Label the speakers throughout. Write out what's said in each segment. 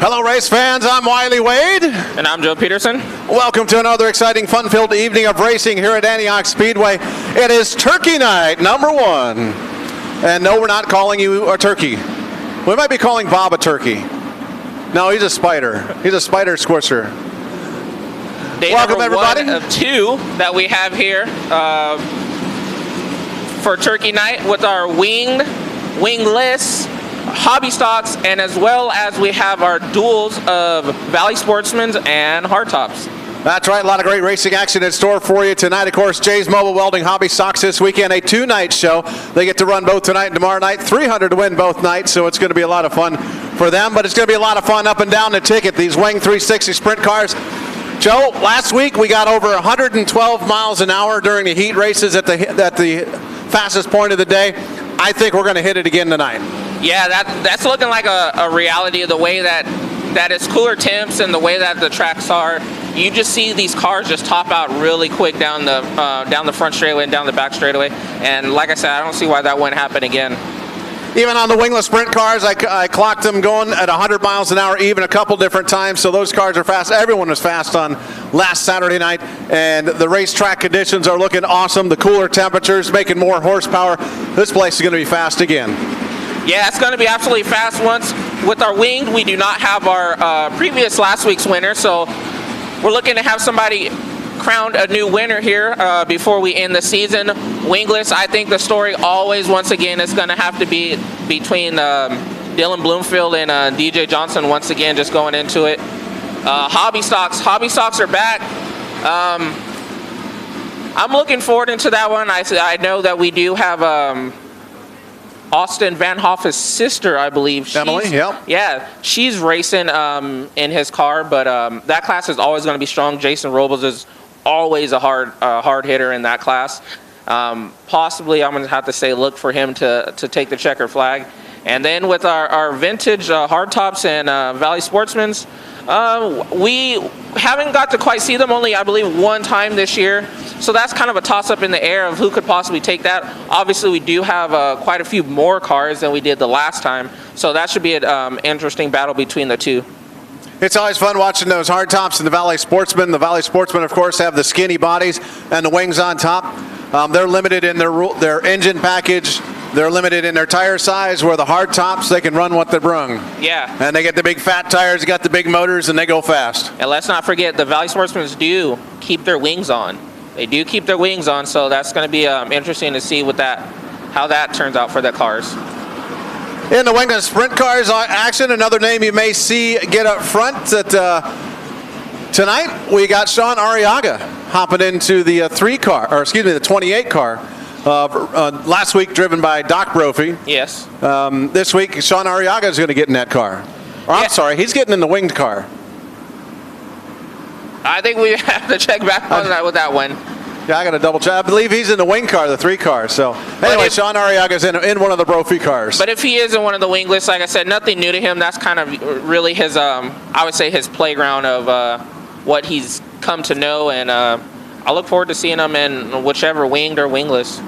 Speaker 1: Hello, race fans. I'm Wiley Wade.
Speaker 2: And I'm Joe Peterson.
Speaker 1: Welcome to another exciting, fun-filled evening of racing here at Antioch Speedway. It is Turkey Night, #1. And no, we're not calling you a turkey. We might be calling Bob a turkey. No, he's a spider. He's a spider squisher.
Speaker 2: Day
Speaker 1: Welcome, everybody.
Speaker 2: One of two that we have here for Turkey Night with our wingless hobby stocks, and as well as we have our duels of Valley Sportsmen's and hardtops.
Speaker 1: That's right, a lot of great racing action in store for you tonight. Of course, Jay's Mobile Welding Hobby Stocks this weekend, a two-night show. They get to run both tonight and tomorrow night, 300 to win both nights, so it's going to be a lot of fun for them, but it's going to be a lot of fun up and down the ticket, these Wing 360 sprint cars. Joe, last week we got over 112 miles an hour during the heat races at the fastest point of the day. I think we're going to hit it again tonight.
Speaker 2: Yeah, that's looking like a reality of the way that it's cooler temps and the way that the tracks are. You just see these cars just top out really quick down the front straightaway and down the back straightaway. And like I said, I don't see why that wouldn't happen again.
Speaker 1: Even on the wingless sprint cars, I clocked them going at 100 miles an hour even a couple different times, so those cars are fast. Everyone was fast on last Saturday night, and the racetrack conditions are looking awesome. The cooler temperatures making more horsepower. This place is going to be fast again.
Speaker 2: Yeah, it's going to be absolutely fast. Once with our winged, we do not have our previous last week's winner, so we're looking to have somebody crowned a new winner here before we end the season. Wingless, I think the story always, once again, is going to have to be between Dylan Bloomfield and DJ Johnson once again, just going into it. Hobby stocks are back. I'm looking forward into that one. I know that we do have Austin Van Hoff's sister, I believe.
Speaker 1: Emily, yep.
Speaker 2: Yeah, she's racing in his car, but that class is always going to be strong. Jason Robles is always a hard hitter in that class. Possibly, I'm going to have to say, look for him to take the checker flag. And then with our vintage hardtops and Valley Sportsmen's, we haven't got to quite see them, only I believe one time this year. So that's kind of a toss-up in the air of who could possibly take that. Obviously, we do have quite a few more cars than we did the last time. So that should be an interesting battle between the two.
Speaker 1: It's always fun watching those hardtops and the Valley Sportsmen. The Valley Sportsmen, of course, have the skinny bodies and the wings on top. They're limited in their engine package. They're limited in their tire size, where the hardtops, they can run what they brung.
Speaker 2: Yeah.
Speaker 1: And they get the big fat tires, they got the big motors, and they go fast.
Speaker 2: And let's not forget, the Valley Sportsmen do keep their wings on. They do keep their wings on, so that's going to be interesting to see how that turns out for the cars.
Speaker 1: In the Wingless sprint cars action, another name you may see get up front tonight, we got Sean Arriaga hopping into the the 28 car. Last week driven by Doc Brophy.
Speaker 2: Yes.
Speaker 1: This week, Sean Arriaga is going to get in that car. I'm sorry, he's getting in the winged car.
Speaker 2: I think we have to check back on that with that one.
Speaker 1: Yeah, I got to double check. I believe he's in the wing car, the 3 car. So anyway, Sean Arriaga's in one of the Brophy cars.
Speaker 2: But if he is in one of the wingless, like I said, nothing new to him. That's kind of really his, I would say, his playground of what he's come to know. And I look forward to seeing him in whichever winged or wingless.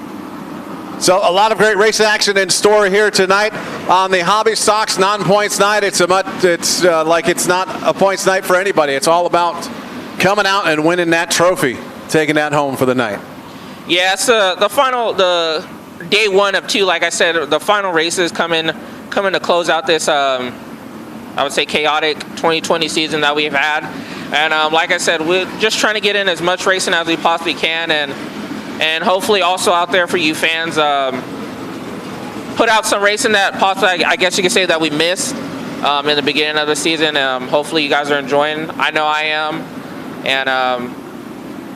Speaker 1: So a lot of great race action in store here tonight on the Hobby Stocks non-points night. It's like it's not a points night for anybody. It's all about coming out and winning that trophy, taking that home for the night.
Speaker 2: Yeah, it's the day 1 of 2. Like I said, the final races coming to close out this I would say chaotic 2020 season that we've had. And like I said, we're just trying to get in as much racing as we possibly can, and hopefully also out there for you fans, put out some racing that possibly, I guess you could say, that we missed in the beginning of the season. Hopefully you guys are enjoying. I know I am, and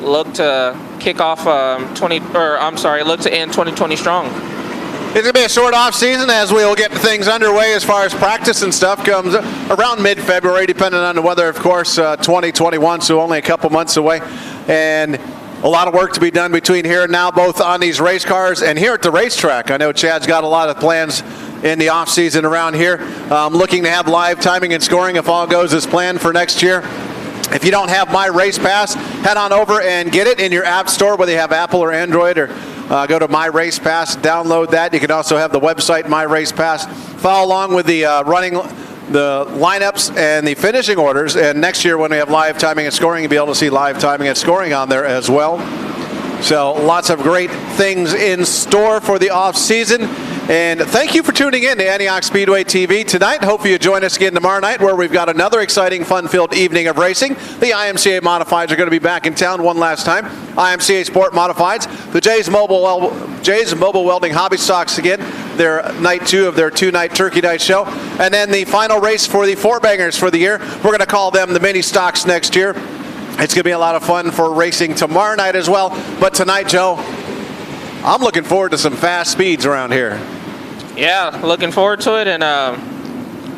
Speaker 2: look to kick off look to end 2020 strong.
Speaker 1: It's going to be a short off season as we'll get things underway as far as practice and stuff comes around mid-February, depending on the weather, of course. 2021, so only a couple months away, and a lot of work to be done between here and now, both on these race cars and here at the racetrack. I know Chad's got a lot of plans in the off season around here, looking to have live timing and scoring if all goes as planned for next year. If you don't have My Race Pass, head on over and get it in your app store, whether you have Apple or Android, or go to My Race Pass, download that. You can also have the website My Race Pass. Follow along with the running the lineups and the finishing orders. And next year when we have live timing and scoring, you'll be able to see live timing and scoring on there as well. So lots of great things in store for the off season. And thank you for tuning in to Antioch Speedway TV tonight. Hope you join us again tomorrow night where we've got another exciting, fun-filled evening of racing. The IMCA Modifieds are going to be back in town one last time. IMCA Sport Modifieds. The Jay's Mobile Welding Hobby Stocks again. Their night 2 of their 2-night Turkey Night show. And then the final race for the four bangers for the year. We're going to call them the Mini Stocks next year. It's going to be a lot of fun for racing tomorrow night as well. But tonight, Joe, I'm looking forward to some fast speeds around here.
Speaker 2: Yeah, looking forward to it, and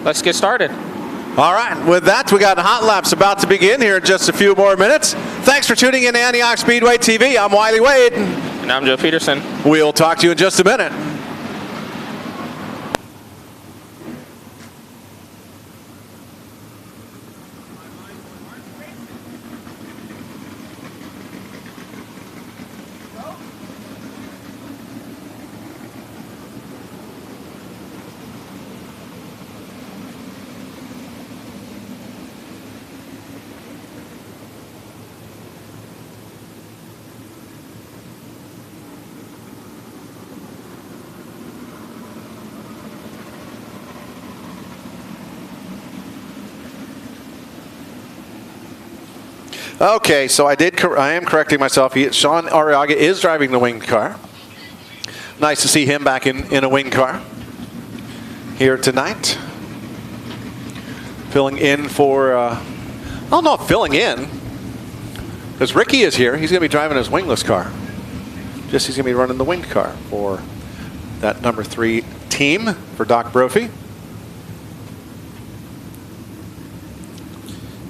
Speaker 2: let's get started.
Speaker 1: All right, with that, we got hot laps about to begin here in just a few more minutes. Thanks for tuning in to Antioch Speedway TV. I'm Wiley Wade.
Speaker 2: And I'm Joe Peterson.
Speaker 1: We'll talk to you in just a minute. Okay, so I am correcting myself. Sean Arriaga is driving the winged car. Nice to see him back in a winged car here tonight. Filling in for, I don't know if filling in, because Ricky is here. He's going to be driving his wingless car. He's going to be running the winged car for that number 3 team for Doc Brophy.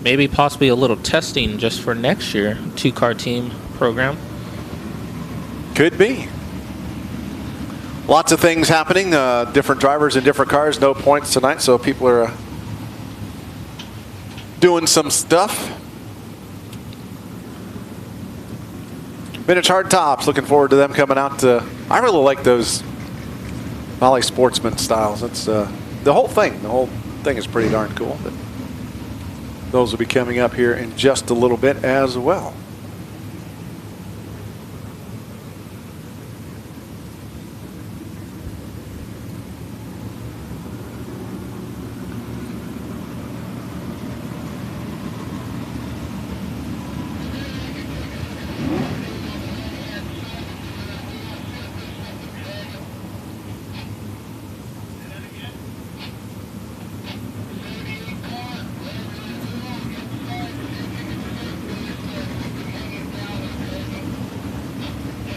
Speaker 2: Maybe possibly a little testing just for next year, 2-car team program.
Speaker 1: Could be. Lots of things happening. Different drivers in different cars. No points tonight, so people are doing some stuff. Vintage hard tops. Looking forward to them coming out. I really like those Valley Sportsman styles. It's the whole thing. The whole thing is pretty darn cool. But those will be coming up here in just a little bit as well.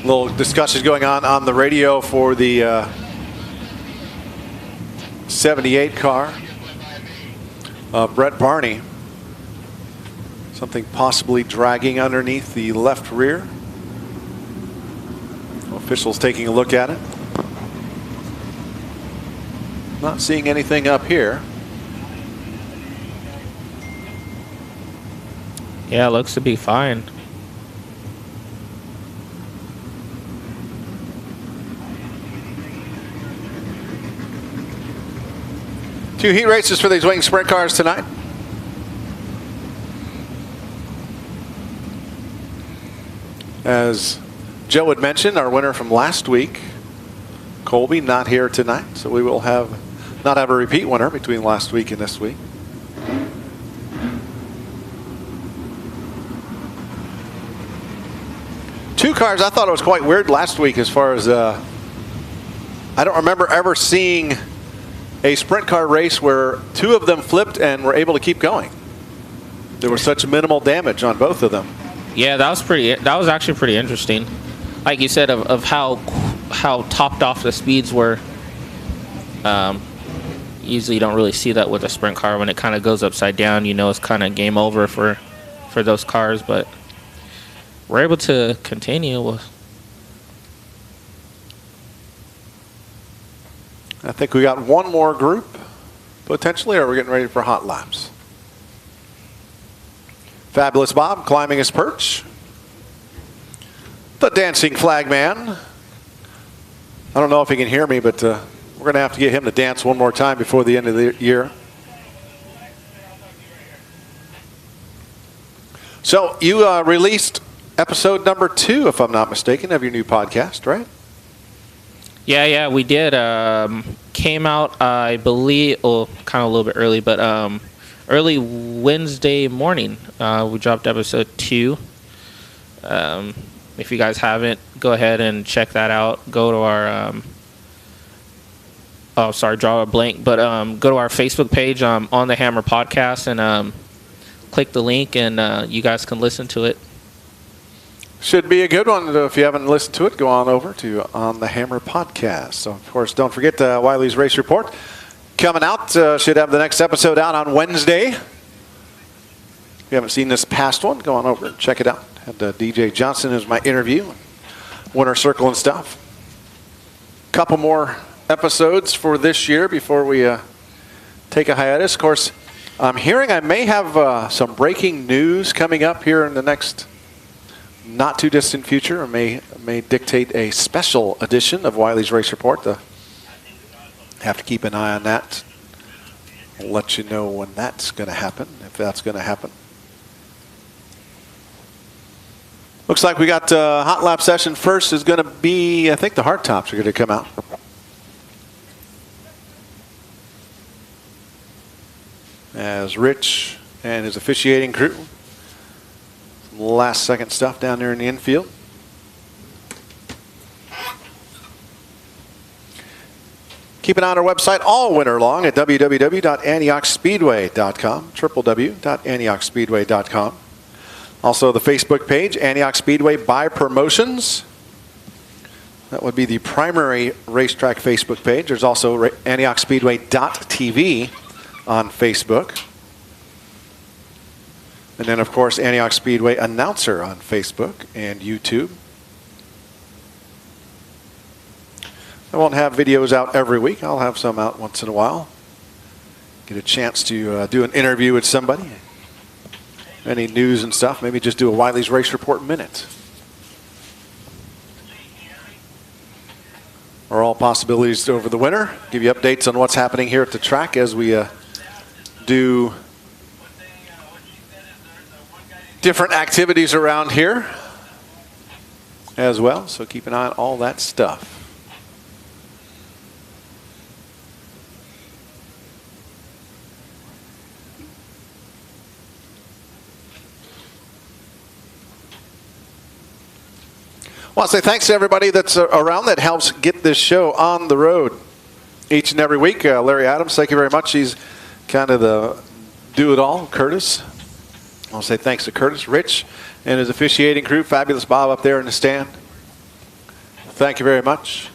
Speaker 1: Little discussions going on the radio for the 78 car. Brett Barney. Something possibly dragging underneath the left rear. Officials taking a look at it. Not seeing anything up here.
Speaker 2: Yeah, looks to be fine.
Speaker 1: Two heat races for these wing sprint cars tonight. As Joe had mentioned, our winner from last week, Colby, not here tonight, so we will not have a repeat winner between last week and this week. Two cars, I thought it was quite weird last week as far as I don't remember ever seeing a sprint car race where 2 of them flipped and were able to keep going. There was such minimal damage on both of them.
Speaker 2: Yeah, that was actually pretty interesting. Like you said, of how topped off the speeds were. Usually you don't really see that with a sprint car. When it kind of goes upside down, you know it's kind of game over for those cars, but we're able to continue with.
Speaker 1: I think we got one more group, potentially, or we're getting ready for hot laps. Fabulous Bob climbing his perch. The dancing flag man. I don't know if he can hear me, but we're going to have to get him to dance one more time before the end of the year. So you released episode number 2, if I'm not mistaken, of your new podcast, right?
Speaker 2: Yeah, we did. Came out, I believe, kind of a little bit early, but early Wednesday morning. We dropped episode 2. If you guys haven't, go ahead and check that out. Go to our draw a blank, but go to our Facebook page, On the Hammer Podcast, and click the link, and you guys can listen to it.
Speaker 1: Should be a good one. If you haven't listened to it, go on over to On the Hammer Podcast. So, of course, don't forget Wiley's Race Report coming out. Should have the next episode out on Wednesday. If you haven't seen this past one, go on over and check it out. Had DJ Johnson as my interview, Winner Circle and stuff. Couple more episodes for this year before we take a hiatus. Of course, I'm hearing I may have some breaking news coming up here in the next not too distant future, or may dictate a special edition of Wiley's Race Report. Have to keep an eye on that. I'll let you know when that's going to happen, if that's going to happen. Looks like we got hot lap session first is going to be, I think the hard tops are going to come out. As Rich and his officiating crew, last second stuff down there in the infield. Keep an eye on our website all winter long at www.antiochspeedway.com, www.antiochspeedway.com. Also the Facebook page, Antioch Speedway by Promotions. That would be the primary racetrack Facebook page. There's also AntiochSpeedway.tv on Facebook. And then, of course, Antioch Speedway Announcer on Facebook and YouTube. I won't have videos out every week. I'll have some out once in a while. Get a chance to do an interview with somebody. Any news and stuff. Maybe just do a Wiley's Race Report minute. Are all possibilities over the winter. Give you updates on what's happening here at the track as we do different activities around here as well. So keep an eye on all that stuff. I want to say thanks to everybody that's around that helps get this show on the road each and every week. Larry Adams, thank you very much. He's kind of the do-it-all. Curtis, I want to say thanks to Curtis, Rich, and his officiating crew. Fabulous Bob up there in the stand. Thank you very much.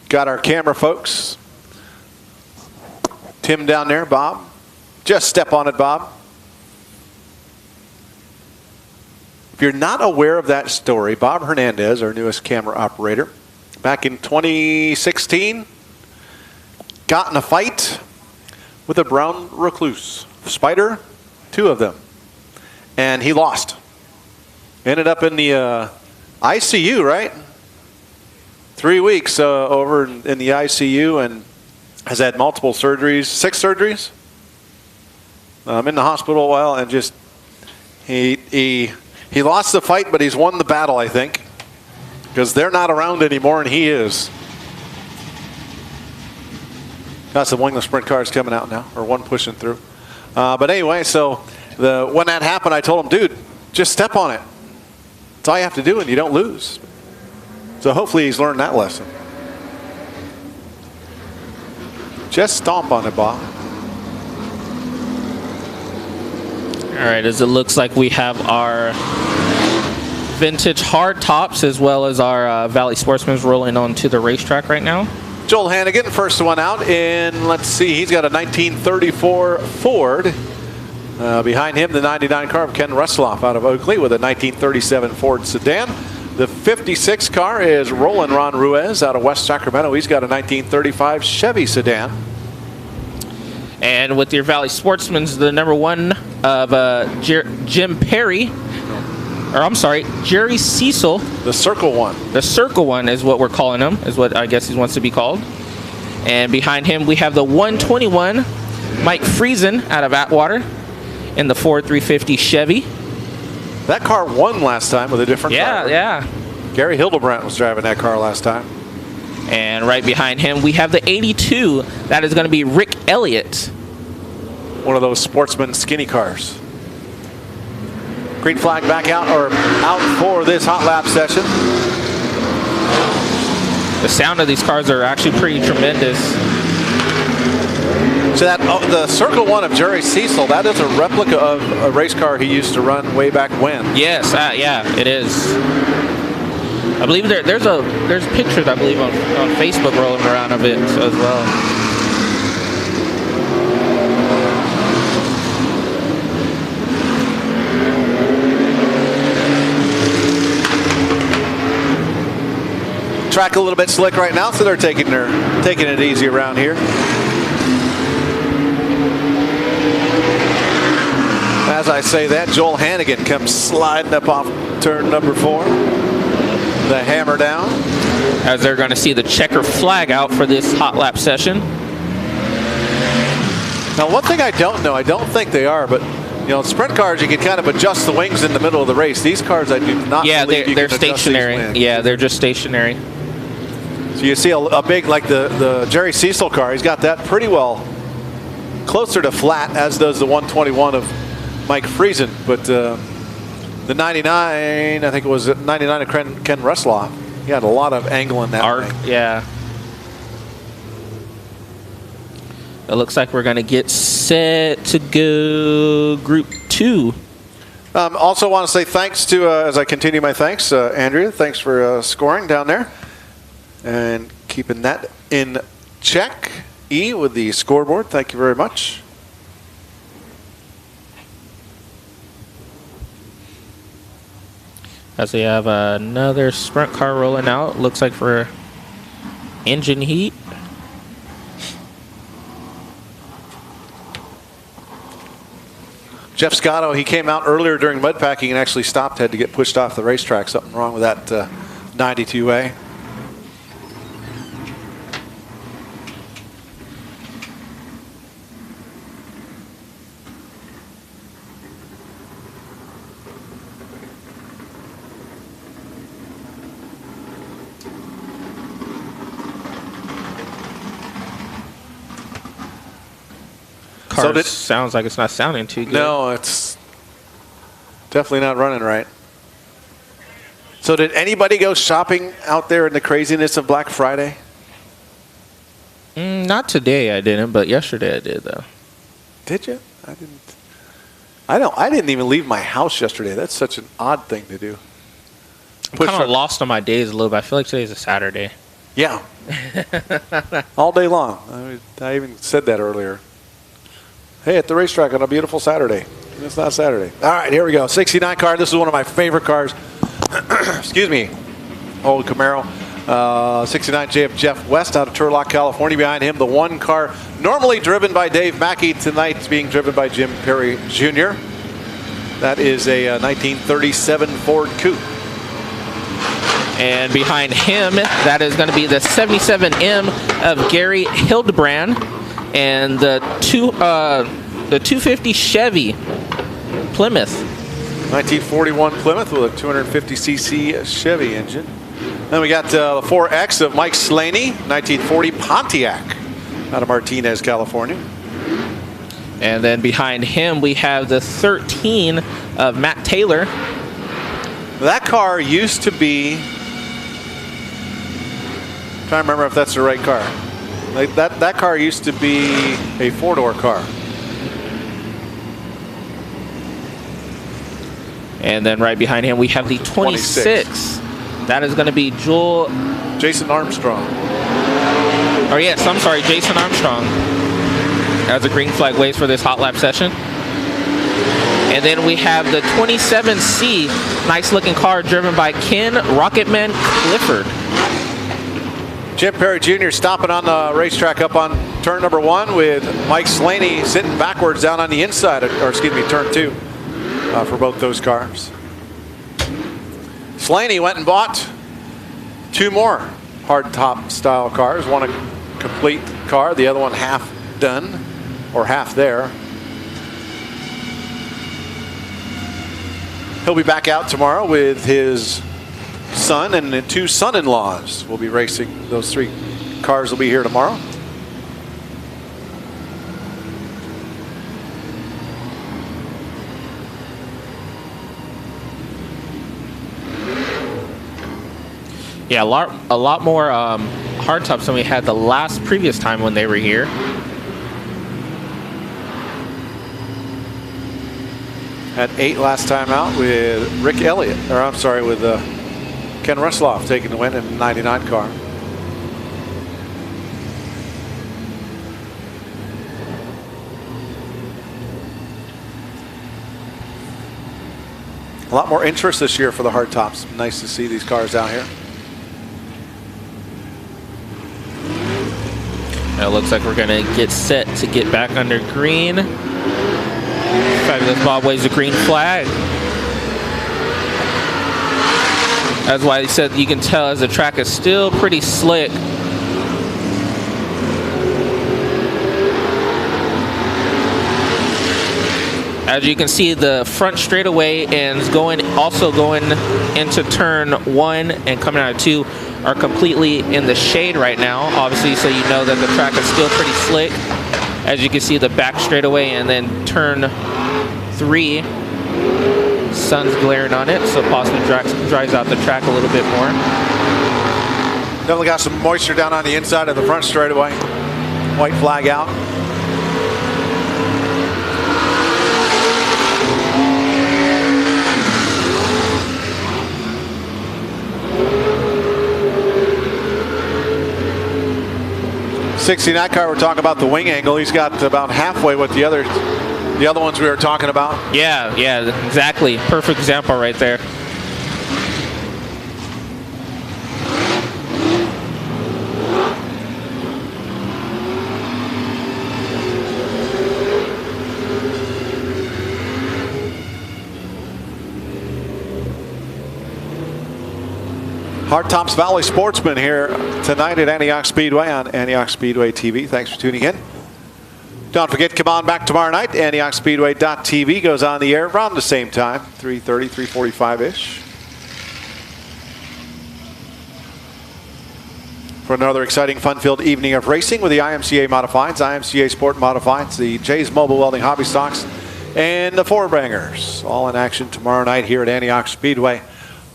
Speaker 1: Got our camera folks. Tim down there, Bob. Just step on it, Bob. If you're not aware of that story, Bob Hernandez, our newest camera operator, back in 2016, got in a fight with a brown recluse spider, 2 of them, and he lost. Ended up in the ICU, right? 3 weeks over in the ICU, and has had multiple surgeries, 6 surgeries. In the hospital a while, and just he lost the fight, but he's won the battle, I think, because they're not around anymore, and he is. Got some Wingless sprint cars coming out now, or one pushing through. But anyway, so when that happened, I told him, dude, just step on it. That's all you have to do, and you don't lose. So hopefully he's learned that lesson. Just stomp on it, Bob.
Speaker 2: All right, as it looks like we have our vintage hard tops as well as our Valley Sportsman's rolling onto the racetrack right now.
Speaker 1: Joel Hannigan, first one out, and let's see, he's got a 1934 Ford. Behind him, the 99 car of Ken Rusloff out of Oakley with a 1937 Ford sedan. The 56 car is Roland Ron Ruiz out of West Sacramento. He's got a 1935 Chevy sedan.
Speaker 2: And with your Valley Sportsman's, the number 1 of Jim Perry, or I'm sorry, Jerry Cecil.
Speaker 1: The Circle One.
Speaker 2: The Circle One is what we're calling him, is what I guess he wants to be called. And behind him, we have the 121 Mike Friesen out of Atwater in the Ford 350 Chevy.
Speaker 1: That car won last time with a different driver.
Speaker 2: Yeah.
Speaker 1: Gary Hildebrandt was driving that car last time.
Speaker 2: And right behind him, we have the 82. That is going to be Rick Elliott.
Speaker 1: One of those sportsman skinny cars. Green flag back out for this hot lap session.
Speaker 2: The sound of these cars are actually pretty tremendous.
Speaker 1: So the Circle 1 of Jerry Cecil, that is a replica of a race car he used to run way back when.
Speaker 2: Yes, yeah, it is. I believe there's pictures, I believe, on Facebook rolling around of it as well.
Speaker 1: Track a little bit slick right now, so they're taking it easy around here. As I say that, Joel Hannigan comes sliding up off turn number 4. The hammer down.
Speaker 2: As they're going to see the checker flag out for this hot lap session.
Speaker 1: Now, one thing I don't know, I don't think they are, but sprint cars, you can kind of adjust the wings in the middle of the race. These cars, I do not believe you
Speaker 2: they're
Speaker 1: can adjust
Speaker 2: stationary.
Speaker 1: these wings.
Speaker 2: Yeah, they're just stationary.
Speaker 1: So you see a big, like the Jerry Cecil car, he's got that pretty well closer to flat, as does the 121 of Mike Friesen. But the 99, I think it was 99 of Ken Resloff, he had a lot of angle in that
Speaker 2: Arc,
Speaker 1: thing.
Speaker 2: yeah. It looks like we're going to get set to go Group 2.
Speaker 1: Also want to say thanks to, as I continue my thanks, Andrea, thanks for scoring down there and keeping that in check. E with the scoreboard, thank you very much.
Speaker 2: As we have another sprint car rolling out, looks like for engine heat.
Speaker 1: Jeff Scotto, he came out earlier during mud packing and actually stopped, had to get pushed off the racetrack. Something wrong with that 92A.
Speaker 2: Car sounds like it's not sounding too good.
Speaker 1: No, it's definitely not running right. So did anybody go shopping out there in the craziness of Black Friday?
Speaker 2: Not today, I didn't, but yesterday I did, though.
Speaker 1: Did you? I didn't. I didn't even leave my house yesterday. That's such an odd thing to do.
Speaker 2: I'm kind of lost on my days a little bit. I feel like today's a Saturday.
Speaker 1: Yeah. All day long. I even said that earlier. Hey, at the racetrack on a beautiful Saturday. It's not Saturday. All right, here we go. 69 car. This is one of my favorite cars. Excuse me. Old Camaro. 69 JF Jeff West out of Turlock, California. Behind him, the one car normally driven by Dave Mackey. Tonight it's being driven by Jim Perry Jr. That is a 1937 Ford Coupe.
Speaker 2: And behind him, that is going to be the 77M of Gary Hildebrandt. And the 250 Chevy Plymouth.
Speaker 1: 1941 Plymouth with a 250cc Chevy engine. Then we got the 4X of Mike Slaney, 1940 Pontiac out of Martinez, California.
Speaker 2: And then behind him, we have the 13 of Matt Taylor.
Speaker 1: That car used to be, I'm trying to remember if that's the right car. Like that car used to be a four-door car.
Speaker 2: And then right behind him, we have the 26. That is going to be
Speaker 1: Jason Armstrong.
Speaker 2: Or yes, I'm sorry, Jason Armstrong. As a green flag waves for this hot lap session. And then we have the 27C, nice looking car driven by Ken Rocketman Clifford.
Speaker 1: Jim Perry Jr. stopping on the racetrack up on turn number 1 with Mike Slaney sitting backwards down on the inside, or excuse me, turn 2 for both those cars. Slaney went and bought 2 more hardtop style cars. One a complete car, the other one half done, or half there. He'll be back out tomorrow with his son and the 2 son-in-laws. Will be racing. Those 3 cars will be here tomorrow.
Speaker 2: Yeah, a lot more hardtops than we had the previous time when they were here.
Speaker 1: Had 8 last time out with Rick Elliott, or I'm sorry, with Ken Rusloff taking the win in the 99 car. A lot more interest this year for the hardtops. Nice to see these cars out here.
Speaker 2: It looks like we're going to get set to get back under green. Fabulous Bob waves a green flag. That's why he said you can tell as the track is still pretty slick. As you can see, the front straightaway and also going into turn 1 and coming out of 2 are completely in the shade right now, obviously, so you know that the track is still pretty slick. As you can see, the back straightaway and then turn 3, sun's glaring on it, so possibly dries out the track a little bit more.
Speaker 1: Definitely got some moisture down on the inside of the front straightaway. White flag out. '69 car, we're talking about the wing angle. He's got about halfway what the other ones we were talking about.
Speaker 2: Yeah, exactly. Perfect example right there.
Speaker 1: Hardtops Valley Sportsman here tonight at Antioch Speedway on Antioch Speedway TV. Thanks for tuning in. Don't forget, come on back tomorrow night. AntiochSpeedway.tv goes on the air around the same time, 3:30, 3:45-ish. For another exciting, fun-filled evening of racing with the IMCA Modifieds, IMCA Sport Modifieds, the Jay's Mobile Welding Hobby Stocks, and the Four Bangers. All in action tomorrow night here at Antioch Speedway.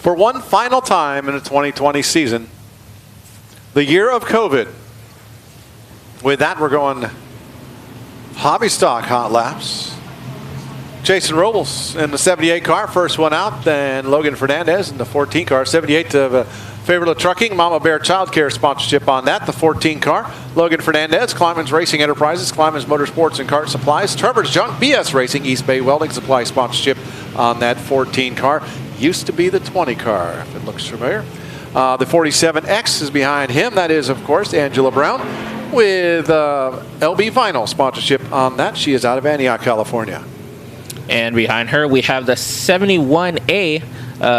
Speaker 1: For one final time in the 2020 season, the year of COVID. With that, we're going hobby stock hot laps. Jason Robles in the 78 car, first one out. Then Logan Fernandez in the 14 car. 78 to Favorite Trucking, Mama Bear Child Care sponsorship on that. The 14 car. Logan Fernandez, Climbers Racing Enterprises, Climbers Motorsports and Kart Supplies, Trevor's Junk, BS Racing, East Bay Welding Supply sponsorship on that 14 car. Used to be the 20 car, if it looks familiar. The 47X is behind him. That is, of course, Angela Brown with LB Vinyl sponsorship on that. She is out of Antioch, California.
Speaker 2: And behind her, we have the 71A,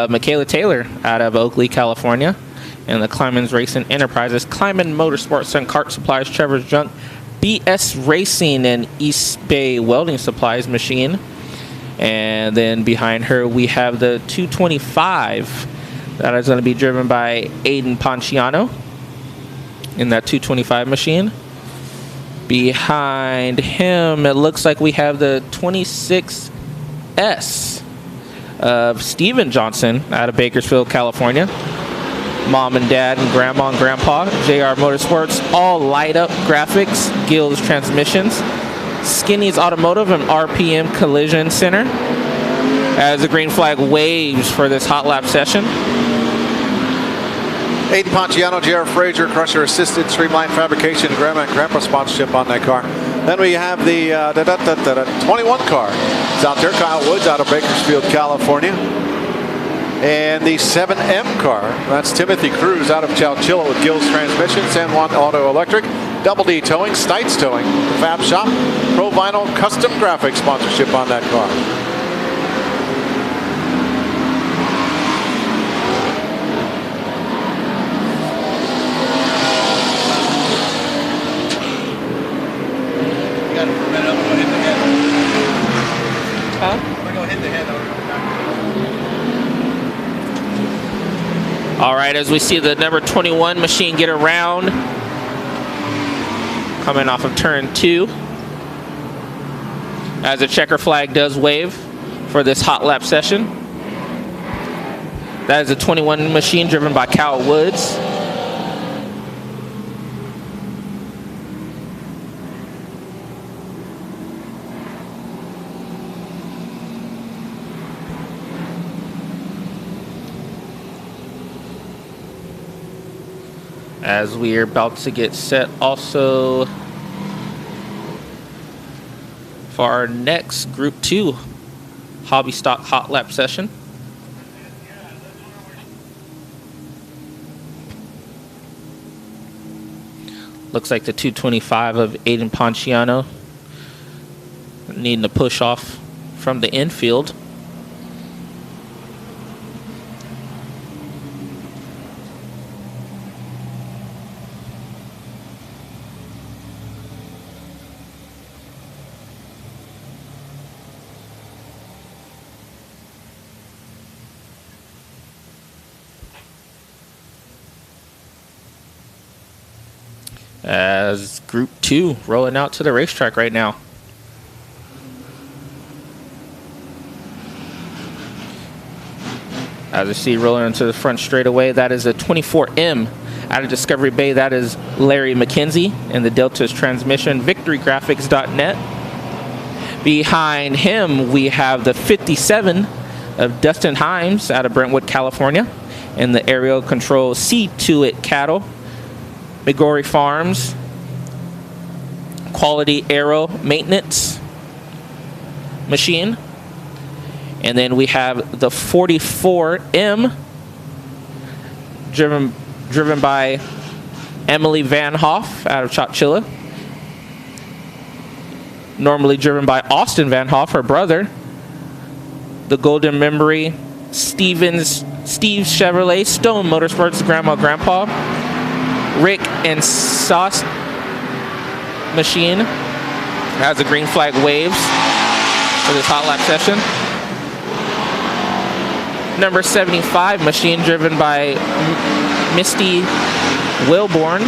Speaker 2: Michaela Taylor out of Oakley, California. And the Climbers Racing Enterprises, Climbing Motorsports and Kart Supplies, Trevor's Junk, BS Racing, and East Bay Welding Supplies machine. And then behind her, we have the 225 that is going to be driven by Aiden Ponciano in that 225 machine. Behind him, it looks like we have the 26S of Steven Johnson out of Bakersfield, California. Mom and Dad and Grandma and Grandpa, JR Motorsports, all light up graphics, Gills Transmissions, Skinny's Automotive and RPM Collision Center. As the green flag waves for this hot lap session.
Speaker 1: Aiden Ponciano, J.R. Frazier, Crusher Assisted, Streamline Fabrication, Grandma and Grandpa sponsorship on that car. Then we have the 21 car. It's out there, Kyle Woods out of Bakersfield, California. And the 7M car, that's Timothy Cruz out of Chowchilla with Gills Transmission, San Juan Auto Electric, Double D Towing, Stites Towing, Fab Shop, Pro Vinyl Custom Graphics sponsorship on that car.
Speaker 3: Got it for a minute, I'm going to hit the head.
Speaker 2: Huh?
Speaker 3: I'm going to go hit the head.
Speaker 2: All right, as we see the number 21 machine get around, coming off of turn 2, as the checker flag does wave for this hot lap session. That is a 21 machine driven by Cal Woods. As we are about to get set also for our next Group 2 Hobby Stock Hot Lap session. Looks like the 225 of Aiden Ponciano needing to push off from the infield. As Group 2 rolling out to the racetrack right now. As you see rolling into the front straightaway, that is a 24M out of Discovery Bay. That is Larry McKenzie in the Delta's transmission, victorygraphics.net. Behind him, we have the 57 of Dustin Himes out of Brentwood, California, in the aerial control See-To-It cattle. McGorry Farms, Quality Aero Maintenance machine. And then we have the 44M, driven by Emily Van Hoff out of Chowchilla. Normally driven by Austin Van Hoff, her brother. The Golden Memory Steve Chevrolet Stone Motorsports Grandpa. Rick and Sauce machine has a green flag waves for this hot lap session. Number 75 machine driven by Misty Wilborn.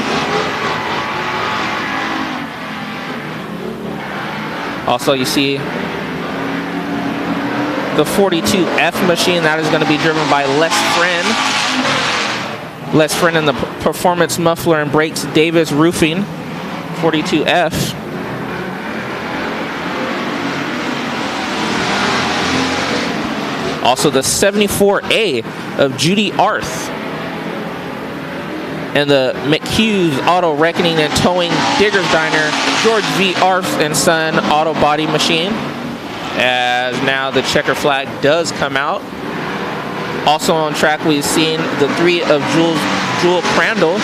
Speaker 2: Also you see the 42F machine that is going to be driven by Les Friend. Les Friend in the Performance Muffler and Brakes Davis Roofing, 42F. Also the 74A of Judy Arth. And the McHughes Auto Reckoning and Towing Diggers Diner, George V. Arth and Son Auto Body Machine. As now the checker flag does come out. Also on track, we've seen the 3 of Jewel Crandall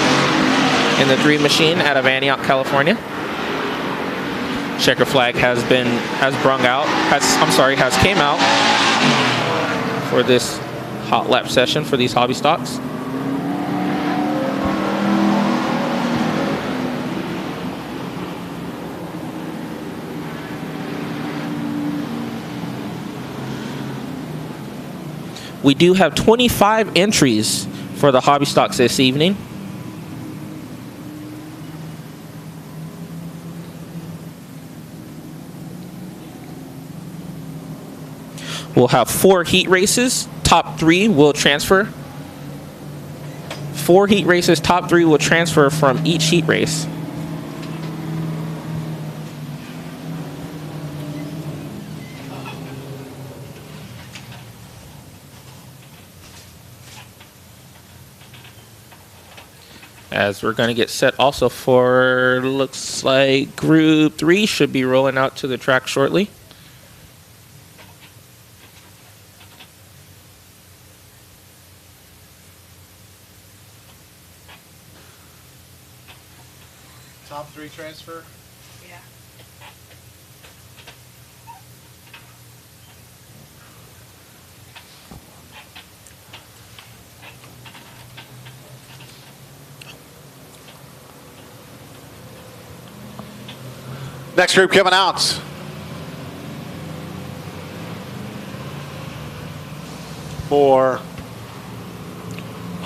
Speaker 2: in the 3 machine out of Antioch, California. Checker flag has came out for this hot lap session for these hobby stocks. We do have 25 entries for the hobby stocks this evening. We'll have 4 heat races. Top 3 will transfer. 4 heat races. Top 3 will transfer from each heat race. As we're going to get set also for, looks like Group 3 should be rolling out to the track shortly.
Speaker 1: Top 3 transfer.
Speaker 3: Yeah.
Speaker 1: Next group coming out. For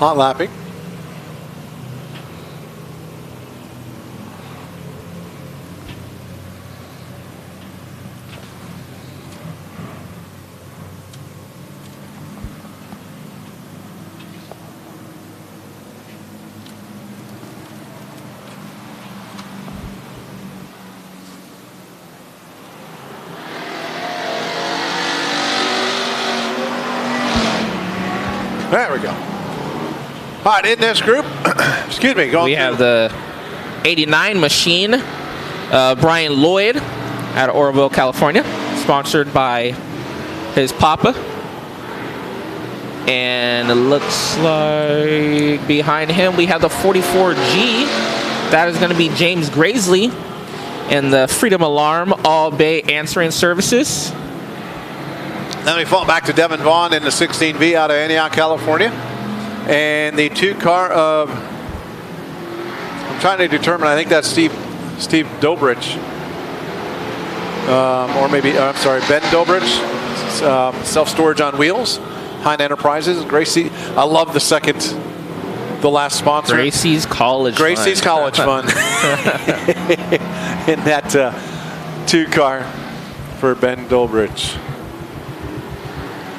Speaker 1: Hot lapping. There we go. All right, in this group, excuse me, going
Speaker 2: We have the 89 machine, Brian Lloyd out of Oroville, California, sponsored by his papa. And it looks like behind him we have the 44G. That is going to be James Graisley and the Freedom Alarm All Bay Answering Services.
Speaker 1: Then we fall back to Devin Vaughn in the 16V out of Antioch, California. And the 2-car of, I'm trying to determine, I think that's Steve Dobrich. Or maybe, I'm sorry, Ben Dobrich. Self-storage on wheels. Hind Enterprises. Gracie, I love the last sponsor.
Speaker 2: Gracie's College
Speaker 1: Gracie's
Speaker 2: Fund.
Speaker 1: College Fund. In that 2-car for Ben Dobrich.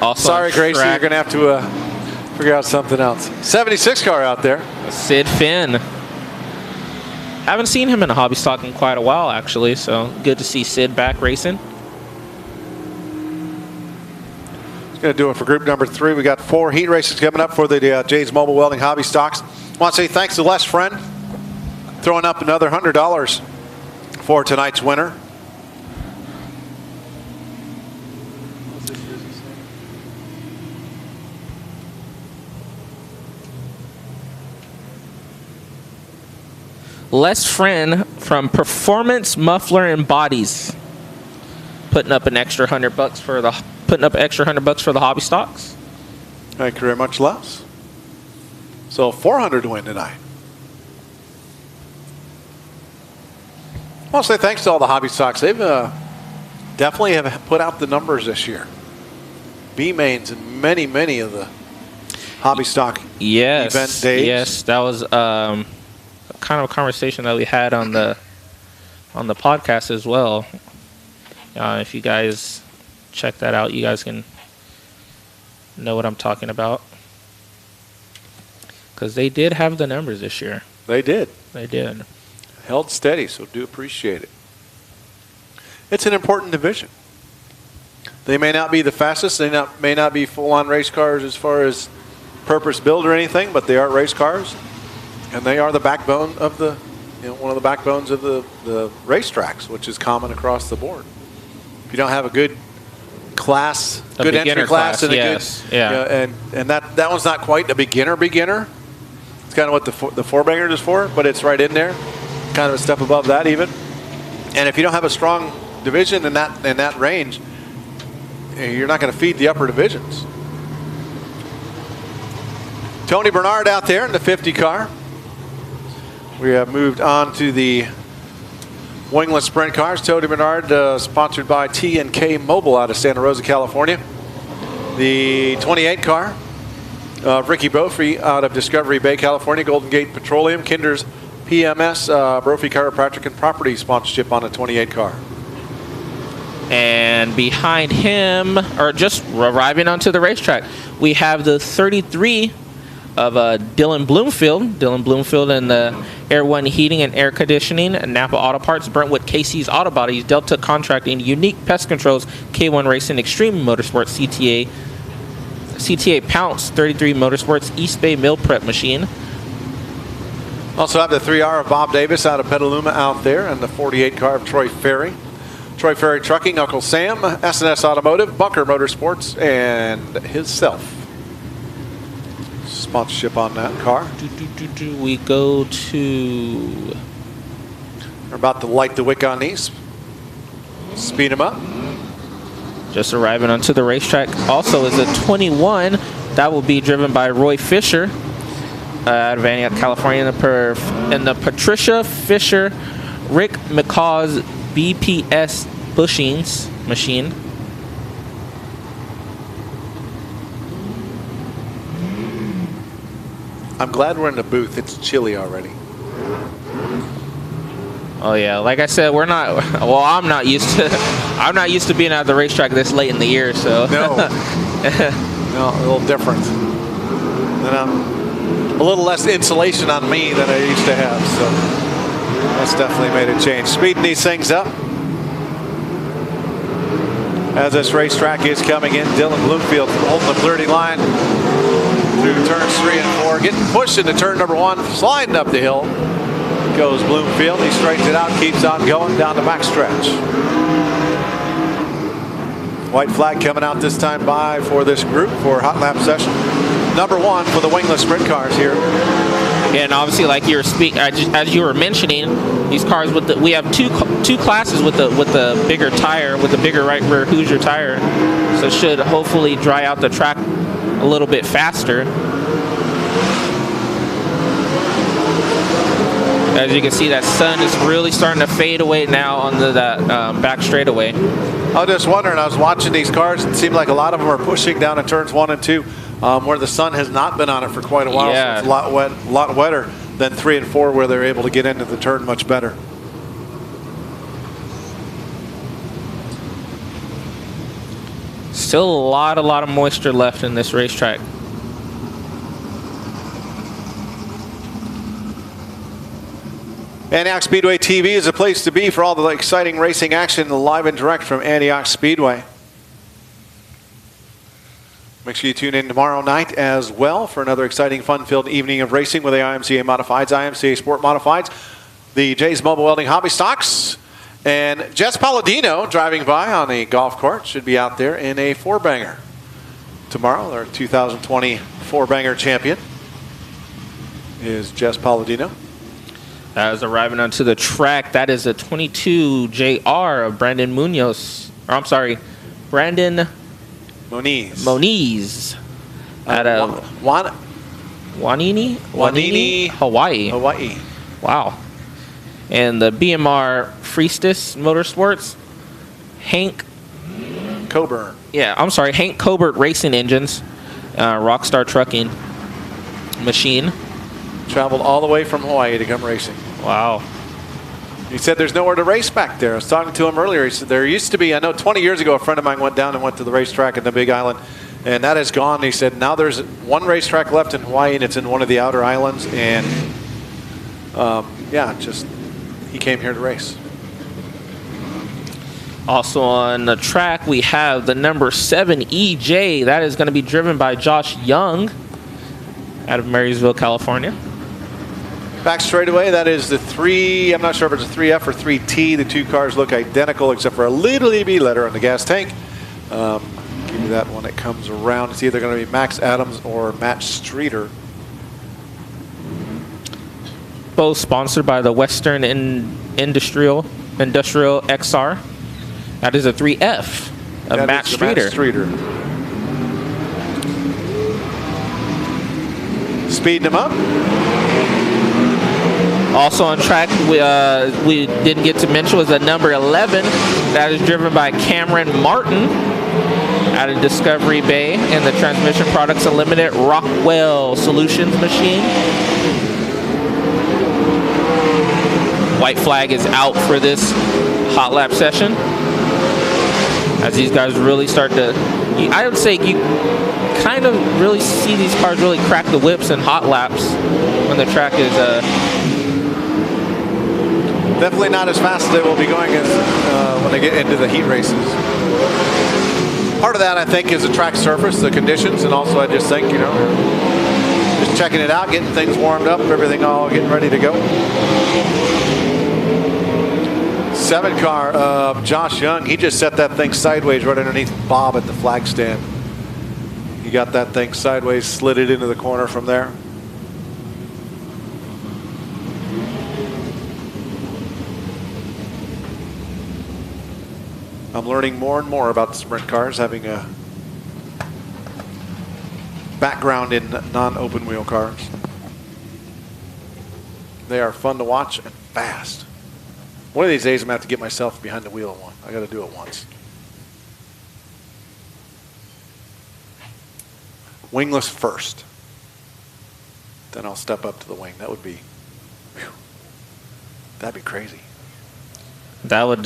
Speaker 2: Also
Speaker 1: Sorry,
Speaker 2: on
Speaker 1: Gracie,
Speaker 2: track,
Speaker 1: you're going to have to figure out something else. 76 car out there.
Speaker 2: Sid Finn. Haven't seen him in a hobby stock in quite a while, actually, so good to see Sid back racing.
Speaker 1: Going to do it for group number 3. We got 4 heat races coming up for the Jay's Mobile Welding Hobby Stocks. I want to say thanks to Les Friend, throwing up another $100 for tonight's winner.
Speaker 2: Les Friend from Performance Muffler and Bodies, putting up an extra $100 for the hobby stocks.
Speaker 1: Thank you very much, Les. So 400 to win tonight. I want to say thanks to all the hobby stocks. They've definitely have put out the numbers this year. B-mains and many of the hobby stock event days.
Speaker 2: Yes, that was kind of a conversation that we had on the podcast as well. If you guys check that out, you guys can know what I'm talking about, because they did have the numbers this year.
Speaker 1: They did. Held steady, so do appreciate it. It's an important division. They may not be the fastest. They may not be full-on race cars as far as purpose build or anything, but they are race cars. And they are the backbone of one of the backbones of the racetracks, which is common across the board. If you don't have a good class, good entry class, and and that one's not quite a beginner. It's kind of what the four-banger is for, but it's right in there, kind of a step above that even. And if you don't have a strong division in that range, you're not going to feed the upper divisions. Tony Bernard out there in the 50 car. We have moved on to the Wingless Sprint cars. Tony Bernard, sponsored by T&K Mobile out of Santa Rosa, California. The 28 car, Ricky Brophy out of Discovery Bay, California. Golden Gate Petroleum, Kinder's PMS, Brophy Chiropractic and Property sponsorship on a 28 car.
Speaker 2: And behind him, or just arriving onto the racetrack, we have the 33 of Dylan Bloomfield. Dylan Bloomfield in the Air One Heating and Air Conditioning, Napa Auto Parts, Brentwood Casey's Auto Bodies, Delta Contracting, Unique Pest Controls, K1 Racing, Extreme Motorsports, CTA Pounce, 33 Motorsports, East Bay Mill Prep Machine.
Speaker 1: Also have the 3R of Bob Davis out of Petaluma out there, and the 48 car of Troy Ferry. Troy Ferry Trucking, Uncle Sam, S&S Automotive, Bunker Motorsports, and himself. Sponsorship on that car.
Speaker 2: We go to...
Speaker 1: We're about to light the wick on these. Speed them up.
Speaker 2: Just arriving onto the racetrack also is a 21. That will be driven by Roy Fisher out of Antioch, California, in the Patricia Fisher Rick McCaw's BPS bushings machine.
Speaker 1: I'm glad we're in the booth. It's chilly already.
Speaker 2: Oh yeah, like I said, we're not. Well, I'm not used to. I'm not used to being at the racetrack this late in the year. So
Speaker 1: No, no, a little different. And a little less insulation on me than I used to have. So that's definitely made a change. Speeding these things up. As this racetrack is coming in, Dylan Bloomfield holding the flirty line through turns 3 and 4, getting pushed into turn number 1, sliding up the hill. Goes Bloomfield. He straightens it out, keeps on going down the backstretch. White flag coming out this time by for this group for hot lap session number 1 for the wingless sprint cars here.
Speaker 2: And obviously, like you were as you were mentioning, these cars we have two classes with the bigger tire, with the bigger right rear Hoosier tire, so it should hopefully dry out the track a little bit faster. As you can see, that sun is really starting to fade away now on that back straightaway.
Speaker 1: I was just wondering, I was watching these cars, it seemed like a lot of them are pushing down in turns 1 and 2, where the sun has not been on it for quite a while.
Speaker 2: Yeah.
Speaker 1: So it's a lot wetter than 3 and 4, where they're able to get into the turn much better.
Speaker 2: Still a lot of moisture left in this racetrack.
Speaker 1: Antioch Speedway TV is a place to be for all the exciting racing action live and direct from Antioch Speedway. Make sure you tune in tomorrow night as well for another exciting, fun-filled evening of racing with the IMCA Modifieds, IMCA Sport Modifieds, the Jay's Mobile Welding Hobby Stocks, and Jess Palladino driving by on a golf cart should be out there in a 4-banger tomorrow. Our 2020 4-banger champion is Jess Palladino.
Speaker 2: As arriving onto the track, that is a 22 JR of Brandon Munoz. Or I'm sorry, Brandon Moniz. At Wanini, Hawaii. Wow. And the BMR Freestis Motorsports, Hank
Speaker 1: Coburn.
Speaker 2: Yeah, I'm sorry, Hank Cobert Racing Engines, Rockstar Trucking Machine.
Speaker 1: Traveled all the way from Hawaii to come racing.
Speaker 2: Wow.
Speaker 1: He said there's nowhere to race back there. I was talking to him earlier. He said there used to be, I know 20 years ago, a friend of mine went down and went to the racetrack in the Big Island, and that is gone. He said now there's one racetrack left in Hawaii, and it's in one of the outer islands. And yeah, just he came here to race.
Speaker 2: Also on the track, we have the number 7 EJ. That is going to be driven by Josh Young out of Marysville, California.
Speaker 1: Back straightaway, that is the 3, I'm not sure if it's a 3F or 3T. The two cars look identical except for a little EB letter on the gas tank. Give you that when it comes around. It's either going to be Max Adams or Matt Streeter.
Speaker 2: Both sponsored by the Western Industrial XR. That is a 3F of Matt Streeter.
Speaker 1: Speeding them up.
Speaker 2: Also on track, we didn't get to mention was the number 11. That is driven by Cameron Martin out of Discovery Bay and the Transmission Products Unlimited Rockwell Solutions machine. White flag is out for this hot lap session. As these guys really start to, I would say you kind of really see these cars really crack the whips in hot laps when the track is
Speaker 1: definitely not as fast as they will be going as when they get into the heat races. Part of that, I think, is the track surface, the conditions, and also I just think, you know, just checking it out, getting things warmed up, everything all getting ready to go. 7 car of Josh Young, he just set that thing sideways right underneath Bob at the flag stand. He got that thing sideways, slid it into the corner from there. I'm learning more and more about the sprint cars, having a background in non-open wheel cars. They are fun to watch and fast. One of these days I'm going to have to get myself behind the wheel of one. I got to do it once. Wingless first. Then I'll step up to the wing. That would be, whew, that'd be crazy.
Speaker 2: That would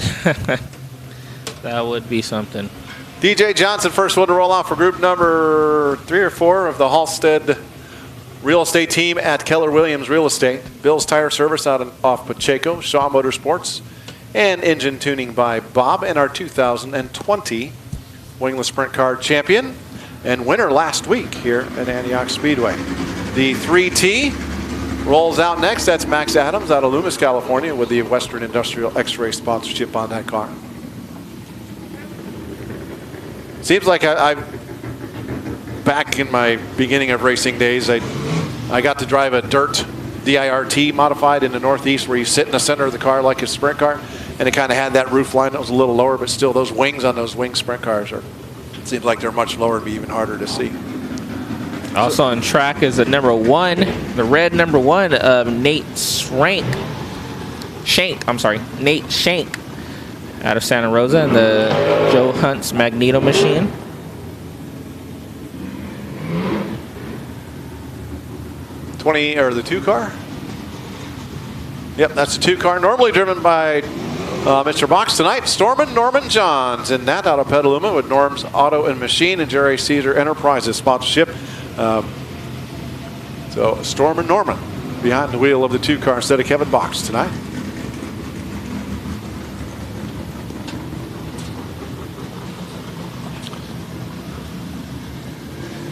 Speaker 2: that would be something.
Speaker 1: DJ Johnson, first one to roll out for group number 3 or 4 of the Halstead Real Estate team at Keller Williams Real Estate. Bill's Tire Service off Pacheco, Shaw Motorsports, and engine tuning by Bob, and our 2020 Wingless Sprint Car champion and winner last week here at Antioch Speedway. The 3T rolls out next. That's Max Adams out of Loomis, California, with the Western Industrial X-Ray sponsorship on that car. Seems like I back in my beginning of racing days, I got to drive a dirt DIRT modified in the Northeast where you sit in the center of the car like a sprint car, and it kind of had that roof line that was a little lower, but still those wings on those wing sprint cars seems like they're much lower and be even harder to see.
Speaker 2: Also on track is the number 1, the red number 1 of Nate Shank out of Santa Rosa, and the Joe Hunt's Magneto machine.
Speaker 1: The 2 car? Yep, that's the 2 car. Normally driven by Mr. Box tonight. Stormin' Norman Johns, and that out of Petaluma with Norm's Auto and Machine and Jerry Caesar Enterprises sponsorship. So Stormin' Norman behind the wheel of the 2 car instead of Kevin Box tonight.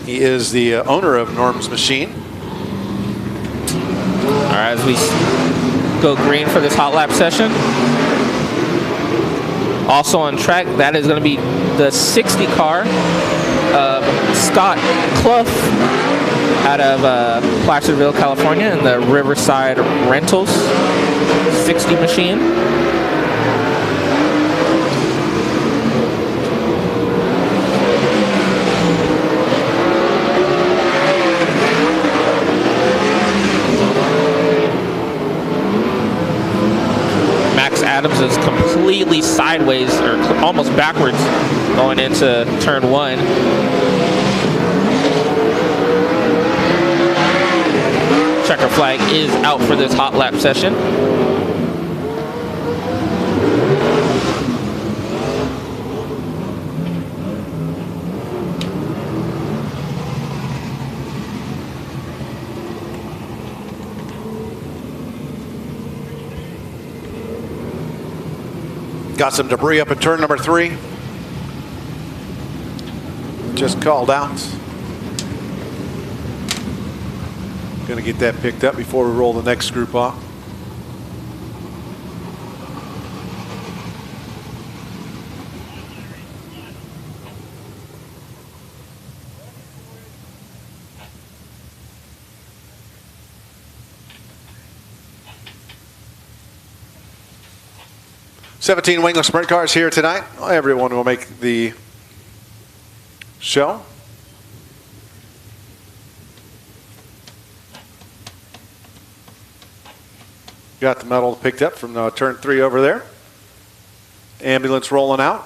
Speaker 1: He is the owner of Norm's Machine.
Speaker 2: All right, as we go green for this hot lap session. Also on track, that is going to be the 60 car of Scott Clough out of Placerville, California, in the Riverside Rentals 60 machine. Adams is completely sideways or almost backwards going into turn 1. Checker flag is out for this hot lap session.
Speaker 1: Got some debris up at turn number 3. Just called out. Going to get that picked up before we roll the next group off. $17 wingless sprint cars here tonight. Everyone will make the show. Got the medal picked up from turn 3 over there. Ambulance rolling out.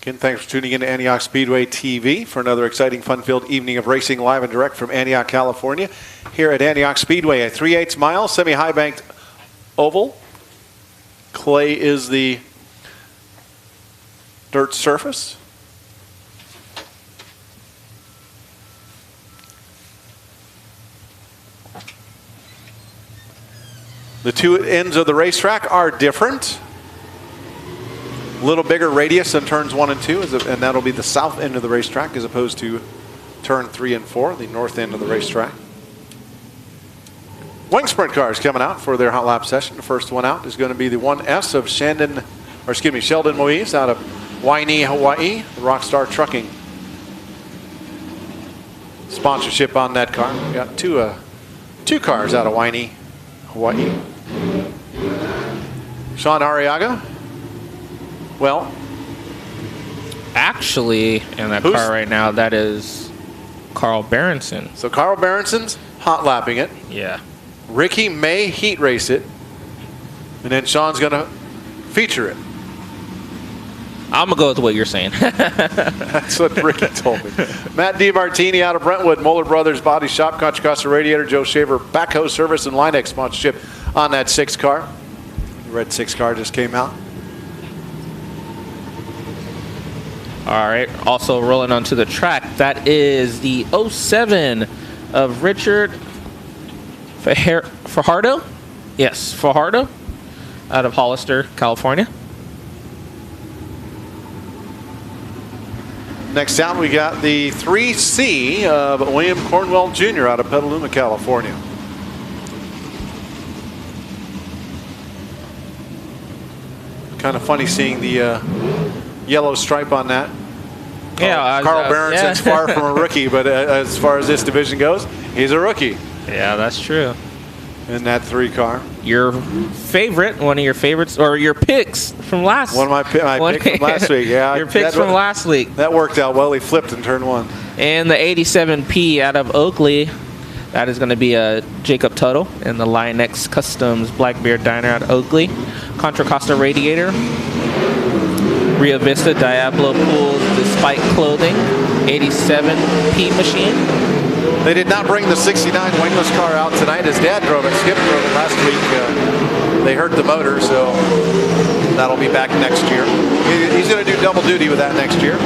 Speaker 1: Again, thanks for tuning in to Antioch Speedway TV for another exciting, fun-filled evening of racing live and direct from Antioch, California. Here at Antioch Speedway, a 3/8 mile semi-high banked oval. Clay is the dirt surface. The 2 ends of the racetrack are different. A little bigger radius than turns 1 and 2, and that'll be the south end of the racetrack as opposed to turn 3 and 4, the north end of the racetrack. Wing sprint cars coming out for their hot lap session. The first one out is going to be the 1S of Sheldon Moise out of Waini, Hawaii, the Rockstar Trucking sponsorship on that car. We got two cars out of Waini, Hawaii. Sean Arriaga. Well,
Speaker 2: actually, in that car right now, that is Carl Berenson.
Speaker 1: So Carl Berenson's hot lapping it.
Speaker 2: Yeah.
Speaker 1: Ricky may heat race it, and then Sean's going to feature it.
Speaker 2: I'm going to go with what you're saying.
Speaker 1: That's what Ricky told me. Matt DiMartini out of Brentwood, Moeller Brothers Body Shop, Contra Costa Radiator, Joe Shaver, Backhoe Service, and Linex sponsorship on that 6 car. The red 6 car just came out.
Speaker 2: All right, also rolling onto the track, that is the 07 of Richard Fajardo. Yes, Fajardo, out of Hollister, California.
Speaker 1: Next out, we got the 3C of William Cornwell Jr. out of Petaluma, California. Kind of funny seeing the yellow stripe on that.
Speaker 2: Yeah,
Speaker 1: Carl Berenson's far from a rookie, but as far as this division goes, he's a rookie.
Speaker 2: Yeah, that's true.
Speaker 1: In that 3 car.
Speaker 2: Your favorite, one of your favorites, or your picks from last.
Speaker 1: One of my picks from last week. Yeah,
Speaker 2: your picks from last week.
Speaker 1: That worked out well. He flipped in turn 1.
Speaker 2: And the 87P out of Oakley, that is going to be a Jacob Tuttle, and the Linex Customs Blackbeard Diner out of Oakley, Contra Costa Radiator, Rio Vista Diablo Pools Despite Clothing, 87P machine.
Speaker 1: They did not bring the 69 Wingless car out tonight. His dad drove it. Skip drove it last week. They hurt the motor, so that'll be back next year. He's going to do double duty with that next year.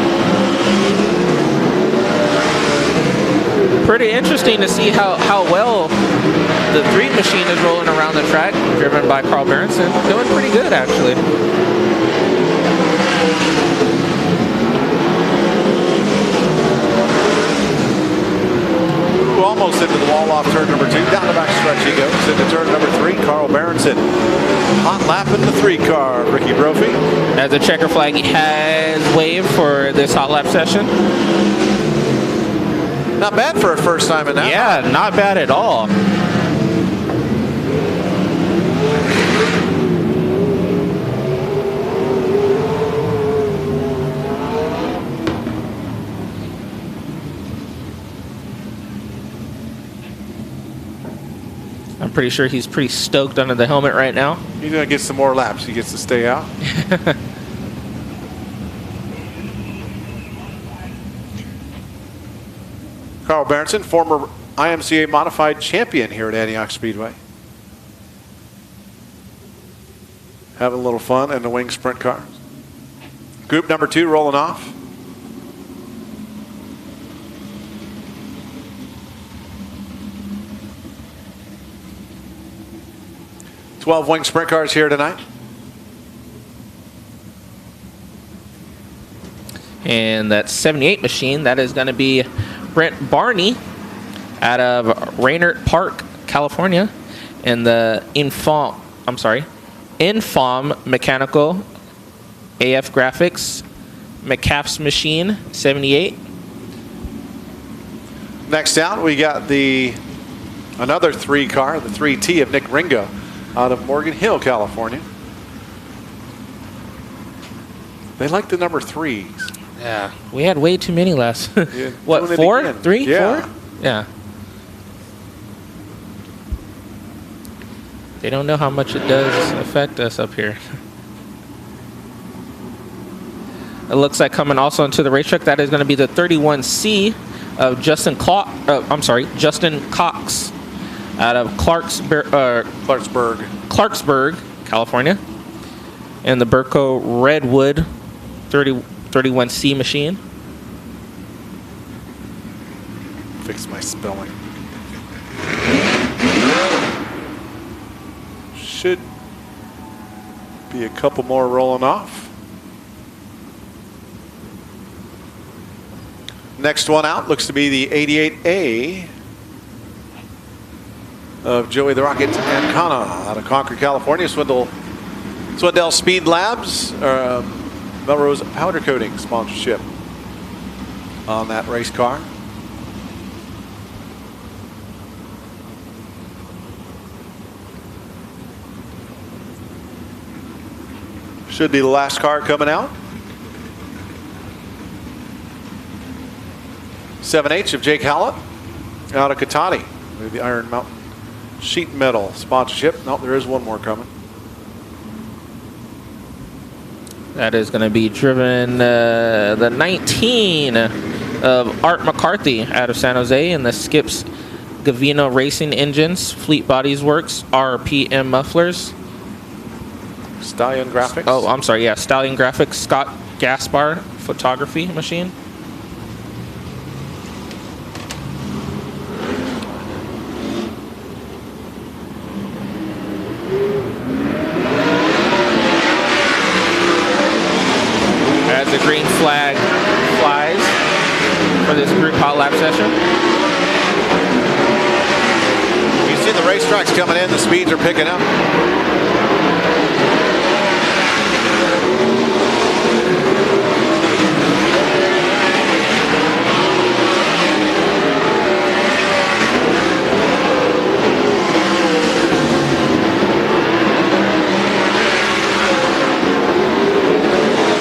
Speaker 2: Pretty interesting to see how well the 3 machine is rolling around the track, driven by Carl Berenson. Doing pretty good, actually.
Speaker 1: Almost into the wall off turn number 2. Down the back stretch he goes. Into turn number 3, Carl Berenson. Hot lap in the 3 car, Ricky Brophy.
Speaker 2: As the checker flag has waved for this hot lap session.
Speaker 1: Not bad for a first time in that.
Speaker 2: Yeah, not bad at all. I'm pretty sure he's pretty stoked under the helmet right now.
Speaker 1: He's going to get some more laps. He gets to stay out. Carl Berenson, former IMCA modified champion here at Antioch Speedway. Having a little fun in the wing sprint cars. Group number 2 rolling off. Twelve wing sprint cars here tonight.
Speaker 2: And that 78 machine, that is going to be Brent Barney out of Raynert Park, California. And the Infom Mechanical AF Graphics McCaff's machine, 78.
Speaker 1: Next out, we got another 3 car, the 3T of Nick Ringo out of Morgan Hill, California. They like the number 3s.
Speaker 2: Yeah, we had way too many last.
Speaker 1: Yeah,
Speaker 2: what, 4? 3?
Speaker 1: Yeah.
Speaker 2: 4? Yeah. They don't know how much it does affect us up here. It looks like coming also into the racetrack, that is going to be the 31C of Justin Cox out of Clarksburg, California. And the Burco Redwood 31C machine.
Speaker 1: Fix my spelling. Should be a couple more rolling off. Next one out looks to be the 88A of Joey the Rocket Ancona out of Concord, California. Swindell Speed Labs, Melrose Powder Coating sponsorship on that race car. Should be the last car coming out. 7H of Jake Hallett out of Katani with the Iron Mountain sheet metal sponsorship. Nope, there is one more coming.
Speaker 2: That is going to be driven the 19 of Art McCarthy out of San Jose in the Skips Gavino Racing Engines, Fleet Bodies Works, RPM Mufflers.
Speaker 1: Stallion Graphics.
Speaker 2: Oh, I'm sorry. Yeah, Stallion Graphics, Scott Gaspar Photography Machine. As the green flag flies for this group hot lap session.
Speaker 1: You see the racetracks coming in, the speeds are picking up.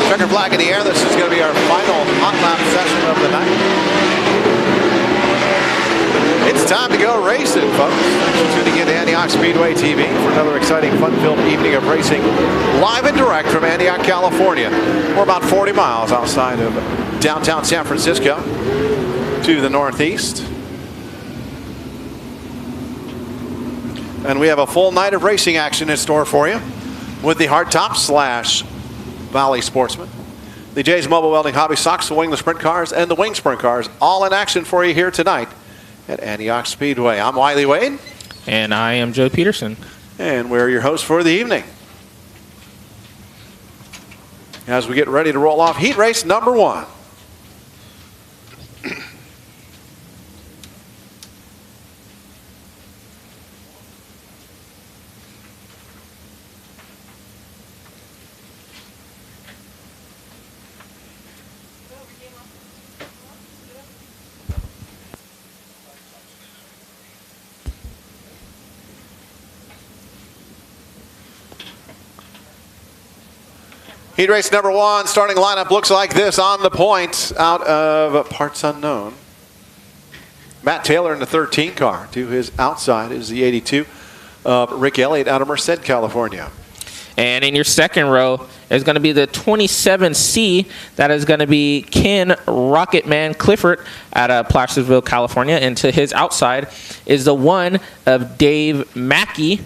Speaker 1: Checker flag in the air. This is going to be our final hot lap session of the night. It's time to go racing, folks. Thanks for tuning in to Antioch Speedway TV for another exciting, fun-filled evening of racing, live and direct from Antioch, California. We're about 40 miles outside of downtown San Francisco to the northeast. And we have a full night of racing action in store for you with the Hardtop / Valley Sportsman, the Jay's Mobile Welding Hobby Socks, the Wingless Sprint Cars, and the Wing Sprint Cars, all in action for you here tonight at Antioch Speedway. I'm Wiley Wade.
Speaker 2: And I am Joe Peterson.
Speaker 1: And we're your hosts for the evening. As we get ready to roll off heat race number 1. Heat race number 1, starting lineup looks like this on the point out of Parts Unknown. Matt Taylor in the 13 car. To his outside is the 82 of Rick Elliott out of Merced, California.
Speaker 2: And in your second row is going to be the 27C. That is going to be Ken Rocketman Clifford out of Placerville, California. And to his outside is the 1 of Dave Mackey.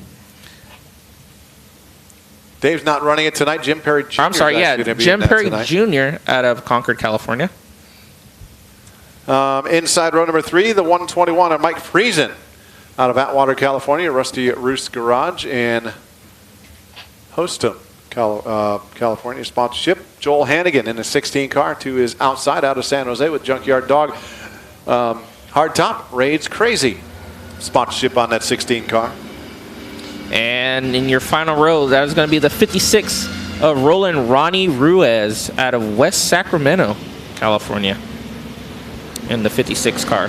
Speaker 1: Dave's not running it tonight. Jim Perry Jr.
Speaker 2: I'm sorry, yeah, Jim Perry Jr. out of Concord, California.
Speaker 1: Inside row number 3, the 121 of Mike Friesen out of Atwater, California. Rusty Roost Garage in Hostum, California. Sponsorship. Joel Hannigan in the 16 car to his outside out of San Jose with Junkyard Dog. Hardtop Raids Crazy. Sponsorship on that 16 car.
Speaker 2: And in your final row, that is going to be the 56 of Roland Ronnie Ruiz out of West Sacramento, California, in the 56 car.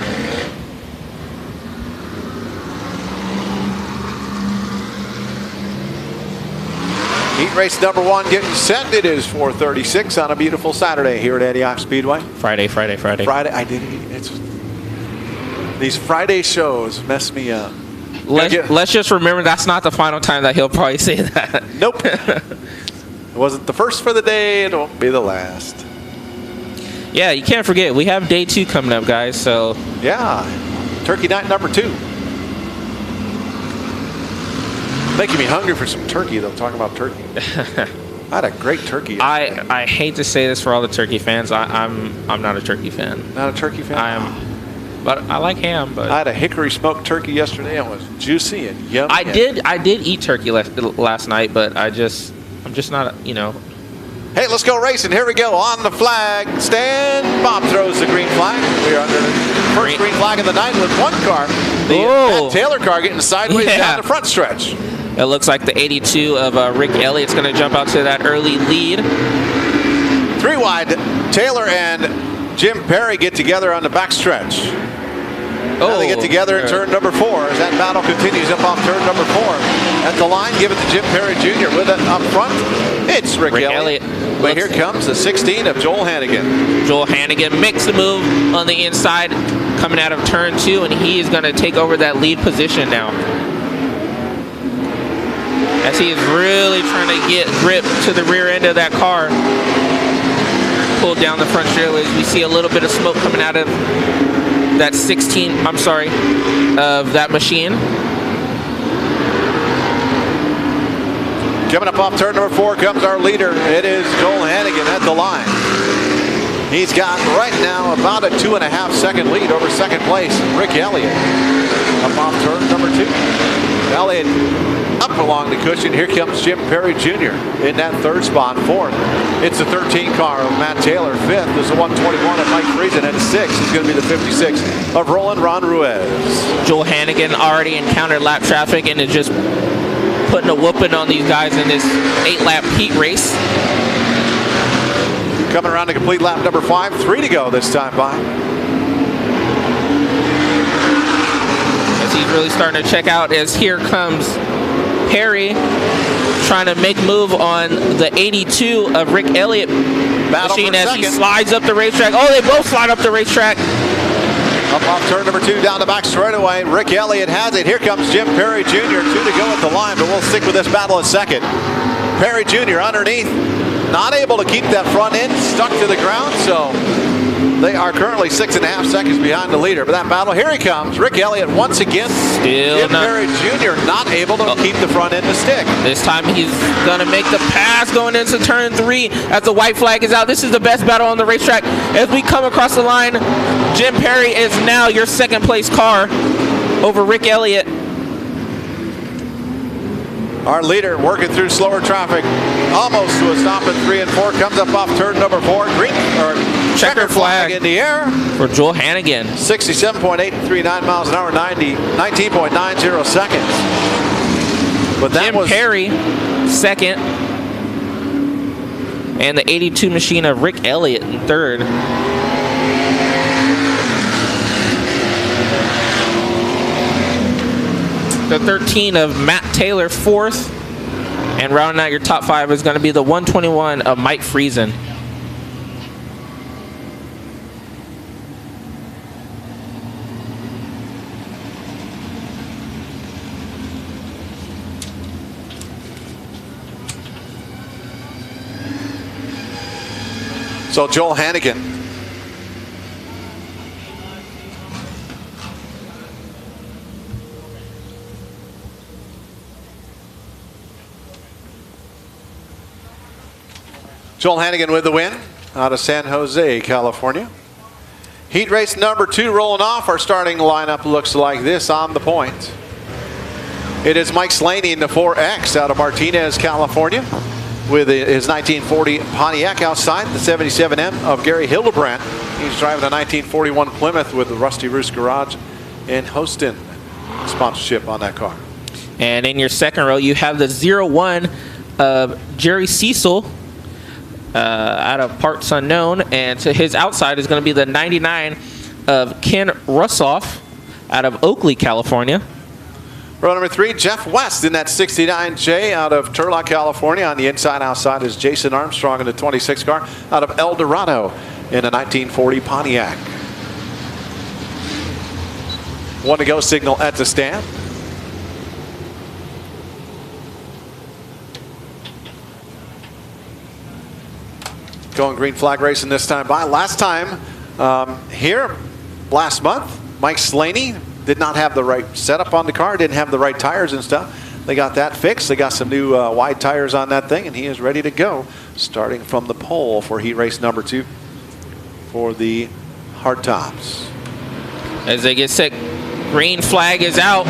Speaker 1: Heat race number 1 getting set. It is 4:36 on a beautiful Saturday here at Antioch Speedway.
Speaker 2: Friday.
Speaker 1: Friday, I didn't. It's these Friday shows mess me up.
Speaker 2: Let's just remember that's not the final time that he'll probably say that.
Speaker 1: Nope. It wasn't the first for the day. It won't be the last.
Speaker 2: Yeah, you can't forget. We have day 2 coming up, guys. So
Speaker 1: yeah, turkey night number 2. Making me hungry for some turkey, though. Talking about turkey. I had a great turkey yesterday.
Speaker 2: I hate to say this for all the turkey fans. I'm not a turkey fan.
Speaker 1: Not a turkey fan?
Speaker 2: But I like ham. But
Speaker 1: I had a hickory smoked turkey yesterday. It was juicy and yummy.
Speaker 2: I did eat turkey last night, but I'm just not, you know.
Speaker 1: Hey, let's go racing. Here we go. On the flag stand. Bob throws the green flag. We are under the first green flag of the night with 1 car. The Matt Taylor car getting sideways down the front stretch.
Speaker 2: It looks like the 82 of Rick Elliott's going to jump out to that early lead.
Speaker 1: 3 wide. Taylor and Jim Perry get together on the back stretch. Now they get together in turn number 4 as that battle continues up off turn number 4. At the line, give it to Jim Perry Jr. With it up front, it's Rick Elliott. But here comes the 16 of Joel Hannigan.
Speaker 2: Joel Hannigan makes the move on the inside coming out of turn 2, and he is going to take over that lead position now. as he is really trying to get grip to the rear end of that car. Pulled down the front straightways. We see a little bit of smoke coming out of that of that machine.
Speaker 1: Coming up off turn number 4 comes our leader. It is Joel Hannigan at the line. He's got right now about a 2.5 second lead over second place, Rick Elliott. Up off turn number 2. Elliott up along the cushion. Here comes Jim Perry Jr. in that third spot, 4th. It's the 13 car of Matt Taylor. 5th is the 121 of Mike Friesen, and 6th is going to be the 56 of Roland Ron Ruiz.
Speaker 2: Joel Hannigan already encountered lap traffic and is just putting a whooping on these guys in this 8-lap heat race.
Speaker 1: Coming around to complete lap number 5, 3 to go this time by.
Speaker 2: As he's really starting to check out, as here comes Perry trying to make move on the 82 of Rick Elliott machine as he slides up the racetrack. Oh, they both slide up the racetrack.
Speaker 1: Up off turn number 2 down the back straightaway. Rick Elliott has it. Here comes Jim Perry Jr. 2 to go at the line, but we'll stick with this battle in second. Perry Jr. underneath, not able to keep that front end stuck to the ground, so they are currently 6.5 seconds behind the leader. But that battle, here he comes. Rick Elliott once again. Jim Perry Jr. not able to keep the front end to stick.
Speaker 2: This time he's going to make the pass going into turn 3 as the white flag is out. This is the best battle on the racetrack. As we come across the line, Jim Perry is now your second place car over Rick Elliott.
Speaker 1: Our leader working through slower traffic, almost to a stop at 3 and 4, comes up off turn number 4. Green or checker flag in the air
Speaker 2: for Joel Hannigan.
Speaker 1: 67.839 miles an hour, 19.90 seconds. But that
Speaker 2: Jim Perry second, and the 82 machine of Rick Elliott in third. The 13 of Matt Taylor, 4th. And rounding out your top 5 is going to be the 121 of Mike Friesen.
Speaker 1: So Joel Hannigan. Joel Hannigan with the win out of San Jose, California. Heat race number 2 rolling off. Our starting lineup looks like this on the point. It is Mike Slaney in the 4X out of Martinez, California, with his 1940 Pontiac outside, the 77M of Gary Hildebrandt. He's driving a 1941 Plymouth with the Rusty Roost Garage in Houston. Sponsorship on that car.
Speaker 2: And in your second row, you have the 01 of Jerry Cecil, out of Parts Unknown, and to his outside is going to be the 99 of Ken Russoff out of Oakley, California.
Speaker 1: Row number 3, Jeff West in that 69J out of Turlock, California. On the inside outside is Jason Armstrong in the 26 car out of El Dorado in a 1940 Pontiac. 1 to go signal at the stand. Going green flag racing this time by. Last time here, last month, Mike Slaney did not have the right setup on the car, didn't have the right tires and stuff. They got that fixed. They got some new wide tires on that thing, and he is ready to go, starting from the pole for heat race number 2 for the hardtops.
Speaker 2: As they get set, green flag is out.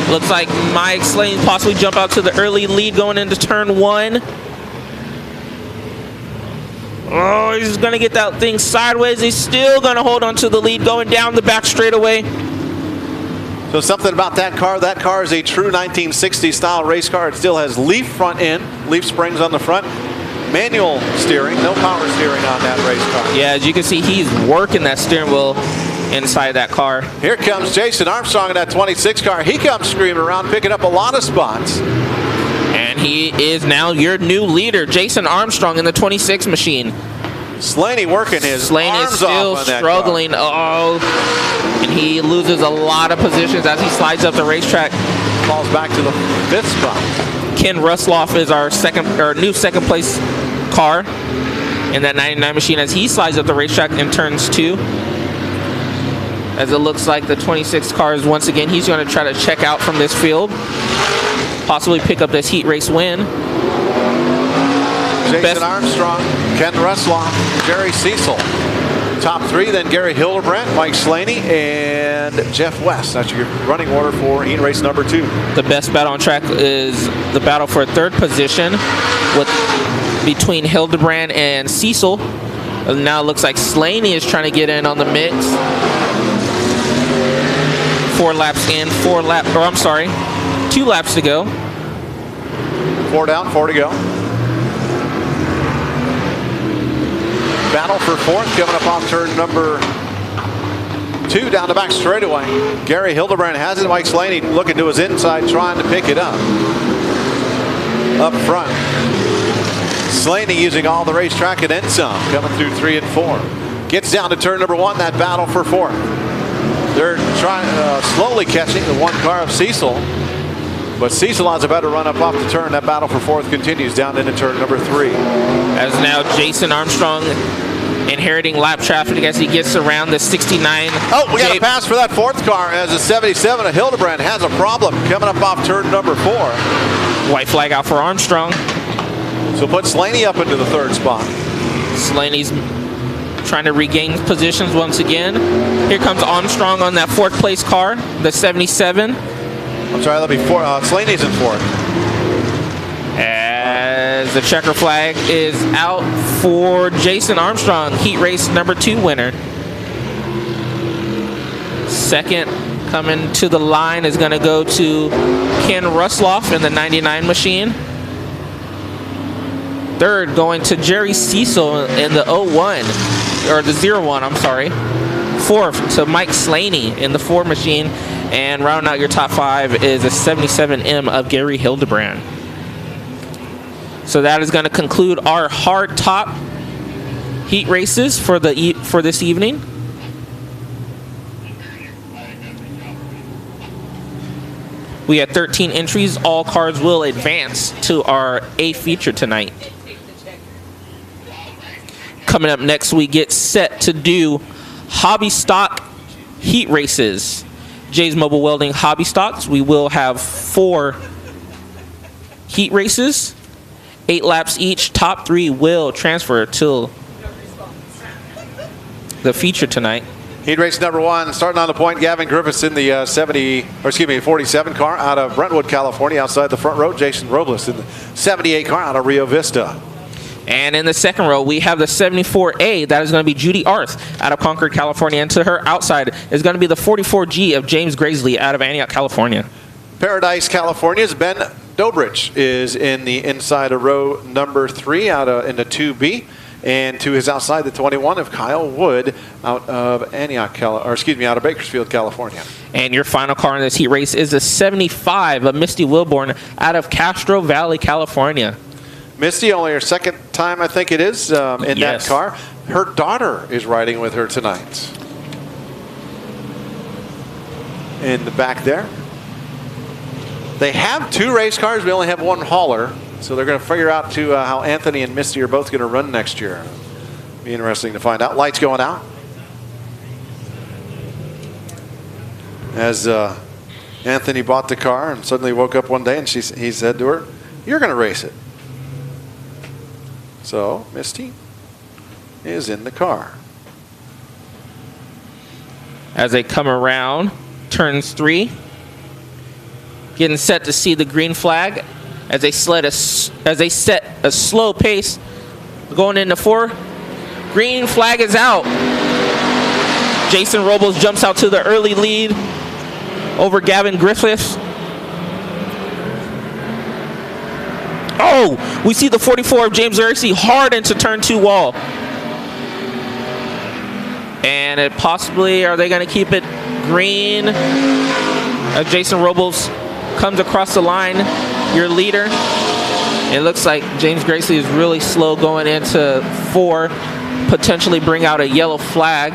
Speaker 2: Looks like Mike Slaney possibly jump out to the early lead going into turn 1. Oh, he's going to get that thing sideways. He's still going to hold on to the lead going down the back straightaway.
Speaker 1: So something about that car is a true 1960s style race car. It still has leaf front end, leaf springs on the front, manual steering, no power steering on that race car.
Speaker 2: Yeah, as you can see, he's working that steering wheel inside that car.
Speaker 1: Here comes Jason Armstrong in that 26 car. He comes screaming around, picking up a lot of spots.
Speaker 2: And he is now your new leader, Jason Armstrong in the 26 machine.
Speaker 1: Slaney working his
Speaker 2: Slaney
Speaker 1: arms
Speaker 2: is still
Speaker 1: off on that
Speaker 2: struggling. Oh, and he loses a lot of positions as he slides up the racetrack.
Speaker 1: Falls back to the 5th spot.
Speaker 2: Ken Rusloff is our new second place car in that 99 machine as he slides up the racetrack in turns 2. As it looks like the 26 cars, once again, he's going to try to check out from this field, possibly pick up this heat race win.
Speaker 1: Jason Armstrong, Ken Rusloff, Jerry Cecil. Top 3, then Gary Hildebrandt, Mike Slaney, and Jeff West. That's your running order for heat race number 2.
Speaker 2: The best battle on track is the battle for third position between Hildebrandt and Cecil. Now it looks like Slaney is trying to get in on the mix. 4 laps in, 2 laps to go.
Speaker 1: 4 down, 4 to go. Battle for 4th coming up off turn number 2 down the back straightaway. Gary Hildebrandt has it. Mike Slaney looking to his inside, trying to pick it up. Up front. Slaney using all the racetrack and then some, coming through 3 and 4. Gets down to turn number 1, that battle for 4th. They're trying slowly catching the 1 car of Cecil. But Cecil has a better run up off the turn. That battle for 4th continues down into turn number 3.
Speaker 2: As now Jason Armstrong inheriting lap traffic as he gets around the 69.
Speaker 1: Oh, we got a pass for that 4th car as the 77 of Hildebrandt has a problem coming up off turn number 4.
Speaker 2: White flag out for Armstrong.
Speaker 1: So put Slaney up into the 3rd spot.
Speaker 2: Slaney's trying to regain positions once again. Here comes Armstrong on that 4th place car, the 77.
Speaker 1: I'm sorry, that'll be 4. Slaney's in 4th.
Speaker 2: As the checker flag is out for Jason Armstrong, heat race number 2 winner. Second coming to the line is going to go to Ken Rusloff in the 99 machine. Third going to Jerry Cecil in the 01, or the 01, I'm sorry. 4th to Mike Slaney in the 4 machine. And rounding out your top 5 is a 77M of Gary Hildebrandt. So that is going to conclude our hard top heat races for this evening. We had 13 entries. All cars will advance to our A feature tonight. Coming up next, we get set to do hobby stock heat races. Jay's Mobile Welding Hobby Stocks. We will have 4 heat races, 8 laps each. Top 3 will transfer to the feature tonight.
Speaker 1: Heat race number 1, starting on the point, Gavin Griffiths in the 47 car out of Brentwood, California, outside the front row. Jason Robles in the 78 car out of Rio Vista.
Speaker 2: And in the second row, we have the 74A. That is going to be Judy Arth out of Concord, California. And to her outside is going to be the 44G of James Graisley out of Antioch, California.
Speaker 1: Paradise, California's Ben Dobrich is in the inside of row number 3 in the 2B. And to his outside, the 21 of Kyle Wood out of out of Bakersfield, California.
Speaker 2: And your final car in this heat race is the 75 of Misty Wilborn out of Castro Valley, California.
Speaker 1: Misty, only her 2nd time, I think it is, in that car. Her daughter is riding with her tonight. In the back there. They have 2 race cars. We only have 1 hauler. So they're going to figure out how Anthony and Misty are both going to run next year. Be interesting to find out. Lights going out. As Anthony bought the car and suddenly woke up one day and he said to her, "You're going to race it." So Misty is in the car.
Speaker 2: As they come around turns 3, getting set to see the green flag as they set a slow pace going into 4. Green flag is out. Jason Robles jumps out to the early lead over Gavin Griffiths. Oh, we see the 44 of James Graisley hard into turn 2 wall. And it possibly, are they going to keep it green? As Jason Robles comes across the line, your leader. It looks like James Graisley is really slow going into 4, potentially bring out a yellow flag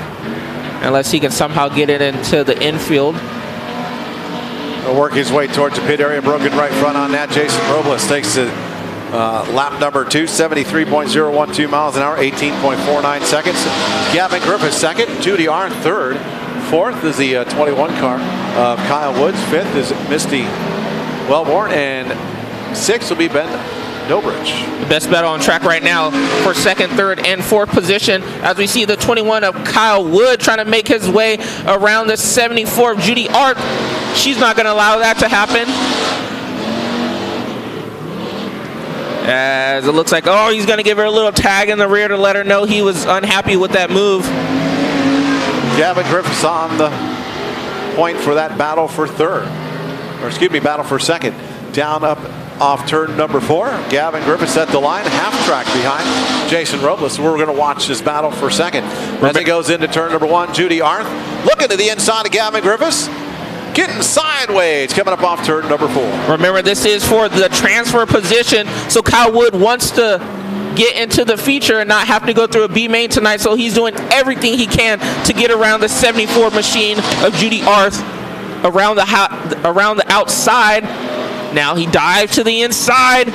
Speaker 2: unless he can somehow get it into the infield.
Speaker 1: He'll work his way towards the pit area. Broken right front on that. Jason Robles takes the lap number 2, 73.012 miles an hour, 18.49 seconds. Gavin Griffith second. Judy Arndt third. Fourth is the 21 car of Kyle Woods. Fifth is Misty Wellborn. And sixth will be Ben Dobridge.
Speaker 2: The best battle on track right now for second, third, and fourth position, as we see the 21 of Kyle Wood trying to make his way around the 74 of Judy Arndt. She's not going to allow that to happen. As it looks like, oh, he's going to give her a little tag in the rear to let her know he was unhappy with that move.
Speaker 1: Gavin Griffiths on the point for that battle for third. Or excuse me, battle for second. Down up off turn number 4. Gavin Griffiths at the line, half track behind Jason Robles. We're going to watch this battle for second. As it goes into turn number 1, Judy Arndt looking to the inside of Gavin Griffiths. Getting sideways, coming up off turn number 4.
Speaker 2: Remember, this is for the transfer position, so Kyle Wood wants to get into the feature and not have to go through a B main tonight, so he's doing everything he can to get around the 74 machine of Judy Arndt around the outside. Now he dives to the inside,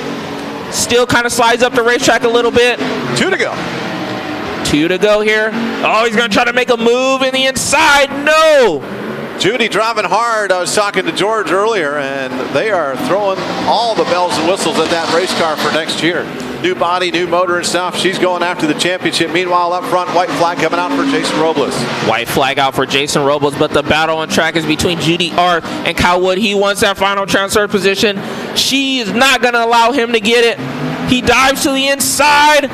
Speaker 2: still kind of slides up the racetrack a little bit.
Speaker 1: 2 to go.
Speaker 2: 2 to go here. Oh, he's going to try to make a move in the inside. No!
Speaker 1: Judy driving hard. I was talking to George earlier, and they are throwing all the bells and whistles at that race car for next year. New body, new motor and stuff. She's going after the championship. Meanwhile, up front, white flag coming out for Jason Robles.
Speaker 2: White flag out for Jason Robles, but the battle on track is between Judy Arndt and Kyle Wood. He wants that final transfer position. She is not going to allow him to get it. He dives to the inside.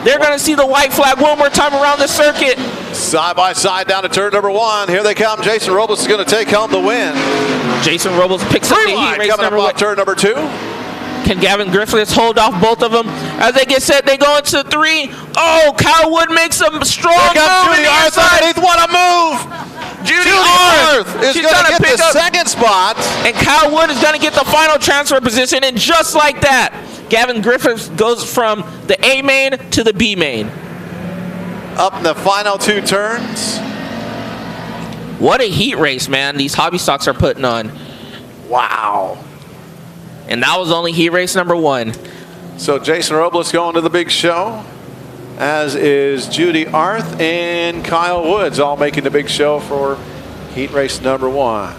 Speaker 2: They're going to see the white flag one more time around the circuit.
Speaker 1: Side by side down to turn number 1. Here they come. Jason Robles is going to take home the win.
Speaker 2: Jason Robles picks up the heat race
Speaker 1: coming up off turn number 2.
Speaker 2: Can Gavin Griffiths hold off both of them? As they get set, they go into 3. Oh, Kyle Wood makes a strong move.
Speaker 1: Judy Arndt underneath. What a move! Judy Arndt is going to get the second spot.
Speaker 2: And Kyle Wood is going to get the final transfer position. And just like that, Gavin Griffiths goes from the A main to the B main.
Speaker 1: Up in the final 2 turns.
Speaker 2: What a heat race, man, these hobby stocks are putting on.
Speaker 1: Wow.
Speaker 2: And that was only heat race number 1.
Speaker 1: So Jason Robles going to the big show, as is Judy Arndt and Kyle Woods, all making the big show for heat race number 1.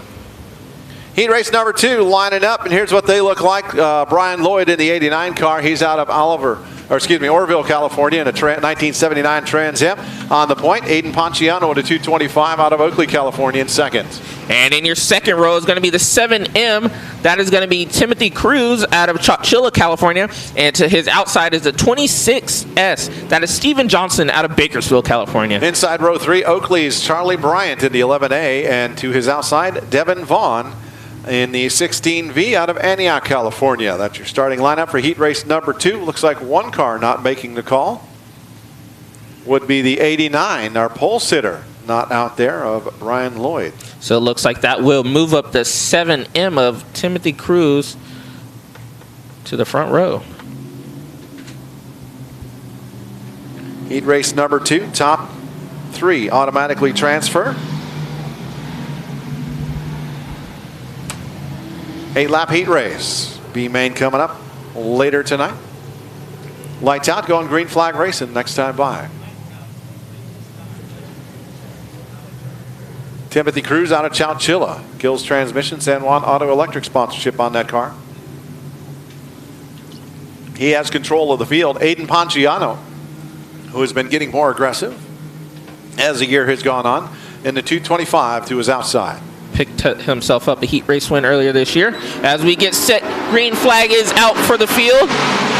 Speaker 1: Heat race number 2 lining up, and here's what they look like. Brian Lloyd in the 89 car. He's out of Orville, California, in a 1979 Trans Am. On the point, Aiden Ponciano in a 225 out of Oakley, California, in second.
Speaker 2: And in your second row is going to be the 7M. That is going to be Timothy Cruz out of Chowchilla, California. And to his outside is the 26S. That is Steven Johnson out of Bakersfield, California.
Speaker 1: Inside row 3, Oakley's Charlie Bryant in the 11A. And to his outside, Devin Vaughn in the 16V out of Antioch, California. That's your starting lineup for heat race number 2. Looks like one car not making the call. Would be the 89, our pole sitter, not out there, of Brian Lloyd.
Speaker 2: So it looks like that will move up the 7M of Timothy Cruz to the front row.
Speaker 1: Heat race number 2, top 3 automatically transfer. 8-lap heat race. B main coming up later tonight. Lights out, going green flag racing next time by. Timothy Cruz out of Chowchilla. Gills Transmission, San Juan Auto Electric sponsorship on that car. He has control of the field. Aiden Ponciano, who has been getting more aggressive as the year has gone on, in the 225 to his outside.
Speaker 2: Picked himself up a heat race win earlier this year. As we get set, green flag is out for the field.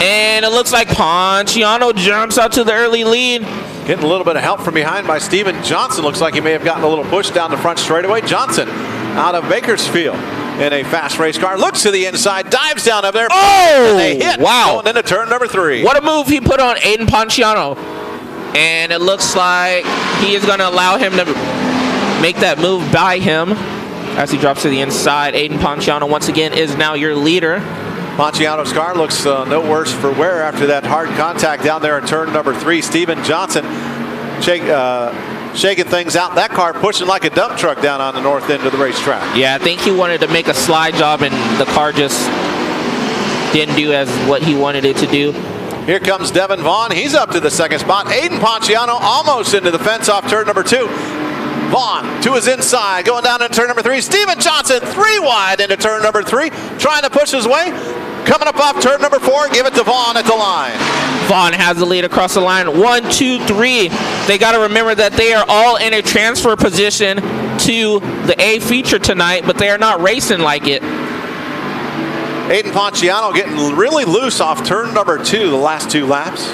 Speaker 2: And it looks like Ponciano jumps out to the early lead.
Speaker 1: Getting a little bit of help from behind by Steven Johnson. Looks like he may have gotten a little push down the front straightaway. Johnson out of Bakersfield in a fast race car. Looks to the inside, dives down up there.
Speaker 2: Oh,
Speaker 1: and they hit.
Speaker 2: wow.
Speaker 1: Going into turn number 3.
Speaker 2: What a move he put on Aiden Ponciano. And it looks like he is going to allow him to make that move by him as he drops to the inside. Aiden Ponciano, once again, is now your leader.
Speaker 1: Ponciano's car looks no worse for wear after that hard contact down there in turn number 3. Steven Johnson shaking things out. That car pushing like a dump truck down on the north end of the racetrack.
Speaker 2: Yeah, I think he wanted to make a slide job, and the car just didn't do as what he wanted it to do.
Speaker 1: Here comes Devin Vaughn. He's up to the second spot. Aiden Ponciano almost into the fence off turn number 2. Vaughn to his inside, going down into turn number 3. Steven Johnson 3 wide into turn number 3, trying to push his way. Coming up off turn number 4, give it to Vaughn at the line.
Speaker 2: Vaughn has the lead across the line. 1, 2, 3. They got to remember that they are all in a transfer position to the A feature tonight, but they are not racing like it.
Speaker 1: Aiden Ponciano getting really loose off turn number 2 the last 2 laps.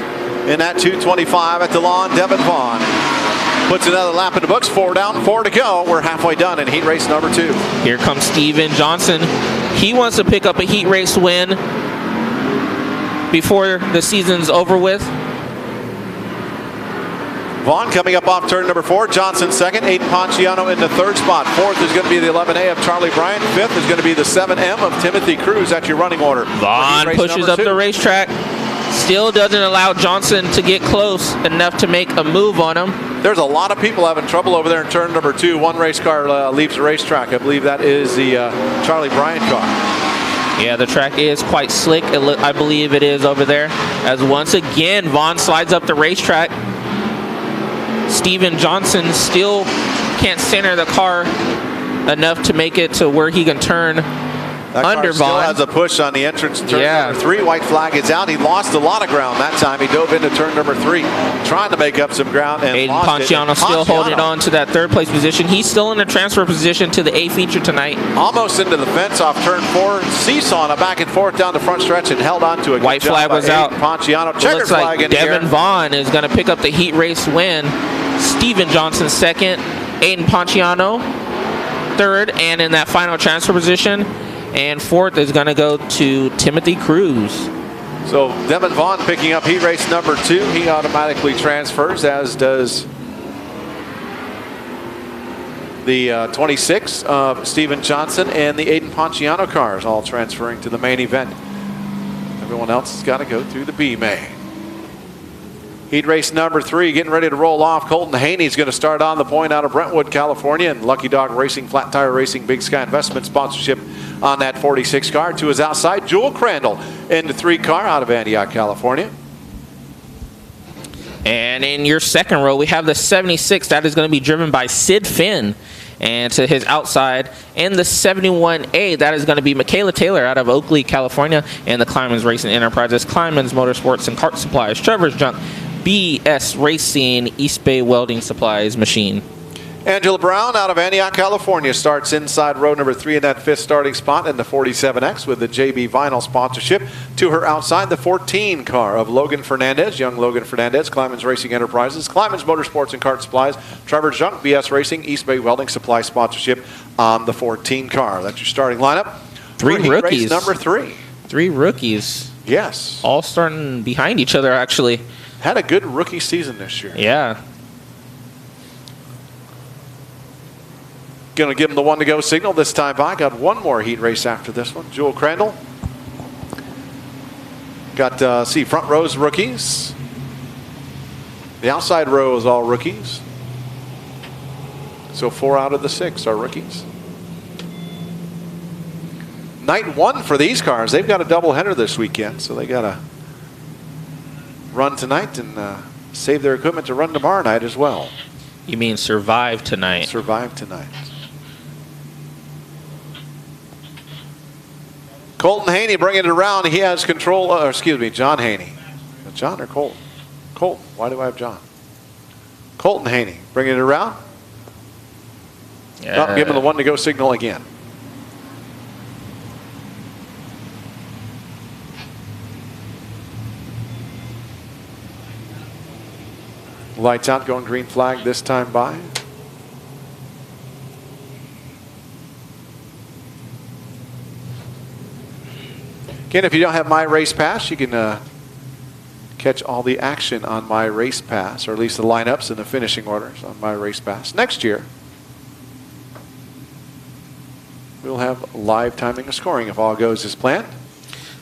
Speaker 1: In that 2:25 at the lawn, Devin Vaughn puts another lap in the books. 4 down, 4 to go. We're halfway done in heat race number 2.
Speaker 2: Here comes Steven Johnson. He wants to pick up a heat race win before the season's over with.
Speaker 1: Vaughn coming up off turn number 4. Johnson second. Aiden Ponciano in the third spot. Fourth is going to be the 11A of Charlie Bryant. Fifth is going to be the 7M of Timothy Cruz. That's your running order.
Speaker 2: Vaughn pushes up the racetrack. Still doesn't allow Johnson to get close enough to make a move on him.
Speaker 1: There's a lot of people having trouble over there in turn number 2. One race car leaves the racetrack. I believe that is the Charlie Bryant car.
Speaker 2: Yeah, the track is quite slick. I believe it is over there. As once again, Vaughn slides up the racetrack. Steven Johnson still can't center the car enough to make it to where he can turn
Speaker 1: that
Speaker 2: under
Speaker 1: car still
Speaker 2: Vaughn.
Speaker 1: has a push on the entrance to turn number 3. White flag is out. He lost a lot of ground that time. He dove into turn number 3, trying to make up some ground, and
Speaker 2: Aiden
Speaker 1: lost
Speaker 2: Ponciano
Speaker 1: it.
Speaker 2: still holding on to that third place position. He's still in a transfer position to the A feature tonight.
Speaker 1: Almost into the fence off turn 4. Seesawing a back and forth down the front stretch and held on to a
Speaker 2: White flag was out.
Speaker 1: Ponciano.
Speaker 2: It
Speaker 1: Checker
Speaker 2: looks
Speaker 1: flag
Speaker 2: like
Speaker 1: in here.
Speaker 2: Devin Vaughn is going to pick up the heat race win. Steven Johnson second. Aiden Ponciano third, and in that final transfer position. And fourth is going to go to Timothy Cruz.
Speaker 1: So Devin Vaughn picking up heat race number 2. He automatically transfers, as does the 26 of Steven Johnson and the Aiden Ponciano cars, all transferring to the main event. Everyone else has got to go through the B main. Heat race number 3 getting ready to roll off. Colton Haney's going to start on the point out of Brentwood, California, and Lucky Dog Racing, Flat Tire Racing, Big Sky Investment sponsorship on that 46 car. To his outside, Jewel Crandall in the 3 car out of Antioch, California.
Speaker 2: And in your second row, we have the 76. That is going to be driven by Sid Finn. And to his outside, in the 71A, that is going to be Michaela Taylor out of Oakley, California, and the Kleinman's Racing Enterprises, Kleinman's Motorsports and Kart Supplies, Trevor's Junk, BS Racing, East Bay Welding Supplies Machine.
Speaker 1: Angela Brown out of Antioch, California starts inside row number 3 in that 5th starting spot in the 47X with the JB Vinyl sponsorship. To her outside, the 14 car of Logan Fernandez, young Logan Fernandez, Kleinman's Racing Enterprises, Kleinman's Motorsports and Kart Supplies, Trevor Junk, BS Racing, East Bay Welding Supply sponsorship on the 14 car. That's your starting lineup.
Speaker 2: 3 rookies.
Speaker 1: Race number 3.
Speaker 2: 3 rookies.
Speaker 1: Yes.
Speaker 2: All starting behind each other, actually.
Speaker 1: Had a good rookie season this year.
Speaker 2: Yeah.
Speaker 1: Going to give him the 1 to go signal this time by. Got one more heat race after this one. Jewel Crandall. Got, front rows rookies. The outside row is all rookies. So 4 out of the 6 are rookies. Night 1 for these cars. They've got a doubleheader this weekend, so they got to run tonight and save their equipment to run tomorrow night as well.
Speaker 2: You mean survive tonight?
Speaker 1: Survive tonight. Colton Haney bringing it around. He has control, John Haney. John or Colton? Colton. Why do I have John? Colton Haney bringing it around.
Speaker 2: Yeah.
Speaker 1: Give him the 1 to go signal again. Lights out, going green flag this time by. Again, if you don't have My Race Pass, you can catch all the action on My Race Pass, or at least the lineups and the finishing orders on My Race Pass. Next year, we'll have live timing and scoring if all goes as planned.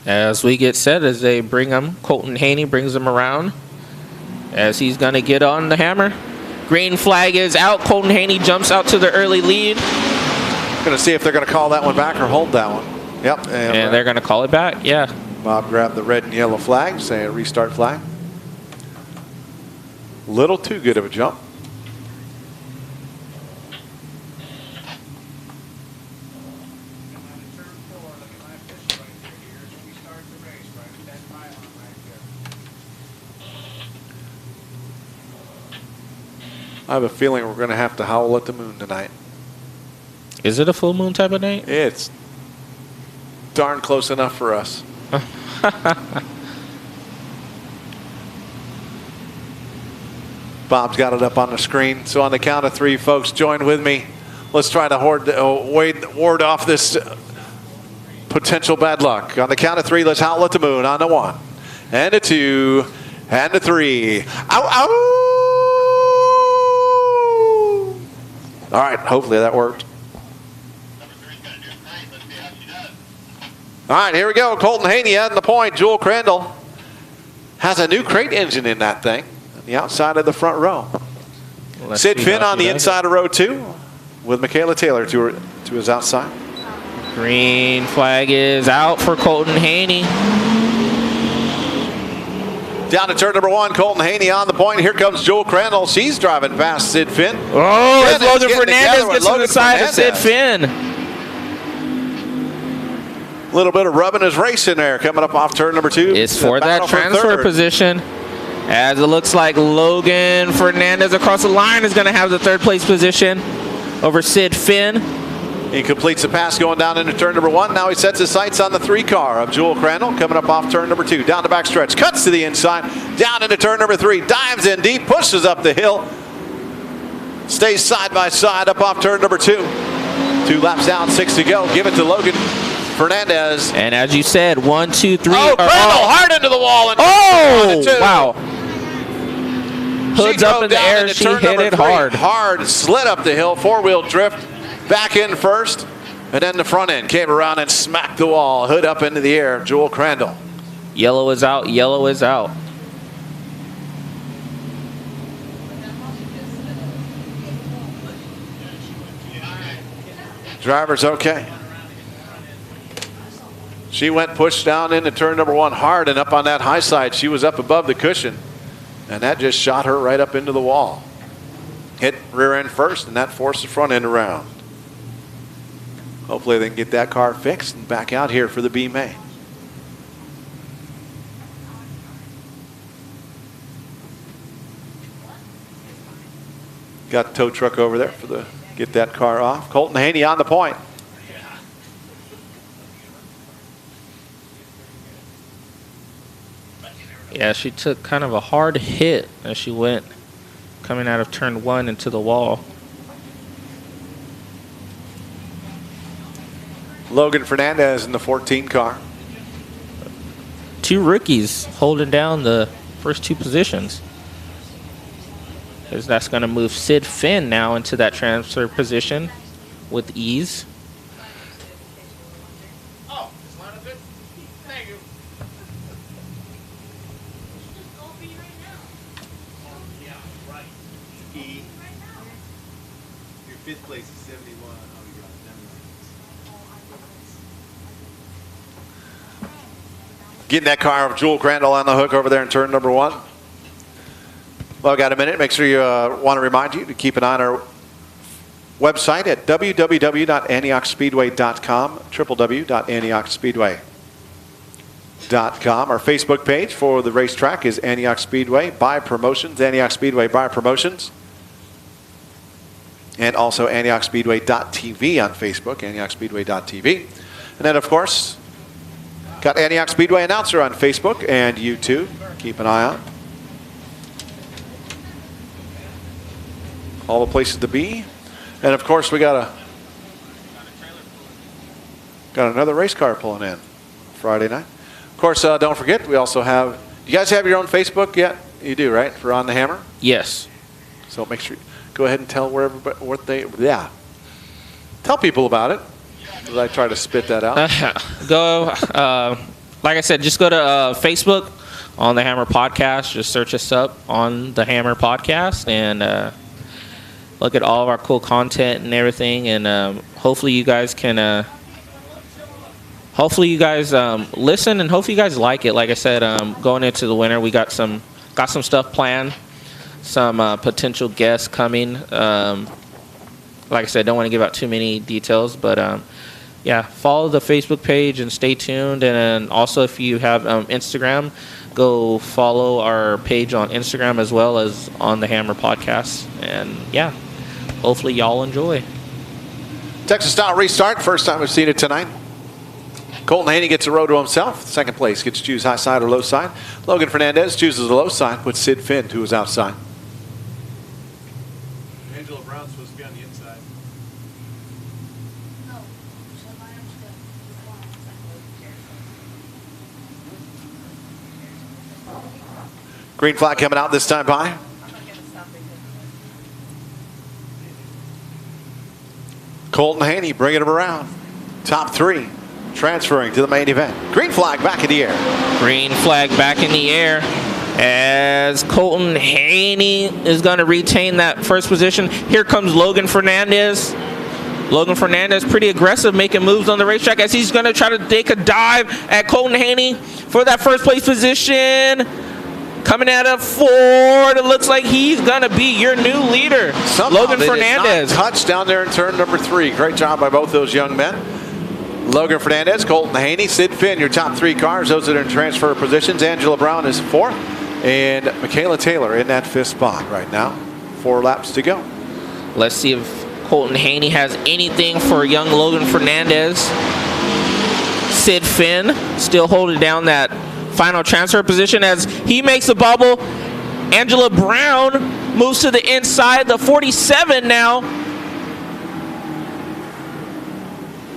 Speaker 2: As we get set, as they bring him, Colton Haney brings him around, as he's going to get on the hammer. Green flag is out. Colton Haney jumps out to the early lead.
Speaker 1: Going to see if they're going to call that one back or hold that one. Yep.
Speaker 2: And they're going to call it back, yeah.
Speaker 1: Bob grabbed the red and yellow flag, saying restart flag. Little too good of a jump. I have a feeling we're going to have to howl at the moon tonight.
Speaker 2: Is it a full moon type of night?
Speaker 1: It's darn close enough for us. Bob's got it up on the screen. So on the count of three, folks, join with me. Let's try to ward off this potential bad luck. On the count of three, let's howl at the moon. On the 1, and a 2, and a 3. Ow, ow! All right, hopefully that worked. All right, here we go. Colton Haney on the point. Jewel Crandall has a new crate engine in that thing on the outside of the front row. Sid Finn on the inside of row 2 with Michaela Taylor to his outside.
Speaker 2: Green flag is out for Colton Haney.
Speaker 1: Down to turn number 1, Colton Haney on the point. Here comes Jewel Crandall. She's driving past Sid Finn.
Speaker 2: Oh, as Logan Fernandez gets to the side of Sid Finn.
Speaker 1: A little bit of rubbing his race in there coming up off turn number 2.
Speaker 2: It's for that transfer position. As it looks like Logan Fernandez across the line is going to have the 3rd place position over Sid Finn.
Speaker 1: He completes the pass going down into turn number 1. Now he sets his sights on the 3 car of Jewel Crandall coming up off turn number 2. Down the back stretch, cuts to the inside, down into turn number 3, dives in deep, pushes up the hill, stays side by side up off turn number 2. 2 laps down, 6 to go. Give it to Logan Fernandez.
Speaker 2: And as you said, 1, 2, 3.
Speaker 1: Oh, Crandall hard into the wall. And
Speaker 2: wow. Hood's up in the air. She hit it hard.
Speaker 1: Hard, slid up the hill, 4-wheel drift. Back in first, and then the front end came around and smacked the wall. Hood up into the air, Jewel Crandall.
Speaker 2: Yellow is out, yellow is out.
Speaker 1: Driver's okay. She went pushed down into turn number 1 hard, and up on that high side, she was up above the cushion, and that just shot her right up into the wall. Hit rear end first, and that forced the front end around. Hopefully they can get that car fixed and back out here for the B main. Got the tow truck over there for the get that car off. Colton Haney on the point.
Speaker 2: Yeah, she took kind of a hard hit as she went coming out of turn 1 into the wall.
Speaker 1: Logan Fernandez in the 14 car.
Speaker 2: 2 rookies holding down the first 2 positions. As that's going to move Sid Finn now into that transfer position with ease.
Speaker 3: Oh, is line up good? Thank you. Yeah, right. E. Your 5th place is 71. Oh, you got it.
Speaker 1: Getting that car of Jewel Crandall on the hook over there in turn number 1. Well, got a minute. Make sure you want to remind you to keep an eye on our website at www.antiochspeedway.com, www.antiochspeedway.com. Our Facebook page for the racetrack is Antioch Speedway by Promotions, Antioch Speedway by Promotions. And also AntiochSpeedway.tv on Facebook, AntiochSpeedway.tv. And then, of course, got Antioch Speedway Announcer on Facebook and YouTube. Keep an eye out. All the places to be. And, of course, we got another race car pulling in Friday night. Of course, don't forget, we also have, do you guys have your own Facebook yet? You do, right? For On the Hammer?
Speaker 2: Yes.
Speaker 1: So make sure, go ahead and tell where everybody, tell people about it. As I try to spit that out.
Speaker 2: Like I said, just go to Facebook, On the Hammer Podcast. Just search us up, On the Hammer Podcast, and look at all of our cool content and everything, and hopefully you guys can. Hopefully you guys listen, and hopefully you guys like it. Like I said, going into the winter, we got some stuff planned, some potential guests coming. Like I said, don't want to give out too many details, but yeah, follow the Facebook page and stay tuned. And also, if you have Instagram, go follow our page on Instagram as well as on the Hammer Podcast. And yeah, hopefully y'all enjoy.
Speaker 1: Texas style restart. First time we've seen it tonight. Colton Haney gets a row to himself. Second place gets to choose high side or low side. Logan Fernandez chooses the low side, puts Sid Finn to his outside.
Speaker 3: Angela Brown's supposed to be on the inside.
Speaker 1: Green flag coming out this time by. Colton Haney bringing him around. Top three transferring to the main event. Green flag back in the air.
Speaker 2: Green flag back in the air as Colton Haney is going to retain that first position. Here comes Logan Fernandez. Logan Fernandez pretty aggressive, making moves on the racetrack as he's going to try to take a dive at Colton Haney for that first place position. Coming out of Ford, it looks like he's going to be your new leader.
Speaker 1: Somehow
Speaker 2: Logan
Speaker 1: they
Speaker 2: Fernandez.
Speaker 1: did not touch down there in turn number 3. Great job by both those young men. Logan Fernandez, Colton Haney, Sid Finn, your top 3 cars. Those that are in transfer positions. Angela Brown is 4th. And Michaela Taylor in that 5th spot right now. 4 laps to go.
Speaker 2: Let's see if Colton Haney has anything for young Logan Fernandez. Sid Finn still holding down that final transfer position as he makes a bubble. Angela Brown moves to the inside, the 47 now.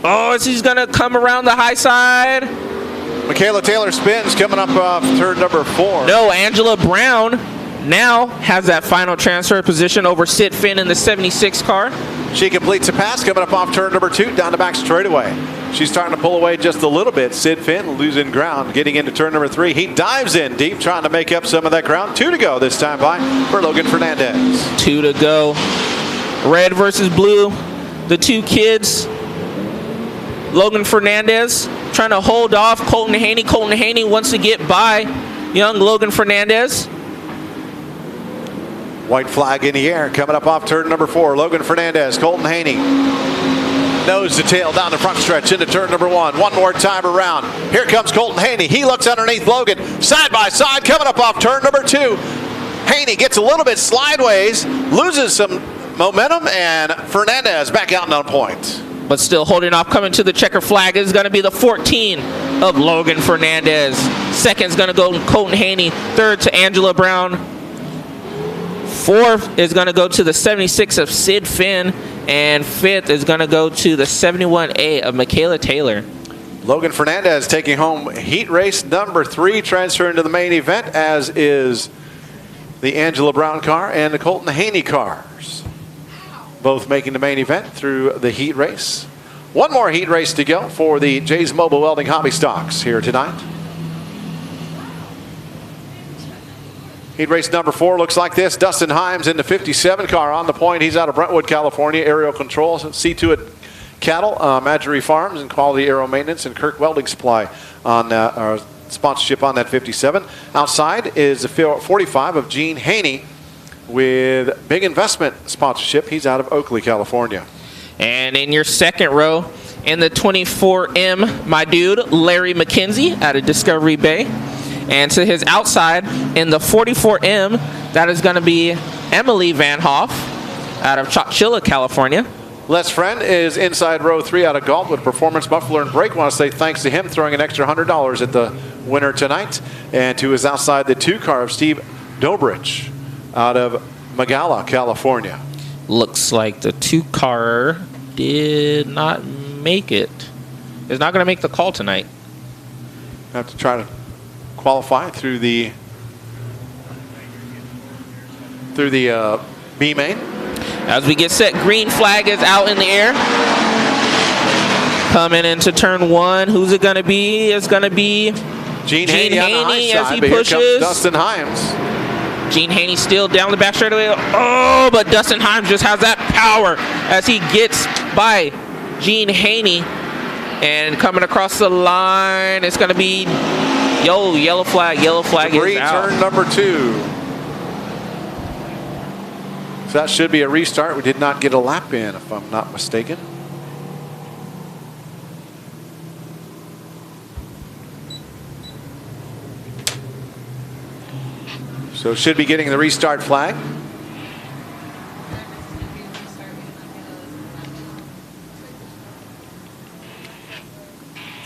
Speaker 2: Oh, she's going to come around the high side.
Speaker 1: Michaela Taylor spins coming up off turn number 4.
Speaker 2: No, Angela Brown now has that final transfer position over Sid Finn in the 76 car.
Speaker 1: She completes a pass coming up off turn number 2 down the back straightaway. She's starting to pull away just a little bit. Sid Finn losing ground, getting into turn number 3. He dives in deep, trying to make up some of that ground. 2 to go this time by for Logan Fernandez.
Speaker 2: 2 to go. Red versus blue. The 2 kids. Logan Fernandez trying to hold off Colton Haney. Colton Haney wants to get by young Logan Fernandez.
Speaker 1: White flag in the air coming up off turn number 4. Logan Fernandez, Colton Haney. Nose to tail down the front stretch into turn number 1. One more time around. Here comes Colton Haney. He looks underneath Logan. Side by side coming up off turn number 2. Haney gets a little bit slideways, loses some momentum, and Fernandez back out on point.
Speaker 2: But still holding off, coming to the checker flag is going to be the 14 of Logan Fernandez. Second's going to go to Colton Haney. Third to Angela Brown. Fourth is going to go to the 76 of Sid Finn. And fifth is going to go to the 71A of Michaela Taylor.
Speaker 1: Logan Fernandez taking home heat race number 3, transferring to the main event, as is the Angela Brown car and the Colton Haney cars. Both making the main event through the heat race. One more heat race to go for the Jay's Mobile Welding Hobby Stocks here tonight. Heat race number 4 looks like this. Dustin Himes in the 57 car on the point. He's out of Brentwood, California. Aerial Control, See To It Cattle, Madgery Farms, and Quality Aero Maintenance, and Kirk Welding Supply on our sponsorship on that 57. Outside is the 45 of Gene Haney with Big Investment sponsorship. He's out of Oakley, California.
Speaker 2: And in your second row, in the 24M, my dude, Larry McKenzie out of Discovery Bay. And to his outside, in the 44M, that is going to be Emily Van Hoff out of Chowchilla, California.
Speaker 1: Les Friend is inside row 3 out of Galt with Performance Muffler and Brake. Want to say thanks to him throwing an extra $100 at the winner tonight. And to his outside, the 2 car of Steve Dobrich out of Magala, California.
Speaker 2: Looks like the 2 car did not make it. Is not going to make the call tonight.
Speaker 1: Have to try to qualify through the B main.
Speaker 2: As we get set, green flag is out in the air. Coming into turn 1, who's it going to be? It's going to be
Speaker 1: Gene Haney
Speaker 2: as
Speaker 1: side,
Speaker 2: he
Speaker 1: but
Speaker 2: pushes.
Speaker 1: here comes Dustin Himes.
Speaker 2: Gene Haney still down the back straightaway. Oh, but Dustin Himes just has that power as he gets by Gene Haney. And coming across the line, it's going to be, yellow flag
Speaker 1: Debris
Speaker 2: is out.
Speaker 1: turn number 2. So that should be a restart. We did not get a lap in, if I'm not mistaken. So should be getting the restart flag.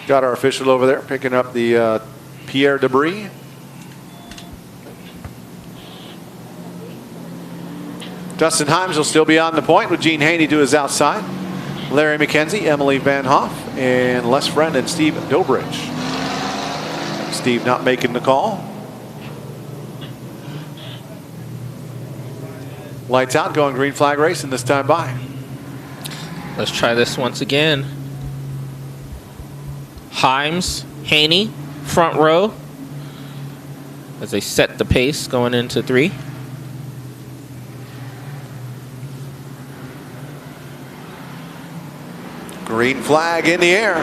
Speaker 1: Got our official over there picking up the Pierre debris. Dustin Himes will still be on the point with Gene Haney to his outside. Larry McKenzie, Emily Van Hoff, and Les Friend and Steve Dobridge. Steve not making the call. Lights out, going green flag racing this time by.
Speaker 2: Let's try this once again. Himes, Haney, front row as they set the pace going into 3.
Speaker 1: Green flag in the air.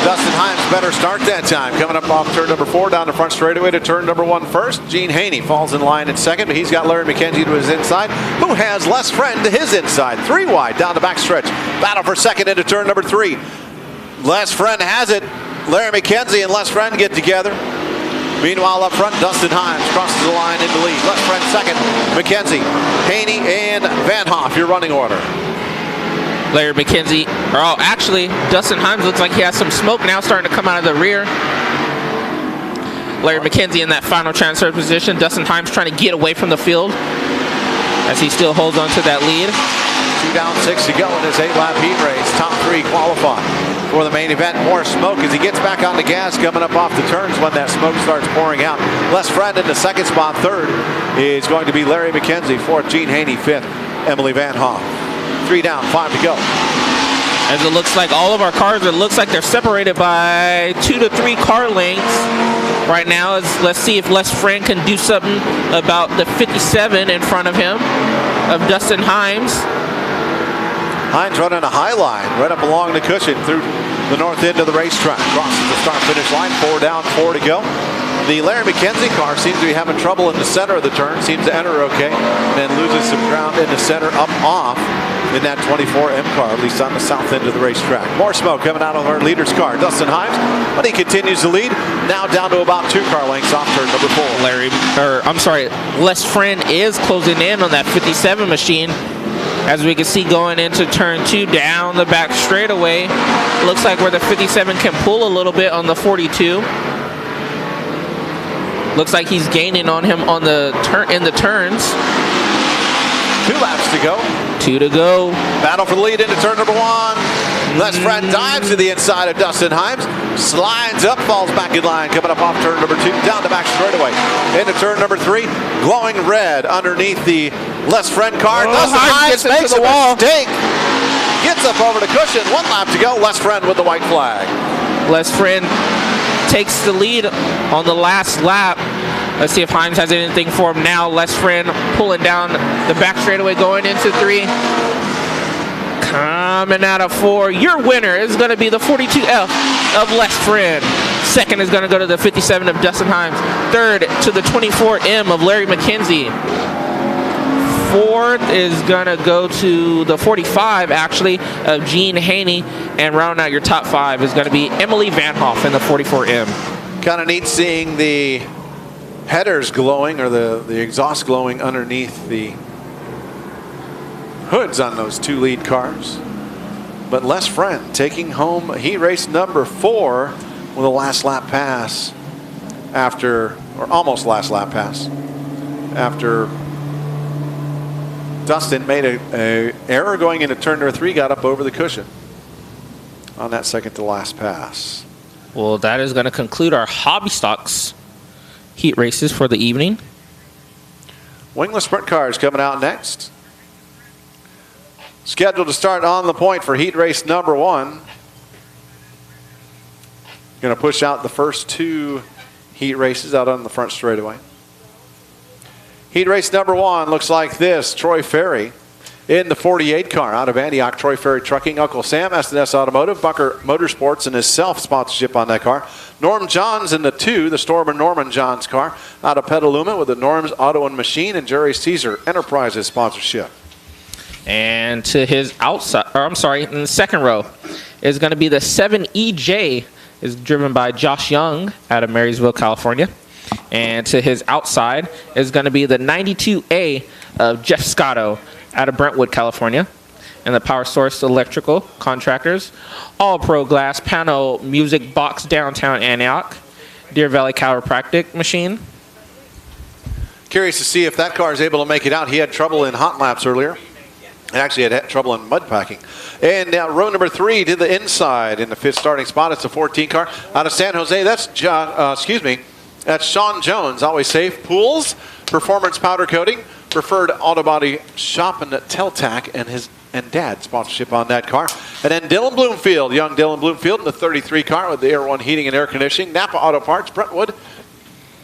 Speaker 1: Dustin Himes better start that time. Coming up off turn number 4 down the front straightaway to turn number 1 first. Gene Haney falls in line in second, but he's got Larry McKenzie to his inside, who has Les Friend to his inside. 3 wide down the back stretch. Battle for second into turn number 3. Les Friend has it. Larry McKenzie and Les Friend get together. Meanwhile, up front, Dustin Himes crosses the line into lead. Les Friend second. McKenzie, Haney, and Van Hoff, your running order.
Speaker 2: Larry McKenzie, actually, Dustin Himes looks like he has some smoke now starting to come out of the rear. Larry McKenzie in that final transfer position. Dustin Himes trying to get away from the field as he still holds on to that lead.
Speaker 1: 2 down, 6 to go in his 8-lap heat race. Top 3 qualify for the main event. More smoke as he gets back on the gas coming up off the turns when that smoke starts pouring out. Les Friend in the second spot. Third is going to be Larry McKenzie. Fourth, Gene Haney. Fifth, Emily Van Hoff. 3 down, 5 to go.
Speaker 2: As it looks like all of our cars, it looks like they're separated by 2 to 3 car lengths right now. Let's see if Les Friend can do something about the 57 in front of him of Dustin Himes.
Speaker 1: Himes running a high line right up along the cushion through the north end of the racetrack. Crosses the start-finish line. 4 down, 4 to go. The Larry McKenzie car seems to be having trouble in the center of the turn. Seems to enter okay, and then loses some ground in the center up off in that 24M car, at least on the south end of the racetrack. More smoke coming out of our leader's car, Dustin Himes, but he continues to lead. Now down to about 2 car lengths off turn number 4.
Speaker 2: Les Friend is closing in on that 57 machine. As we can see going into turn 2 down the back straightaway. Looks like where the 57 can pull a little bit on the 42. Looks like he's gaining on him on the in the turns.
Speaker 1: 2 laps to go.
Speaker 2: 2 to go.
Speaker 1: Battle for the lead into turn number 1. Les Friend dives to the inside of Dustin Himes. Slides up, falls back in line. Coming up off turn number 2, down the back straightaway. Into turn number 3, glowing red underneath the Les Friend car. Dustin Himes makes a mistake. Gets up over the cushion. 1 lap to go. Les Friend with the white flag.
Speaker 2: Les Friend takes the lead on the last lap. Let's see if Himes has anything for him now. Les Friend pulling down the back straightaway going into 3. Coming out of 4. Your winner is going to be the 42F of Les Friend. Second is going to go to the 57 of Dustin Himes. Third to the 24M of Larry McKenzie. Fourth is going to go to the 45, actually, of Gene Haney. And rounding out your top 5 is going to be Emily Van Hoff in the 44M.
Speaker 1: Kind of neat seeing the headers glowing, or the exhaust glowing underneath the hoods on those 2 lead cars. But Les Friend taking home heat race number 4 with a last lap pass after, or almost last lap pass, after Dustin made a error going into turn number 3, got up over the cushion on that second to last pass.
Speaker 2: Well, that is going to conclude our hobby stocks heat races for the evening.
Speaker 1: Wingless sprint cars coming out next. Scheduled to start on the point for heat race number 1. Going to push out the first 2 heat races out on the front straightaway. Heat race number 1 looks like this. Troy Ferry in the 48 car out of Antioch. Troy Ferry Trucking, Uncle Sam, S&S Automotive, Bunker Motorsports, and his self-sponsorship on that car. Norm Johns in the 2, the Storm and Norman Johns car out of Petaluma with the Norm's Auto and Machine and Jerry Caesar Enterprises sponsorship.
Speaker 2: And to his outside, or I'm sorry, in the second row is going to be the 7EJ, is driven by Josh Young out of Marysville, California. And to his outside is going to be the 92A of Jeff Scotto out of Brentwood, California. And the Power Source Electrical Contractors, All Pro Glass Panel Music Box, downtown Antioch, Deer Valley Chiropractic Machine.
Speaker 1: Curious to see if that car is able to make it out. He had trouble in hot laps earlier. Actually had trouble in mud packing. And now row number 3 to the inside in the 5th starting spot. It's a 14 car out of San Jose. That's that's Sean Jones. Always Safe Pools, Performance Powder Coating, Preferred Auto Body Shop, and Teltac and his and Dad sponsorship on that car. And then Dylan Bloomfield, young Dylan Bloomfield in the 33 car with the Air One Heating and Air Conditioning, Napa Auto Parts, Brentwood,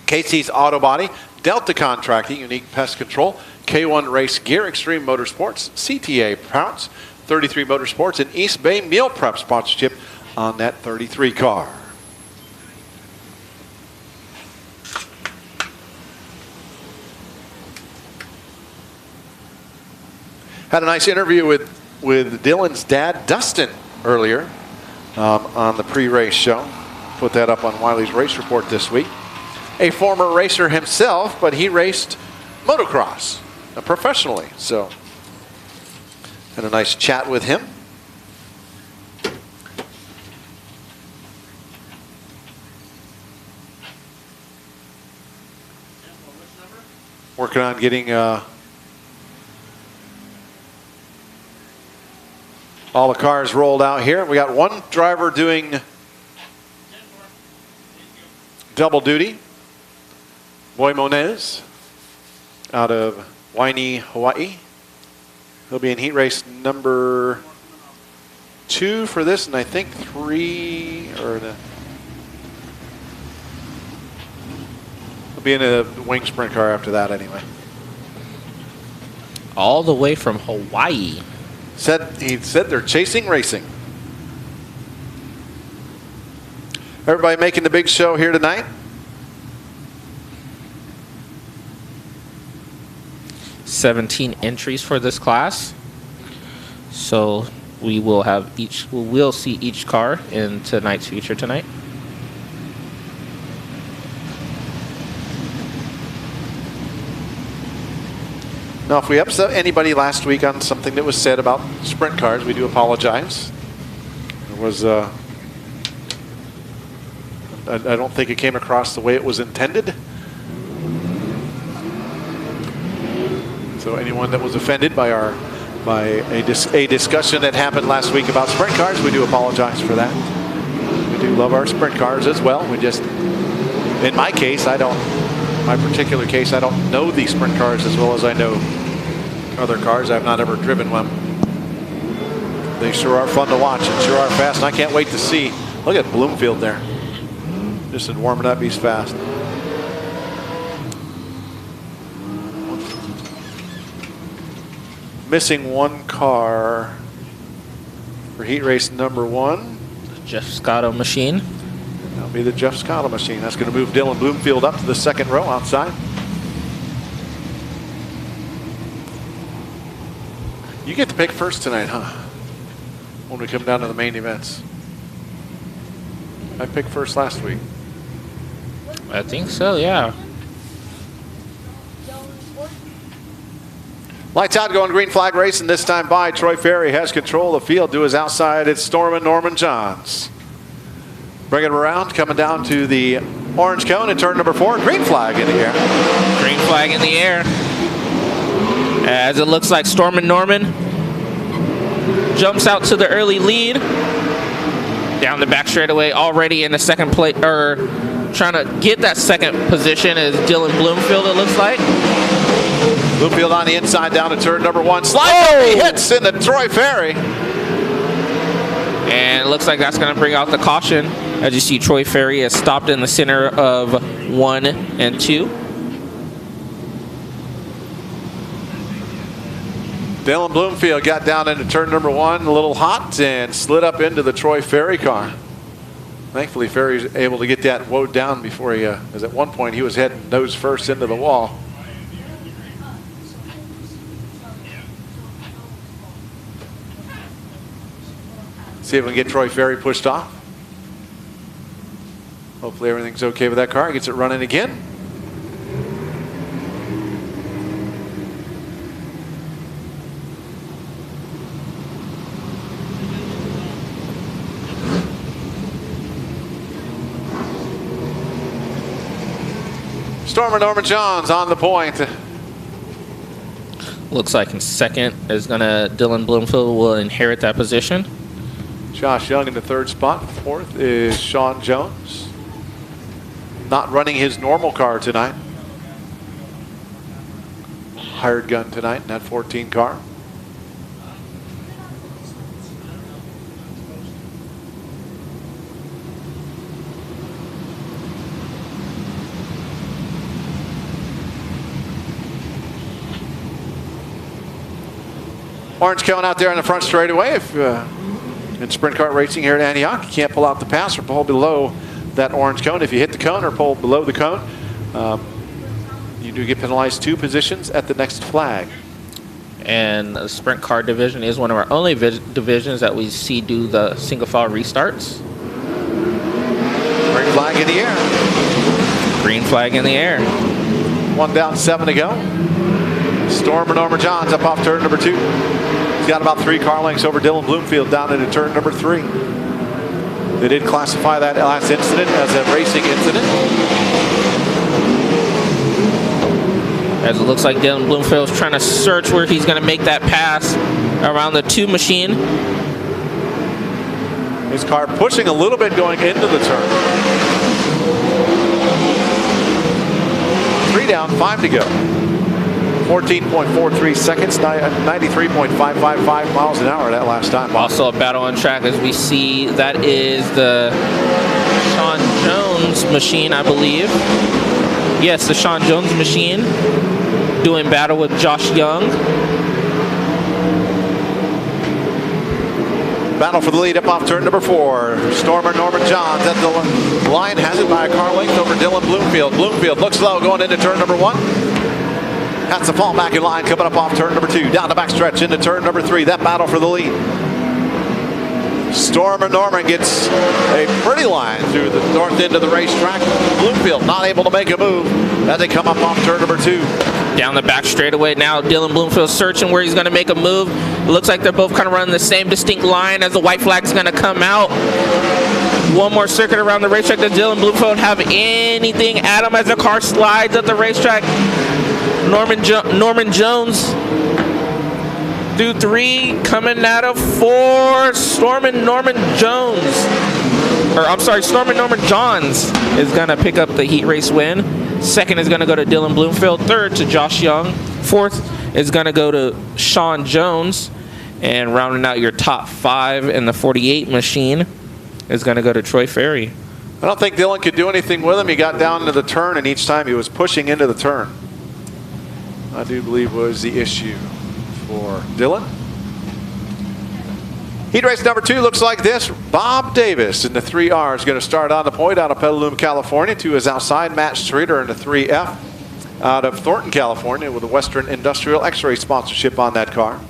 Speaker 1: Casey's Auto Body, Delta Contracting, Unique Pest Control, K1 Race Gear, Extreme Motorsports, CTA Pounce, 33 Motorsports, and East Bay Meal Prep sponsorship on that 33 car. Had a nice interview with Dylan's dad, Dustin, earlier on the pre-race show. Put that up on Wiley's Race Report this week. A former racer himself, but he raced motocross professionally. So had a nice chat with him. Working on getting all the cars rolled out here. We got one driver doing double duty. Boy Monez out of Waini, Hawaii. He'll be in heat race number 2 for this, and I think 3 or the. He'll be in a wing sprint car after that anyway.
Speaker 2: All the way from Hawaii.
Speaker 1: He said they're chasing racing. Everybody making the big show here tonight.
Speaker 2: 17 entries for this class. So we will see each car in tonight's feature tonight.
Speaker 1: Now, if we upset anybody last week on something that was said about sprint cars, we do apologize. It was, I don't think it came across the way it was intended. So anyone that was offended by a discussion that happened last week about sprint cars, we do apologize for that. We do love our sprint cars as well. We just, in my case, my particular case, I don't know these sprint cars as well as I know other cars. I've not ever driven one. They sure are fun to watch and sure are fast. And I can't wait to see. Look at Bloomfield there. Just in warming up, he's fast. Missing one car for heat race number 1.
Speaker 2: The Jeff Scotto machine.
Speaker 1: That'll be the Jeff Scotto machine. That's going to move Dylan Bloomfield up to the second row outside. You get to pick first tonight, huh? When we come down to the main events. I picked first last week.
Speaker 2: I think so, yeah.
Speaker 1: Lights out, going green flag racing this time by Troy Ferry. Has control of the field to his outside. It's Storm and Norman Johns. Bring it around, coming down to the orange cone in turn number 4. Green flag in the air.
Speaker 2: Green flag in the air. As it looks like Storm and Norman jumps out to the early lead. Down the back straightaway, already in the second place, or trying to get that second position is Dylan Bloomfield, it looks like.
Speaker 1: Bloomfield on the inside down to turn number 1. Slide he hits into Troy Ferry.
Speaker 2: And it looks like that's going to bring out the caution. As you see, Troy Ferry is stopped in the center of 1 and 2.
Speaker 1: Dylan Bloomfield got down into turn number 1 a little hot and slid up into the Troy Ferry car. Thankfully, Ferry's able to get that woed down before he, as at one point he was heading nose first into the wall. See if we can get Troy Ferry pushed off. Hopefully everything's okay with that car. Gets it running again. Stormer Norman Johns on the point.
Speaker 2: Looks like in second is gonna Dylan Bloomfield will inherit that position.
Speaker 1: Josh Young in the 3rd spot. 4th is Sean Jones. Not running his normal car tonight. Hired gun tonight in that 14 car. Orange cone out there on the front straightaway. If in sprint car racing here at Antioch, you can't pull out the pass or pull below that orange cone. If you hit the cone or pull below the cone, you do get penalized 2 positions at the next flag.
Speaker 2: And the sprint car division is one of our only divisions that we see do the single file restarts.
Speaker 1: Green flag in the air.
Speaker 2: Green flag in the air.
Speaker 1: 1 down, 7 to go. Stormer Norman Johns up off turn number 2. He's got about 3 car lengths over Dylan Bloomfield down into turn number 3. They did classify that last incident as a racing incident.
Speaker 2: As it looks like Dylan Bloomfield's trying to search where he's going to make that pass around the 2 machine.
Speaker 1: His car pushing a little bit going into the turn. 3 down, 5 to go. 14.43 seconds, 93.555 miles an hour that last time.
Speaker 2: Also a battle on track as we see that is the Sean Jones machine, I believe. Yes, the Sean Jones machine doing battle with Josh Young.
Speaker 1: Battle for the lead up off turn number 4. Stormer Norman Johns at the line has it by a car length over Dylan Bloomfield. Bloomfield looks low going into turn number 1. That's the fall back in line coming up off turn number 2. Down the backstretch into turn number 3. That battle for the lead. Stormer Norman gets a pretty line through the north end of the racetrack. Bloomfield not able to make a move as they come up off turn number 2.
Speaker 2: Down the back straightaway now, Dylan Bloomfield searching where he's going to make a move. It looks like they're both kind of running the same distinct line as the white flag's going to come out. One more circuit around the racetrack. Does Dylan Bloomfield have anything at him as the car slides up the racetrack? Norman Jones through 3, coming out of 4. Stormin' Norman Johns is going to pick up the heat race win. 2nd is going to go to Dylan Bloomfield. 3rd to Josh Young. 4th is going to go to Sean Jones. And rounding out your top 5 in the 48 machine is going to go to Troy Ferry.
Speaker 1: I don't think Dylan could do anything with him. He got down into the turn, and each time he was pushing into the turn. I do believe was the issue for Dylan. Heat race number 2 looks like this. Bob Davis in the 3R is going to start on the point out of Petaluma, California. 2 is outside. Matt Streeter in the 3F out of Thornton, California with a Western Industrial X-Ray sponsorship on that car.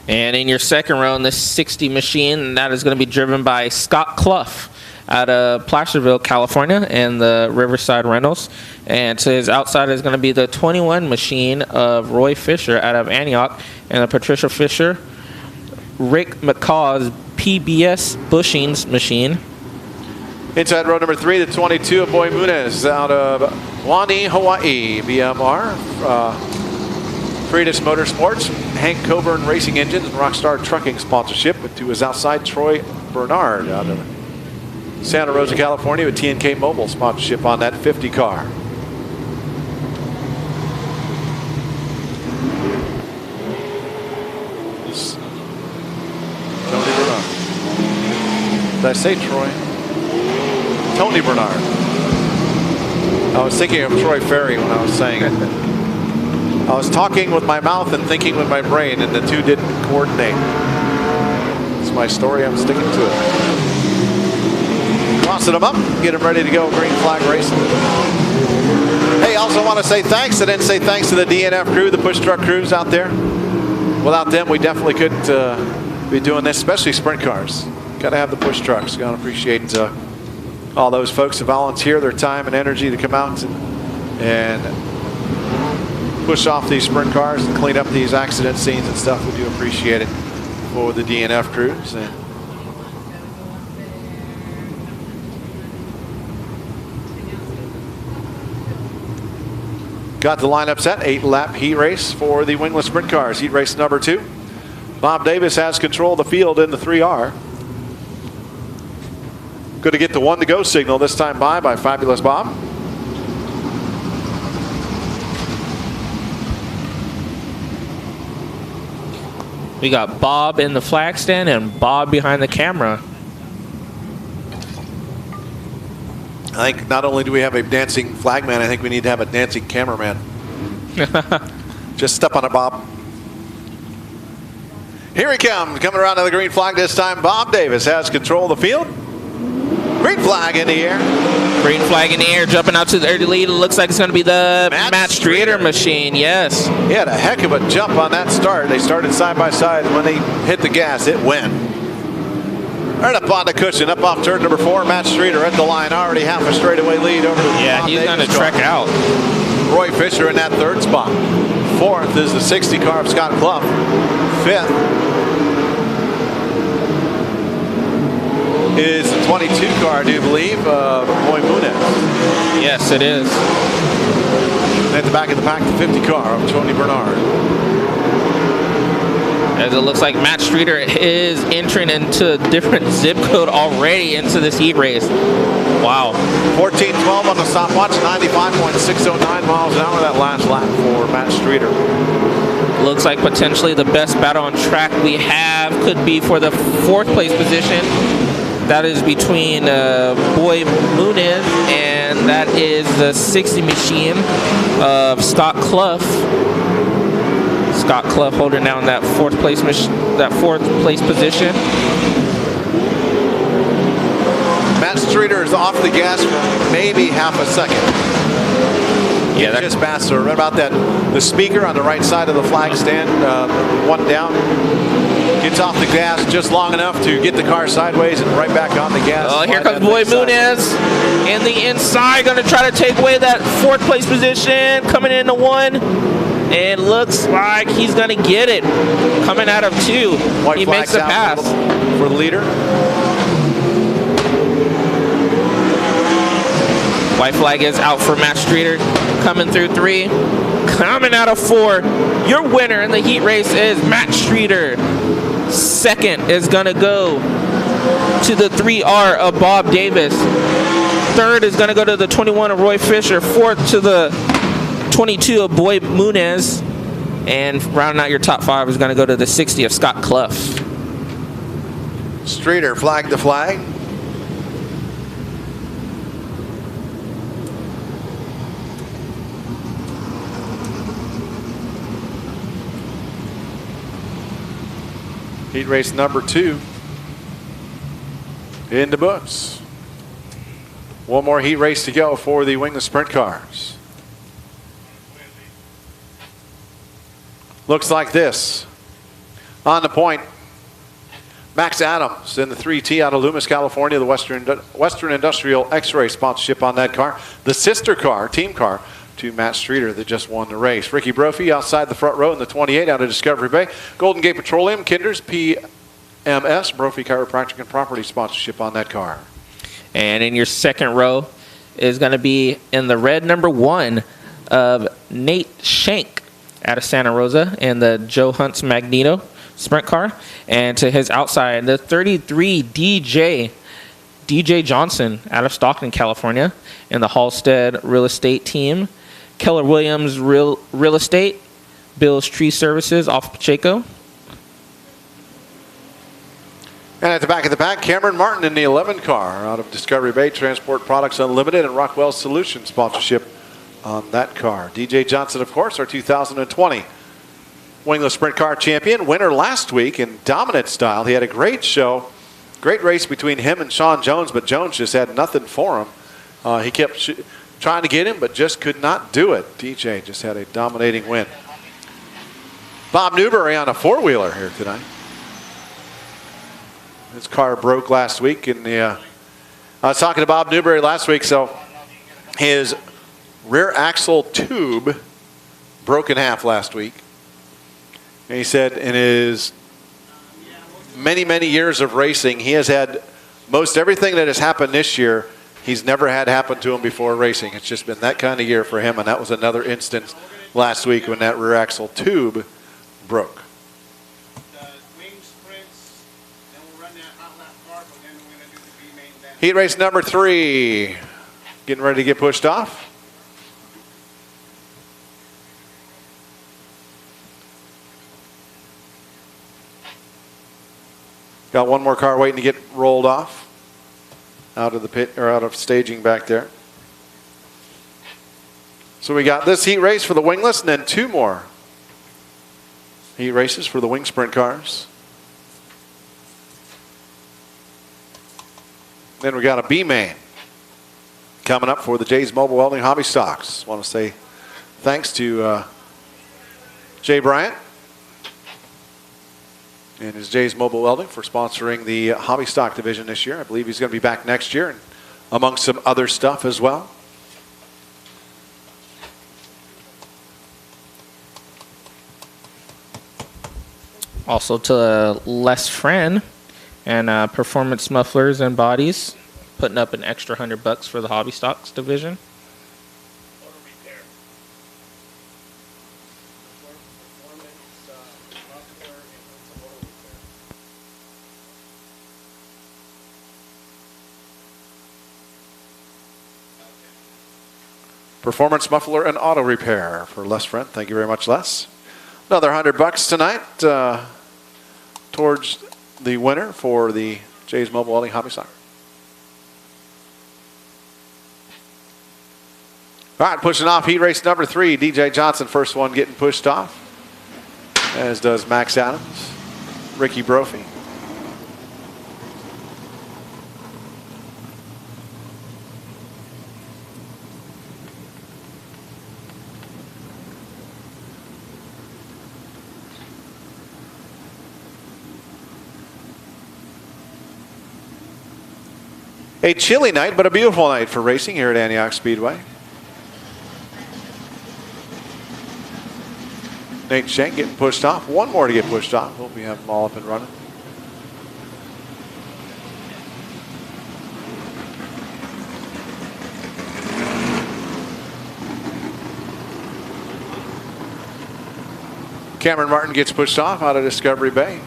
Speaker 2: And in your 2nd row in this 60 machine, that is going to be driven by Scott Clough out of Placerville, California, and the Riverside Rentals. And to his outside is going to be the 21 machine of Roy Fisher out of Antioch, and the Patricia Fisher, Rick McCaw's PBS bushings machine.
Speaker 1: Inside row number 3, the 22 of Boy Muniz out of Wani, Hawaii. BMR, Freitas Motorsports, Hank Coburn Racing Engines, and Rockstar Trucking sponsorship. But to his outside, Troy Bernard out of Santa Rosa, California with TNK Mobile sponsorship on that 50 car. Tony Bernard. Did I say Troy? Tony Bernard. I was thinking of Troy Ferry when I was saying it. I was talking with my mouth and thinking with my brain, and the two didn't coordinate. It's my story. I'm sticking to it. Tossing them up, get them ready to go. Green flag racing. Hey, also want to say thanks. I didn't say thanks to the DNF crew, the push truck crews out there. Without them, we definitely couldn't be doing this, especially sprint cars. Got to have the push trucks. Got to appreciate all those folks who volunteer their time and energy to come out and push off these sprint cars and clean up these accident scenes and stuff. We do appreciate it for the DNF crews. And got the lineup set. 8-lap heat race for the wingless sprint cars. Heat race number 2. Bob Davis has control of the field in the 3R. Going to get the 1 to go signal this time by Fabulous Bob.
Speaker 2: We got Bob in the flag stand and Bob behind the camera.
Speaker 1: I think not only do we have a dancing flagman, I think we need to have a dancing cameraman. Just step on it, Bob. Here he comes, coming around to the green flag this time. Bob Davis has control of the field. Green flag in the air.
Speaker 2: Green flag in the air, jumping out to the early lead. It looks like it's going to be the Matt Streeter machine, yes.
Speaker 1: He had a heck of a jump on that start. They started side by side. When they hit the gas, it went. Right up on the cushion, up off turn number 4. Matt Streeter at the line, already half a straightaway lead over the
Speaker 2: Bob he's going to trek out.
Speaker 1: Roy Fisher in that 3rd spot. 4th is the 60 car of Scott Clough. 5th is the 22 car, I do believe, Roy Muniz.
Speaker 2: Yes, it is.
Speaker 1: At the back of the pack, the 50 car of Tony Bernard.
Speaker 2: As it looks like Matt Streeter is entering into a different zip code already into this heat race. Wow.
Speaker 1: 14:12 on the stopwatch, 95.609 miles an hour that last lap for Matt Streeter.
Speaker 2: Looks like potentially the best battle on track we have could be for the 4th place position. That is between Boy Muniz and that is the 60 machine of Scott Clough. Scott Clough holding down that 4th place position.
Speaker 1: Matt Streeter is off the gas for maybe half a second. Yeah, that just passed her right about that. The speaker on the right side of the flag stand, one down, gets off the gas just long enough to get the car sideways and right back on the gas.
Speaker 2: Oh, here comes Boy Muniz in the inside, going to try to take away that 4th place position, coming into 1. And looks like he's going to get it. Coming out of 2. He makes the pass.
Speaker 1: For the leader.
Speaker 2: White flag is out for Matt Streeter. Coming through 3. Coming out of 4. Your winner in the heat race is Matt Streeter. 2nd is going to go to the 3R of Bob Davis. 3rd is going to go to the 21 of Roy Fisher. 4th to the 22 of Boy Muniz, and rounding out your top 5 is going to go to the 60 of Scott Clough.
Speaker 1: Streeter flag to flag. Heat race number 2 in the books. One more heat race to go for the wingless sprint cars. Looks like this. On the point, Max Adams in the 3T out of Loomis, California, the Western Industrial X-Ray sponsorship on that car. The sister car, team car, to Matt Streeter that just won the race. Ricky Brophy outside the front row in the 28 out of Discovery Bay. Golden Gate Petroleum, Kinders, PMS, Brophy Chiropractic and Property sponsorship on that car.
Speaker 2: And in your 2nd row is going to be in the red number 1 of Nate Shank out of Santa Rosa and the Joe Hunt's Magneto sprint car. And to his outside, the 33 DJ Johnson out of Stockton, California, and the Halstead Real Estate team. Keller Williams Real Estate, Bill's Tree Services off Pacheco.
Speaker 1: And at the back of the pack, Cameron Martin in the 11 car out of Discovery Bay, Transport Products Unlimited and Rockwell Solutions sponsorship on that car. DJ Johnson, of course, our 2020 Wingless Sprint Car champion, winner last week in dominant style. He had a great show, great race between him and Sean Jones, but Jones just had nothing for him. He kept trying to get him, but just could not do it. DJ just had a dominating win. Bob Newberry on a four-wheeler here tonight. His car broke last week, and I was talking to Bob Newberry last week, so his rear axle tube broke in half last week. And he said in his many, many years of racing, he has had most everything that has happened this year, he's never had happen to him before racing. It's just been that kind of year for him, and that was another instance last week when that rear axle tube broke. Heat race number 3, getting ready to get pushed off. Got one more car waiting to get rolled off out of the pit or out of staging back there. So we got this heat race for the wingless and then 2 more heat races for the wing sprint cars. Then we got a B main coming up for the Jay's Mobile Welding Hobby Stocks. Want to say thanks to Jay Bryant and his Jay's Mobile Welding for sponsoring the hobby stock division this year. I believe he's going to be back next year, and amongst some other stuff as well.
Speaker 2: Also to Les Friend and Performance Mufflers and Bodies, putting up an extra $100 for the hobby stocks division.
Speaker 1: Performance Muffler and Auto Repair for Les Friend. Thank you very much, Les. Another $100 tonight towards the winner for the Jay's Mobile Welding Hobby Stock. All right, pushing off heat race number 3. DJ Johnson, first one getting pushed off, as does Max Adams, Ricky Brophy. A chilly night, but a beautiful night for racing here at Antioch Speedway. Nate Shank getting pushed off. One more to get pushed off. Hope we have them all up and running. Cameron Martin gets pushed off out of Discovery Bay.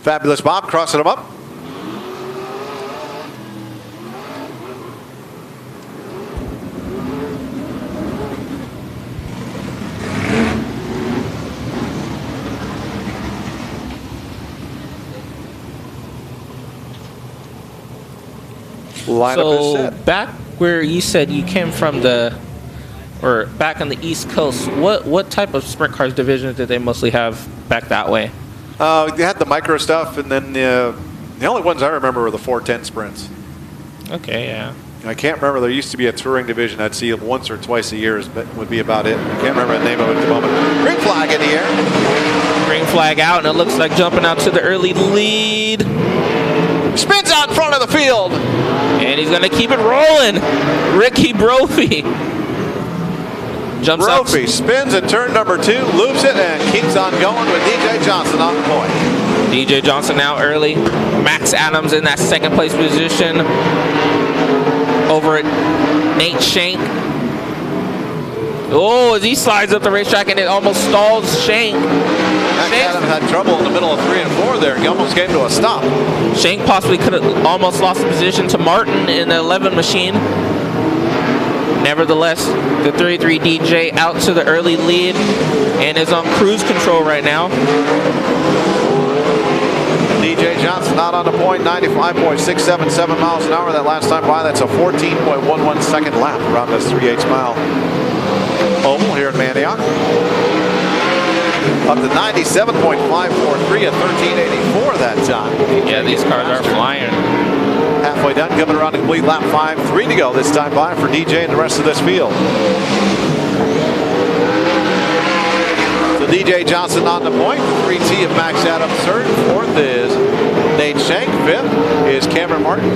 Speaker 1: Fabulous Bob crossing them up. Lineup is set.
Speaker 2: Back where you said you came from or back on the East Coast, what type of sprint cars divisions did they mostly have back that way?
Speaker 1: They had the micro stuff, and then the only ones I remember were the 410 sprints.
Speaker 2: Okay, yeah.
Speaker 1: I can't remember. There used to be a touring division I'd see once or twice a year, but would be about it. I can't remember the name of it at the moment. Green flag in the air.
Speaker 2: Green flag out, and it looks like jumping out to the early lead.
Speaker 1: Spins out in front of the field.
Speaker 2: And he's going to keep it rolling. Ricky Brophy. Jumps
Speaker 1: Brophy
Speaker 2: up.
Speaker 1: spins at turn number 2, loops it, and keeps on going with DJ Johnson on point.
Speaker 2: DJ Johnson now early. Max Adams in that second place position over at Nate Shank. Oh, as he slides up the racetrack and it almost stalls Shank.
Speaker 1: Max Adams had trouble in the middle of 3 and 4 there. He almost came to a stop.
Speaker 2: Shank possibly could have almost lost the position to Martin in the 11 machine. Nevertheless, the 33 DJ out to the early lead and is on cruise control right now.
Speaker 1: DJ Johnson out on the point, 95.677 miles an hour that last time by. That's a 14.11 second lap around this 3/8 mile oval here in Manioc. Up to 97.543 at 1384 that time.
Speaker 2: Yeah, these cars are flying.
Speaker 1: Halfway done, coming around to complete lap 5, 3 to go this time by for DJ and the rest of this field. So DJ Johnson on the point, 3T of Max Adams third, fourth is Nate Shank, fifth is Cameron Martin.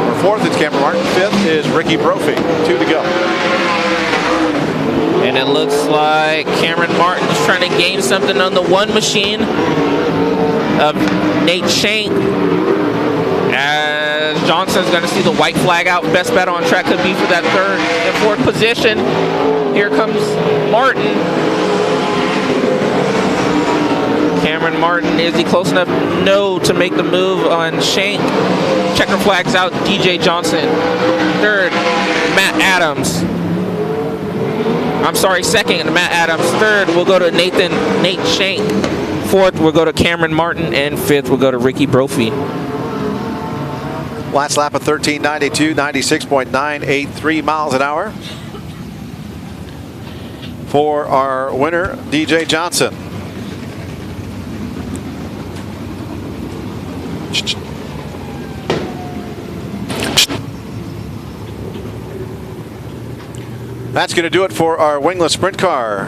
Speaker 1: Or fourth is Cameron Martin, fifth is Ricky Brophy, 2 to go.
Speaker 2: And it looks like Cameron Martin's trying to gain something on the one machine of Nate Shank. As Johnson's going to see the white flag out. Best bet on track could be for that third and fourth position. Here comes Martin. Cameron Martin, is he close enough? No, to make the move on Shank. Checker flags out, DJ Johnson. Third, Matt Adams. I'm sorry, second, Matt Adams. Third, we'll go to Nate Shank. Fourth, we'll go to Cameron Martin. And fifth, we'll go to Ricky Brophy.
Speaker 1: Last lap of 1392, 96.983 miles an hour for our winner, DJ Johnson. That's going to do it for our Wingless Sprint Car.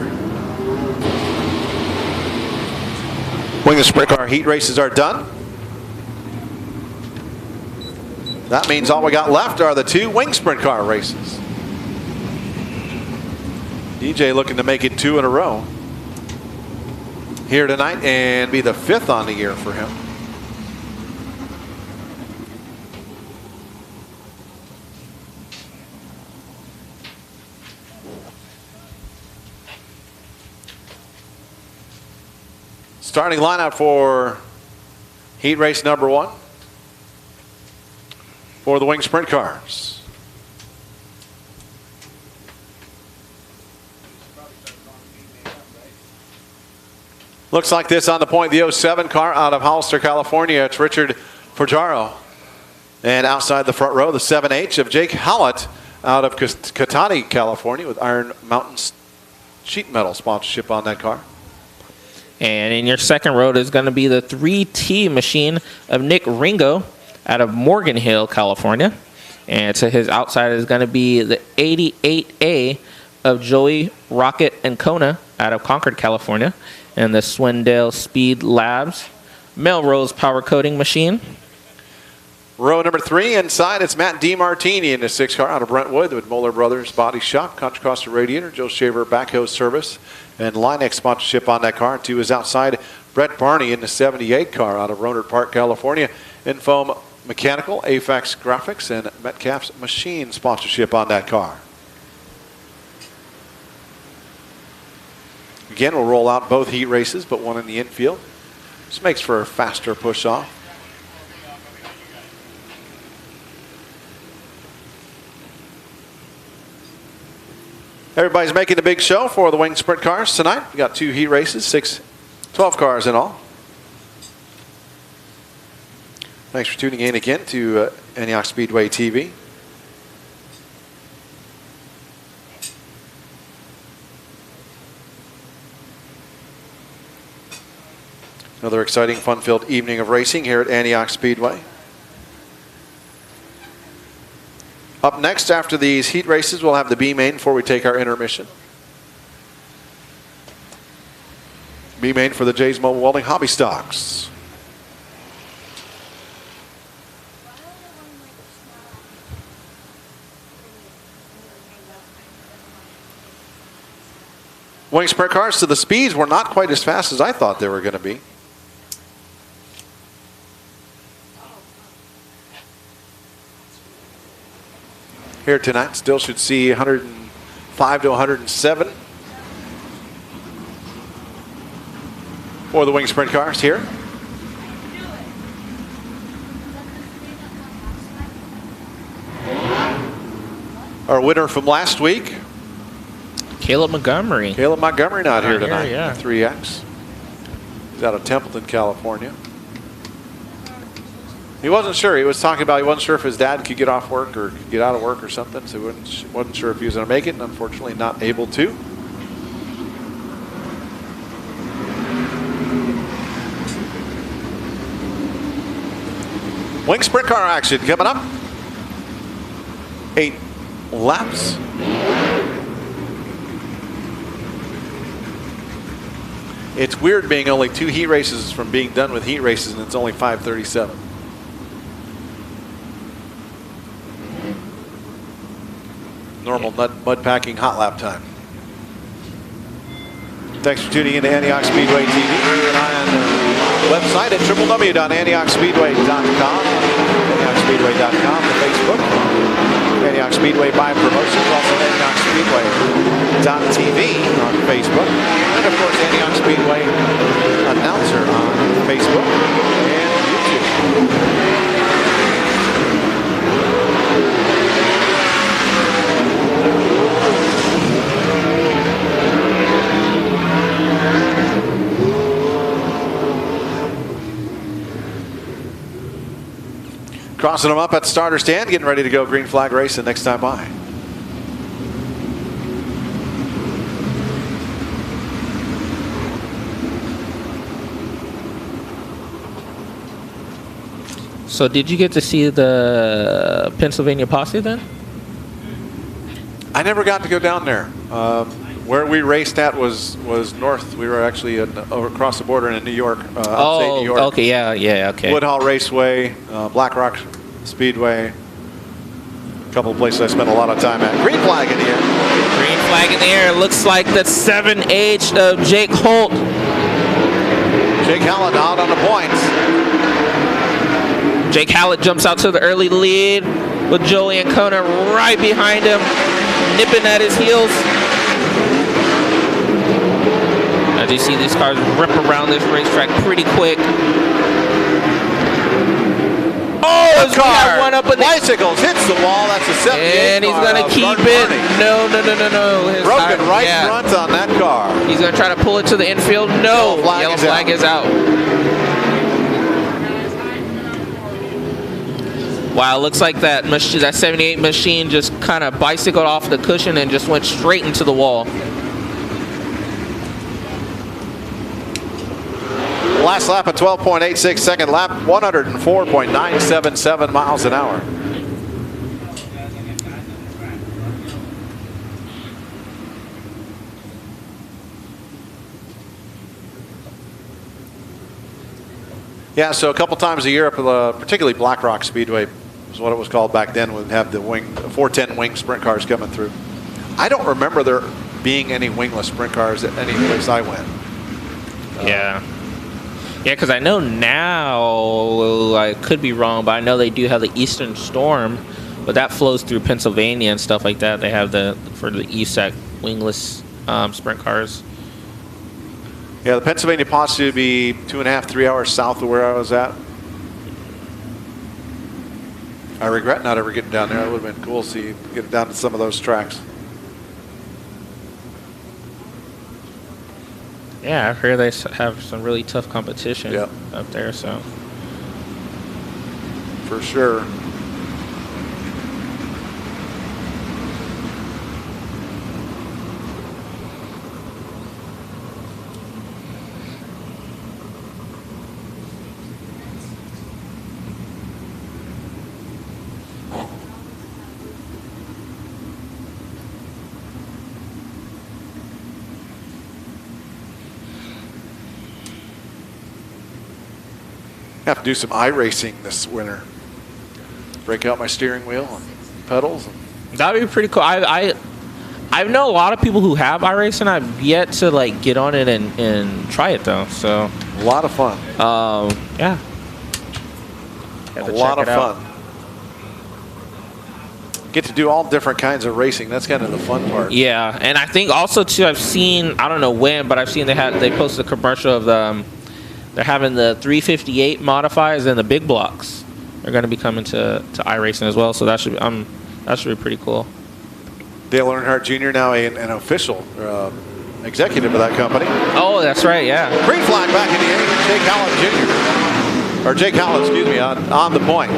Speaker 1: Wingless Sprint Car heat races are done. That means all we got left are the 2 Wing Sprint Car races. DJ looking to make it 2 in a row here tonight and be the 5th on the year for him. Starting lineup for heat race number 1 for the Wing Sprint Cars. Looks like this on the point, the 07 car out of Hollister, California. It's Richard Forjaro. And outside the front row, the 7H of Jake Hallett out of Catani, California, with Iron Mountain sheet metal sponsorship on that car.
Speaker 2: And in your second row is going to be the 3T machine of Nick Ringo out of Morgan Hill, California. And to his outside is going to be the 88A of Joey Rocket and Kona out of Concord, California. And the Swindale Speed Labs Melrose Power Coating machine.
Speaker 1: Row number 3 inside, it's Matt DiMartini in the 6 car out of Brentwood with Moeller Brothers Body Shop, Contra Costa Radiator, Joe Shaver Backhoe Service, and Linex sponsorship on that car. To his outside, Brett Barney in the 78 car out of Rohnert Park, California. Infoam Mechanical, AFAX Graphics, and Metcalf's Machine sponsorship on that car. Again, we'll roll out both heat races, but one in the infield. This makes for a faster push-off. Everybody's making a big show for the Wing Sprint Cars tonight. We got 2 heat races, 12 cars in all. Thanks for tuning in again to Antioch Speedway TV. Another exciting, fun-filled evening of racing here at Antioch Speedway. Up next, after these heat races, we'll have the B main before we take our intermission. B main for the J's Mobile Welding Hobby Stocks. Wing Sprint Cars, so the speeds were not quite as fast as I thought they were going to be. Here tonight, still should see 105 to 107 for the Wing Sprint Cars here. Our winner from last week,
Speaker 2: Caleb Montgomery.
Speaker 1: Caleb Montgomery, not here
Speaker 2: Not here,
Speaker 1: tonight.
Speaker 2: yeah.
Speaker 1: 3X. He's out of Templeton, California. He wasn't sure. He was talking about he wasn't sure if his dad could get off work or get out of work or something, so he wasn't sure if he was going to make it, and unfortunately not able to. Wing sprint car action coming up. 8 laps. It's weird being only 2 heat races from being done with heat races, and it's only 5:37. Normal mud packing hot lap time. Thanks for tuning in to Antioch Speedway TV. Keep an eye on the website at www.antiochspeedway.com, antiochspeedway.com, the Facebook, Antioch Speedway by promotions, also antiochspeedway.tv on Facebook, and of course Antioch Speedway announcer on Facebook and YouTube. Crossing them up at the starter stand, getting ready to go green flag racing next time by.
Speaker 2: So did you get to see the Pennsylvania posse then?
Speaker 1: I never got to go down there. Where we raced at was north. We were actually over across the border in New York, upstate New York.
Speaker 2: Okay, yeah, okay.
Speaker 1: Woodhall Raceway, Black Rock Speedway. A couple of places I spent a lot of time at. Green flag in the air.
Speaker 2: Green flag in the air. Looks like the 7H of Jake Holt.
Speaker 1: Jake Hallett out on the points.
Speaker 2: Jake Hallett jumps out to the early lead with Joey Ancona right behind him, nipping at his heels. As you see, these cars rip around this racetrack pretty quick. Oh,
Speaker 1: Car
Speaker 2: got one up in the
Speaker 1: bicycles hits the wall. That's a 78
Speaker 2: and he's
Speaker 1: car
Speaker 2: gonna
Speaker 1: of
Speaker 2: keep
Speaker 1: Gordon
Speaker 2: it.
Speaker 1: Barney.
Speaker 2: No. His
Speaker 1: Broken
Speaker 2: tire-
Speaker 1: right
Speaker 2: yeah.
Speaker 1: front on that car.
Speaker 2: He's gonna try to pull it to the infield. No, yellow flag is out. Wow, looks like that 78 machine just kind of bicycled off the cushion and just went straight into the wall.
Speaker 1: Last lap, a 12.86 second lap, 104.977 miles an hour. Yeah, so a couple times a year, particularly Black Rock Speedway was what it was called back then, would have the 410 wing sprint cars coming through. I don't remember there being any wingless sprint cars at any place I went.
Speaker 2: Yeah, because I know now, I could be wrong, but I know they do have the Eastern Storm, but that flows through Pennsylvania and stuff like that. They have for the ESAC wingless sprint cars.
Speaker 1: Yeah, the Pennsylvania posse would be 2.5, 3 hours south of where I was at. I regret not ever getting down there. It would have been cool to see get it down to some of those tracks.
Speaker 2: Yeah, I've heard they have some really tough competition up there, so.
Speaker 1: For sure. Have to do some iRacing this winter. Break out my steering wheel and pedals.
Speaker 2: That'd be pretty cool. I know a lot of people who have iRacing. I've yet to get on it and try it though. So
Speaker 1: a lot of fun.
Speaker 2: Yeah.
Speaker 1: A lot of fun. Get to do all different kinds of racing. That's kind of the fun part.
Speaker 2: Yeah, and I think also too, I've seen, I don't know when, but I've seen they posted a commercial of they're having the 358 modifiers and the big blocks. They're going to be coming to iRacing as well. So that should be pretty cool.
Speaker 1: Dale Earnhardt Jr., now an official executive of that company.
Speaker 2: Oh, that's right, yeah.
Speaker 1: Green flag back in the air. Jake Howlett Jr. Or Jake Howlett, excuse me, on the point.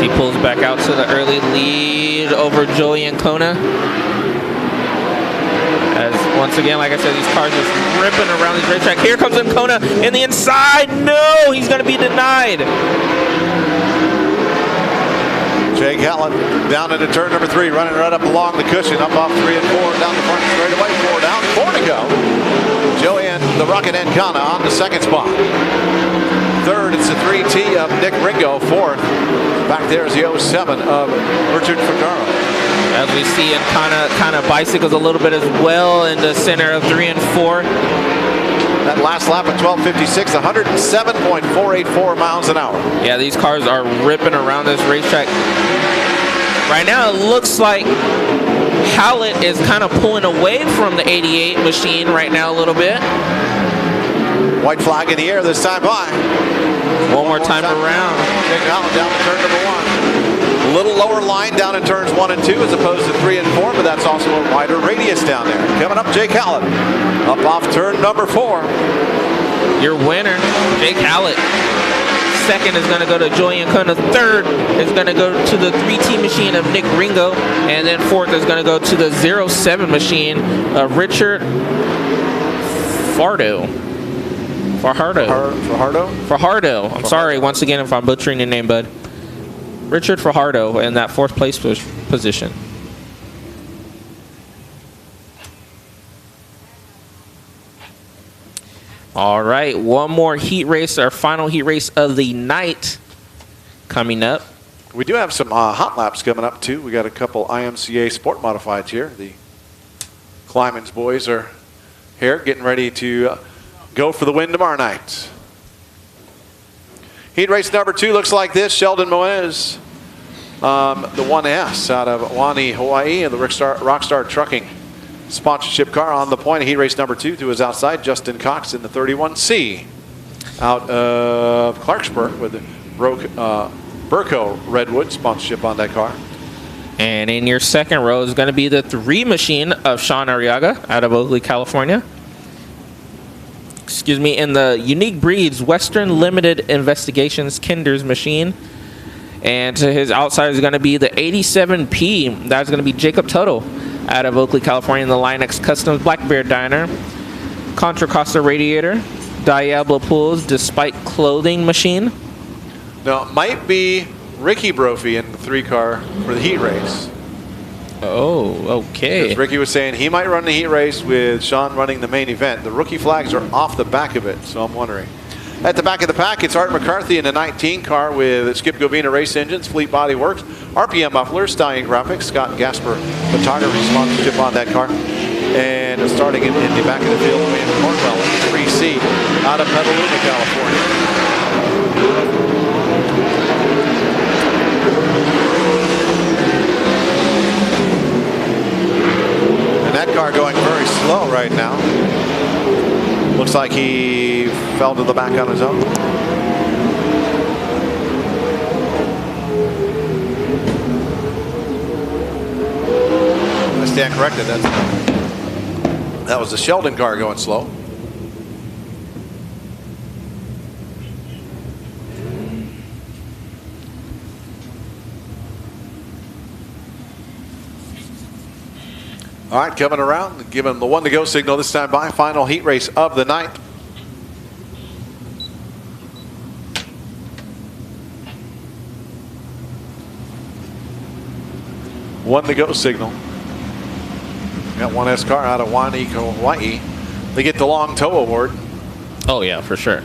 Speaker 2: He pulls back out to the early lead over Joey Ancona. As once again, like I said, these cars just ripping around this racetrack. Here comes Ancona in the inside. No, he's going to be denied.
Speaker 1: Jake Howlett down into turn number 3, running right up along the cushion, up off 3 and 4, down the front straightaway, 4 down, 4 to go. Joey and the Rocket Ancona on the second spot. Third, it's the 3T of Nick Ringo. Fourth, back there is the 07 of Richard Fedaro.
Speaker 2: As we see Ancona kind of bicycles a little bit as well in the center of 3 and 4.
Speaker 1: That last lap at 12:56, 107.484 miles an hour.
Speaker 2: Yeah, these cars are ripping around this racetrack. Right now, it looks like Howlett is kind of pulling away from the 88 machine right now a little bit.
Speaker 1: White flag in the air this time by.
Speaker 2: One more time around.
Speaker 1: Jake Howlett down to turn number 1. A little lower line down in turns 1 and 2 as opposed to 3 and 4, but that's also a wider radius down there. Coming up, Jake Howlett up off turn number 4.
Speaker 2: Your winner, Jake Howlett. Second is going to go to Joey Ancona. Third is going to go to the 3T machine of Nick Ringo. And then fourth is going to go to the 07 machine of Richard Fajardo. I'm sorry once again if I'm butchering your name, bud. Richard Fajardo in that 4th place position. All right, one more heat race, our final heat race of the night coming up.
Speaker 1: We do have some hot laps coming up too. We got a couple IMCA Sport Modifieds here. The Kleiman's boys are here getting ready to go for the win tomorrow night. Heat race number 2 looks like this. Sheldon Moez, the 1S out of Wani, Hawaii, and the Rockstar Trucking sponsorship car on the point of heat race number 2 to his outside. Justin Cox in the 31C out of Clarksburg with the Burco Redwood sponsorship on that car.
Speaker 2: And in your second row is going to be the 3 machine of Sean Arriaga out of Oakley, California. Excuse me, in the Unique Breeds Western Limited Investigations Kinder's machine. And to his outside is going to be the 87P. That's going to be Jacob Toto out of Oakley, California, in the Linex Customs Black Bear Diner. Contra Costa Radiator, Diablo Pools Despite Clothing machine.
Speaker 1: Now, it might be Ricky Brophy in the 3 car for the heat race.
Speaker 2: Oh, okay.
Speaker 1: Because Ricky was saying he might run the heat race with Sean running the main event. The rookie flags are off the back of it, so I'm wondering. At the back of the pack, it's Art McCarthy in the 19 car with Skip Govina Race Engines, Fleet Body Works, RPM Mufflers, Stallion Graphics, Scott Gasper Photography sponsorship on that car. And starting in the back of the field, Wayne Cornwell in 3C out of Petaluma, California. And that car going very slow right now. Looks like he fell to the back on his own. I stand corrected. That was the Sheldon car going slow. All right, coming around, giving the 1 to go signal this time by. Final heat race of the night. One to go signal. Got 1S car out of Waniko, Hawaii. They get the long tow award.
Speaker 2: Oh, yeah, for sure.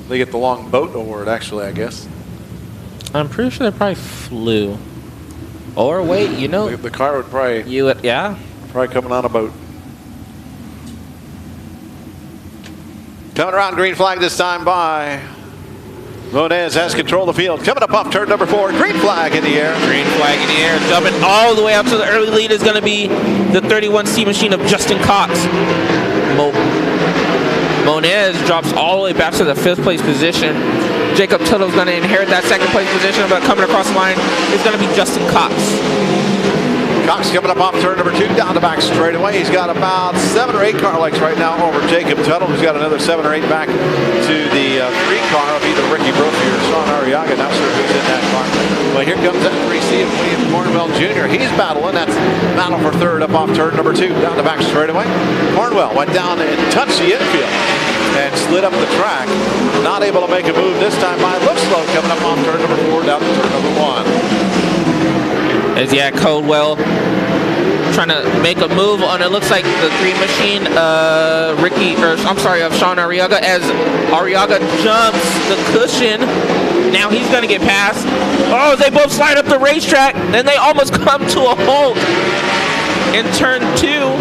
Speaker 1: They get the long boat award, actually, I guess.
Speaker 2: I'm pretty sure they probably flew. Or wait, you know.
Speaker 1: The car would probably.
Speaker 2: Yeah.
Speaker 1: Probably coming on a boat. Coming around, green flag this time by Monez has control of the field. Coming up off turn number 4, green flag in the air.
Speaker 2: Green flag in the air, jumping all the way up to the early lead is going to be the 31C machine of Justin Cox. Monez drops all the way back to the 5th place position. Jacob Tuttle's going to inherit that second place position, but coming across the line is going to be Justin Cox.
Speaker 1: Cox coming up off turn number 2 down the back straightaway. He's got about 7 or 8 car lengths right now over Jacob Tuttle, who's got another 7 or 8 back to the 3 car of either Ricky Brophy or Sean Arriaga. Not sure who's in that car. But here comes that 3C of William Cornwell Jr. He's battling. That's battle for third up off turn number 2 down the back straightaway. Cornwell went down and touched the infield and slid up the track. Not able to make a move this time by Lookslow coming up off turn number 4 down to turn number 1.
Speaker 2: As Caldwell trying to make a move on, it looks like the 3 machine, of Sean Arriaga, as Arriaga jumps the cushion. Now he's going to get past. Oh, they both slide up the racetrack. Then they almost come to a halt in turn 2.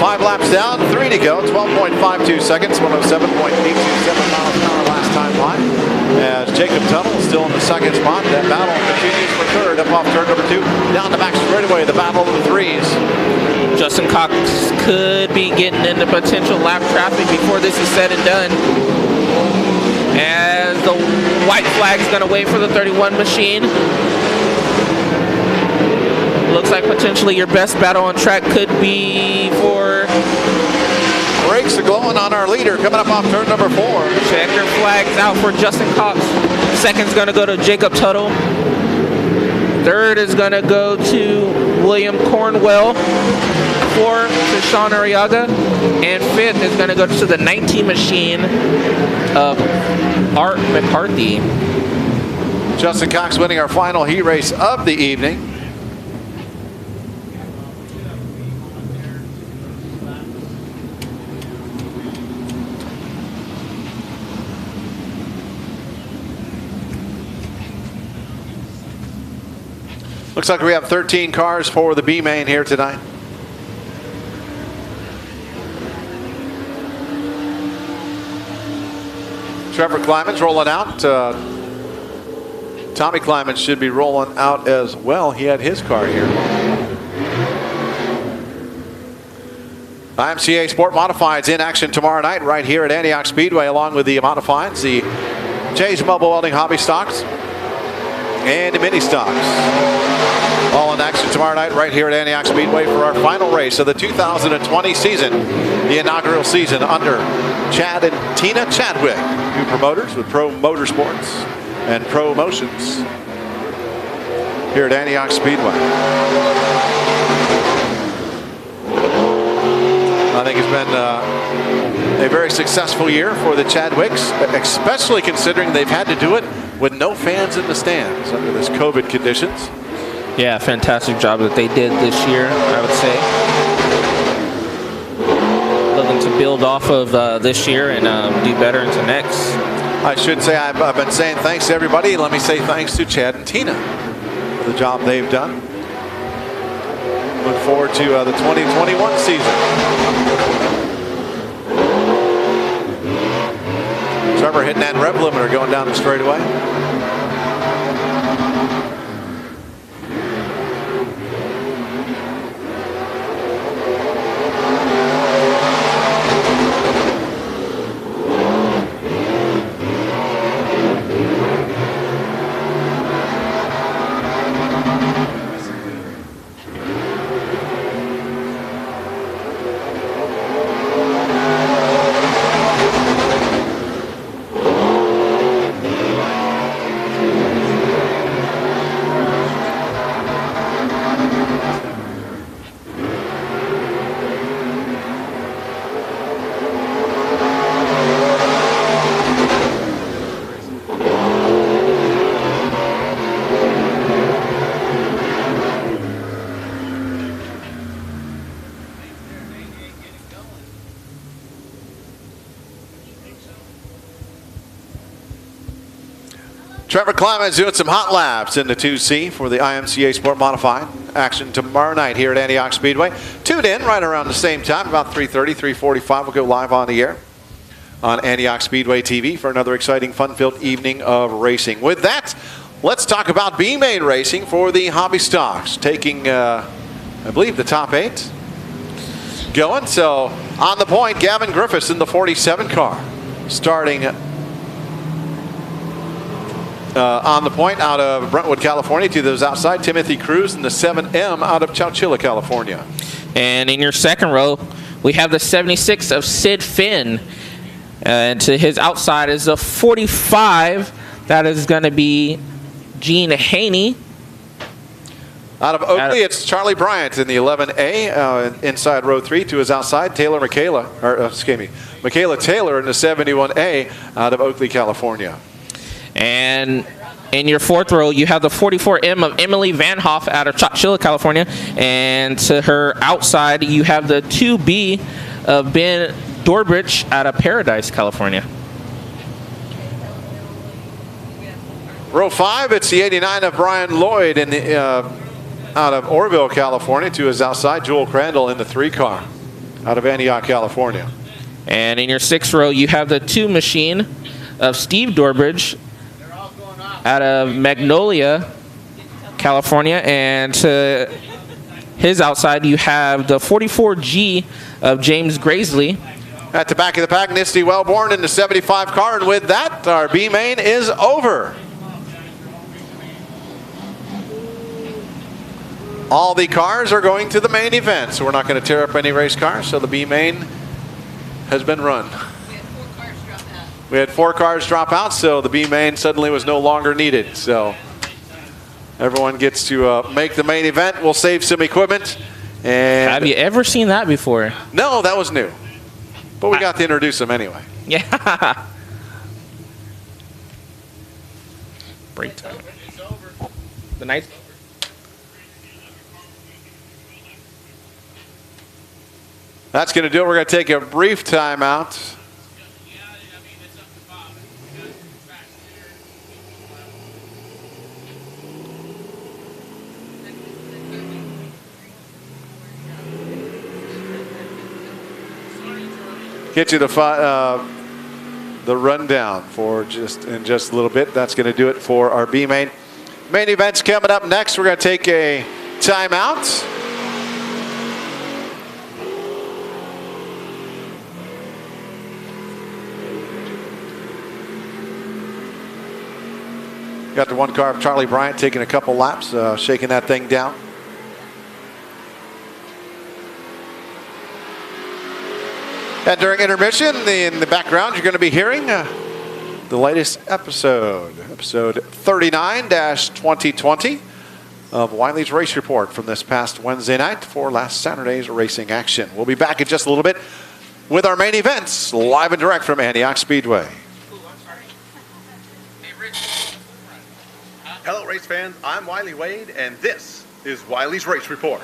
Speaker 1: 5 laps down, 3 to go, 12.52 seconds, 107.827 miles an hour last time by. As Jacob Tuttle still in the second spot. That battle continues for third up off turn number 2. Down the back straightaway, the battle of the 3s.
Speaker 2: Justin Cox could be getting into potential lap traffic before this is said and done. As the white flag is going to wait for the 31 machine. Looks like potentially your best battle on track could be for...
Speaker 1: Brakes are glowing on our leader coming up off turn number 4.
Speaker 2: Checker flags out for Justin Cox. Second's going to go to Jacob Tuttle. Third is going to go to William Cornwell. 4 to Sean Arriaga. And 5th is going to go to the 19 machine of Art McCarthy.
Speaker 1: Justin Cox winning our final heat race of the evening. Looks like we have 13 cars for the B main here tonight. Trevor Kleiman's rolling out. Tommy Kleiman should be rolling out as well. He had his car here. IMCA Sport Modifieds in action tomorrow night right here at Antioch Speedway, along with the Modifieds, the Jay's Mobile Welding Hobby Stocks, and the Mini Stocks. All in action tomorrow night right here at Antioch Speedway for our final race of the 2020 season, the inaugural season under Chad and Tina Chadwick, new promoters with Pro Motorsports and Pro Motions here at Antioch Speedway. I think it's been a very successful year for the Chadwicks, especially considering they've had to do it with no fans in the stands under this COVID conditions.
Speaker 2: Yeah, fantastic job that they did this year, I would say. Looking to build off of this year and do better into next.
Speaker 1: I should say I've been saying thanks to everybody. Let me say thanks to Chad and Tina for the job they've done. Look forward to the 2021 season. Trevor hitting that rev limiter going down the straightaway. Trevor Kleiman's doing some hot laps in the 2C for the IMCA Sport Modified. Action tomorrow night here at Antioch Speedway. Tune in right around the same time, about 3:30, 3:45. We'll go live on the air on Antioch Speedway TV for another exciting, fun-filled evening of racing. With that, let's talk about B-Main racing for the Hobby Stocks. Taking, I believe, the top 8 going. So on the point, Gavin Griffiths in the 47 car, starting on the point out of Brentwood, California. To those outside, Timothy Cruz in the 7M out of Chowchilla, California.
Speaker 2: And in your second row, we have the 76 of Sid Finn. And to his outside is the 45. That is going to be Gene Haney.
Speaker 1: Out of Oakley, it's Charlie Bryant in the 11A, inside row 3. To his outside, Michaela Taylor in the 71A out of Oakley, California.
Speaker 2: And in your fourth row, you have the 44M of Emily Van Hoff out of Chowchilla, California. And to her outside, you have the 2B of Ben Dorbridge out of Paradise, California.
Speaker 1: Row 5, it's the 89 of Brian Lloyd in the, out of Orville, California. To his outside, Joel Crandall in the 3 car out of Antioch, California.
Speaker 2: And in your sixth row, you have the 2 machine of Steve Dorbridge out of Magnolia, California. And to his outside, you have the 44G of James Graisley.
Speaker 1: At the back of the pack, Nisty Wellborn in the 75 car. And with that, our B main is over. All the cars are going to the main event, so we're not going to tear up any race cars. So the B main has been run. We had 4 cars drop out, so the B main suddenly was no longer needed. So everyone gets to make the main event. We'll save some equipment. And
Speaker 2: Have you ever seen that before?
Speaker 1: no, that was new, but we got to introduce them anyway.
Speaker 2: Yeah. Break time. The night.
Speaker 1: That's going to do it. We're going to take a brief timeout. Get you the rundown for just a little bit. That's going to do it for our B main. Main event's coming up next. We're going to take a timeout. Got the 1 car of Charlie Bryant taking a couple laps, shaking that thing down. And during intermission, in the background, you're going to be hearing the latest episode 39-2020 of Wiley's Race Report from this past Wednesday night for last Saturday's racing action. We'll be back in just a little bit with our main events, live and direct from Antioch Speedway.
Speaker 3: Hello, race fans. I'm Wiley Wade, and this is Wiley's Race Report.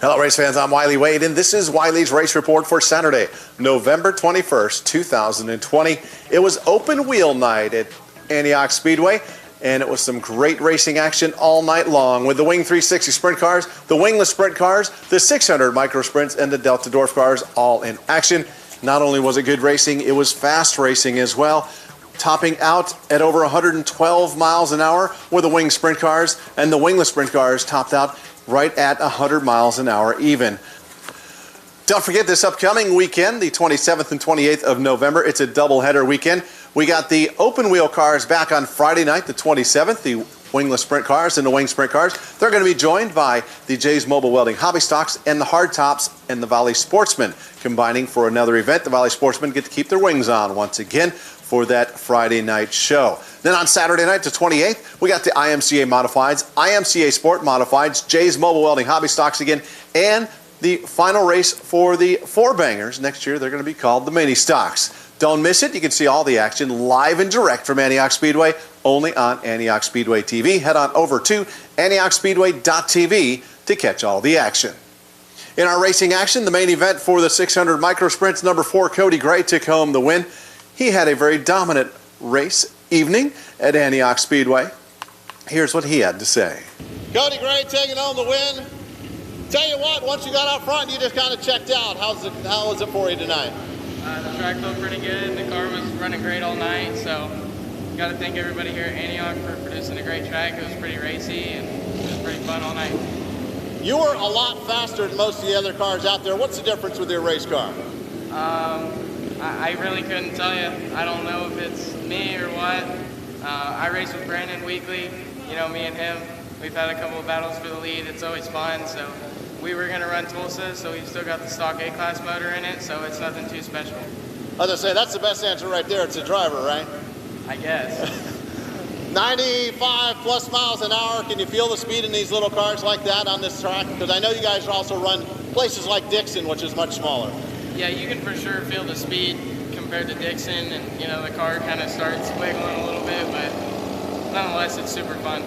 Speaker 3: Hello, race fans. I'm Wiley Wade, and this is Wiley's Race Report for Saturday, November 21st, 2020. It was open wheel night at Antioch Speedway, and it was some great racing action all night long with the Wing 360 sprint cars, the Wingless sprint cars, the 600 micro sprints, and the Delta Dwarf cars all in action. Not only was it good racing, it was fast racing as well, topping out at over 112 miles an hour with the Wing sprint cars, and the Wingless sprint cars topped out right at 100 miles an hour even. Don't forget this upcoming weekend, the 27th and 28th of November. It's a doubleheader weekend. We got the open wheel cars back on Friday night, the 27th, the Wingless sprint cars and the Wing sprint cars. They're going to be joined by the Jay's Mobile Welding Hobby Stocks and the Hard Tops and the Valley Sportsmen, combining for another event. The Valley Sportsmen get to keep their wings on once again for that Friday night show. Then on Saturday night, the 28th, we got the IMCA Modifieds, IMCA Sport Modifieds, Jay's Mobile Welding Hobby Stocks again, and the final race for the 4-bangers. Next year, they're going to be called the Mini Stocks. Don't miss it. You can see all the action live and direct from Antioch Speedway, only on Antioch Speedway TV. Head on over to AntiochSpeedway.tv to catch all the action. In our racing action, the main event for the 600 micro sprints, number 4, Cody Gray, took home the win. He had a very dominant race evening at Antioch Speedway. Here's what he had to say.
Speaker 1: Cody Gray taking home the win. Tell you what, once you got out front, you just kind of checked out. How was it for you tonight?
Speaker 4: The track felt pretty good. The car was running great all night, so got to thank everybody here at Antioch for producing a great track. It was pretty racy and it was pretty fun all night.
Speaker 1: You were a lot faster than most of the other cars out there. What's the difference with your race car?
Speaker 4: I really couldn't tell you. I don't know if it's me or what. I race with Brandon weekly. You know, me and him, we've had a couple of battles for the lead. It's always fun. So we were going to run Tulsa, so we've still got the stock A-Class motor in it, so it's nothing too special.
Speaker 1: I was going to say, that's the best answer right there. It's the driver, right?
Speaker 4: I guess.
Speaker 1: 95 plus miles an hour. Can you feel the speed in these little cars like that on this track? Because I know you guys also run places like Dixon, which is much smaller.
Speaker 4: Yeah, you can for sure feel the speed compared to Dixon, and you know, the car kind of starts wiggling a little bit, but nonetheless, it's super fun.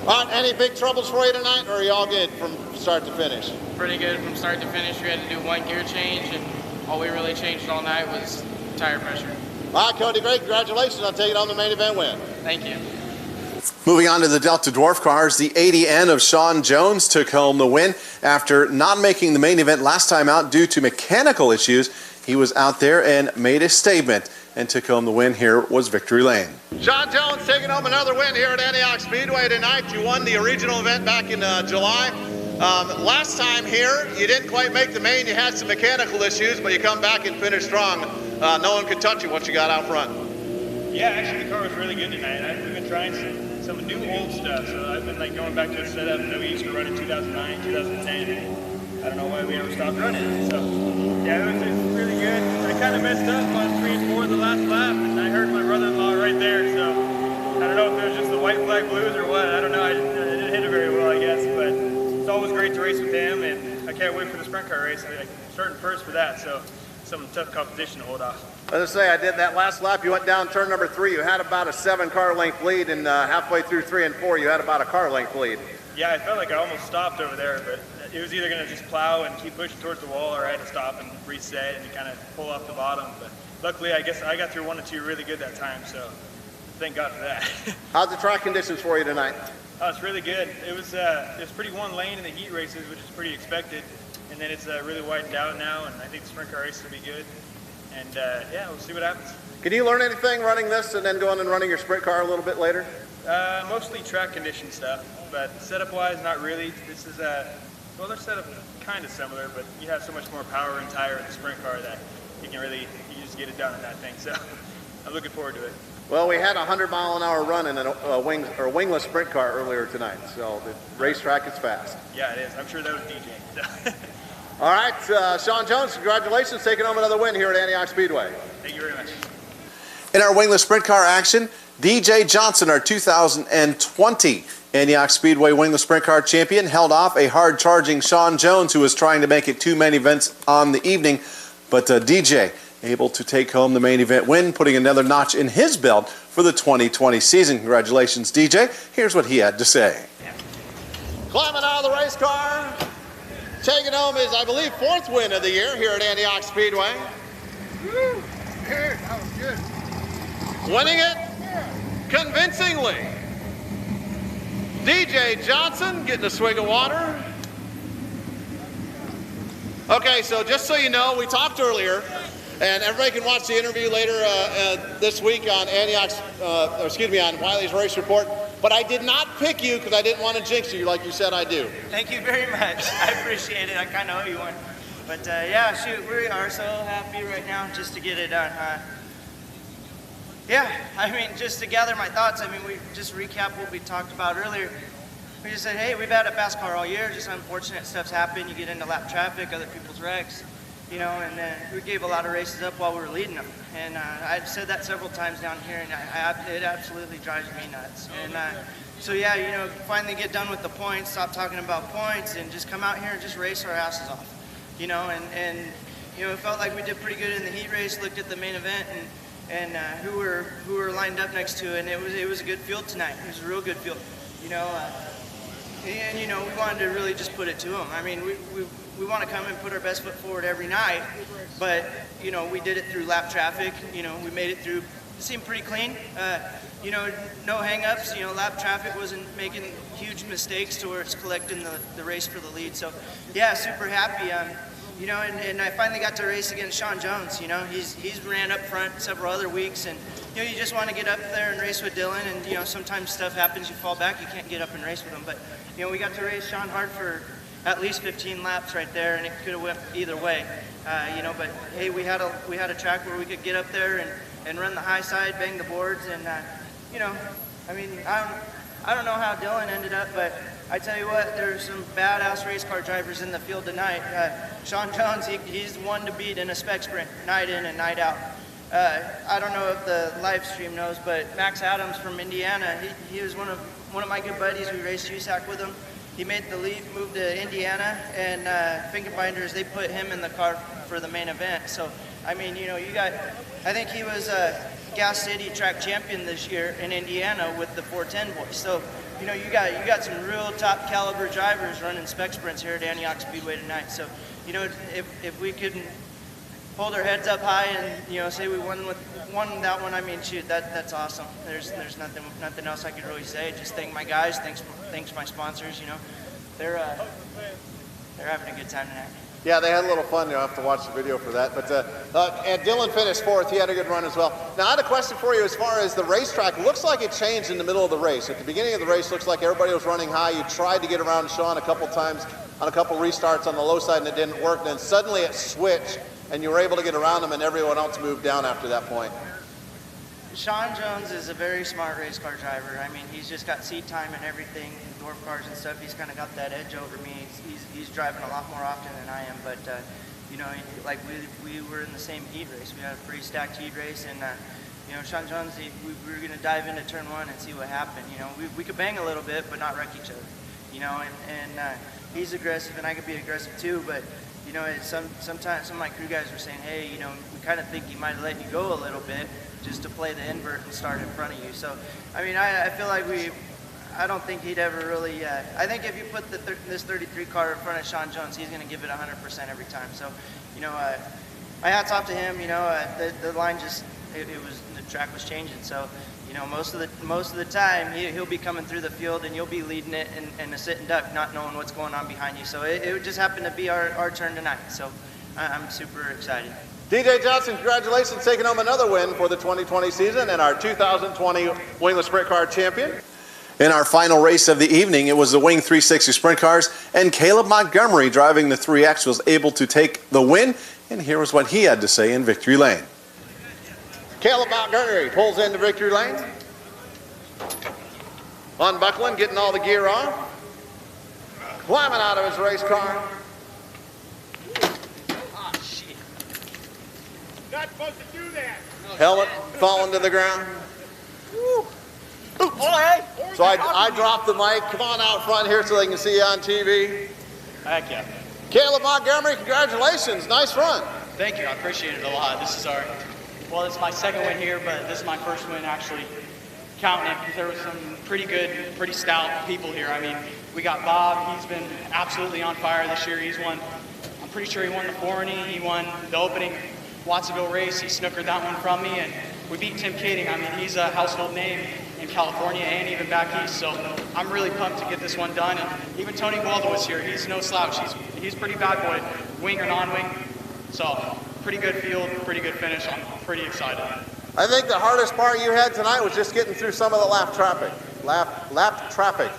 Speaker 1: All right, any big troubles for you tonight, or are you all good from start to finish?
Speaker 4: Pretty good from start to finish. We had to do one gear change, and all we really changed all night was tire pressure.
Speaker 1: All right, Cody, great. Congratulations on taking on the main event win.
Speaker 4: Thank you.
Speaker 3: Moving on to the Delta Dwarf cars, the 80N of Sean Jones took home the win after not making the main event last time out due to mechanical issues. He was out there and made a statement and took home the win. Here was Victory Lane. Sean Jones taking home another win here at Antioch Speedway tonight. You won the regional event back in July. Last time here, you didn't quite make the main. You had some mechanical issues, but you come back and finish strong. No one could touch you once you got out front.
Speaker 5: Yeah, actually the car was really good tonight. We've been trying some new old stuff, so I've been like going back to a setup that we used to run in 2009, 2010. I don't know why we ever stopped running it. So yeah, it was really good. I kind of messed up on 3 and 4 the last lap, and I heard my brother-in-law right there. So I don't know if it was just the white flag blues or what. I don't know. I didn't hit it very well, I guess. But it's always great to race with him, and I can't wait for the sprint car race. I'm starting first for that, so some tough competition to hold off.
Speaker 1: Let's say I did that last lap. You went down turn number 3. You had about a 7-car length lead, and halfway through 3 and 4, you had about a car length lead.
Speaker 5: Yeah, I felt like I almost stopped over there, but it was either going to just plow and keep pushing towards the wall, or I had to stop and reset and kind of pull off the bottom. But luckily, I guess I got through 1 and 2 really good that time, so thank God for that.
Speaker 1: How's the track conditions for you tonight?
Speaker 5: Oh, it's really good. It was pretty one lane in the heat races, which is pretty expected, and then it's really widened out now, and I think the sprint car race will be good. And yeah, we'll see what happens.
Speaker 1: Can you learn anything running this and then going and running your sprint car a little bit later?
Speaker 5: Mostly track condition stuff, but setup-wise, not really. This is well, their setup kind of similar, but you have so much more power and tire in the sprint car that you just get it done in that thing. So I'm looking forward to it.
Speaker 1: Well, we had a 100-mile-an-hour run in a wingless sprint car earlier tonight, so the racetrack is fast.
Speaker 5: Yeah, it is. I'm sure that was DJ. So.
Speaker 1: All right, Sean Jones, congratulations, taking home another win here at Antioch Speedway.
Speaker 5: Thank you very much.
Speaker 3: In our wingless sprint car action, DJ Johnson, our 2020 Antioch Speedway wingless sprint car champion, held off a hard-charging Sean Jones, who was trying to make it 2 main events on the evening. But DJ able to take home the main event win, putting another notch in his belt for the 2020 season. Congratulations, DJ. Here's what he had to say. Climbing out of the race car, taking home his, I believe, 4th win of the year here at Antioch Speedway.
Speaker 6: Woo! Yeah, that was good.
Speaker 1: Winning it convincingly. DJ Johnson getting a swig of water. Okay, so just so you know, we talked earlier, and everybody can watch the interview later this week on on Wiley's Race Report. But I did not pick you because I didn't want to jinx you like you said I do.
Speaker 7: Thank you very much. I appreciate it. I kind of owe you one. But yeah, shoot, we are so happy right now just to get it done. Yeah, I mean, just to gather my thoughts, I mean, we just recap what we talked about earlier. We just said, hey, we've had a fast car all year, just unfortunate stuff's happen. You get into lap traffic, other people's wrecks, you know, and then we gave a lot of races up while we were leading them. And I've said that several times down here, and it absolutely drives me nuts. And so yeah, you know, finally get done with the points, stop talking about points, and just come out here and just race our asses off. You know, and you know, it felt like we did pretty good in the heat race, looked at the main event, and who were lined up next to it, and it was a good field tonight. It was a real good field, you know. And you know, we wanted to really just put it to them. I mean, we want to come and put our best foot forward every night, but you know, we did it through lap traffic. You know, we made it through. It seemed pretty clean. You know, no hang-ups. You know, lap traffic wasn't making huge mistakes towards collecting the race for the lead. So, yeah, super happy. you know, and I finally got to race against Sean Jones. You know, he's ran up front several other weeks, and you know, you just want to get up there and race with Dylan. And you know, sometimes stuff happens, you fall back, you can't get up and race with him. But you know, we got to race Sean hard for at least 15 laps right there, and it could have went either way. You know, but hey, we had a track where we could get up there and run the high side, bang the boards, and you know, I mean, I don't know how Dylan ended up, but I tell you what, there's some badass race car drivers in the field tonight. Sean Jones, he's one to beat in a spec sprint, night in and night out. I don't know if the live stream knows, but Max Adams from Indiana, he was one of my good buddies. We raced USAC with him. He made the leap, moved to Indiana, and Finkerbinders, they put him in the car for the main event. So, I mean, you know, I think he was Gas City track champion this year in Indiana with the 410 boys. So, you know, you got some real top caliber drivers running spec sprints here at Antioch Speedway tonight. So, you know, if we could hold our heads up high and, you know, say we won that one, I mean, shoot, that's awesome. There's nothing else I could really say. Just thank my guys, thanks my sponsors. You know, they're having a good time tonight.
Speaker 1: Yeah, they had a little fun. You'll have to watch the video for that. But and Dylan finished fourth. He had a good run as well. Now, I had a question for you as far as the racetrack. It looks like it changed in the middle of the race. At the beginning of the race, looks like everybody was running high. You tried to get around Sean a couple times on a couple restarts on the low side, and it didn't work. Then suddenly it switched, and you were able to get around him, and everyone else moved down after that point.
Speaker 7: Sean Jones is a very smart race car driver. I mean, he's just got seat time and everything, dwarf cars and stuff. He's kind of got that edge over me. He's driving a lot more often than I am. But, you know, like we were in the same heat race. We had a pretty stacked heat race. And, you know, Sean Jones, we were going to dive into turn one and see what happened. You know, we could bang a little bit, but not wreck each other. You know, and he's aggressive, and I could be aggressive too. But, you know, sometimes some of my crew guys were saying, hey, you know, we kind of think he might have let you go a little bit just to play the invert and start in front of you. So, I mean, I feel like I don't think he'd ever really, I think if you put this 33 car in front of Sean Jones, he's going to give it 100% every time. So, you know, my hat's off to him. You know, the line just, the track was changing. So, you know, most of the time he'll be coming through the field and you'll be leading it in a sit and duck, not knowing what's going on behind you. So it just happened to be our turn tonight. So I'm super excited.
Speaker 1: DJ Johnson, congratulations, taking home another win for the 2020 season and our 2020 Wingless Sprint Car champion.
Speaker 3: In our final race of the evening, it was the Wing 360 Sprint Cars, and Caleb Montgomery, driving the 3X, was able to take the win, and here was what he had to say in victory lane.
Speaker 1: Caleb Montgomery pulls into victory lane. Unbuckling, getting all the gear on. Climbing out of his race car.
Speaker 6: Not supposed to do that.
Speaker 1: Helmet falling to the ground. So I dropped the mic. Come on out front here so they can see you on TV.
Speaker 8: Heck yeah.
Speaker 1: Caleb Montgomery, congratulations. Nice run.
Speaker 8: Thank you. I appreciate it a lot. This is my second win here, but this is my first win actually counting it because there were some pretty good, pretty stout people here. I mean, we got Bob. He's been absolutely on fire this year. I'm pretty sure he won the 4-inning. He won the opening Watsonville race. He snookered that one from me, and we beat Tim Kading. I mean, he's a household name in California and even back east, so I'm really pumped to get this one done. And even Tony Waldo was here. He's no slouch. He's pretty bad boy, wing or non-wing. So pretty good field, pretty good finish. I'm pretty excited.
Speaker 1: I think the hardest part you had tonight was just getting through some of the lap traffic.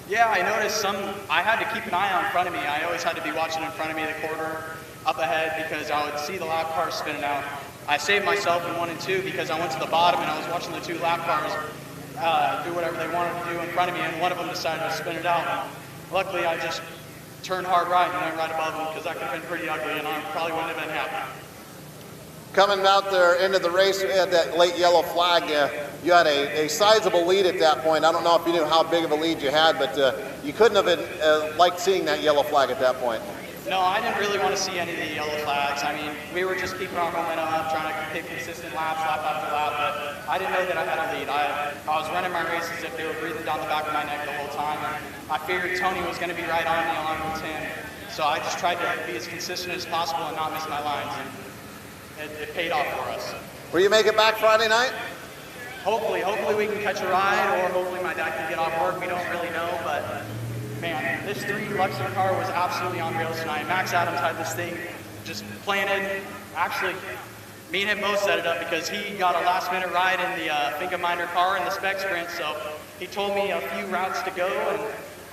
Speaker 8: Yeah, I noticed I had to keep an eye on in front of me. I always had to be watching in front of me, the quarter up ahead, because I would see the lap cars spinning out. I saved myself in 1 and 2 because I went to the bottom and I was watching the two lap cars do whatever they wanted to do in front of me, and one of them decided to spin it out. Luckily, I just turned hard right and went right above them because that could have been pretty ugly and I probably wouldn't have been happy.
Speaker 1: Coming out there into the race, you had that late yellow flag. You had a sizable lead at that point. I don't know if you knew how big of a lead you had, but you couldn't have been liked seeing that yellow flag at that point.
Speaker 8: No, I didn't really want to see any of the yellow flags. I mean, we were just keeping our momentum up, trying to pick consistent laps, lap after lap, but I didn't know that I had a lead. I was running my races as if they were breathing down the back of my neck the whole time. And I figured Tony was going to be right on me along with Tim. So I just tried to be as consistent as possible and not miss my lines. And it paid off for us.
Speaker 1: Will you make it back Friday night?
Speaker 8: Hopefully we can catch a ride, or hopefully my dad can get off work. We don't really know, but man, this 3 Luxor car was absolutely unreal tonight. Max Adams had this thing just planted. Actually, me and him both set it up because he got a last-minute ride in the Finca-Minder car in the spec sprint, so he told me a few routes to go, and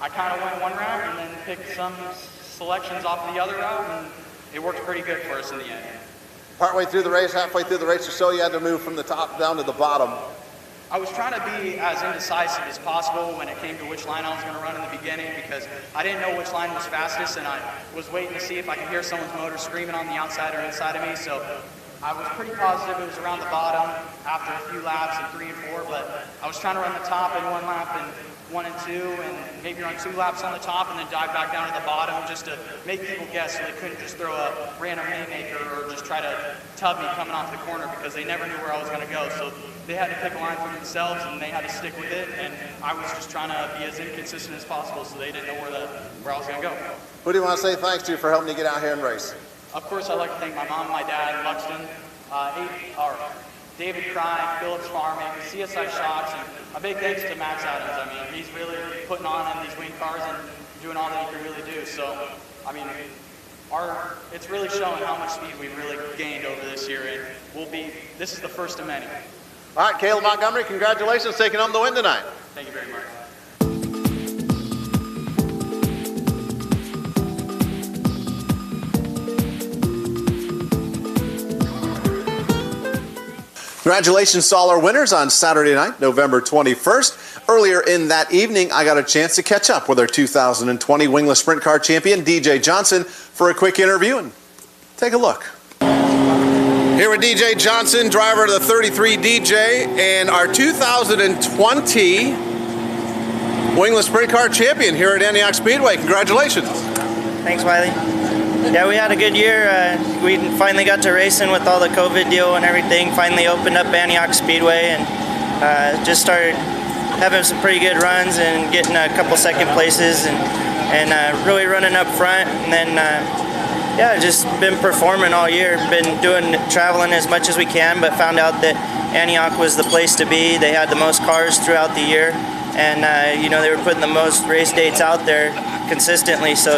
Speaker 8: I kind of went one route and then picked some selections off of the other route, and it worked pretty good for us in the end.
Speaker 3: Partway through the race, halfway through the race or so, you had to move from the top down to the bottom.
Speaker 8: I was trying to be as indecisive as possible when it came to which line I was going to run in the beginning because I didn't know which line was fastest, and I was waiting to see if I could hear someone's motor screaming on the outside or inside of me. So I was pretty positive it was around the bottom after a few laps in 3 and 4, but I was trying to run the top in one lap and 1 and 2, and maybe run 2 laps on the top and then dive back down to the bottom just to make people guess so they couldn't just throw a random haymaker or just try to tub me coming off the corner because they never knew where I was going to go. So they had to pick a line for themselves and they had to stick with it, and I was just trying to be as inconsistent as possible so they didn't know where I was going to go.
Speaker 3: Who do you want to say thanks to for helping you get out here and race?
Speaker 8: Of course, I'd like to thank my mom, my dad, Luxton, David Crine, Phillips Farming, CSI Shocks, and a big thanks to Max Adams. I mean, he's really putting on these wing cars and doing all that he can really do. So, I mean, it's really showing how much speed we've really gained over this year, and this is the first of many.
Speaker 3: All right, Caleb Montgomery, congratulations, taking home the win tonight.
Speaker 8: Thank you very much.
Speaker 3: Congratulations to all our winners on Saturday night, November 21st. Earlier in that evening, I got a chance to catch up with our 2020 Wingless Sprint Car champion, DJ Johnson, for a quick interview, and take a look. Here with DJ Johnson, driver of the 33 DJ, and our 2020 Wingless Sprint Car champion here at Antioch Speedway. Congratulations.
Speaker 7: Thanks, Wiley. Yeah, we had a good year. We finally got to racing with all the COVID deal and everything. Finally opened up Antioch Speedway and just started having some pretty good runs and getting a couple second places and really running up front. And then, yeah, just been performing all year. Been traveling as much as we can, but found out that Antioch was the place to be. They had the most cars throughout the year. And, you know, they were putting the most race dates out there consistently, so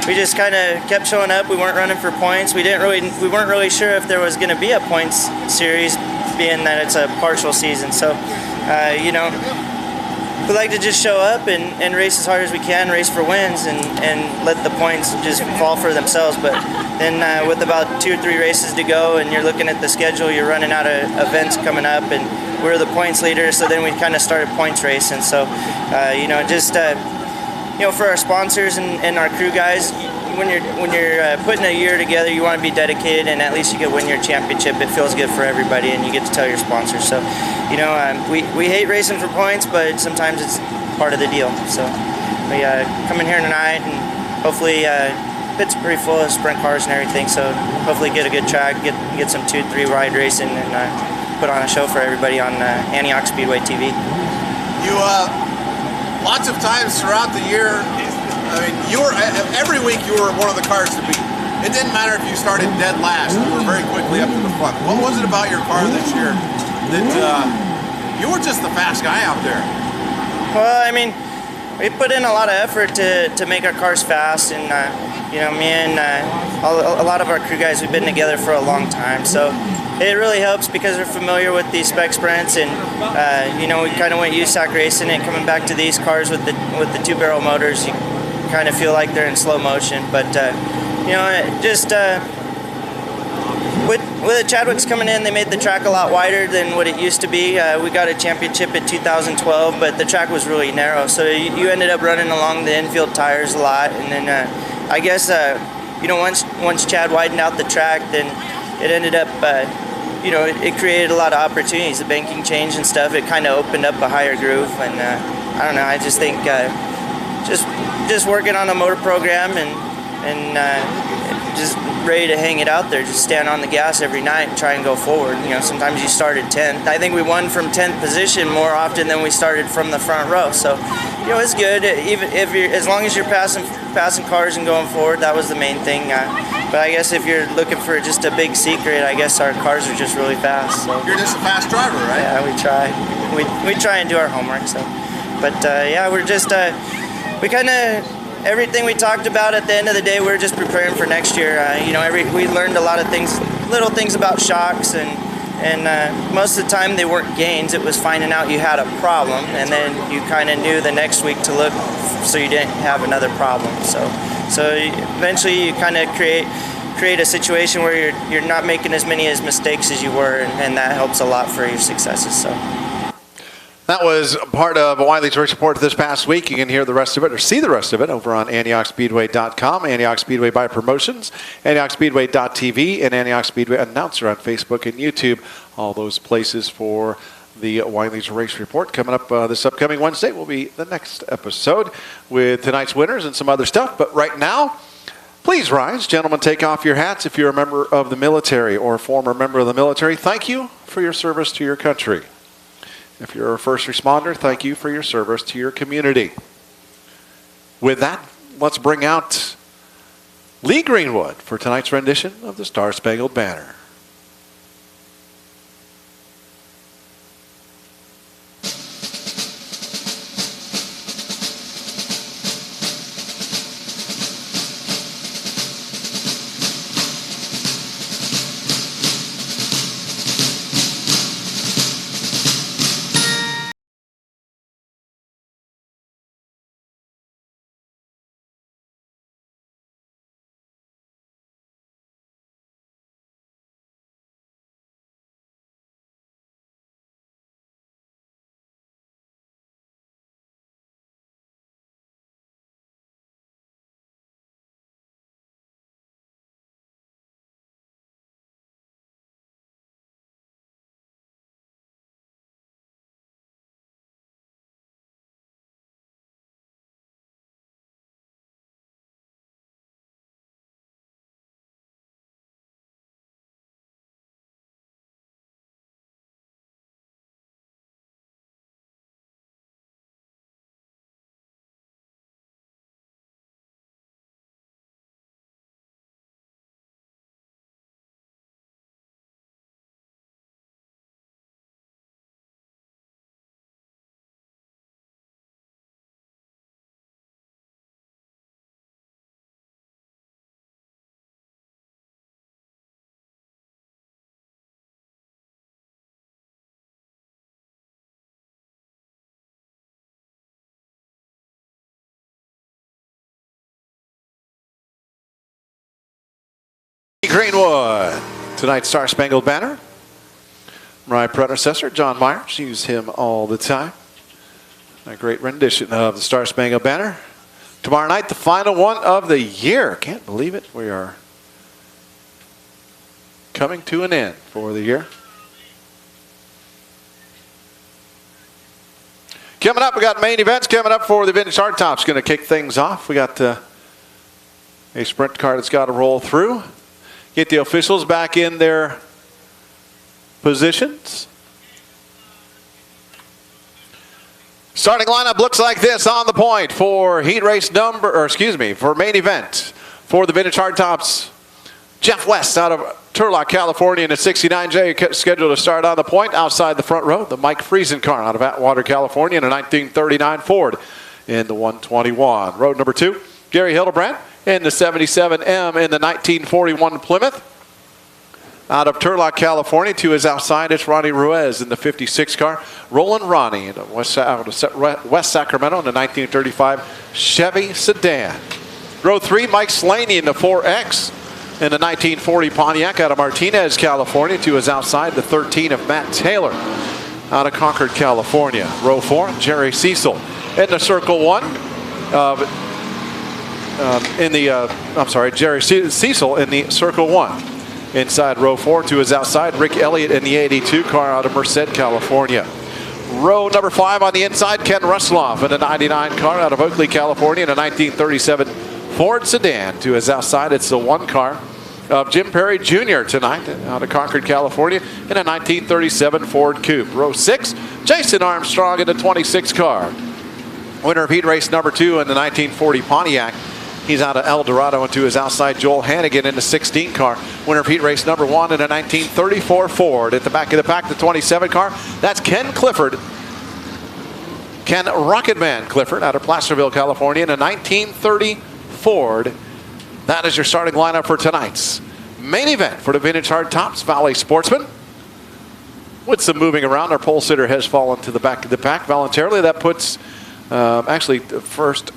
Speaker 7: we just kind of kept showing up. We weren't running for points. We weren't really sure if there was going to be a points series, being that it's a partial season. So, you know, we like to just show up and race as hard as we can, race for wins, and let the points just fall for themselves. But then with about 2 or 3 races to go, and you're looking at the schedule, you're running out of events coming up, and we're the points leader, so then we kind of started points racing. So, you know, just you know, for our sponsors and our crew guys, when you're putting a year together, you want to be dedicated, and at least you can win your championship. It feels good for everybody, and you get to tell your sponsors. So, you know, we hate racing for points, but sometimes it's part of the deal. So we come in here tonight, and hopefully pit's pretty full of sprint cars and everything. So hopefully get a good track, get some 2-3 wide racing, and put on a show for everybody on Antioch Speedway TV.
Speaker 3: You lots of times throughout the year, I mean, every week you were one of the cars to beat. It didn't matter if you started dead last, you were very quickly up to the front. What was it about your car this year that you were just the fast guy out there?
Speaker 7: Well, I mean, we put in a lot of effort to make our cars fast, and you know, me and a lot of our crew guys, we've been together for a long time, so it really helps because we're familiar with these spec sprints, and you know, we kind of went USAC racing, and coming back to these cars with the 2-barrel motors, you kind of feel like they're in slow motion. But you know, just with the Chadwicks coming in, they made the track a lot wider than what it used to be. We got a championship in 2012, but the track was really narrow, so you ended up running along the infield tires a lot. And then I guess you know, once Chad widened out the track, then it ended up you know, it created a lot of opportunities. The banking changed and stuff. It kind of opened up a higher groove, and I don't know. I just think just working on a motor program and just ready to hang it out there. Just stand on the gas every night and try and go forward. You know, sometimes you start at 10th. I think we won from 10th position more often than we started from the front row. So, you know, it's good. Even if as long as you're passing cars and going forward, that was the main thing. But I guess if you're looking for just a big secret, I guess our cars are just really fast. So.
Speaker 3: You're just a fast driver, right?
Speaker 7: Yeah, we try. We try and do our homework. So, but yeah, we're just we kind of everything we talked about at the end of the day, we're just preparing for next year. We learned a lot of things, little things about shocks, and most of the time they weren't gains. It was finding out you had a problem, and then you kind of knew the next week to look so you didn't have another problem. So eventually you kind of create a situation where you're not making as many mistakes as you were, and that helps a lot for your successes. So.
Speaker 1: That was part of Wiley's race report this past week. You can hear the rest of it or see the rest of it over on AntiochSpeedway.com, Antioch Speedway by Promotions, AntiochSpeedway.tv, and Antioch Speedway Announcer on Facebook and YouTube. All those places for the Wiley's race report. Coming up this upcoming Wednesday will be the next episode with tonight's winners and some other stuff. But right now, please rise. Gentlemen, take off your hats if you're a member of the military or a former member of the military. Thank you for your service to your country. If you're a first responder, thank you for your service to your community. With that, let's bring out Lee Greenwood for tonight's rendition of the Star-Spangled Banner. Greenwood, tonight's Star-Spangled Banner. My predecessor, John Myers, used him all the time. A great rendition of the Star-Spangled Banner. Tomorrow night, the final one of the year. Can't believe it. We are coming to an end for the year. Coming up, we got main events coming up for the Vintage Hardtops. Going to kick things off. We got a sprint car that's got to roll through. Get the officials back in their positions. Starting lineup looks like this on the point for heat race for main event for the Vintage Hardtops. Jeff West out of Turlock, California in a 69J scheduled to start on the point outside the front row. The Mike Friesen car out of Atwater, California in a 1939 Ford in the 121. Road number 2, Gary Hildebrand in the 77M in the 1941 Plymouth. Out of Turlock, California, to his outside, it's Ronnie Ruiz in the 56 car. Roland Ronnie in West Sacramento in the 1935 Chevy sedan. Row 3, Mike Slaney in the 4X in the 1940 Pontiac out of Martinez, California, to his outside, the 13 of Matt Taylor out of Concord, California. Row 4, Jerry Cecil in the Circle 1 Jerry Cecil in the Circle 1. Inside row 4 to his outside, Rick Elliott in the 82 car out of Merced, California. Row number 5 on the inside, Ken Rusloff in a 99 car out of Oakley, California in a 1937 Ford sedan. To his outside, it's the 1 car of Jim Perry Jr. tonight out of Concord, California in a 1937 Ford Coupe. Row 6, Jason Armstrong in the 26 car. Winner of heat race number 2 in the 1940 Pontiac. He's out of El Dorado, and to his outside, Joel Hannigan in the 16 car. Winner of heat race number 1 in a 1934 Ford. At the back of the pack, the 27 car, that's Ken Clifford Ken Rocketman Clifford out of Placerville, California, in a 1930 Ford. That is your starting lineup for tonight's main event for the Vintage Hardtops Valley Sportsman. With some moving around, our pole sitter has fallen to the back of the pack voluntarily. That puts, actually, first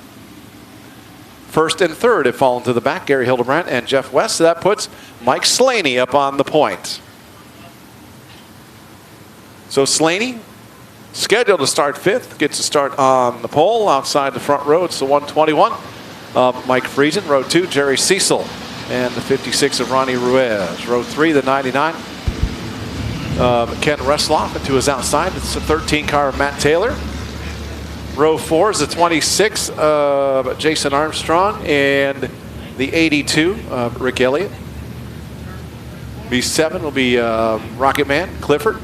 Speaker 1: and third have fallen to the back, Gary Hildebrandt and Jeff West. So that puts Mike Slaney up on the point. So Slaney, scheduled to start 5th, gets to start on the pole outside the front row. It's the 121 of Mike Friesen. Row 2, Jerry Cecil, and the 56 of Ronnie Ruiz. Row 3, the 99 of Ken Resloff, and to his outside, it's the 13 car of Matt Taylor. Row 4 is the 26 of Jason Armstrong and the 82 of Rick Elliott. B7 will be Rocketman Clifford.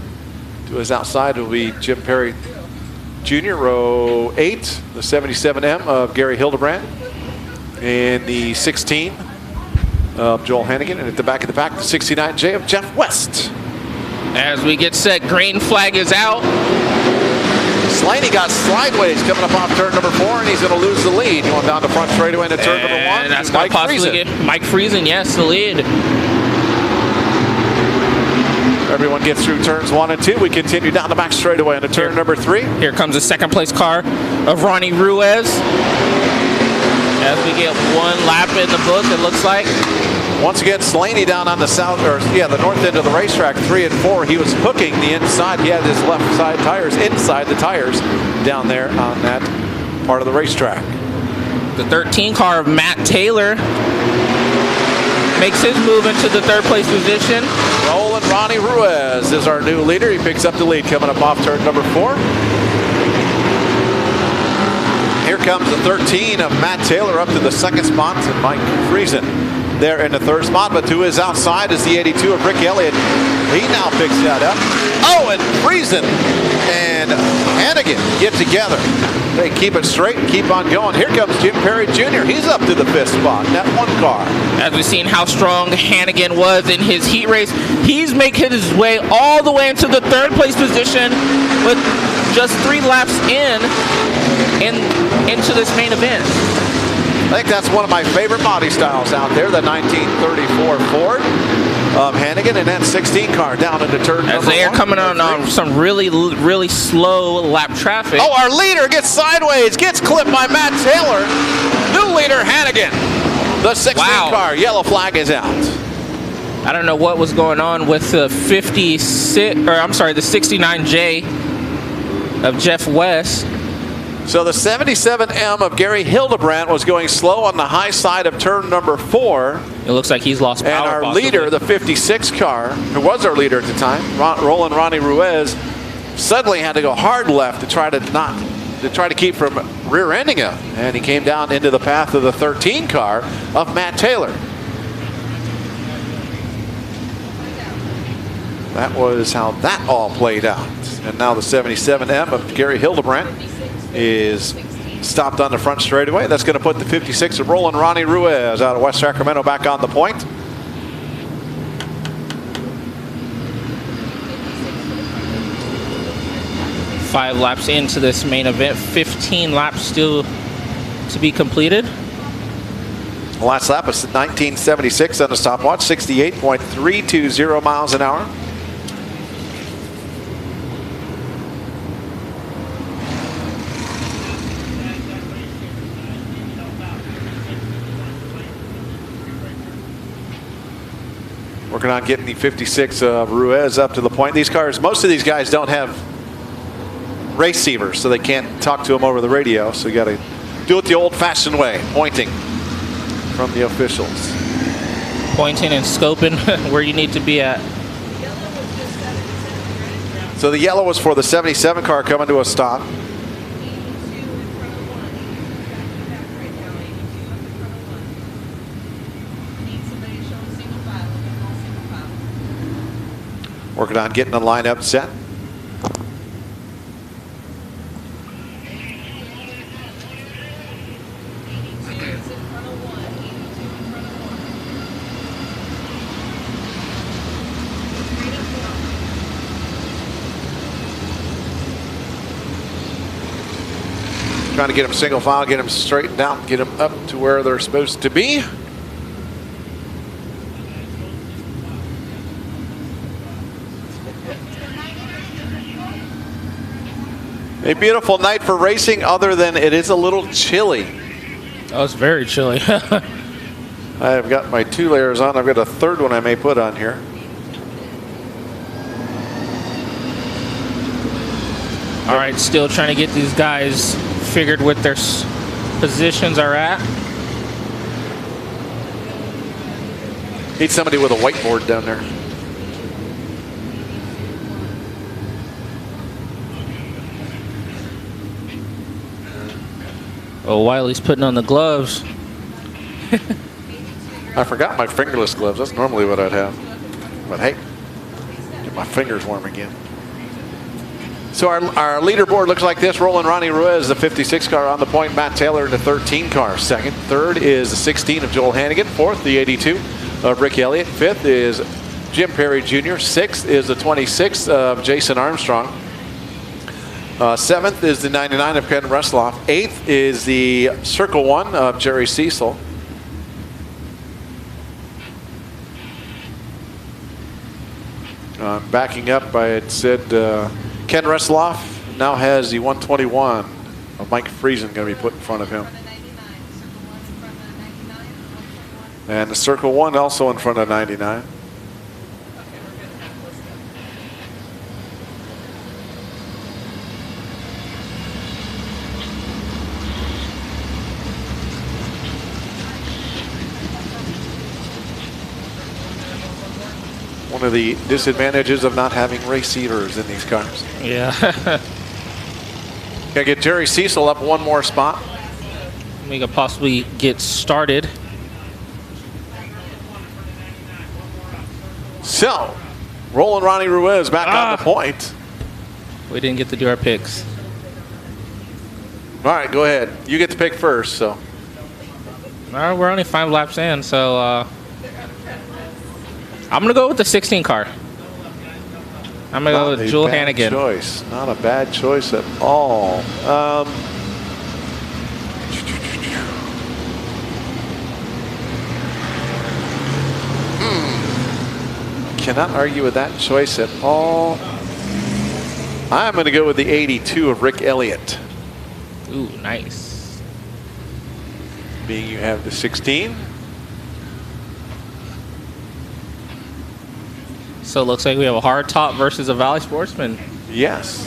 Speaker 1: To his outside will be Jim Perry Jr. Row 8, the 77M of Gary Hildebrandt, and the 16 of Joel Hannigan. And at the back of the pack, the 69J of Jeff West.
Speaker 2: As we get set, green flag is out.
Speaker 1: Slaney got sideways coming up off turn number 4, and he's going to lose the lead. Going down the front straightaway into turn number 1.
Speaker 2: And that's going to possibly get Mike Friesen, yes, the lead.
Speaker 1: Everyone gets through turns 1 and 2. We continue down the back straightaway into turn number 3.
Speaker 2: Here comes the second place car of Ronnie Ruiz. As we get one lap in the book, it looks like.
Speaker 1: Once again, Slaney down on the the north end of the racetrack, 3 and 4. He was hooking the inside. He had his left side tires inside the tires down there on that part of the racetrack.
Speaker 2: The 13 car of Matt Taylor makes his move into the 3rd place position.
Speaker 1: Roland Ronnie Ruiz is our new leader. He picks up the lead coming up off turn number 4. Here comes the 13 of Matt Taylor up to the 2nd spot, and Mike Friesen there in the 3rd spot, but to his outside is the 82 of Rick Elliott. He now picks that up. Oh, and Friesen and Hannigan get together. They keep it straight and keep on going. Here comes Jim Perry Jr. He's up to the 5th spot in that 1 car.
Speaker 2: As we've seen how strong Hannigan was in his heat race, he's making his way all the way into the 3rd place position with just 3 laps into this main event.
Speaker 1: I think that's one of my favorite body styles out there, the 1934 Ford of Hannigan, and that 16 car down into turn number 1.
Speaker 2: As they are coming on some really slow lap traffic.
Speaker 1: Oh, our leader gets sideways, gets clipped by Matt Taylor. New leader, Hannigan. The 16 car, yellow flag is out.
Speaker 2: I don't know what was going on with the the 69J of Jeff West.
Speaker 1: So the 77M of Gary Hildebrandt was going slow on the high side of turn number 4.
Speaker 2: It looks like he's lost power.
Speaker 1: And our leader, the 56 car, who was our leader at the time, Roland Ronnie Ruiz, suddenly had to go hard left to try to keep from rear-ending him. And he came down into the path of the 13 car of Matt Taylor. That was how that all played out. And now the 77M of Gary Hildebrandt is stopped on the front straightaway. That's going to put the 56 of Roland Ronnie Ruiz out of West Sacramento back on the point.
Speaker 2: Five laps into this main event, 15 laps still to be completed.
Speaker 1: The last lap is 1976 on the stopwatch, 68.320 miles an hour. Working on getting the 56 of Ruiz up to the point. These cars, most of these guys don't have receivers, so they can't talk to them over the radio. So you got to do it the old-fashioned way, pointing from the officials.
Speaker 2: Pointing and scoping where you need to be at.
Speaker 1: So the yellow was for the 77 car coming to a stop. Working on getting the lineup set. Trying to get them single file, get them straightened out, get them up to where they're supposed to be. A beautiful night for racing, other than it is a little chilly.
Speaker 2: Oh, it's very chilly.
Speaker 1: I've got my 2 layers on. I've got a third one I may put on here.
Speaker 2: All right, still trying to get these guys figured what their positions are at.
Speaker 1: Need somebody with a whiteboard down there.
Speaker 2: Oh, Wiley's putting on the gloves.
Speaker 1: I forgot my fingerless gloves. That's normally what I'd have. But hey, get my fingers warm again. So our leaderboard looks like this. Roland Ronnie Ruiz, the 56 car on the point. Matt Taylor in the 13 car. Second. Third is the 16 of Joel Hannigan. Fourth, the 82 of Rick Elliott. Fifth is Jim Perry Jr. Sixth is the 26 of Jason Armstrong. Seventh is the 99 of Ken Resloff. Eighth is the Circle 1 of Jerry Cecil. Backing up, I had said Ken Resloff now has the 121 of Mike Friesen going to be put in front of him. And the Circle 1 also in front of 99. One of the disadvantages of not having race heaters in these cars.
Speaker 2: Yeah.
Speaker 1: Gotta get Jerry Cecil up one more spot.
Speaker 2: We could possibly get started.
Speaker 1: So, Roland Ronnie Ruiz back on the point.
Speaker 2: We didn't get to do our picks.
Speaker 1: All right, go ahead. You get to pick first. So,
Speaker 2: All right, we're only 5 laps in, so I'm gonna go with the 16 car. I'm gonna go with Jewel Hannigan.
Speaker 1: Choice, not a bad choice at all. Cannot argue with that choice at all. I'm going to go with the 82 of Rick Elliott.
Speaker 2: Ooh, nice.
Speaker 1: Being you have the 16.
Speaker 2: So it looks like we have a hard top versus a Valley Sportsman.
Speaker 1: Yes.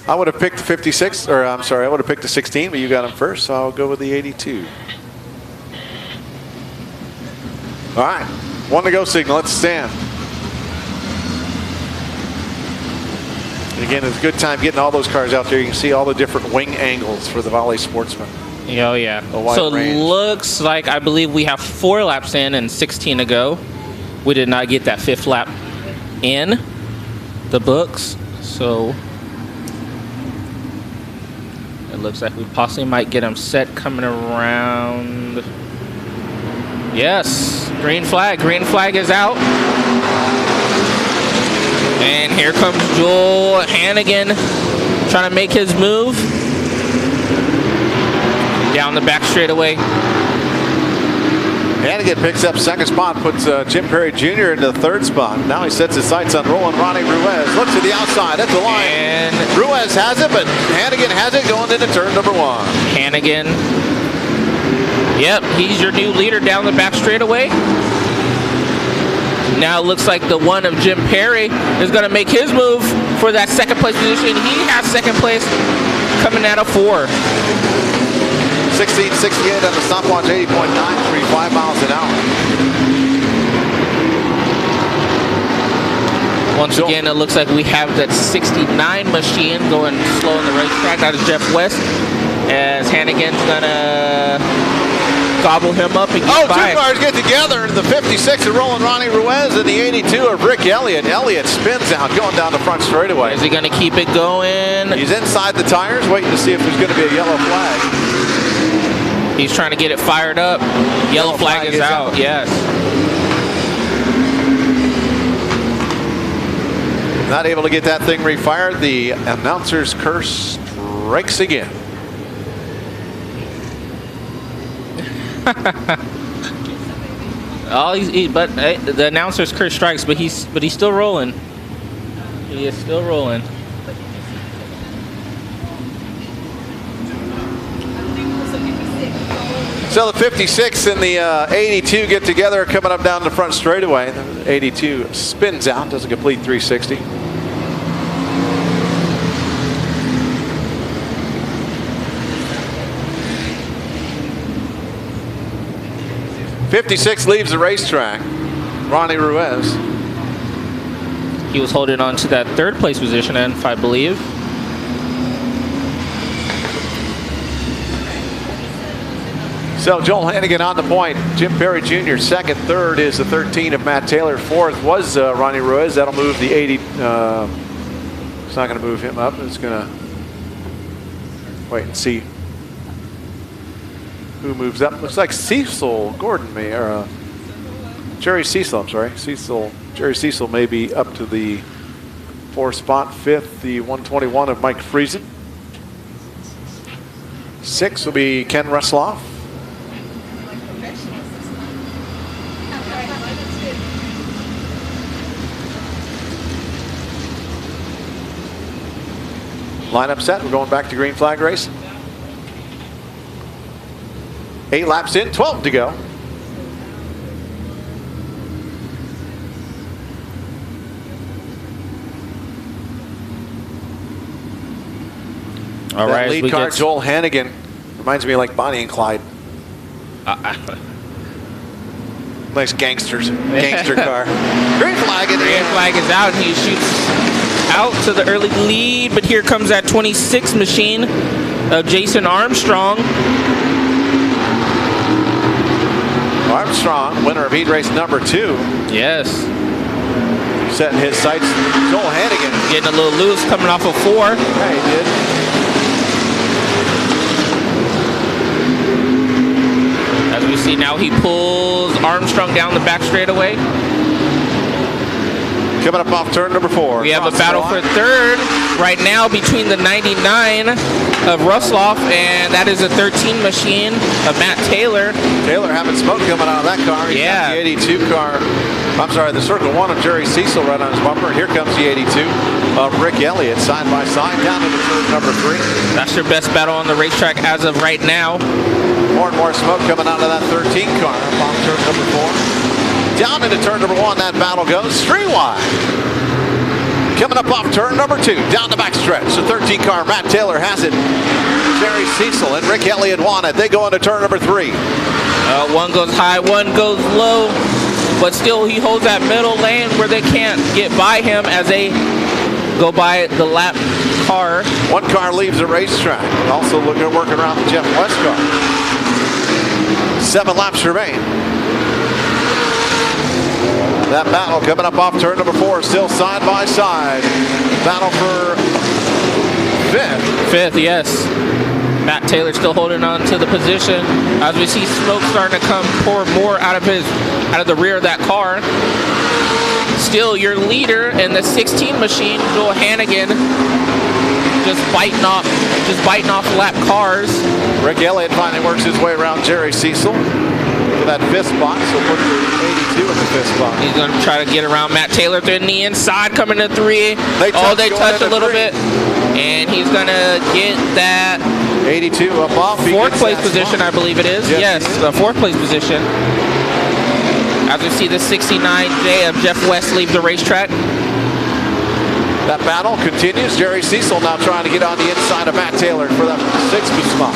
Speaker 1: I would have picked the 56, or I'm sorry, I would have picked the 16, but you got him first, so I'll go with the 82. All right, 1 to go signal, let's stand. And again, it's a good time getting all those cars out there. You can see all the different wing angles for the Valley Sportsman.
Speaker 2: Oh, yeah.
Speaker 1: wide
Speaker 2: So
Speaker 1: range.
Speaker 2: it looks like, I believe we have 4 laps in and 16 to go. We did not get that 5th lap in the books, so it looks like we possibly might get them set coming around. Yes, green flag. Green flag is out. And here comes Joel Hannigan trying to make his move. Down the back straightaway.
Speaker 1: Hannigan picks up 2nd spot, puts Jim Perry Jr. into the 3rd spot. Now he sets his sights on Roland Ronnie Ruiz. Looks to the outside, at the line.
Speaker 2: And
Speaker 1: Ruiz has it, but Hannigan has it going into turn number 1.
Speaker 2: Hannigan. Yep, he's your new leader down the back straightaway. Now it looks like the one of Jim Perry is going to make his move for that 2nd place position. He has 2nd place coming out of 4.
Speaker 1: 1668 on the stopwatch, 80.935 miles an hour.
Speaker 2: Once again, it looks like we have that 69 machine going slow on the racetrack. That is Jeff West, as Hannigan's gonna gobble him up and get by.
Speaker 1: 2 cars get together. The 56 of Roland Ronnie Ruiz and the 82 of Rick Elliott. Elliott spins out, going down the front straightaway.
Speaker 2: Is he gonna keep it going?
Speaker 1: He's inside the tires, waiting to see if there's going to be a yellow flag.
Speaker 2: He's trying to get it fired up. Yellow flag is out. Yes.
Speaker 1: Not able to get that thing refired. The announcer's curse strikes again.
Speaker 2: The announcer's curse strikes, but he's still rolling. He is still rolling.
Speaker 1: So the 56 and the 82 get together, coming up down the front straightaway. The 82 spins out, does a complete 360. '56 leaves the racetrack. Ronnie Ruiz.
Speaker 2: He was holding on to that third place position, if I believe.
Speaker 1: So Joel Hannigan on the point. Jim Perry Jr. second. Third is the 13 of Matt Taylor. Fourth was Ronnie Ruiz. That'll move the 80. It's not going to move him up. It's going to wait and see who moves up. Looks like Cecil Gordon may, or Jerry Cecil, I'm sorry. Jerry Cecil may be up to the 4th spot. 5th, the 121 of Mike Friesen. 6th will be Ken Rusloff. Lineup set. We're going back to green flag race. 8 laps in, 12 to go.
Speaker 2: All right,
Speaker 1: lead car, Joel Hannigan, reminds me of like Bonnie and Clyde. Nice gangster car. Green flag in the
Speaker 2: Green flag is out. He shoots out to the early lead, but here comes that 26 machine of Jason Armstrong.
Speaker 1: Armstrong, winner of heat race number 2.
Speaker 2: Yes.
Speaker 1: Setting his sights. Joel Hannigan.
Speaker 2: Getting a little loose, coming off of 4.
Speaker 1: Yeah, he did.
Speaker 2: As we see now, he pulls Armstrong down the back straightaway.
Speaker 1: Coming up off turn number 4.
Speaker 2: We have a battle for third right now between the 99 of Rusloff, and that is a 13 machine of Matt Taylor.
Speaker 1: Taylor having smoke coming out of that car. He's got the 82 car. I'm sorry, the Circle 1 of Jerry Cecil right on his bumper. Here comes the 82 of Rick Elliott side by side down into turn number 3.
Speaker 2: That's your best battle on the racetrack as of right now.
Speaker 1: More and more smoke coming out of that 13 car up on turn number 4. Down into turn number 1, that battle goes streetwide. Coming up off turn number 2, down the backstretch. The 13 car, Matt Taylor has it. Jerry Cecil and Rick Elliott want it. They go into turn number 3.
Speaker 2: One goes high, one goes low, but still he holds that middle lane where they can't get by him as they go by the lap car.
Speaker 1: One car leaves the racetrack. Also working around the Jeff West car. 7 laps remain. That battle coming up off turn number 4, still side by side. Battle for 5th.
Speaker 2: 5th, yes. Matt Taylor still holding on to the position. As we see smoke starting to pour more out of the rear of that car. Still your leader in the 16 machine, Joel Hannigan, just biting off lap cars.
Speaker 1: Rick Elliott finally works his way around Jerry Cecil for that 5th spot, so put the 82 in the 5th spot.
Speaker 2: He's going to try to get around Matt Taylor in the inside, coming to 3.
Speaker 1: They
Speaker 2: touch a little bit, and he's going to get that
Speaker 1: 82 up off.
Speaker 2: 4th place position, I believe it is. Yes, the 4th place position. As we see the 69J of Jeff West leave the racetrack.
Speaker 1: That battle continues. Jerry Cecil now trying to get on the inside of Matt Taylor for that 6th spot.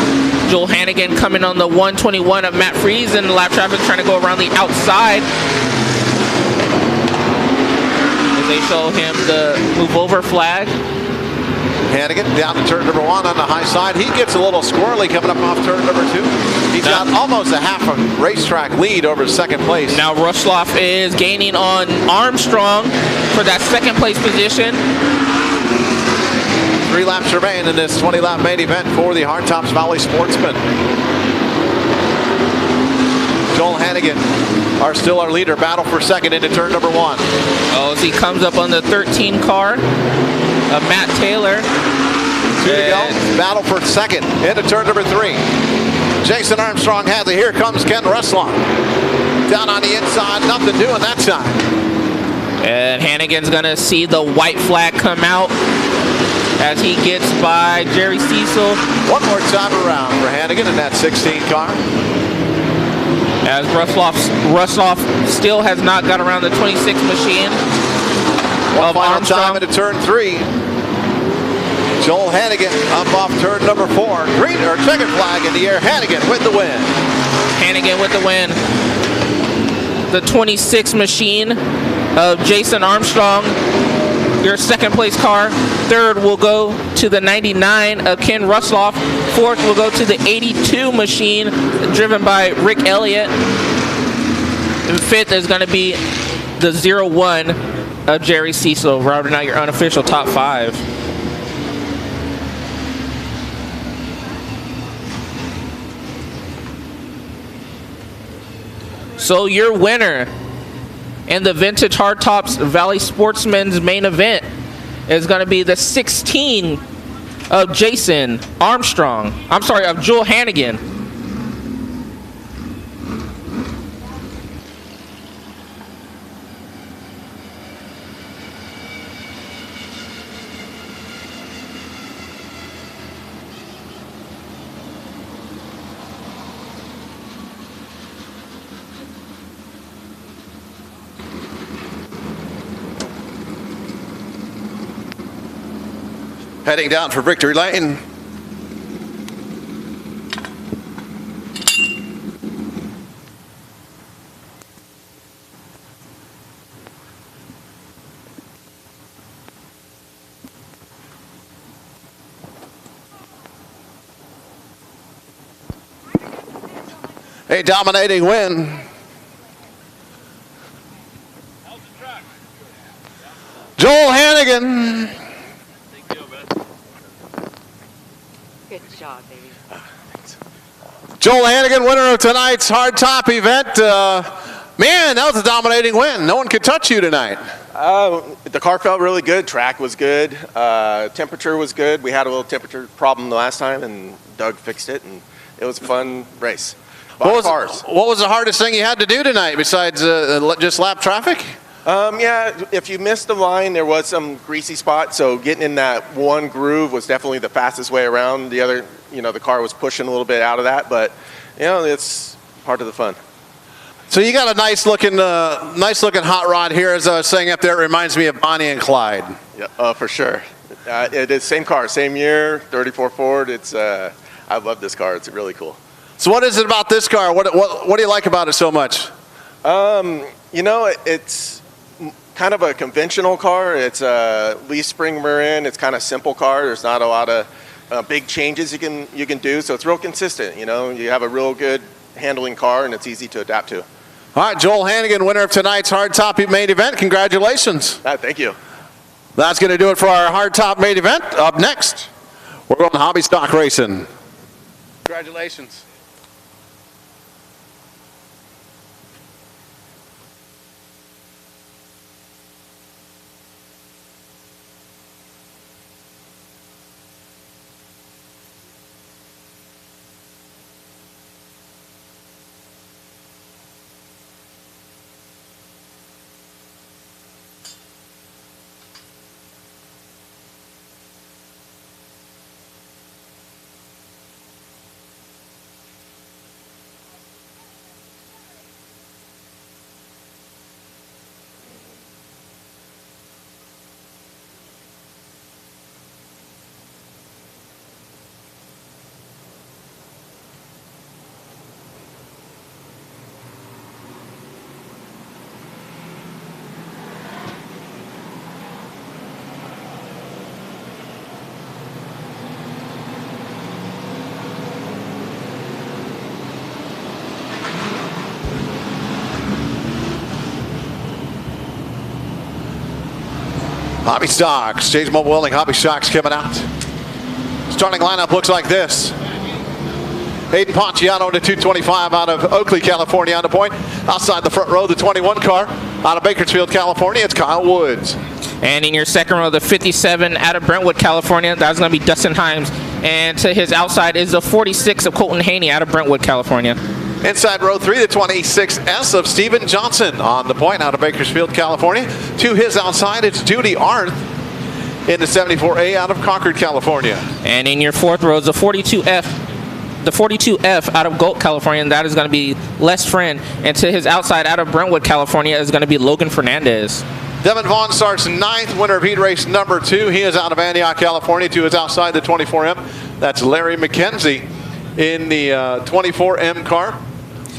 Speaker 2: Joel Hannigan coming on the 121 of Matt Friesen. The lap traffic trying to go around the outside. As they show him the move over flag.
Speaker 1: Hannigan down to turn number 1 on the high side. He gets a little squirrely coming up off turn number 2. He's got almost a half a racetrack lead over 2nd place.
Speaker 2: Now Rusloff is gaining on Armstrong for that 2nd place position.
Speaker 1: 3 laps remain in this 20-lap main event for the Hardtops Valley Sportsman. Joel Hannigan, are still our leader. Battle for second into turn number 1.
Speaker 2: Oh, as he comes up on the 13 car of Matt Taylor.
Speaker 1: 2 to go. Battle for second into turn number 3. Jason Armstrong has it. Here comes Ken Rusloff. Down on the inside, nothing doing that time.
Speaker 2: And Hannigan's going to see the white flag come out as he gets by Jerry Cecil.
Speaker 1: One more time around for Hannigan in that 16 car.
Speaker 2: As Rusloff still has not got around the 26 machine.
Speaker 1: One final time into turn 3. Joel Hannigan up off turn number 4. Green or checkered flag in the air. Hannigan with the win.
Speaker 2: Hannigan with the win. The 26 machine of Jason Armstrong, your second place car. Third will go to the 99 of Ken Rusloff. Fourth will go to the 82 machine driven by Rick Elliott. And fifth is going to be the 01 of Jerry Cecil, rounding out your unofficial top 5. So your winner in the Vintage Hardtops Valley Sportsman's main event is going to be the 16 of Jason Armstrong. I'm sorry, of Joel Hannigan.
Speaker 1: Heading down for victory lane. A dominating win. Joel Hannigan.
Speaker 9: Good job, baby.
Speaker 1: Joel Hannigan, winner of tonight's hardtop event. Man, that was a dominating win. No one could touch you tonight.
Speaker 10: The car felt really good. Track was good. Temperature was good. We had a little temperature problem the last time, and Doug fixed it, and it was a fun race.
Speaker 1: What was the hardest thing you had to do tonight besides just lap traffic?
Speaker 10: Yeah, if you missed the line, there was some greasy spot, so getting in that one groove was definitely the fastest way around. The other, the car was pushing a little bit out of that, but, it's part of the fun.
Speaker 1: So you got a nice looking hot rod here. As I was saying up there, it reminds me of Bonnie and Clyde.
Speaker 10: Yeah, for sure. It is same car, same year, 34 Ford. I love this car. It's really cool.
Speaker 1: So what is it about this car? What do you like about it so much?
Speaker 10: It's kind of a conventional car. It's a leaf spring rear end. It's kind of simple car. There's not a lot of big changes you can do, so it's real consistent. You have a real good handling car, and it's easy to adapt to.
Speaker 1: All right, Joel Hannigan, winner of tonight's hardtop main event. Congratulations.
Speaker 10: Thank you.
Speaker 1: That's going to do it for our hardtop main event. Up next, we're going to hobby stock racing. Congratulations. Hobby stocks, James Mobile Hobby stocks coming out. Starting lineup looks like this. Hayden Ponchiano to 225 out of Oakley, California on the point. Outside the front row, the 21 car out of Bakersfield, California, it's Kyle Woods.
Speaker 2: And in your second row, the 57 out of Brentwood, California, that's going to be Dustin Himes. And to his outside is the 46 of Colton Haney out of Brentwood, California.
Speaker 1: Inside row 3, the 26S of Steven Johnson on the point out of Bakersfield, California. To his outside, it's Judy Arth in the 74A out of Concord, California.
Speaker 2: And in your fourth row is the 42F out of Galt, California, and that is going to be Les Friend. And to his outside out of Brentwood, California, is going to be Logan Fernandez.
Speaker 1: Devin Vaughn starts ninth, winner of heat race number 2. He is out of Antioch, California. To his outside, the 24M. That's Larry McKenzie in the 24M car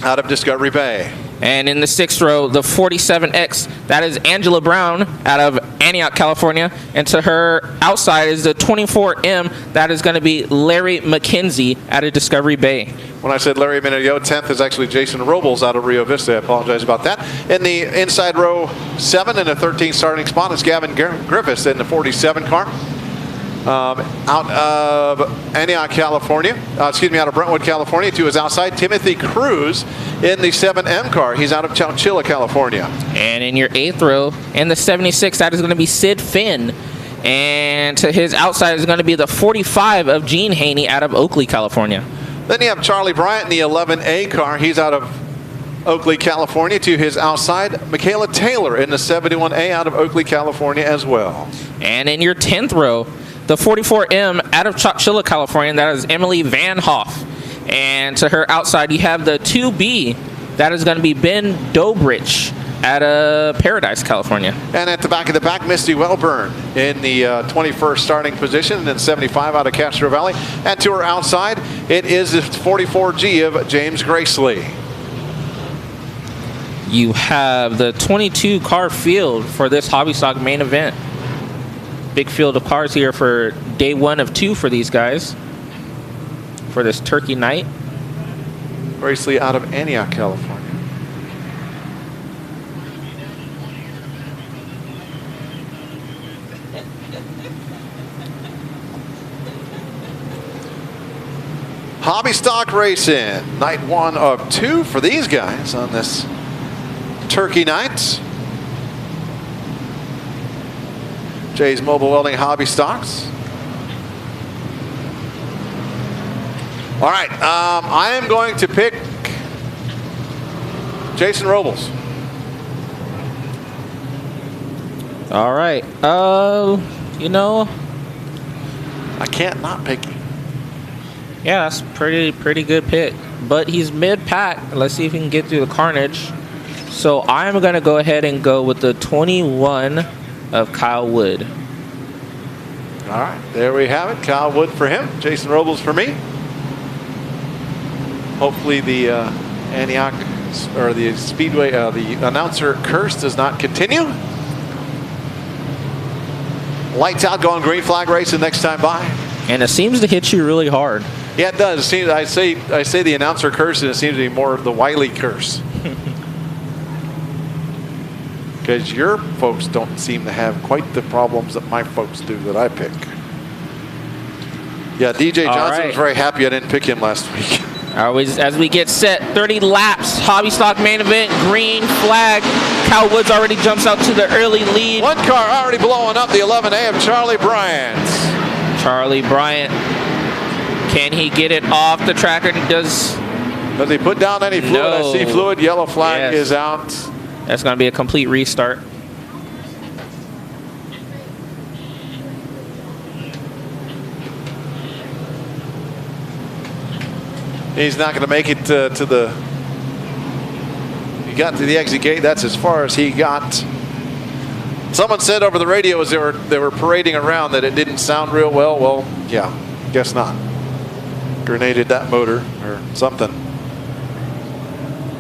Speaker 1: out of Discovery Bay.
Speaker 2: And in the sixth row, the 47X, that is Angela Brown out of Antioch, California. And to her outside is the 24M, that is going to be Larry McKenzie out of Discovery Bay.
Speaker 1: When I said Larry a minute ago, 10th is actually Jason Robles out of Rio Vista. I apologize about that. In the inside row 7 and the 13th starting spot is Gavin Griffiths in the 47 car. Out of Antioch, California, out of Brentwood, California. To his outside, Timothy Cruz in the 7M car. He's out of Chowchilla, California.
Speaker 2: And in your eighth row, in the 76, that is going to be Sid Finn. And to his outside is going to be the 45 of Gene Haney out of Oakley, California.
Speaker 1: Then you have Charlie Bryant in the 11A car. He's out of Oakley, California. To his outside, Michaela Taylor in the 71A out of Oakley, California as well.
Speaker 2: And in your 10th row, the 44M out of Chowchilla, California, that is Emily Van Hoff. And to her outside, you have the 2B, that is going to be Ben Dobrich out of Paradise, California.
Speaker 1: And at the back of the pack, Misty Wellburn in the 21st starting position, and then 75 out of Castro Valley. And to her outside, it is the 44G of James Gracely.
Speaker 2: You have the 22 car field for this Hobby Stock main event. Big field of cars here for day 1 of 2 for these guys for this turkey night.
Speaker 1: Gracely out of Antioch, California. Hobby Stock Racing, night 1 of 2 for these guys on this turkey night. Jay's Mobile Welding Hobby Stocks. All right, I am going to pick Jason Robles.
Speaker 2: All right. You know,
Speaker 1: I can't not pick him.
Speaker 2: yeah, that's pretty good pick. But he's mid-pack. Let's see if he can get through the carnage. So I'm going to go ahead and go with the 21 of Kyle Wood.
Speaker 1: All right, there we have it. Kyle Wood for him, Jason Robles for me. Hopefully the Antioch or the Speedway, the announcer curse does not continue. Lights out, going green flag racing next time by.
Speaker 2: And it seems to hit you really hard.
Speaker 1: Yeah, it does. It seems, I say the announcer curse, and it seems to be more of the Wiley curse. Because your folks don't seem to have quite the problems that my folks do that I pick. Yeah, DJ Johnson was very happy I didn't pick him last week.
Speaker 2: As we get set, 30 laps, Hobby Stock main event, green flag. Kyle Woods already jumps out to the early lead.
Speaker 1: One car already blowing up, the 11A of Charlie Bryant.
Speaker 2: Charlie Bryant, can he get it off the track? Or does
Speaker 1: he put down any fluid?
Speaker 2: No.
Speaker 1: I see fluid, yellow flag is out.
Speaker 2: That's going to be a complete restart.
Speaker 1: He's not going to make it to the. He got to the exit gate. That's as far as he got. Someone said over the radio as they were parading around that it didn't sound real well. Well, yeah, guess not. Grenaded that motor or something.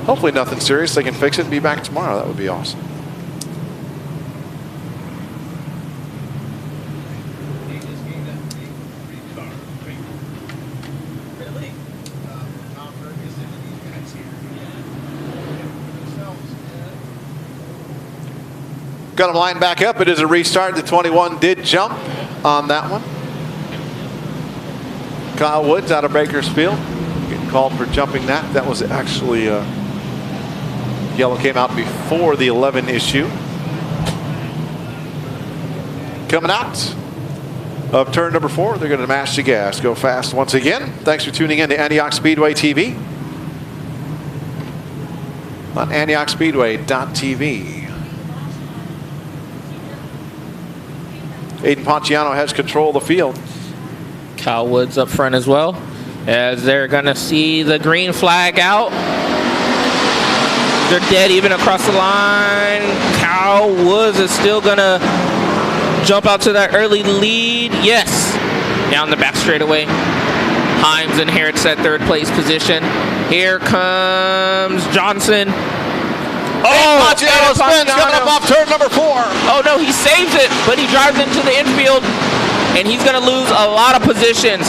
Speaker 1: Hopefully nothing serious. They can fix it and be back tomorrow. That would be awesome. Got him lined back up. It is a restart. The 21 did jump on that one. Kyle Woods out of Bakersfield. called for jumping that. That was actually yellow came out before the 11 issue. Coming out of turn number 4, they're going to mash the gas, go fast once again. Thanks for tuning in to Antioch Speedway TV on AntiochSpeedway.tv. Aiden Ponchiano has control of the field.
Speaker 2: Kyle Woods up front as well, as they're going to see the green flag out. They're dead even across the line. Kyle Woods is still going to jump out to that early lead. Yes. Down the back straightaway. Himes inherits that third place position. Here comes Johnson.
Speaker 1: Oh, Ponchiano spins coming up off turn number 4.
Speaker 2: Oh no, he saves it, but he drives into the infield, and he's going to lose a lot of positions.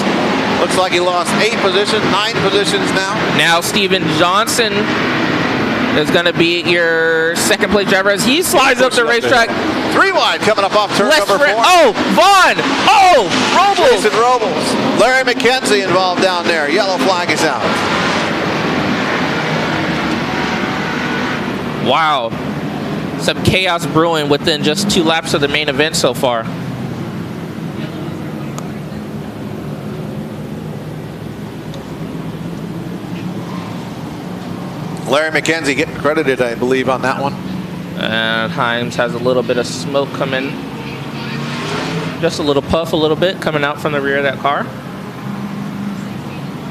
Speaker 1: Looks like he lost 8 positions, 9 positions now.
Speaker 2: Now Steven Johnson is going to be your second place driver as he slides up the racetrack.
Speaker 1: 3 wide coming up off turn number 4.
Speaker 2: Oh, Vaughn! Oh, Robles!
Speaker 1: Jason Robles. Larry McKenzie involved down there. Yellow flag is out.
Speaker 2: Wow. Some chaos brewing within just 2 laps of the main event so far.
Speaker 1: Larry McKenzie getting credited, I believe, on that one.
Speaker 2: And Himes has a little bit of smoke coming. Just a little puff, a little bit, coming out from the rear of that car.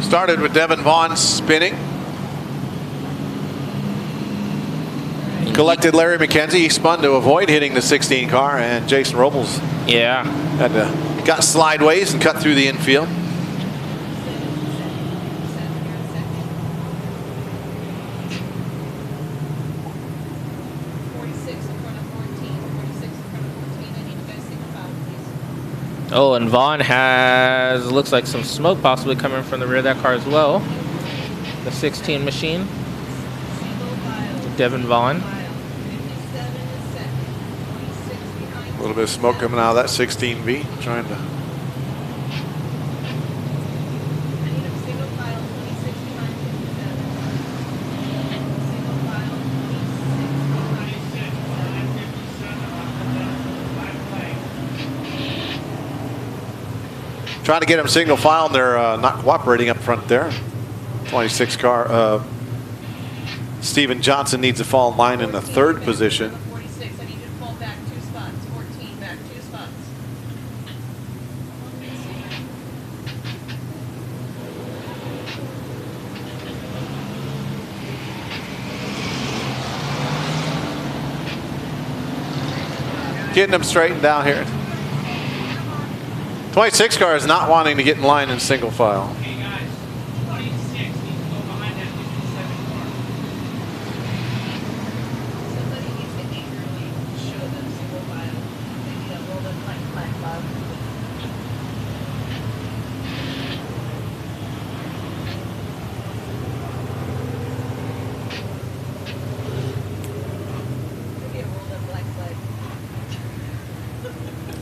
Speaker 1: Started with Devin Vaughn spinning. Collected Larry McKenzie. He spun to avoid hitting the 16 car, and Jason Robles had got slideways and cut through the infield.
Speaker 2: Oh, and Vaughn has, looks like some smoke possibly coming from the rear of that car as well. The 16 machine. Devin Vaughn.
Speaker 1: A little bit of smoke coming out of that 16V, trying to. Trying to get them single file, and they're not cooperating up front there. 26 car. Steven Johnson needs to fall in line in the 3rd position.
Speaker 11: 46, I need you to fall back 2 spots. 14, back 2 spots.
Speaker 1: Getting them straightened down here. 26 car is not wanting to get in line in single file.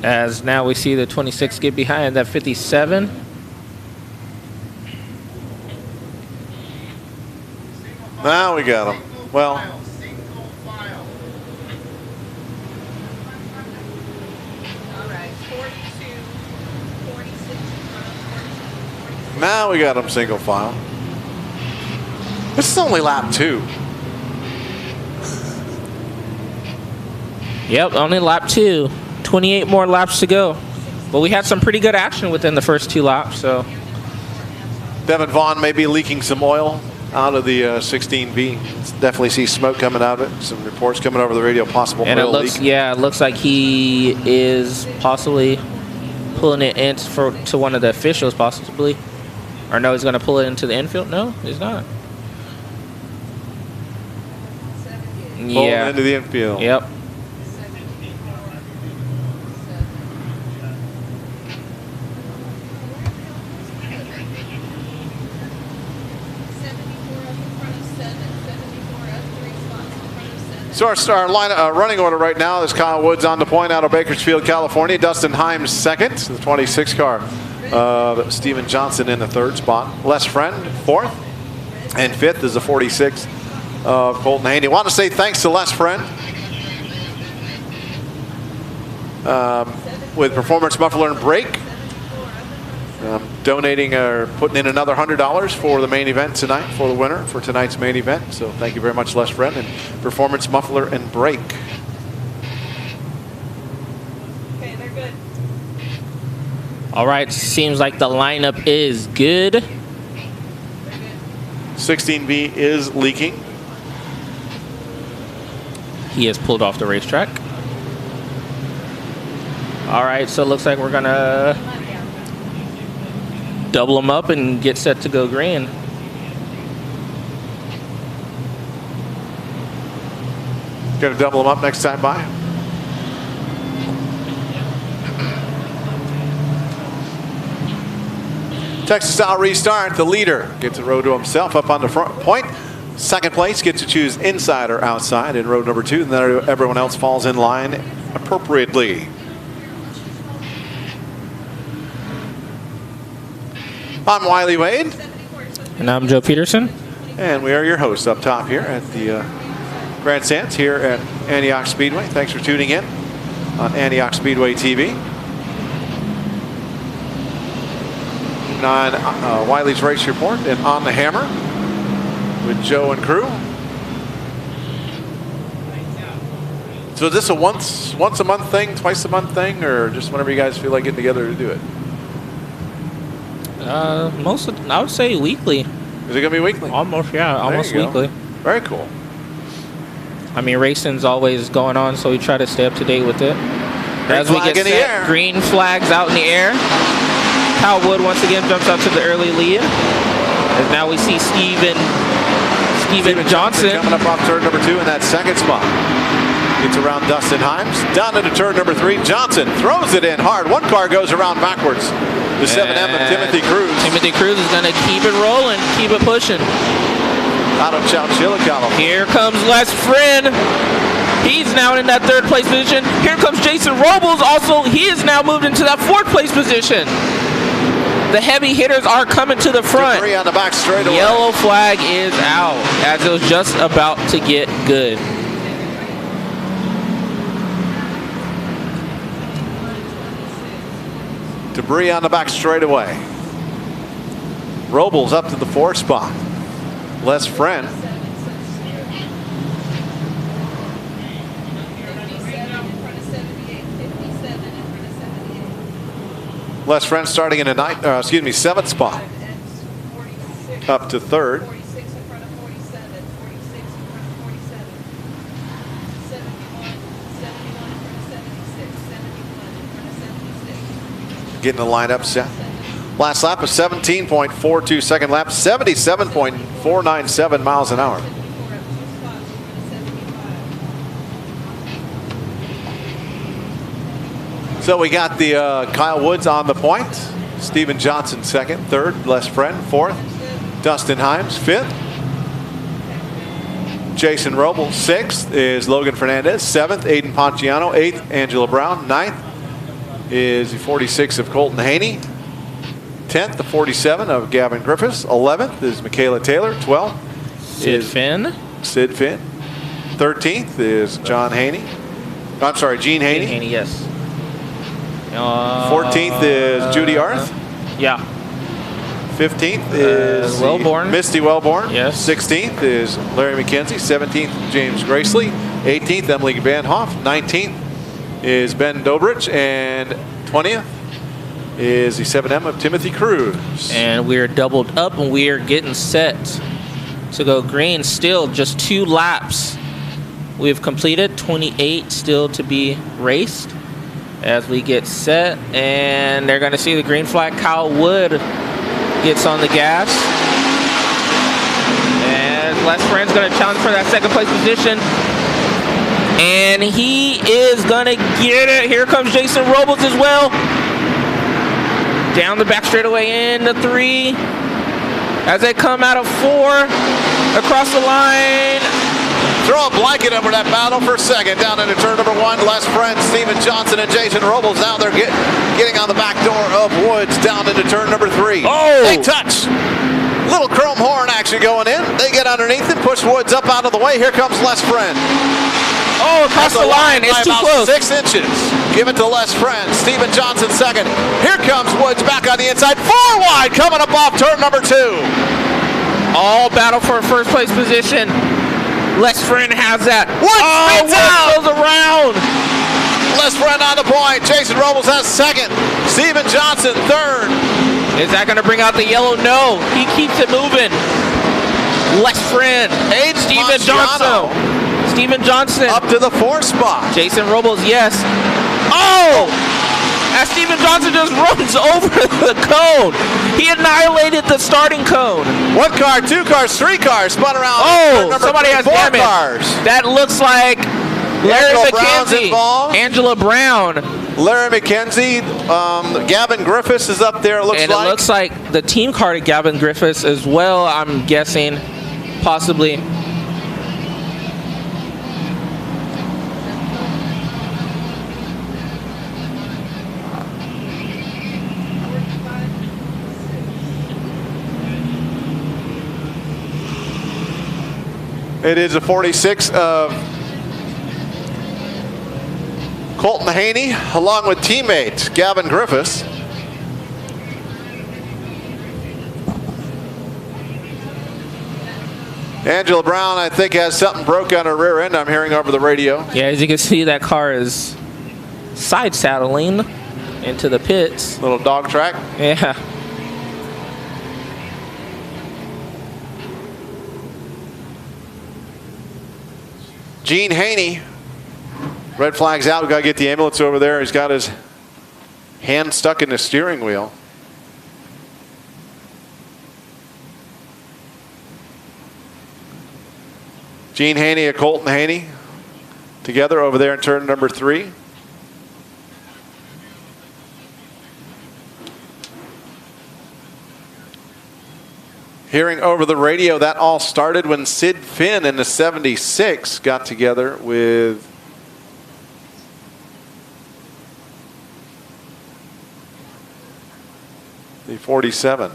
Speaker 2: As now we see the 26 get behind that 57.
Speaker 1: Now we got him. Well, now we got him single file. This is only lap 2.
Speaker 2: Yep, only lap 2. 28 more laps to go. But we had some pretty good action within the first 2 laps, so.
Speaker 1: Devin Vaughn may be leaking some oil out of the 16B. Definitely see smoke coming out of it. Some reports coming over the radio, possible
Speaker 2: and
Speaker 1: oil
Speaker 2: it looks,
Speaker 1: leak.
Speaker 2: yeah, it looks like he is possibly pulling it in to one of the officials, possibly. Or no, he's going to pull it into the infield? No, he's not.
Speaker 1: Pull it into the infield.
Speaker 2: Yep.
Speaker 1: So our running order right now is Kyle Woods on the point out of Bakersfield, California. Dustin Himes second, the 26 car. Steven Johnson in the 3rd spot. Les Friend 4th. And 5th is the 46 of Colton Haney. I want to say thanks to Les Friend with Performance Muffler and Brake. Donating or putting in another $100 for the main event tonight, for the winner for tonight's main event. So thank you very much, Les Friend and Performance Muffler and Brake.
Speaker 11: Okay, they're good.
Speaker 2: All right, seems like the lineup is good.
Speaker 1: 16B is leaking.
Speaker 2: He has pulled off the racetrack. All right, so it looks like we're gonna double them up and get set to go green.
Speaker 1: Got to double them up next time by. Texas style restart. The leader gets a row to himself up on the front point. Second place gets to choose inside or outside in row number 2, and then everyone else falls in line appropriately. I'm Wiley Wade.
Speaker 2: And I'm Joe Peterson.
Speaker 1: And we are your hosts up top here at the grandstands here at Antioch Speedway. Thanks for tuning in on Antioch Speedway TV. On Wiley's Race Report and On the Hammer with Joe and crew. So is this a once a month thing, twice a month thing, or just whenever you guys feel like getting together to do it?
Speaker 2: I would say weekly.
Speaker 1: Is it gonna be weekly?
Speaker 2: Almost, yeah, almost weekly.
Speaker 1: Very cool.
Speaker 2: I mean, racing's always going on, so we try to stay up to date with it. As we get set, green flags out in the air. Kyle Wood once again jumps out to the early lead. As now we see Steven Johnson
Speaker 1: coming up off turn number 2 in that second spot. Gets around Dustin Himes. Down into turn number 3. Johnson throws it in hard. One car goes around backwards. The 7M of Timothy Cruz.
Speaker 2: Timothy Cruz is going to keep it rolling, keep it pushing.
Speaker 1: Out of Chowchilla.
Speaker 2: Here comes Les Friend. He's now in that 3rd place position. Here comes Jason Robles. Also, he is now moved into that 4th place position. The heavy hitters are coming to the front.
Speaker 1: Debris on the back straightaway.
Speaker 2: Yellow flag is out as it was just about to get good.
Speaker 1: Debris on the back straightaway. Robles up to the 4th spot. Les Friend. Les Friend starting in a 7th spot. Up to 3rd. Getting the lineup set. Last lap of 17.42 second lap, 77.497 miles an hour. So we got the Kyle Woods on the point. Steven Johnson 2nd, 3rd, Les Friend 4th, Dustin Himes 5th. Jason Robles 6th is Logan Fernandez, 7th Aiden Ponchiano, 8th Angela Brown, 9th is the 46 of Colton Haney, 10th the 47 of Gavin Griffiths, 11th is Michaela Taylor, 12th
Speaker 2: Sid Finn,
Speaker 1: 13th is John Haney. I'm sorry, Gene Haney.
Speaker 2: Haney, yes.
Speaker 1: 14th is Judy Arth.
Speaker 2: Yeah.
Speaker 1: 15th is
Speaker 2: Wellborn.
Speaker 1: Misty Wellborn.
Speaker 2: Yes.
Speaker 1: 16th is Larry McKenzie. 17th, James Gracely. 18th, Emily Van Hoff. 19th is Ben Dobrich. And 20th is the 7M of Timothy Cruz.
Speaker 2: And we're doubled up and we are getting set to go green. Still just 2 laps we've completed. 28 still to be raced as we get set. And they're going to see the green flag. Kyle Wood gets on the gas. And Les Friend's going to challenge for that 2nd place position. And he is going to get it. Here comes Jason Robles as well. Down the back straightaway into 3. As they come out of 4. Across the line.
Speaker 1: Throw a blanket over that battle for 2nd. Down into turn number 1. Les Friend, Steven Johnson, and Jason Robles. Now they're getting on the back door of Woods. Down into turn number 3.
Speaker 2: Oh!
Speaker 1: Big touch. Little chrome horn action going in. They get underneath it, push Woods up out of the way. Here comes Les Friend.
Speaker 2: Oh, across the line. It's too
Speaker 1: By about
Speaker 2: close.
Speaker 1: 6 inches. Give it to Les Friend. Steven Johnson second. Here comes Woods back on the inside. 4 wide coming up off turn number 2.
Speaker 2: All battle for first place position. Les Friend has that.
Speaker 1: Woods spins out.
Speaker 2: goes around.
Speaker 1: Les Friend on the point. Jason Robles has second. Steven Johnson third.
Speaker 2: Is that going to bring out the yellow? No. He keeps it moving. Les Friend. Steven
Speaker 1: Marciano.
Speaker 2: Johnson. Steven Johnson.
Speaker 1: Up to the 4th spot.
Speaker 2: Jason Robles, yes. Oh! As Steven Johnson just runs over the cone. He annihilated the starting cone.
Speaker 1: 1 car, 2 cars, 3 cars spun around.
Speaker 2: Oh,
Speaker 1: Number
Speaker 2: somebody
Speaker 1: 3,
Speaker 2: has
Speaker 1: 4
Speaker 2: damage.
Speaker 1: cars.
Speaker 2: That looks like Larry
Speaker 1: Angela Brown's
Speaker 2: McKenzie.
Speaker 1: involved.
Speaker 2: Angela Brown.
Speaker 1: Larry McKenzie, Gavin Griffiths is up there, it looks
Speaker 2: And
Speaker 1: like.
Speaker 2: it looks like the team car to Gavin Griffiths as well, I'm guessing. Possibly.
Speaker 1: It is a 46 of Colton Haney, along with teammate Gavin Griffiths. Angela Brown, I think, has something broke on her rear end, I'm hearing over the radio.
Speaker 2: Yeah, as you can see, that car is side saddling into the pits.
Speaker 1: Little dog track.
Speaker 2: Yeah.
Speaker 1: Gene Haney, red flag's out. We got to get the ambulance over there. He's got his hand stuck in the steering wheel. Gene Haney and Colton Haney together over there in turn number 3. Hearing over the radio, that all started when Sid Finn in the 76 got together with the 47.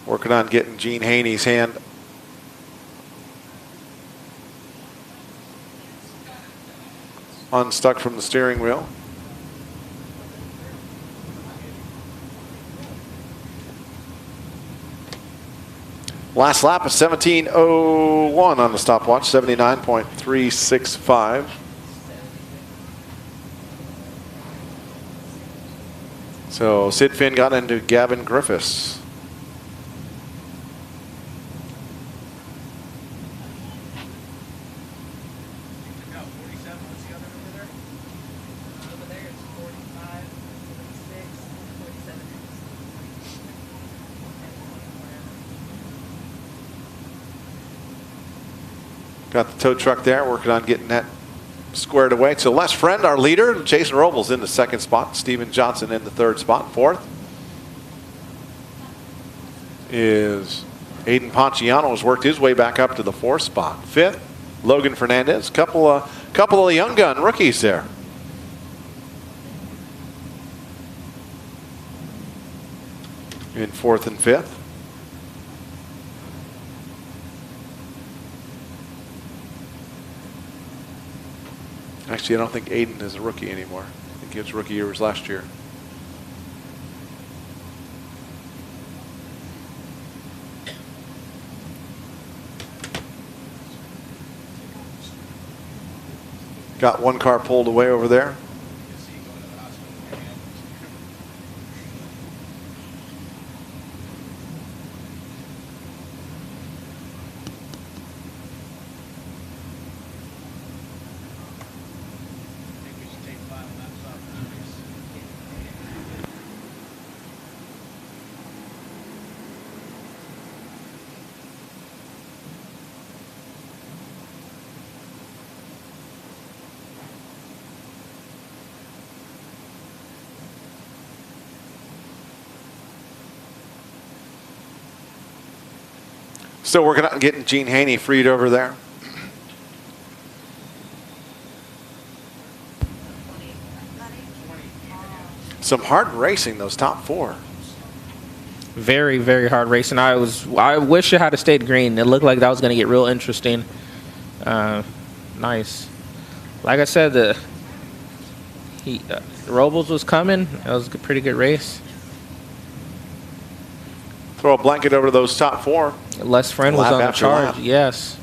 Speaker 1: Working on getting Gene Haney's hand unstuck from the steering wheel. Last lap of 17:01 on the stopwatch, 79.365. So Sid Finn got into Gavin Griffiths. Got the tow truck there, working on getting that squared away. So Les Friend, our leader. Jason Robles in the 2nd spot. Steven Johnson in the 3rd spot. 4th is Aiden Ponciano, has worked his way back up to the 4th spot. 5th, Logan Fernandez. Couple of young gun rookies there. In 4th and 5th. Actually, I don't think Aiden is a rookie anymore. I think his rookie year was last year. Got 1 car pulled away over there. Still working on getting Gene Haney freed over there. Some hard racing, those top 4.
Speaker 2: Very, very hard racing. I wish it had stayed green. It looked like that was going to get real interesting. Nice. Like I said, Robles was coming. It was a pretty good race.
Speaker 1: Throw a blanket over those top 4.
Speaker 2: Les Friend was
Speaker 1: Lap
Speaker 2: on the
Speaker 1: after
Speaker 2: charge.
Speaker 1: lap.
Speaker 2: Yes.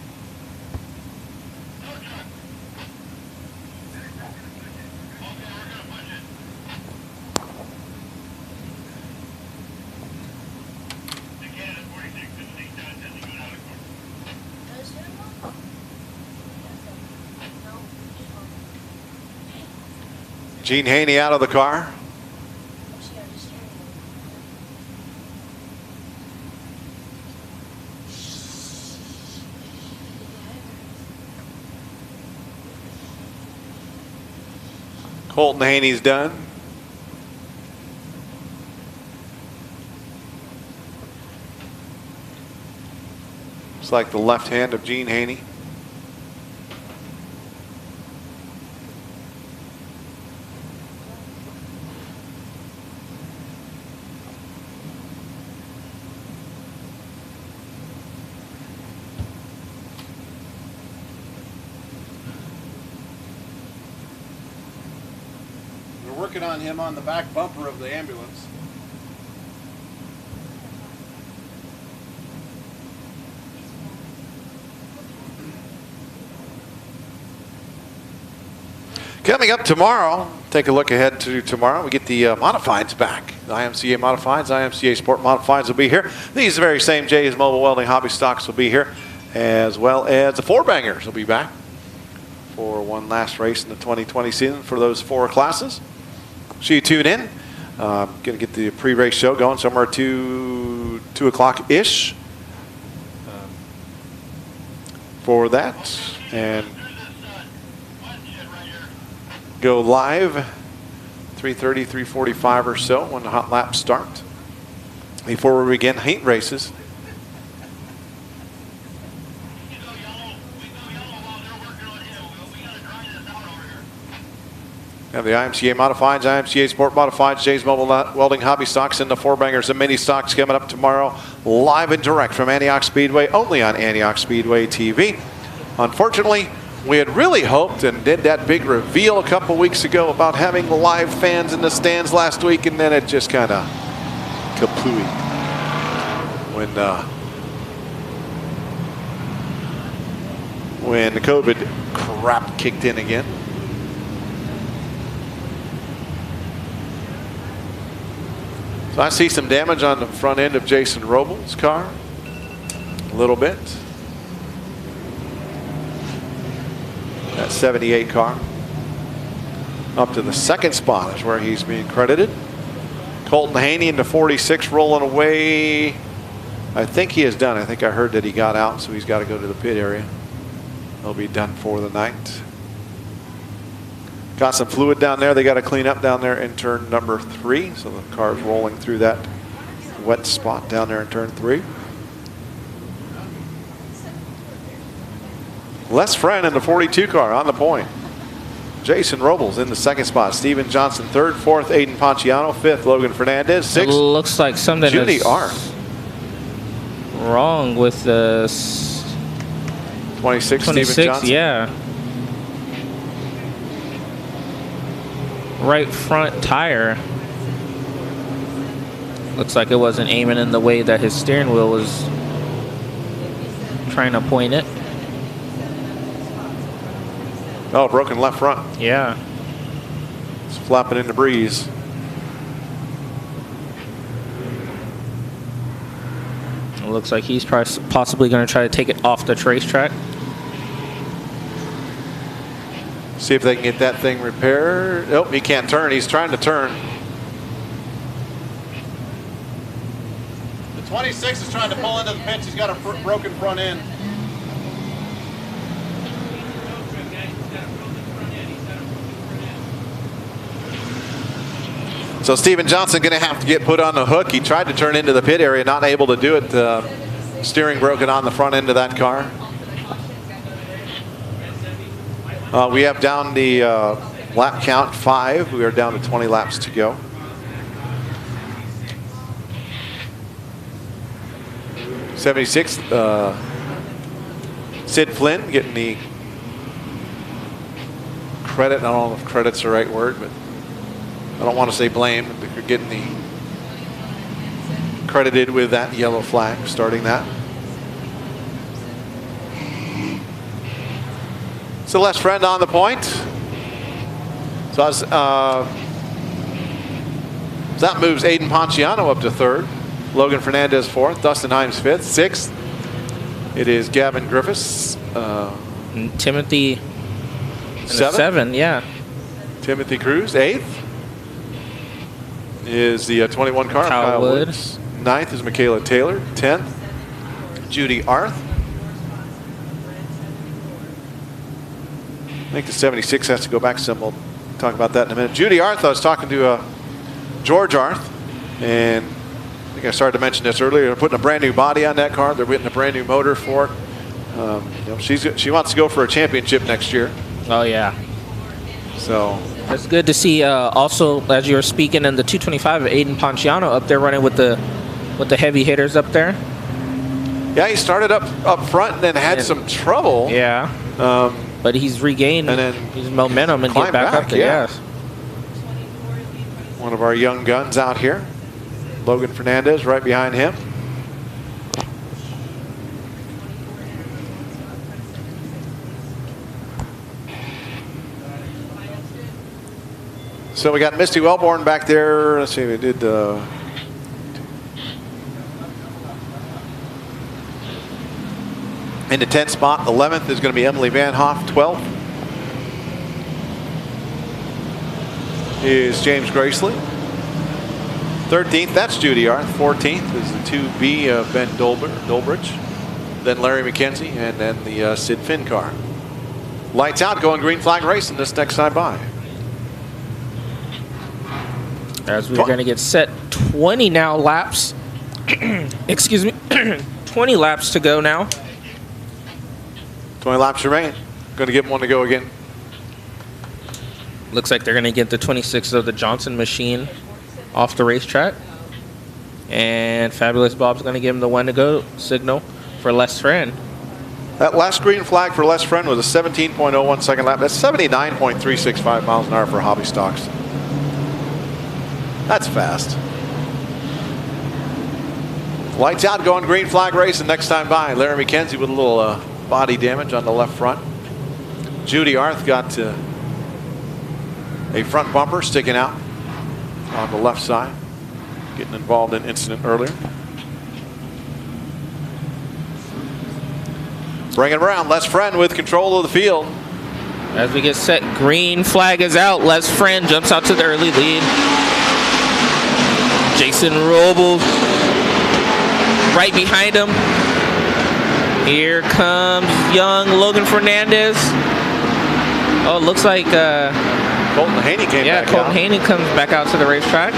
Speaker 1: Gene Haney out of the car. Colton Haney's done. It's like the left hand of Gene Haney.
Speaker 12: Working on him on the back bumper of the ambulance.
Speaker 1: Coming up tomorrow, take a look ahead to tomorrow. We get the Modifieds back. The IMCA Modifieds, IMCA Sport Modifieds will be here. These very same Jay's Mobile Welding Hobby Stocks will be here, as well as the 4-bangers will be back for one last race in the 2020 season for those 4 classes. So you tune in. Going to get the pre-race show going somewhere 2 o'clock-ish for that. And go live 3:30, 3:45 or so when the hot laps start. Before we begin heat races. Have the IMCA Modifieds, IMCA Sport Modifieds, Jay's Mobile Welding Hobby Stocks, and the 4-bangers and mini stocks coming up tomorrow, live and direct from Antioch Speedway, only on Antioch Speedway TV. Unfortunately, we had really hoped and did that big reveal a couple weeks ago about having live fans in the stands last week, and then it just kind of kapooey when the COVID crap kicked in again. So I see some damage on the front end of Jason Robles' car, a little bit. That 78 car. Up to the 2nd spot is where he's being credited. Colton Haney in the 46 rolling away. I think he is done. I think I heard that he got out, so he's got to go to the pit area. He'll be done for the night. Got some fluid down there. They got to clean up down there in turn number 3. So the car's rolling through that wet spot down there in turn 3. Les Friend in the 42 car on the point. Jason Robles in the 2nd spot. Steven Johnson 3rd, 4th, Aiden Ponciano 5th, Logan Fernandez 6th.
Speaker 2: It looks like something
Speaker 1: Judy
Speaker 2: is
Speaker 1: Arth.
Speaker 2: Wrong with the
Speaker 1: 26, Steven Johnson.
Speaker 2: Yeah. Right front tire. Looks like it wasn't aiming in the way that his steering wheel was trying to point it.
Speaker 1: Oh, broken left front.
Speaker 2: Yeah.
Speaker 1: It's flapping in the breeze.
Speaker 2: It looks like he's possibly going to try to take it off the racetrack.
Speaker 1: See if they can get that thing repaired. Nope, he can't turn. He's trying to turn.
Speaker 12: The 26 is trying to pull into the pits. He's got a broken front end.
Speaker 1: So Steven Johnson going to have to get put on the hook. He tried to turn into the pit area, not able to do it. Steering broken on the front end of that car. We have down the lap count 5. We are down to 20 laps to go. 76, Sid Flynn getting the credit. I don't know if credit's the right word, but I don't want to say blame. They're getting the credited with that yellow flag, starting that. So Les Friend on the point. So that moves Aiden Ponciano up to third. Logan Fernandez fourth. Dustin Himes fifth. Sixth, it is Gavin Griffiths.
Speaker 2: And Timothy
Speaker 1: Seven.
Speaker 2: Yeah.
Speaker 1: Timothy Cruz, eighth. Is the 21 car,
Speaker 2: Kyle Woods.
Speaker 1: Ninth is Michaela Taylor. 10th, Judy Arth. I think the 76 has to go back some. We'll talk about that in a minute. Judy Arth, I was talking to George Arth, and I think I started to mention this earlier. They're putting a brand new body on that car. They're putting a brand new motor for it. You know, she wants to go for a championship next year.
Speaker 2: Oh, yeah.
Speaker 1: So
Speaker 2: it's good to see. Also, as you were speaking in the 225, Aiden Ponciano up there running with the heavy hitters up there.
Speaker 1: Yeah, he started up front and then had some trouble.
Speaker 2: Yeah. But he's regained his momentum and get back up there.
Speaker 1: Yeah.
Speaker 2: Yes.
Speaker 1: One of our young guns out here. Logan Fernandez right behind him. So we got Misty Wellborn back there. Let's see, we did in the 10th spot. 11th is going to be Emily Van Hoff. 12th is James Gracely. 13th, that's Judy Arth. 14th is the 2B of Ben Dolbridge. Then Larry McKenzie, and then the Sid Finn car. Lights out, going green flag racing this next side by.
Speaker 2: As we're going to get set 20 now laps. Excuse me. 20 laps to go now.
Speaker 1: 20 laps remain. Going to give one to go again.
Speaker 2: Looks like they're going to get the 26 of the Johnson machine off the racetrack. And Fabulous Bob's going to give him the one to go signal for Les Friend.
Speaker 1: That last green flag for Les Friend was a 17.01 second lap. That's 79.365 miles an hour for hobby stocks. That's fast. Lights out, going green flag racing next time by. Larry McKenzie with a little body damage on the left front. Judy Arth got a front bumper sticking out on the left side, getting involved in an incident earlier. Bring it around, Les Friend with control of the field.
Speaker 2: As we get set, green flag is out. Les Friend jumps out to the early lead. Jason Robles right behind him. Here comes young Logan Fernandez. Oh, it looks like
Speaker 1: Colton Haney came back out.
Speaker 2: Colton Haney comes back out to the racetrack.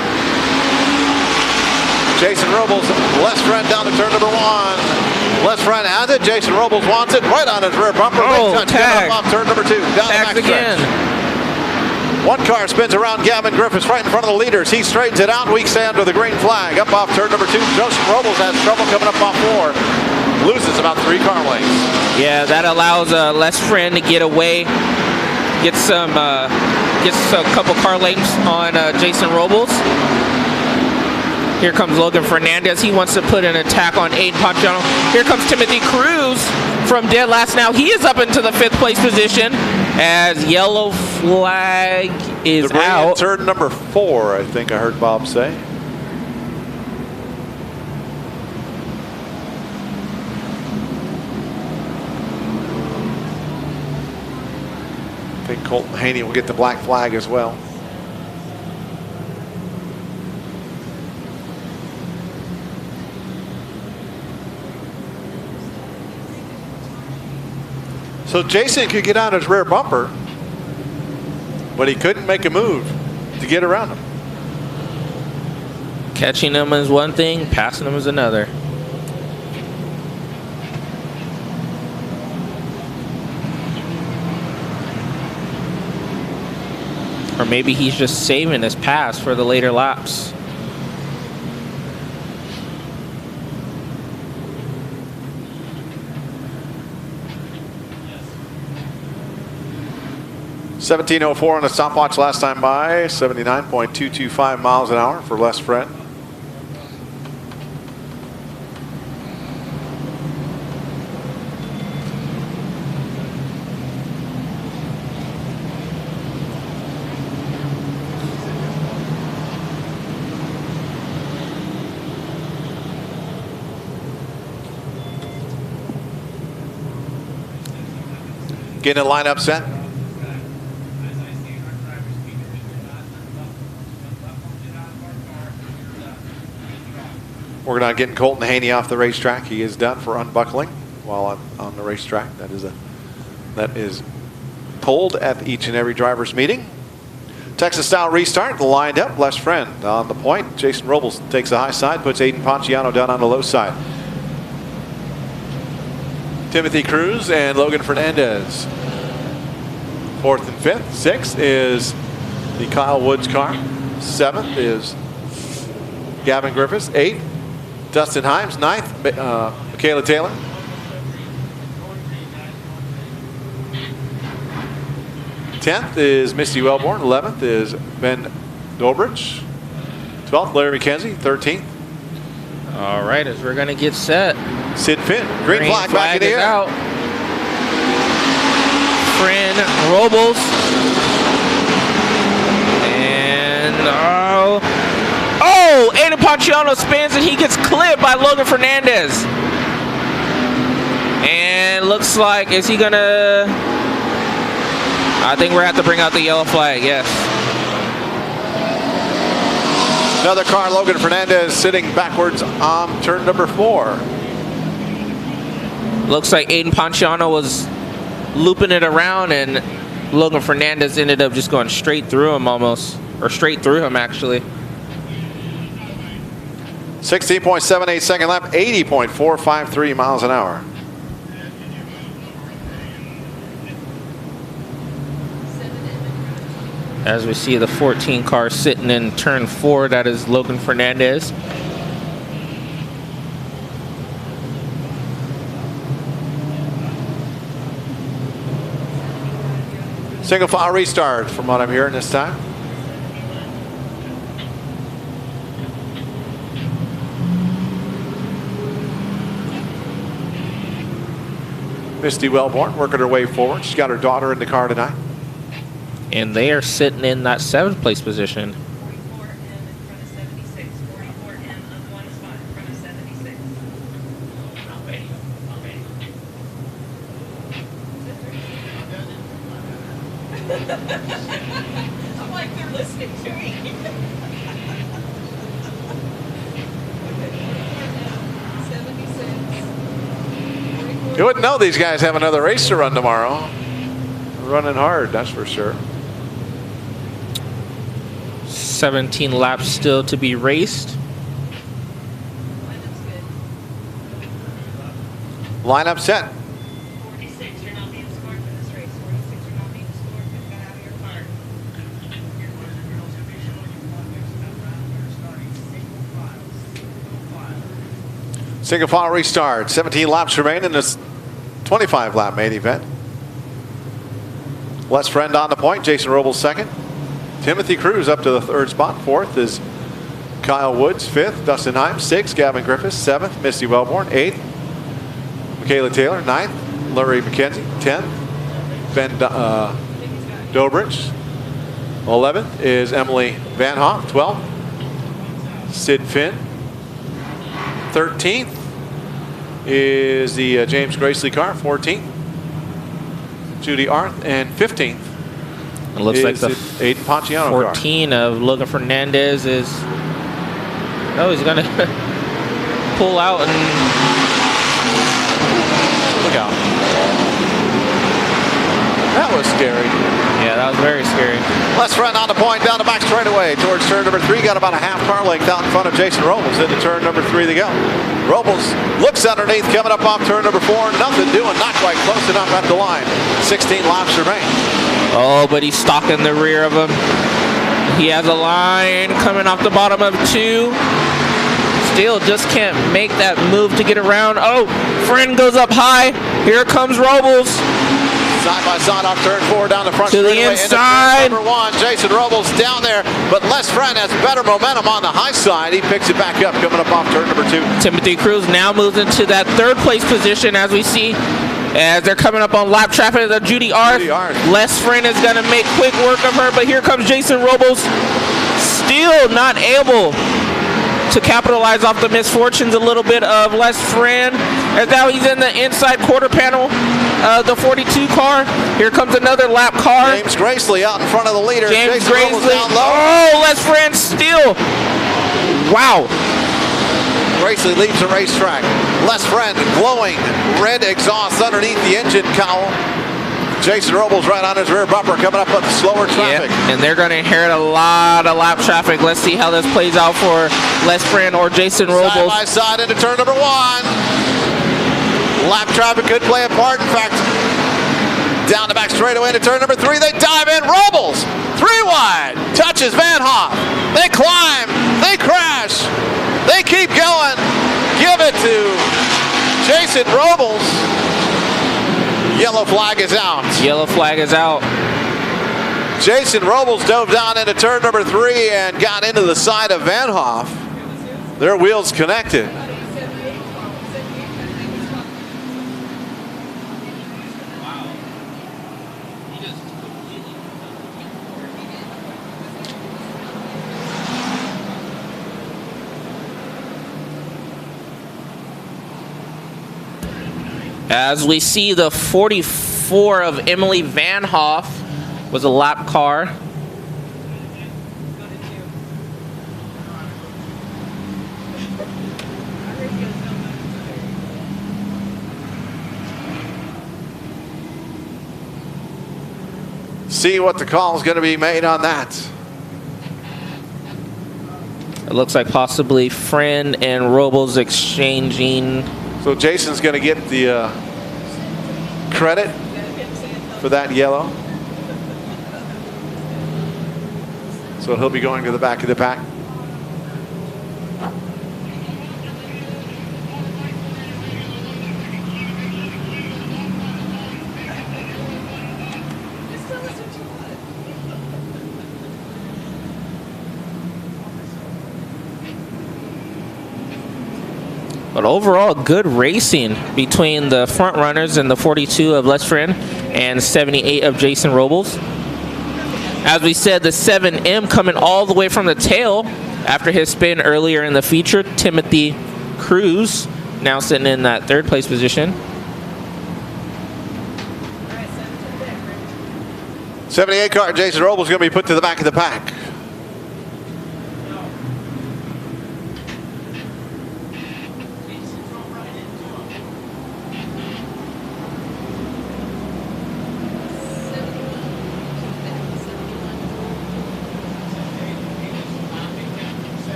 Speaker 1: Jason Robles, Les Friend down to turn number one. Les Friend has it. Jason Robles wants it right on his rear bumper.
Speaker 2: Oh, tag.
Speaker 1: Off turn number two. Down
Speaker 2: Tagged again.
Speaker 1: One car spins around Gavin Griffiths right in front of the leaders. He straightens it out. Weak sand with the green flag. Up off turn number two. Joseph Robles has trouble coming up off four. Loses about 3 car lengths.
Speaker 2: Yeah, that allows Les Friend to get away. Gets a couple car lengths on Jason Robles. Here comes Logan Fernandez. He wants to put an attack on Aiden Ponciano. Here comes Timothy Cruz from dead last. Now he is up into the 5th place position as yellow flag is out.
Speaker 1: Turn number 4, I think I heard Bob say. I think Colton Haney will get the black flag as well. So Jason could get on his rear bumper, but he couldn't make a move to get around him.
Speaker 2: Catching him is one thing, passing him is another. Or maybe he's just saving his pass for the later laps.
Speaker 1: 17:04 on the stopwatch last time by. 79.225 miles an hour for Les Friend. Getting a lineup set. Working on getting Colton Haney off the racetrack. He is done for unbuckling while on the racetrack. That is pulled at each and every driver's meeting. Texas style restart, lined up. Les Friend on the point. Jason Robles takes the high side, puts Aiden Ponciano down on the low side. Timothy Cruz and Logan Fernandez. 4th and 5th. 6th is the Kyle Woods car. 7th is Gavin Griffiths. 8th, Dustin Himes. 9th, Michaela Taylor. 10th is Misty Wellborn. 11th is Ben Dobrich. 12th, Larry McKenzie. 13th.
Speaker 2: All right, as we're going to get set.
Speaker 1: Sid Finn. Green flag back in the air.
Speaker 2: Out. Friend Robles. And oh, Aiden Ponciano spins and he gets clipped by Logan Fernandez. And looks like, is he going to... I think we're going to have to bring out the yellow flag, yes.
Speaker 1: Another car, Logan Fernandez, sitting backwards on turn number 4.
Speaker 2: Looks like Aiden Ponciano was looping it around and Logan Fernandez ended up just going straight through him almost. Or straight through him, actually.
Speaker 1: 16.78 second lap, 80.453 miles an hour.
Speaker 2: As we see the 14 car sitting in turn 4, that is Logan Fernandez.
Speaker 1: Single file restart from what I'm hearing this time. Misty Wellborn working her way forward. She's got her daughter in the car tonight.
Speaker 2: And they are sitting in that 7th place position.
Speaker 11: 44M in front of 76. 44M on one spot in front of 76. I'm like, they're listening to me. 76.
Speaker 1: You wouldn't know these guys have another race to run tomorrow. Running hard, that's for sure.
Speaker 2: 17 laps still to be raced.
Speaker 1: Lineup set.
Speaker 11: 46, you're not being scored for this race. 46, you're not being scored. Get that out of your car.
Speaker 1: Single file restart. 17 laps remain in this 25 lap main event. Les Friend on the point. Jason Robles second. Timothy Cruz up to the 3rd spot. 4th is Kyle Woods. 5th, Dustin Himes. 6th, Gavin Griffiths. 7th, Misty Wellborn. 8th, Michaela Taylor. 9th, Larry McKenzie. 10th, Ben Dobrich. 11th is Emily Van Hoff. 12th, Sid Finn. 13th is the James Gracely car. 14th, Judy Arth, and 15th.
Speaker 2: It looks like the
Speaker 1: Aiden Ponciano
Speaker 2: 14 car of Logan Fernandez is. Oh, he's going to pull out and
Speaker 1: look out. That was scary.
Speaker 2: Yeah, that was very scary.
Speaker 1: Les Friend on the point, down the back straightaway towards turn number 3. Got about a half car length out in front of Jason Robles into turn number 3 to go. Robles looks underneath, coming up off turn number 4. Nothing doing, not quite close enough at the line. 16 laps remain.
Speaker 2: Oh, but he's stalking the rear of him. He has a line coming off the bottom of 2. Still just can't make that move to get around. Oh, Friend goes up high. Here comes Robles.
Speaker 1: Side by side off turn 4 down the front
Speaker 2: To the
Speaker 1: straightaway into turn
Speaker 2: inside.
Speaker 1: number 1. Jason Robles down there, but Les Friend has better momentum on the high side. He picks it back up coming up off turn number 2.
Speaker 2: Timothy Cruz now moves into that third place position as we see as they're coming up on lap traffic of Judy Arth. Les Friend is going to make quick work of her, but here comes Jason Robles, still not able to capitalize off the misfortunes a little bit of Les Friend, as now he's in the inside quarter panel of the 42 car. Here comes another lap car.
Speaker 1: James Gracely out in front of the leader.
Speaker 2: James
Speaker 1: Jason Robles
Speaker 2: Gracely.
Speaker 1: down low.
Speaker 2: Oh, Les Friend still. Wow.
Speaker 1: Gracely leaves the racetrack. Les Friend glowing red exhaust underneath the engine cowl. Jason Robles right on his rear bumper coming up with slower traffic.
Speaker 2: Yep. And they're going to inherit a lot of lap traffic. Let's see how this plays out for Les Friend or Jason Robles.
Speaker 1: Side by side into turn number 1. Lap traffic could play a part. In fact, down the back straightaway into turn number 3. They dive in. Robles 3 wide. Touches Van Hoff. They climb. They crash. They keep going. Give it to Jason Robles. Yellow flag is out.
Speaker 2: Yellow flag is out.
Speaker 1: Jason Robles dove down into turn number 3 and got into the side of Van Hoff. Their wheels connected.
Speaker 2: As we see, the 44 of Emily Van Hoff was a lap car.
Speaker 1: See what the call is going to be made on that.
Speaker 2: It looks like possibly Friend and Robles exchanging.
Speaker 1: So Jason's going to get the credit for that yellow. So he'll be going to the back of the pack.
Speaker 2: But overall, good racing between the front runners and the 42 of Les Friend and 78 of Jason Robles. As we said, the 7M coming all the way from the tail after his spin earlier in the feature. Timothy Cruz now sitting in that third place position.
Speaker 1: 78 car, Jason Robles going to be put to the back of the pack.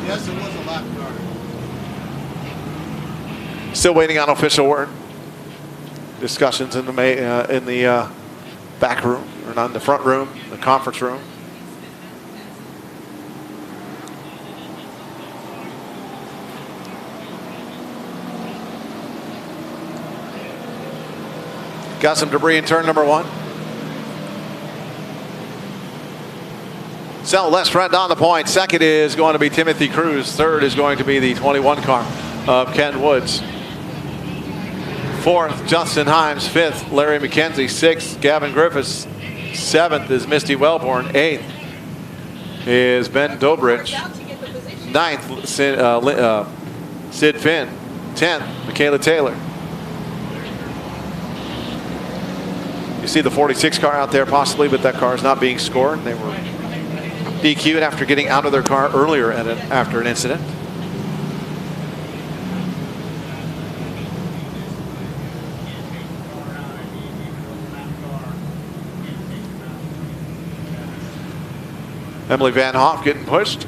Speaker 12: Yes, it was a lap car.
Speaker 1: Still waiting on official word. Discussions in the back room, or not in the front room, the conference room. Got some debris in turn number 1. So Les Friend on the point. Second is going to be Timothy Cruz. Third is going to be the 21 car of Ken Woods. Fourth, Justin Himes. Fifth, Larry McKenzie. Sixth, Gavin Griffiths. Seventh is Misty Wellborn. Eighth is Ben Dobrich. Ninth, Sid Finn. 10th, Michaela Taylor. You see the 46 car out there possibly, but that car is not being scored. They were DQ'd after getting out of their car earlier after an incident. Emily Van Hoff getting pushed.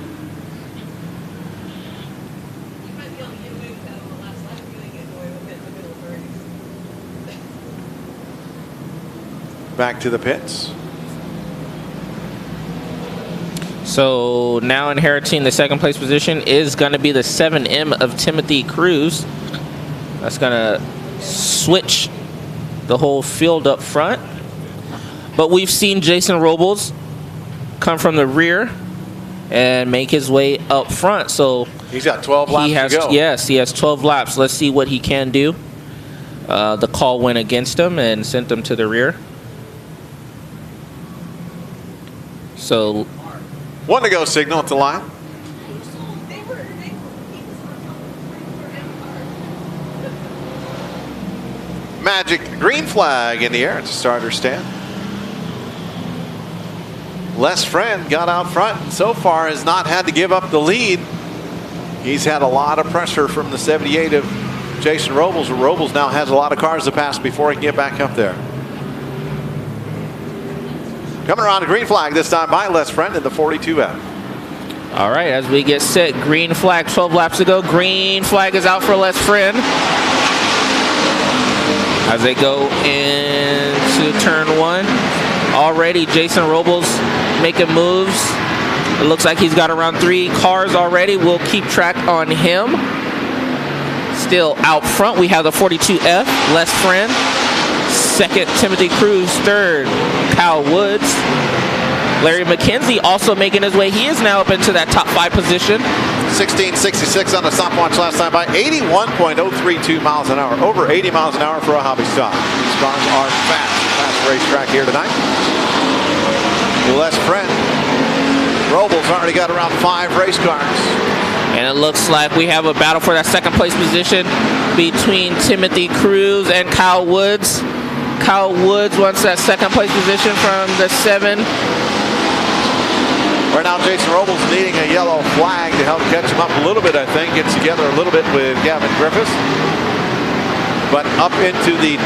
Speaker 1: Back to the pits.
Speaker 2: So now inheriting the second place position is going to be the 7M of Timothy Cruz. That's going to switch the whole field up front. But we've seen Jason Robles come from the rear and make his way up front. So
Speaker 1: he's got 12 laps to go.
Speaker 2: Yes, he has 12 laps. Let's see what he can do. The call went against him and sent him to the rear. So
Speaker 1: 1 to go signal at the line. Magic green flag in the air at the starter stand. Les Friend got out front and so far has not had to give up the lead. He's had a lot of pressure from the 78 of Jason Robles. Robles now has a lot of cars to pass before he can get back up there. Coming around a green flag this time by Les Friend in the 42F.
Speaker 2: All right, as we get set, green flag, 12 laps to go. Green flag is out for Les Friend. As they go into turn 1. Already Jason Robles making moves. It looks like he's got around 3 cars already. We'll keep track on him. Still out front, we have the 42F, Les Friend. Second, Timothy Cruz. Third, Kyle Woods. Larry McKenzie also making his way. He is now up into that top 5 position.
Speaker 1: 1666 on the stopwatch last time by 81.032 miles an hour. Over 80 miles an hour for a hobby stock. These cars are fast racetrack here tonight. Les Friend. Robles already got around 5 race cars.
Speaker 2: And it looks like we have a battle for that second place position between Timothy Cruz and Kyle Woods. Kyle Woods wants that second place position from the 7.
Speaker 1: Right now, Jason Robles needing a yellow flag to help catch him up a little bit, I think. Gets together a little bit with Gavin Griffiths. But up into the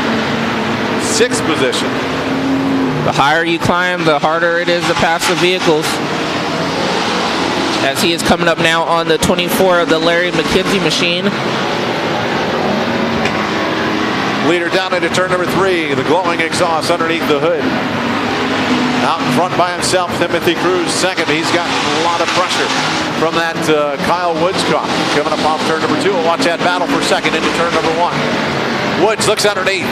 Speaker 1: 6th position.
Speaker 2: The higher you climb, the harder it is to pass the vehicles. As he is coming up now on the 24 of the Larry McKenzie machine.
Speaker 1: Leader down into turn number 3. The glowing exhaust underneath the hood. Out in front by himself, Timothy Cruz second. He's got a lot of pressure from that Kyle Woods car. Coming up off turn number 2. We'll watch that battle for second into turn number 1. Woods looks underneath.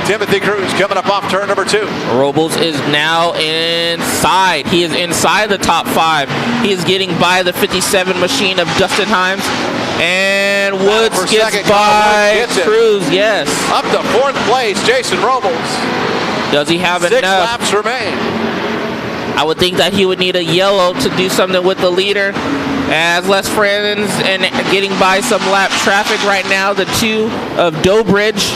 Speaker 1: Timothy Cruz coming up off turn number 2.
Speaker 2: Robles is now inside. He is inside the top 5. He is getting by the 57 machine of Dustin Himes. And Woods gets by Cruz, yes.
Speaker 1: Up to 4th place, Jason Robles.
Speaker 2: Does he have
Speaker 1: 6
Speaker 2: enough?
Speaker 1: laps remain.
Speaker 2: I would think that he would need a yellow to do something with the leader. As Les Friends and getting by some lap traffic right now, the 2 of Dobridge.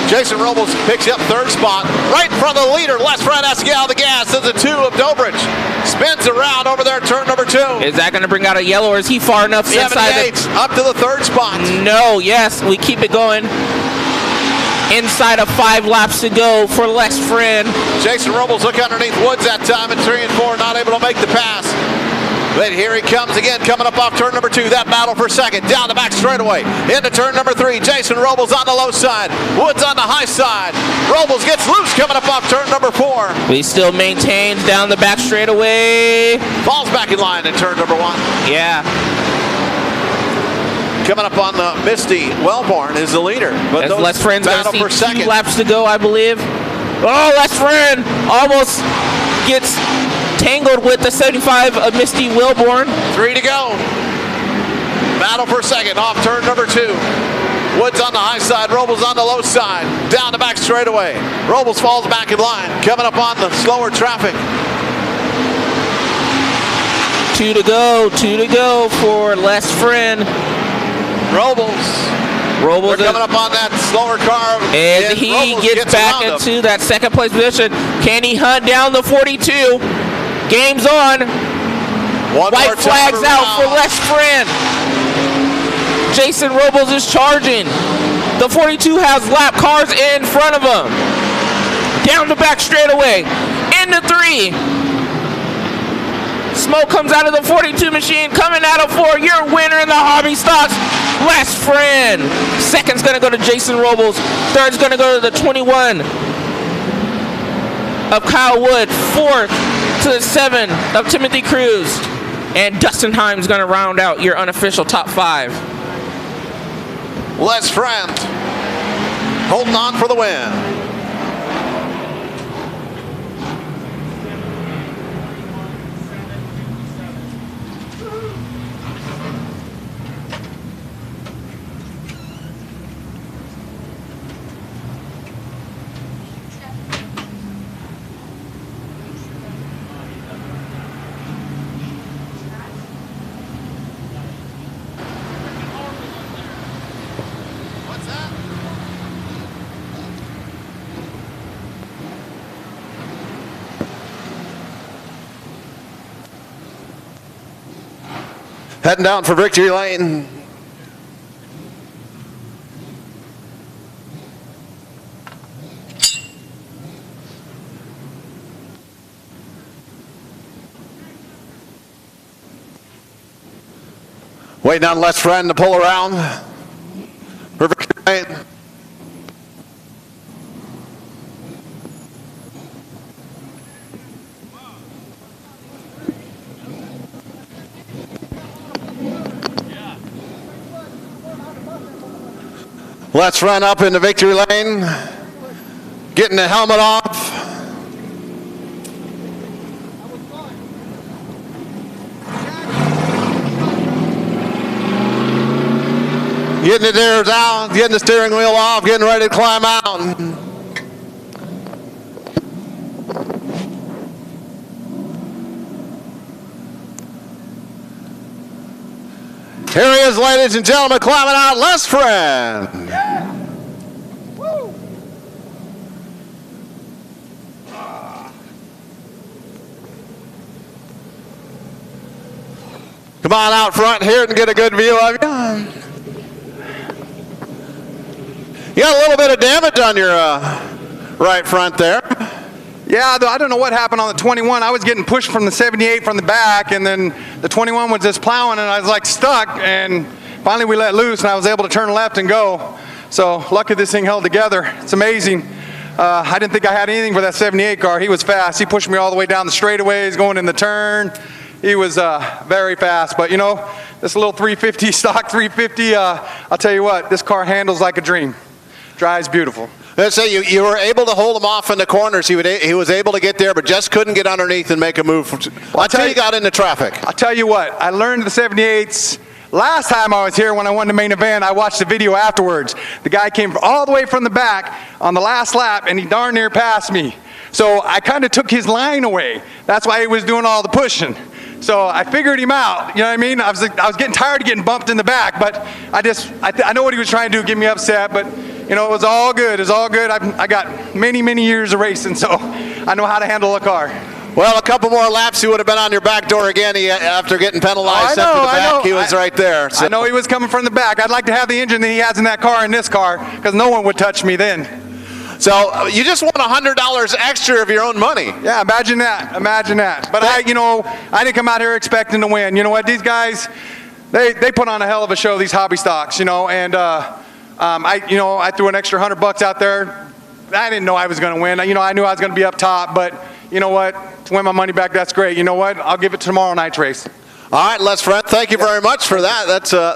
Speaker 1: Jason Robles picks up 3rd spot. Right in front of the leader. Les Friend has to get out of the gas. There's the 2 of Dobridge. Spins around over there, turn number 2.
Speaker 2: Is that going to bring out a yellow, or is he far enough inside?
Speaker 1: Up to the 3rd spot.
Speaker 2: No, yes, we keep it going. Inside of 5 laps to go for Les Friend.
Speaker 1: Jason Robles look underneath Woods that time at 3 and 4, not able to make the pass. But here he comes again, coming up off turn number 2. That battle for second, down the back straightaway, into turn number 3. Jason Robles on the low side, Woods on the high side. Robles gets loose, coming up off turn number 4.
Speaker 2: He still maintains down the back straightaway.
Speaker 1: Falls back in line in turn number 1.
Speaker 2: Yeah.
Speaker 1: Coming up on the Misty, Wellborn is the leader. But
Speaker 2: as Les Friend's
Speaker 1: battle for second.
Speaker 2: 2 laps to go, I believe. Oh, Les Friend almost gets tangled with the 75 of Misty Wellborn.
Speaker 1: 3 to go. Battle for second off turn number 2. Woods on the high side, Robles on the low side. Down the back straightaway. Robles falls back in line. Coming up on the slower traffic.
Speaker 2: 2 to go for Les Friend.
Speaker 1: Robles They're coming up on that slower car.
Speaker 2: And he gets back into that second place position. Can he hunt down the 42? Game's on. White flags out for Les Friend. Jason Robles is charging. The 42 has lap cars in front of him. Down the back straightaway. Into 3. Smoke comes out of the 42 machine, coming out of 4. Your winner in the hobby stocks, Les Friend. Second's going to go to Jason Robles. Third's going to go to the 21 of Kyle Wood. Fourth to the 7 of Timothy Cruz. And Dustin Himes going to round out your unofficial top 5.
Speaker 1: Les Friend holding on for the win. Heading down for victory lane. Waiting on Les Friend to pull around for victory lane. Let's run up into victory lane, getting the helmet off. Getting the gears out, getting the steering wheel off, getting ready to climb out. Here he is, ladies and gentlemen, climbing out, Les Friend.
Speaker 12: Yeah. Woo.
Speaker 1: Come on out front here and get a good view of you. You got a little bit of damage on your right front there.
Speaker 13: Yeah, I don't know what happened on the 21. I was getting pushed from the 78 from the back, and then the 21 was just plowing, and I was like stuck, and finally we let loose, and I was able to turn left and go. So lucky this thing held together. It's amazing. I didn't think I had anything for that 78 car. He was fast. He pushed me all the way down the straightaways, going in the turn. He was very fast. But, you know, this little 350, stock 350, I'll tell you what, this car handles like a dream. Drives beautiful.
Speaker 1: Let's say you were able to hold him off in the corners. He was able to get there, but just couldn't get underneath and make a move until he got into traffic.
Speaker 13: I'll tell you what, I learned the 78s. Last time I was here when I won the main event, I watched the video afterwards. The guy came all the way from the back on the last lap, and he darn near passed me. So I kind of took his line away. That's why he was doing all the pushing. So I figured him out, you know what I mean? I was getting tired of getting bumped in the back, but I know what he was trying to do, get me upset, but you know, it was all good. It was all good. I got many, many years of racing, so I know how to handle a car.
Speaker 1: Well, a couple more laps, he would have been on your back door again. After getting penalized up to the back, he was right there. So.
Speaker 13: I know he was coming from the back. I'd like to have the engine that he has in that car in this car, because no one would touch me then.
Speaker 1: So you just won $100 extra of your own money.
Speaker 13: Yeah, imagine that. Imagine that. But I didn't come out here expecting to win. You know what? These guys, they put on a hell of a show. These hobby stocks, you know. And I threw an extra $100 out there. I didn't know I was going to win. You know, I knew I was going to be up top. But you know what? To win my money back, that's great. You know what? I'll give it to tomorrow night's race.
Speaker 1: All right, Les Friend, thank you very much for that.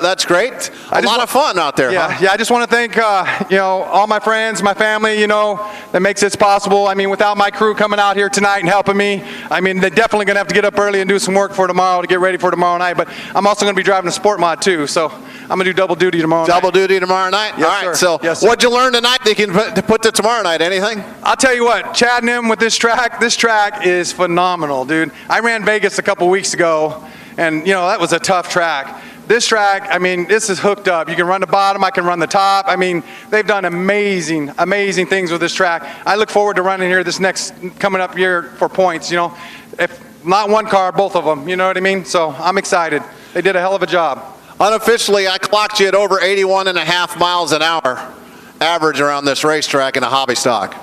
Speaker 1: That's great. A lot of fun out there.
Speaker 13: Yeah,
Speaker 1: huh?
Speaker 13: yeah. I just want to thank all my friends, my family. You know, that makes this possible. I mean, without my crew coming out here tonight and helping me, I mean, they're definitely going to have to get up early and do some work for tomorrow to get ready for tomorrow night. But I'm also going to be driving a sport mod too, so I'm going to do double duty tomorrow.
Speaker 1: Double duty tomorrow night.
Speaker 13: Yes,
Speaker 1: all right.
Speaker 13: sir.
Speaker 1: So
Speaker 13: yes, sir.
Speaker 1: what'd you learn tonight that you can put to tomorrow night? Anything?
Speaker 13: I'll tell you what, Chad and him with this track is phenomenal, dude. I ran Vegas a couple weeks ago. And, you know, that was a tough track. This track, I mean, this is hooked up. You can run the bottom, I can run the top. I mean, they've done amazing, amazing things with this track. I look forward to running here this next coming up year for points, you know. If not one car, both of them, you know what I mean? So I'm excited. They did a hell of a job.
Speaker 1: Unofficially, I clocked you at over 81.5 miles an hour average around this racetrack in a hobby stock.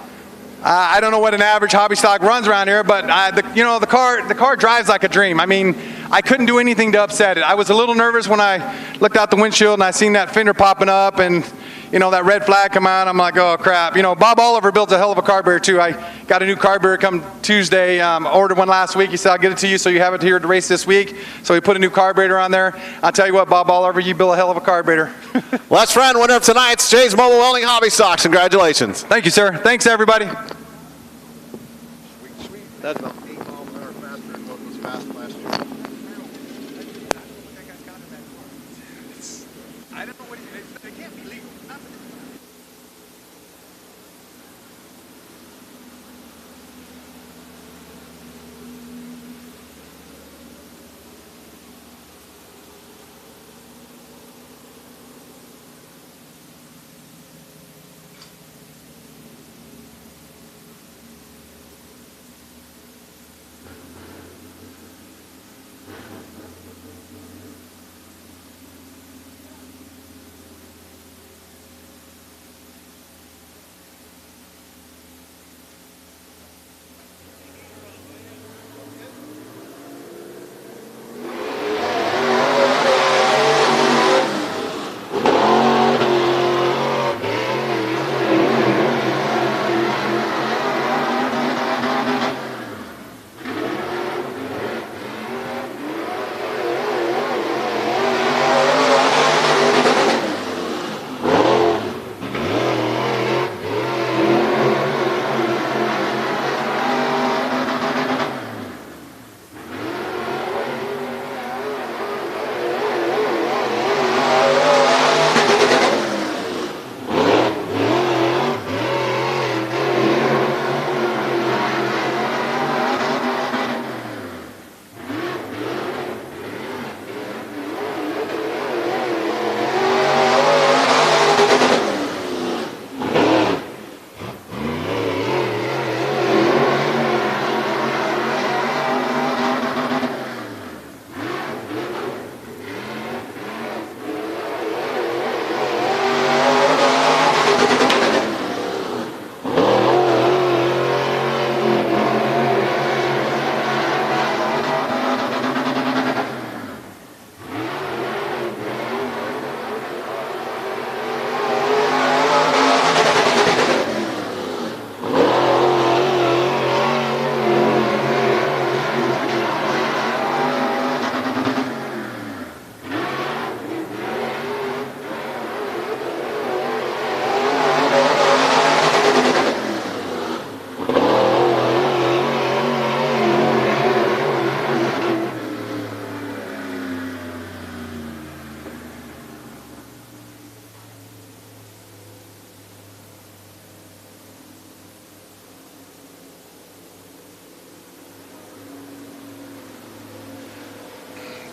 Speaker 13: I don't know what an average hobby stock runs around here, but the car drives like a dream. I mean, I couldn't do anything to upset it. I was a little nervous when I looked out the windshield and I seen that fender popping up, and that red flag come out. I'm like, oh crap. Bob Oliver builds a hell of a carburetor too. I got a new carburetor come Tuesday. Ordered one last week. He said, I'll get it to you so you have it here to race this week. So he put a new carburetor on there. I'll tell you what, Bob Oliver, you build a hell of a carburetor.
Speaker 1: Last friend, winner of tonight's Jay's Mobile Welding Hobby Stocks. Congratulations.
Speaker 13: Thank you, sir. Thanks, everybody.
Speaker 1: That's about 8 miles an hour faster than what was fast last year.
Speaker 13: I don't know what it can't be legal.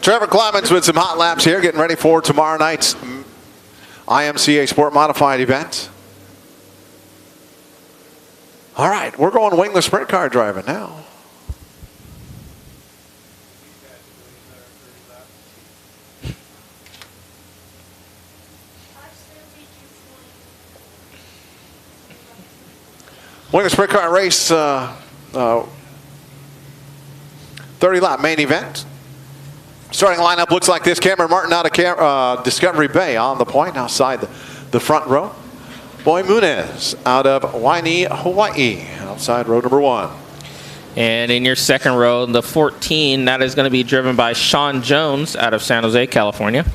Speaker 1: Trevor Clemens with some hot laps here, getting ready for tomorrow night's IMCA Sport Modified event. All right, we're going wingless sprint car driving now. Wingless sprint car race, 30-lap main event. Starting lineup looks like this. Cameron Martin out of Discovery Bay on the point outside the front row. Boy Muniz out of Waini, Hawaii, outside row number 1.
Speaker 2: And in your second row, the 14, that is going to be driven by Sean Jones out of San Jose, California.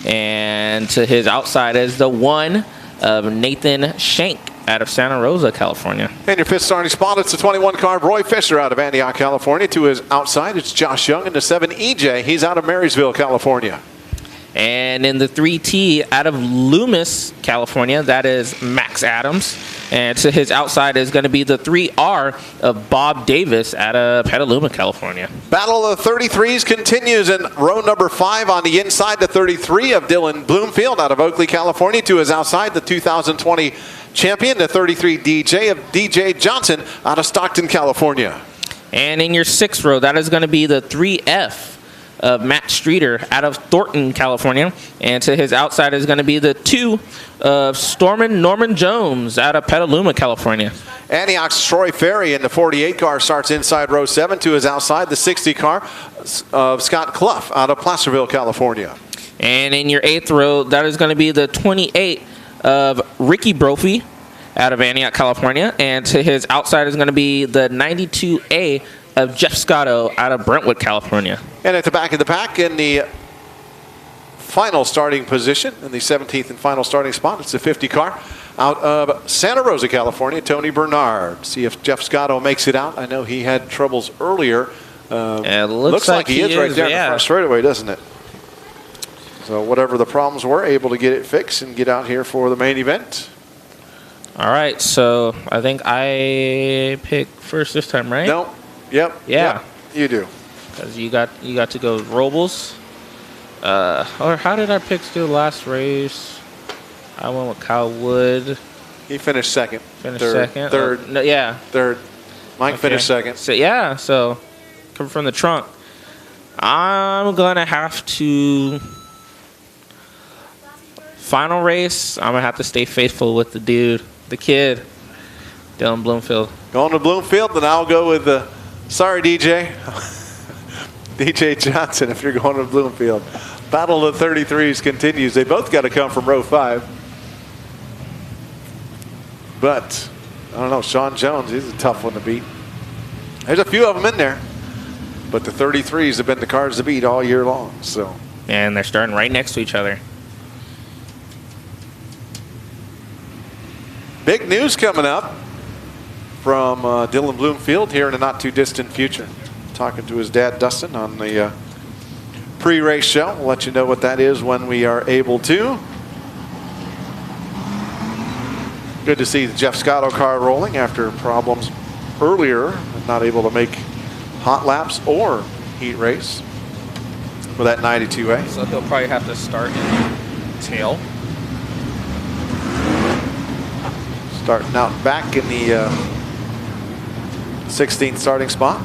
Speaker 2: And to his outside is the 1 of Nathan Shank out of Santa Rosa, California.
Speaker 1: And your fifth starting spot, it's the 21 car, Roy Fisher out of Antioch, California. To his outside, it's Josh Young. And the 7 EJ, he's out of Marysville, California.
Speaker 2: And in the 3T, out of Loomis, California, that is Max Adams. And to his outside is going to be the 3R of Bob Davis out of Petaluma, California.
Speaker 1: Battle of the 33s continues in row number 5 on the inside, the 33 of Dylan Bloomfield out of Oakley, California. To his outside, the 2020 champion, the 33 DJ of DJ Johnson out of Stockton, California.
Speaker 2: And in your sixth row, that is going to be the 3F of Matt Streeter out of Thornton, California. And to his outside is going to be the 2 of Stormin Norman Jones out of Petaluma, California.
Speaker 1: Antioch's Troy Ferry in the 48 car starts inside row 7. To his outside, the 60 car of Scott Clough out of Placerville, California.
Speaker 2: And in your eighth row, that is going to be the 28 of Ricky Brophy out of Antioch, California. And to his outside is going to be the 92A of Jeff Scotto out of Brentwood, California.
Speaker 1: And at the back of the pack in the final starting position, in the 17th and final starting spot, it's a 50 car out of Santa Rosa, California, Tony Bernard. See if Jeff Scotto makes it out. I know he had troubles earlier.
Speaker 2: It looks like
Speaker 1: he is right there in the front straightaway, doesn't it? So whatever the problems were, able to get it fixed and get out here for the main event.
Speaker 2: All right, so I think I picked first this time, right?
Speaker 1: No. Yep.
Speaker 2: Yeah.
Speaker 1: Yep, you do.
Speaker 2: Because you got to go with Robles. Or how did our picks do last race? I went with Kyle Wood.
Speaker 1: He finished second.
Speaker 2: Second.
Speaker 1: Third.
Speaker 2: No, yeah.
Speaker 1: Third. Mike finished second.
Speaker 2: So yeah. So come from the trunk. I'm gonna have to. Final race. I'm gonna have to stay faithful with the dude, the kid, Dylan Bloomfield.
Speaker 1: Going to Bloomfield, then I'll go with the. Sorry, DJ. DJ Johnson, if you're going to Bloomfield. Battle of the 33s continues. They both got to come from row 5. But, I don't know, Sean Jones, he's a tough one to beat. There's a few of them in there. But the 33s have been the cars to beat all year long. So.
Speaker 2: And they're starting right next to each other.
Speaker 1: Big news coming up from Dylan Bloomfield here in the not too distant future. Talking to his dad, Dustin, on the pre-race show. We'll let you know what that is when we are able to. Good to see the Jeff Scotto car rolling after problems earlier and not able to make hot laps or heat race for that 92A.
Speaker 2: So he'll probably have to start in tail.
Speaker 1: Starting out back in the 16th starting spot.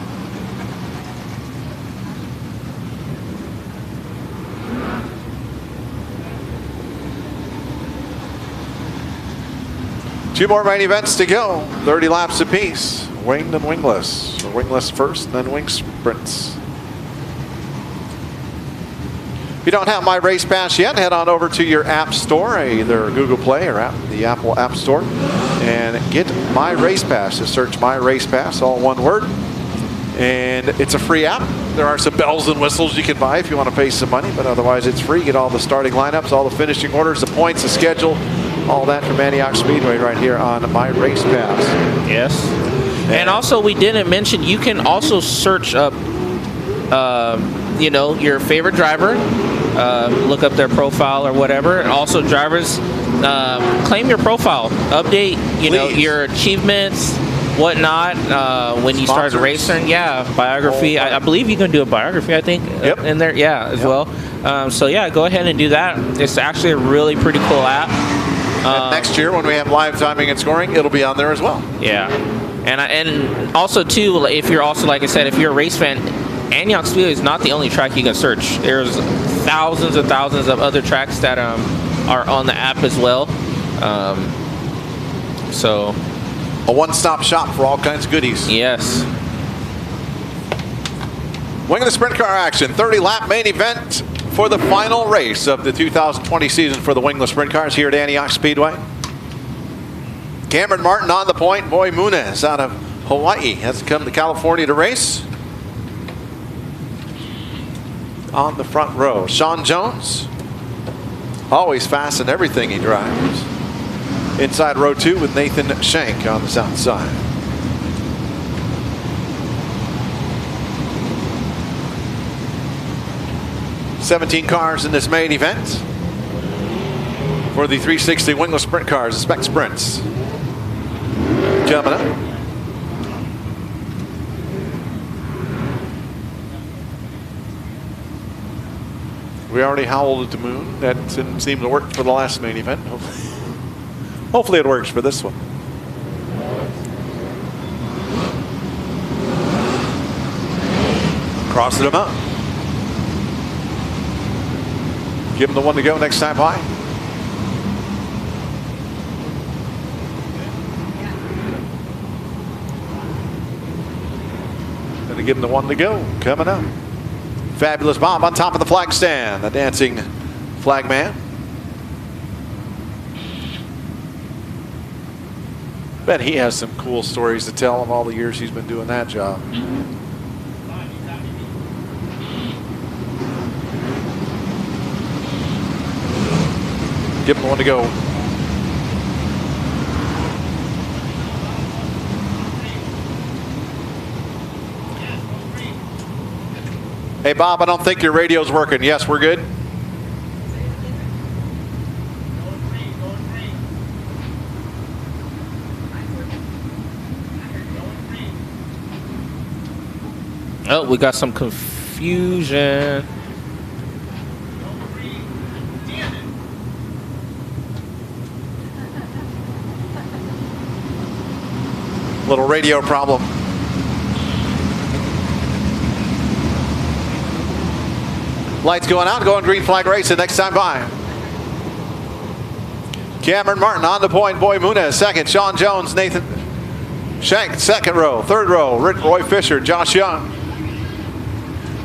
Speaker 1: Two more main events to go. 30 laps apiece. Winged and wingless. Or wingless first, and then wing sprints. If you don't have My Race Pass yet, head on over to your app store, either Google Play or the Apple App Store, and get My Race Pass. Just search My Race Pass, all one word. And it's a free app. There are some bells and whistles you can buy if you want to pay some money, but otherwise it's free. Get all the starting lineups, all the finishing orders, the points, the schedule, all that from Antioch Speedway right here on My Race Pass.
Speaker 2: Yes. And also, we didn't mention, you can also search up, your favorite driver, look up their profile or whatever. And also, drivers, claim your profile, update, your achievements, whatnot, when you start racing. Yeah, biography. I believe you can do a biography, I think, in there. Yeah, as well. So, yeah, go ahead and do that. It's actually a really pretty cool app.
Speaker 1: And next year, when we have live timing and scoring, it'll be on there as well.
Speaker 2: Yeah. And also, too, if you're also, like I said, if you're a race fan, Antioch Speedway is not the only track you can search. There's thousands and thousands of other tracks that are on the app as well. So
Speaker 1: a one-stop shop for all kinds of goodies.
Speaker 2: Yes.
Speaker 1: Wingless sprint car action, 30-lap main event for the final race of the 2020 season for the Wingless sprint cars here at Antioch Speedway. Cameron Martin on the point. Boy Muniz out of Hawaii has come to California to race. On the front row, Sean Jones, always fast in everything he drives. Inside row 2 with Nathan Shank on the south side. $17 cars in this main event for the 360 Wingless sprint cars, the spec sprints. Coming up. We already howled at the moon. That didn't seem to work for the last main event. Hopefully it works for this one. Crossing them up. Give him the one to go next time by. Gonna give him the one to go. Coming up. Fabulous Bob on top of the flag stand. The dancing flag man. Bet he has some cool stories to tell of all the years he's been doing that job. Give him one to go. Hey, Bob, I don't think your radio's working. Yes, we're good.
Speaker 2: Oh, we got some confusion.
Speaker 1: Little radio problem. Lights going out, going green flag racing next time by. Cameron Martin on the point, Boy Munez second, Sean Jones, Nathan Shank second row, third row, Roy Fisher, Josh Young.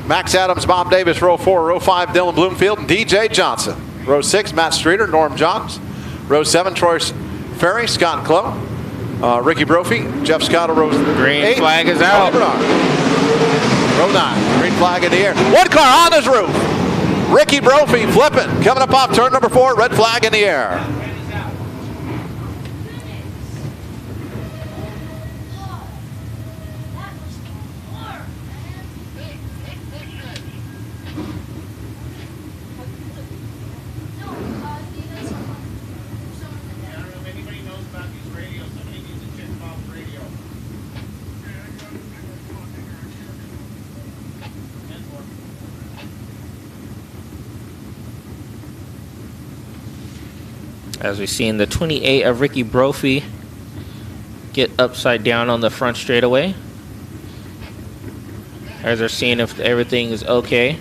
Speaker 1: Max Adams, Bob Davis, row 4, row 5, Dylan Bloomfield, and DJ Johnson. Row 6, Matt Streeter, Norm Johns. Row 7, Troy Ferry, Scott Clough, Ricky Brophy, Jeff Scott, row 8.
Speaker 2: Green flag is out.
Speaker 1: Row 9, green flag in the air. One car on his roof. Ricky Brophy flipping, coming up off turn number 4, red flag in the air.
Speaker 2: As we see in the 28 of Ricky Brophy get upside down on the front straightaway. As they're seeing if everything is okay.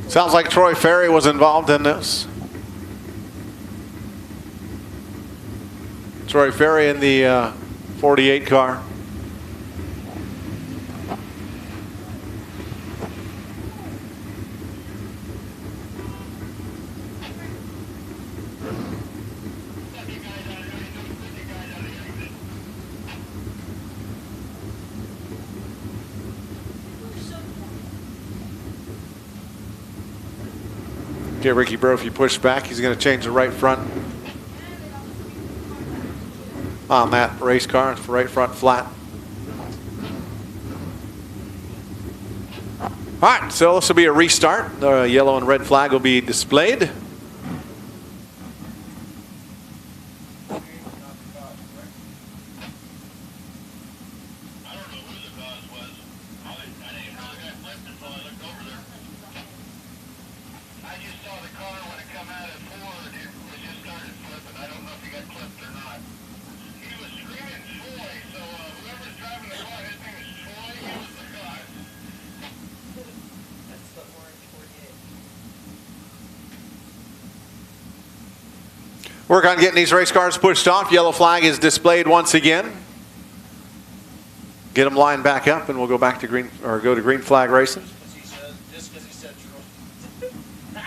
Speaker 1: Sounds like Troy Ferry was involved in this. Troy Ferry in the 48 car. Get Ricky Brophy pushed back. He's going to change the right front on that race car. Right front flat. All right, so this will be a restart. The yellow and red flag will be displayed. Work on getting these race cars pushed off. Yellow flag is displayed once again. Get them lined back up, and we'll go back to green, or go to green flag racing.
Speaker 12: Just because he said Troy. I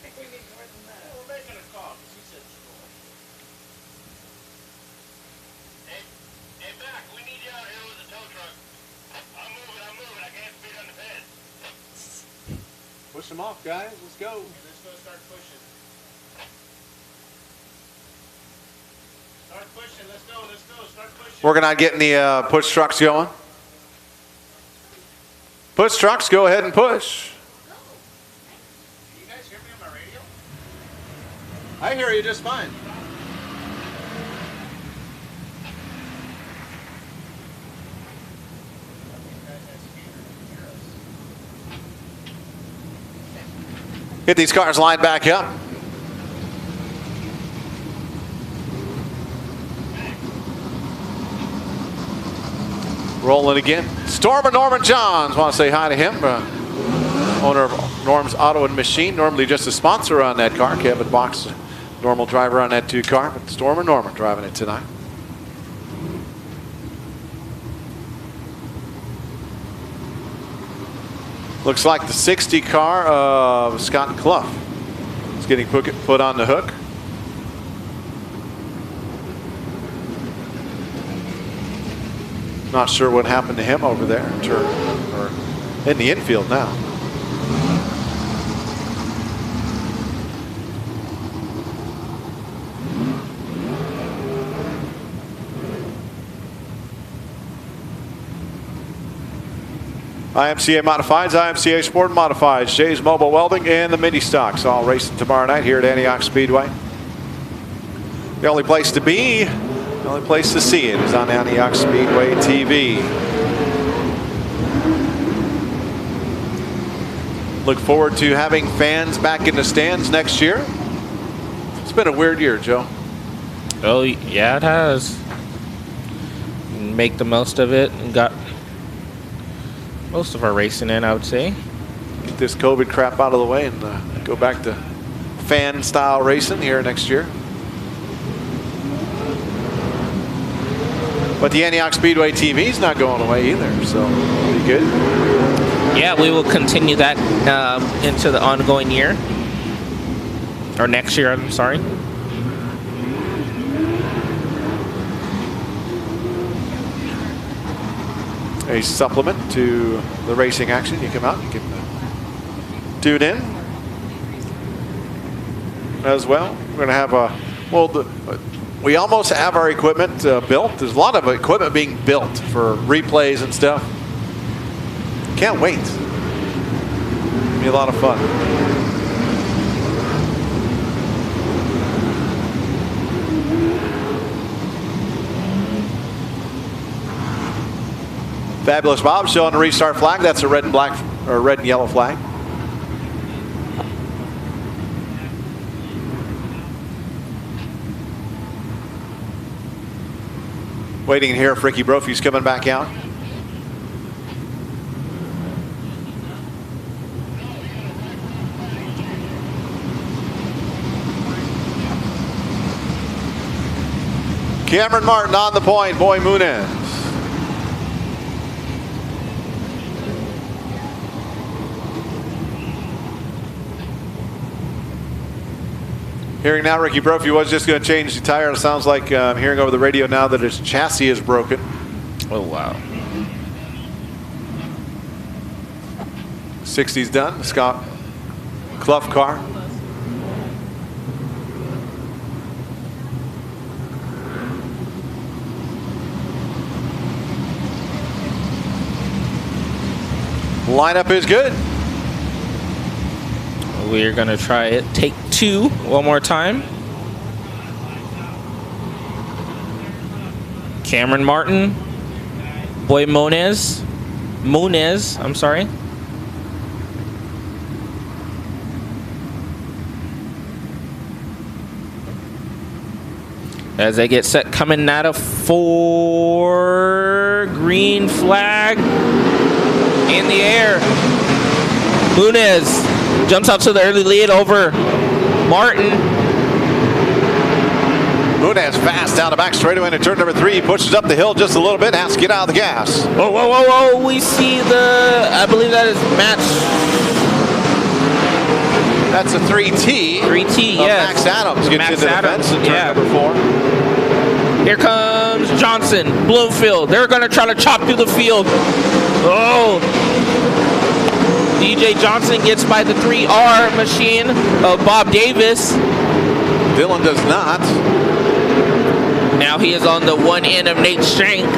Speaker 12: think we need more than that. We're making a call because he said Troy. Hey, Mac, we need you out here with the tow truck. I'm moving. I can't speed on the bed.
Speaker 1: Push them off, guys. Let's go.
Speaker 12: Let's go start pushing. Start pushing. Let's go. Start pushing.
Speaker 1: Working on getting the push trucks going. Push trucks, go ahead and push.
Speaker 12: Can you guys hear me on my radio?
Speaker 1: I hear you just fine. Get these cars lined back up. Rolling again. Storm and Norman Johns. Want to say hi to him. Owner of Norm's Auto and Machine, normally just a sponsor on that car. Kevin Box, normal driver on that 2 car, but Storm and Norman driving it tonight. Looks like the 60 car of Scott Clough is getting put on the hook. Not sure what happened to him over there, or in the infield now. IMCA Modifieds, IMCA Sport Modifieds, Jay's Mobile Welding, and the Mini Stocks all racing tomorrow night here at Antioch Speedway. The only place to be, the only place to see it is on Antioch Speedway TV. Look forward to having fans back in the stands next year. It's been a weird year, Joe.
Speaker 2: Oh, yeah, it has. Make the most of it and got most of our racing in, I would say.
Speaker 1: Get this COVID crap out of the way and go back to fan-style racing here next year. But the Antioch Speedway TV is not going away either, so it'll be good.
Speaker 2: Yeah, we will continue that into the ongoing year. Or next year, I'm sorry.
Speaker 1: A supplement to the racing action. You come out, you can tune in as well. We're going to have a, we almost have our equipment built. There's a lot of equipment being built for replays and stuff. Can't wait. It'll be a lot of fun. Fabulous Bob showing the restart flag. That's a red and black, or red and yellow flag. Waiting here if Ricky Brophy's coming back out. Cameron Martin on the point, Boy Munez. Hearing now, Ricky Brophy was just going to change the tire. It sounds like I'm hearing over the radio now that his chassis is broken.
Speaker 2: Oh, wow.
Speaker 1: 60's done. Scott Clough car. Lineup is good.
Speaker 2: We're going to try it. Take 2 one more time. Cameron Martin. Boy Munez, I'm sorry. As they get set coming out of 4, green flag in the air. Munez jumps out to the early lead over Martin.
Speaker 1: Munez fast down the back straightaway into turn number 3. He pushes up the hill just a little bit, has to get out of the gas.
Speaker 2: Whoa, whoa, whoa, whoa. We see I believe that is match.
Speaker 1: That's a 3T.
Speaker 2: 3T, yes.
Speaker 1: Max Adams gets into the fence in turn number 4.
Speaker 2: Here comes Johnson, Bloomfield. They're going to try to chop through the field. Oh. DJ Johnson gets by the 3R machine of Bob Davis.
Speaker 1: Dylan does not.
Speaker 2: Now he is on the one end of Nate Shank.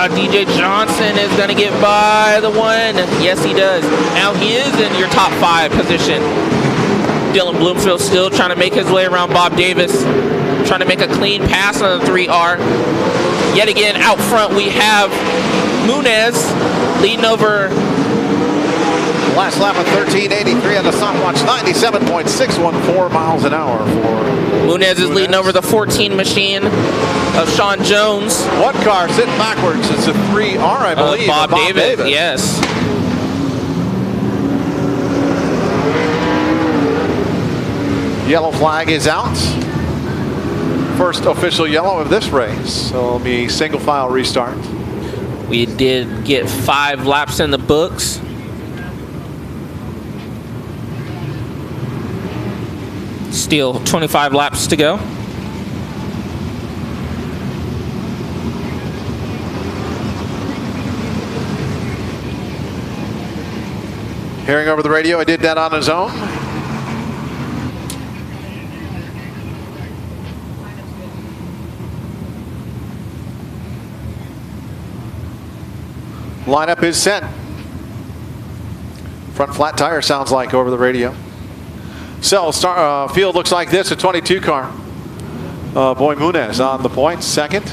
Speaker 2: DJ Johnson is going to get by the 1. Yes, he does. Now he is in your top 5 position. Dylan Bloomfield still trying to make his way around Bob Davis. Trying to make a clean pass on the 3R. Yet again, out front we have Munez leading over.
Speaker 1: Last lap of 13.83 on the stopwatch, 97.614 miles an hour for
Speaker 2: Munez is leading over the 14 machine of Sean Jones.
Speaker 1: What car sitting backwards? It's a 3R, I believe.
Speaker 2: Bob Davis, yes.
Speaker 1: Yellow flag is out. First official yellow of this race. So it'll be single file restart.
Speaker 2: We did get 5 laps in the books. Still 25 laps to go.
Speaker 1: Hearing over the radio, I did that on his own. Lineup is set. Front flat tire sounds like over the radio. So field looks like this, a 22 car. Boy Munez on the points. Second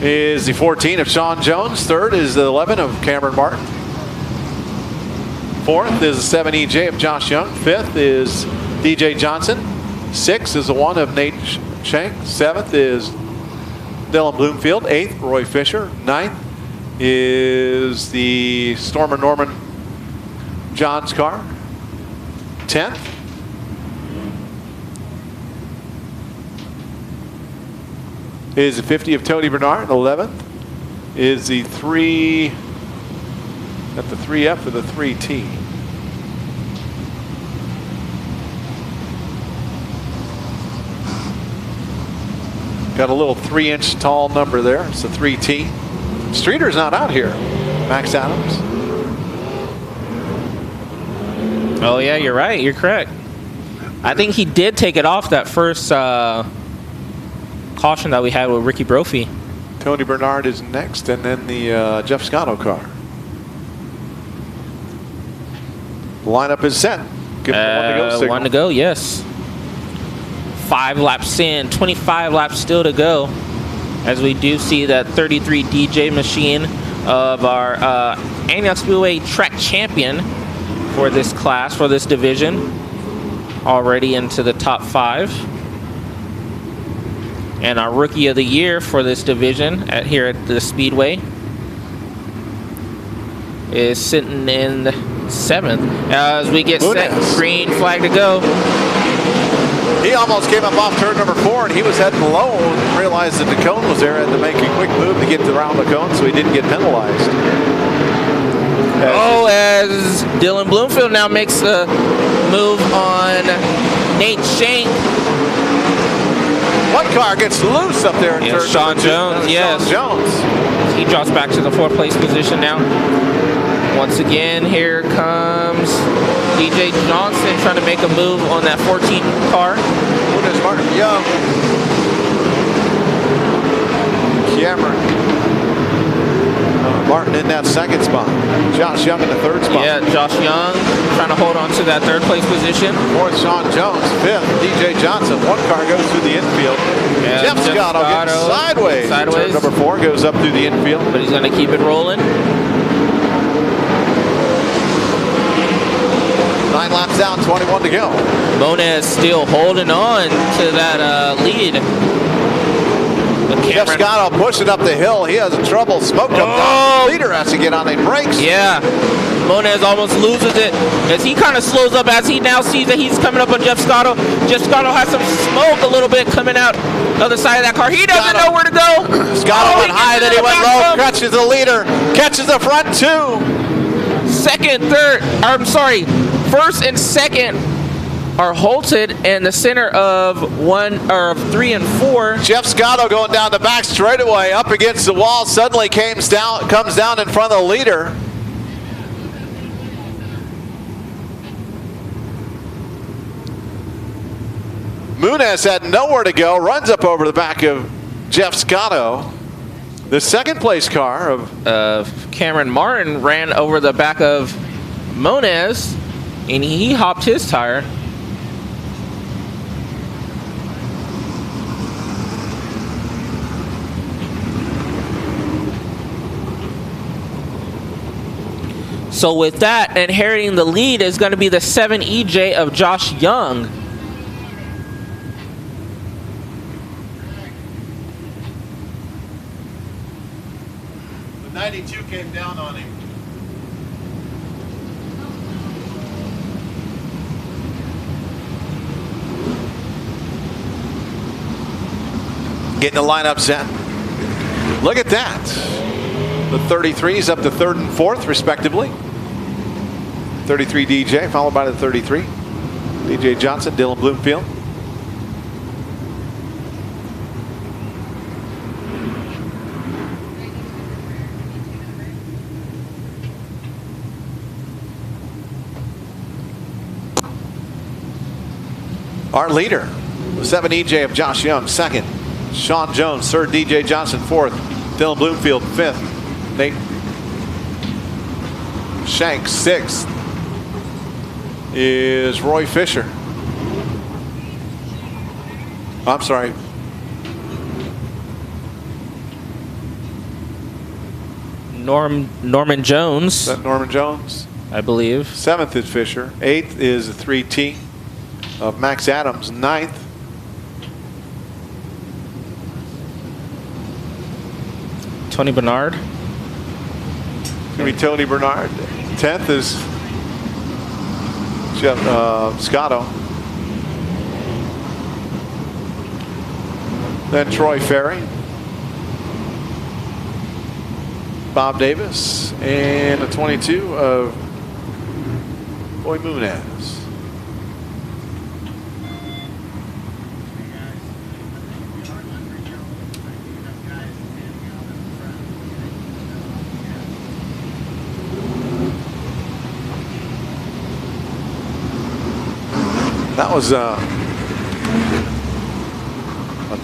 Speaker 1: is the 14 of Sean Jones. Third is the 11 of Cameron Martin. Fourth is the 7 EJ of Josh Young. Fifth is DJ Johnson. Sixth is the 1 of Nate Shank. Seventh is Dylan Bloomfield. Eighth, Roy Fisher. Ninth is the Stormer Norman John's car. 10th is the 50 of Tony Bernard. 11th is the 3 at the 3F or the 3T. Got a little 3-inch tall number there. It's the 3T. Streeter's not out here. Max Adams.
Speaker 2: Oh yeah, you're right. You're correct. I think he did take it off that first caution that we had with Ricky Brophy.
Speaker 1: Tony Bernard is next, and then the Jeff Scotto car. Lineup is set. Give him one to go signal.
Speaker 2: 1 to go, yes. 5 laps in, 25 laps still to go. As we do see that 33 DJ machine of our Antioch Speedway track champion for this class, for this division, already into the top 5. And our rookie of the year for this division here at the Speedway is sitting in 7th. As we get set, green flag to go.
Speaker 1: He almost came up off turn number 4, and he was heading low and realized that the cone was there, had to make a quick move to get around the cone so he didn't get penalized.
Speaker 2: As Dylan Bloomfield now makes a move on Nate Shank.
Speaker 1: What car gets loose up there in turn
Speaker 2: Sean Jones, yes.
Speaker 1: Sean Jones.
Speaker 2: He drops back to the 4th place position now. Once again, here comes DJ Johnson trying to make a move on that 14 car.
Speaker 1: There's Martin Young. Cameron. Martin in that 2nd spot. Josh Young in the 3rd spot.
Speaker 2: Yeah, Josh Young trying to hold on to that 3rd place position.
Speaker 1: 4th, Sean Jones. 5th, DJ Johnson. 1 car goes through the infield.
Speaker 2: Yeah,
Speaker 1: Jeff Scotto gets sideways. Turn number 4 goes up through the infield.
Speaker 2: But he's going to keep it rolling.
Speaker 1: 9 laps down, 21 to go.
Speaker 2: Monez still holding on to that lead.
Speaker 1: Jeff Scotto pushing up the hill. He has trouble. Smoke up down. The leader has to get on the brakes.
Speaker 2: Yeah. Monez almost loses it as he kind of slows up as he now sees that he's coming up on Jeff Scotto. Jeff Scotto has some smoke a little bit coming out the other side of that car. He doesn't know where to go.
Speaker 1: Scotto went high, then he went low, catches the leader, catches the front 2.
Speaker 2: 1st and 2nd are halted in the center of 3 and 4.
Speaker 1: Jeff Scotto going down the back straightaway up against the wall, suddenly comes down in front of the leader. Munez had nowhere to go, runs up over the back of Jeff Scotto. The 2nd place car of
Speaker 2: Cameron Martin ran over the back of Monez, and he hopped his tire. So with that, inheriting the lead is going to be the 7 EJ of Josh Young.
Speaker 1: The 92 came down on him. getting the lineup set. Look at that. The 33s up to 3rd and 4th, respectively. 33 DJ, followed by the 33. DJ Johnson, Dylan Bloomfield. Our leader, 7 EJ of Josh Young, 2nd. Sean Jones, 3rd. DJ Johnson, 4th. Dylan Bloomfield, 5th. Nate Shank, 6th. Is Roy Fisher. I'm sorry.
Speaker 2: Norman Jones.
Speaker 1: Is that Norman Jones?
Speaker 2: I believe.
Speaker 1: 7th is Fisher. 8th is the 3T of Max Adams. 9th.
Speaker 2: Tony Bernard.
Speaker 1: It's going to be Tony Bernard. 10th is Jeff Scotto. Then Troy Ferry. Bob Davis. And the 22 of Boy Munez. That was a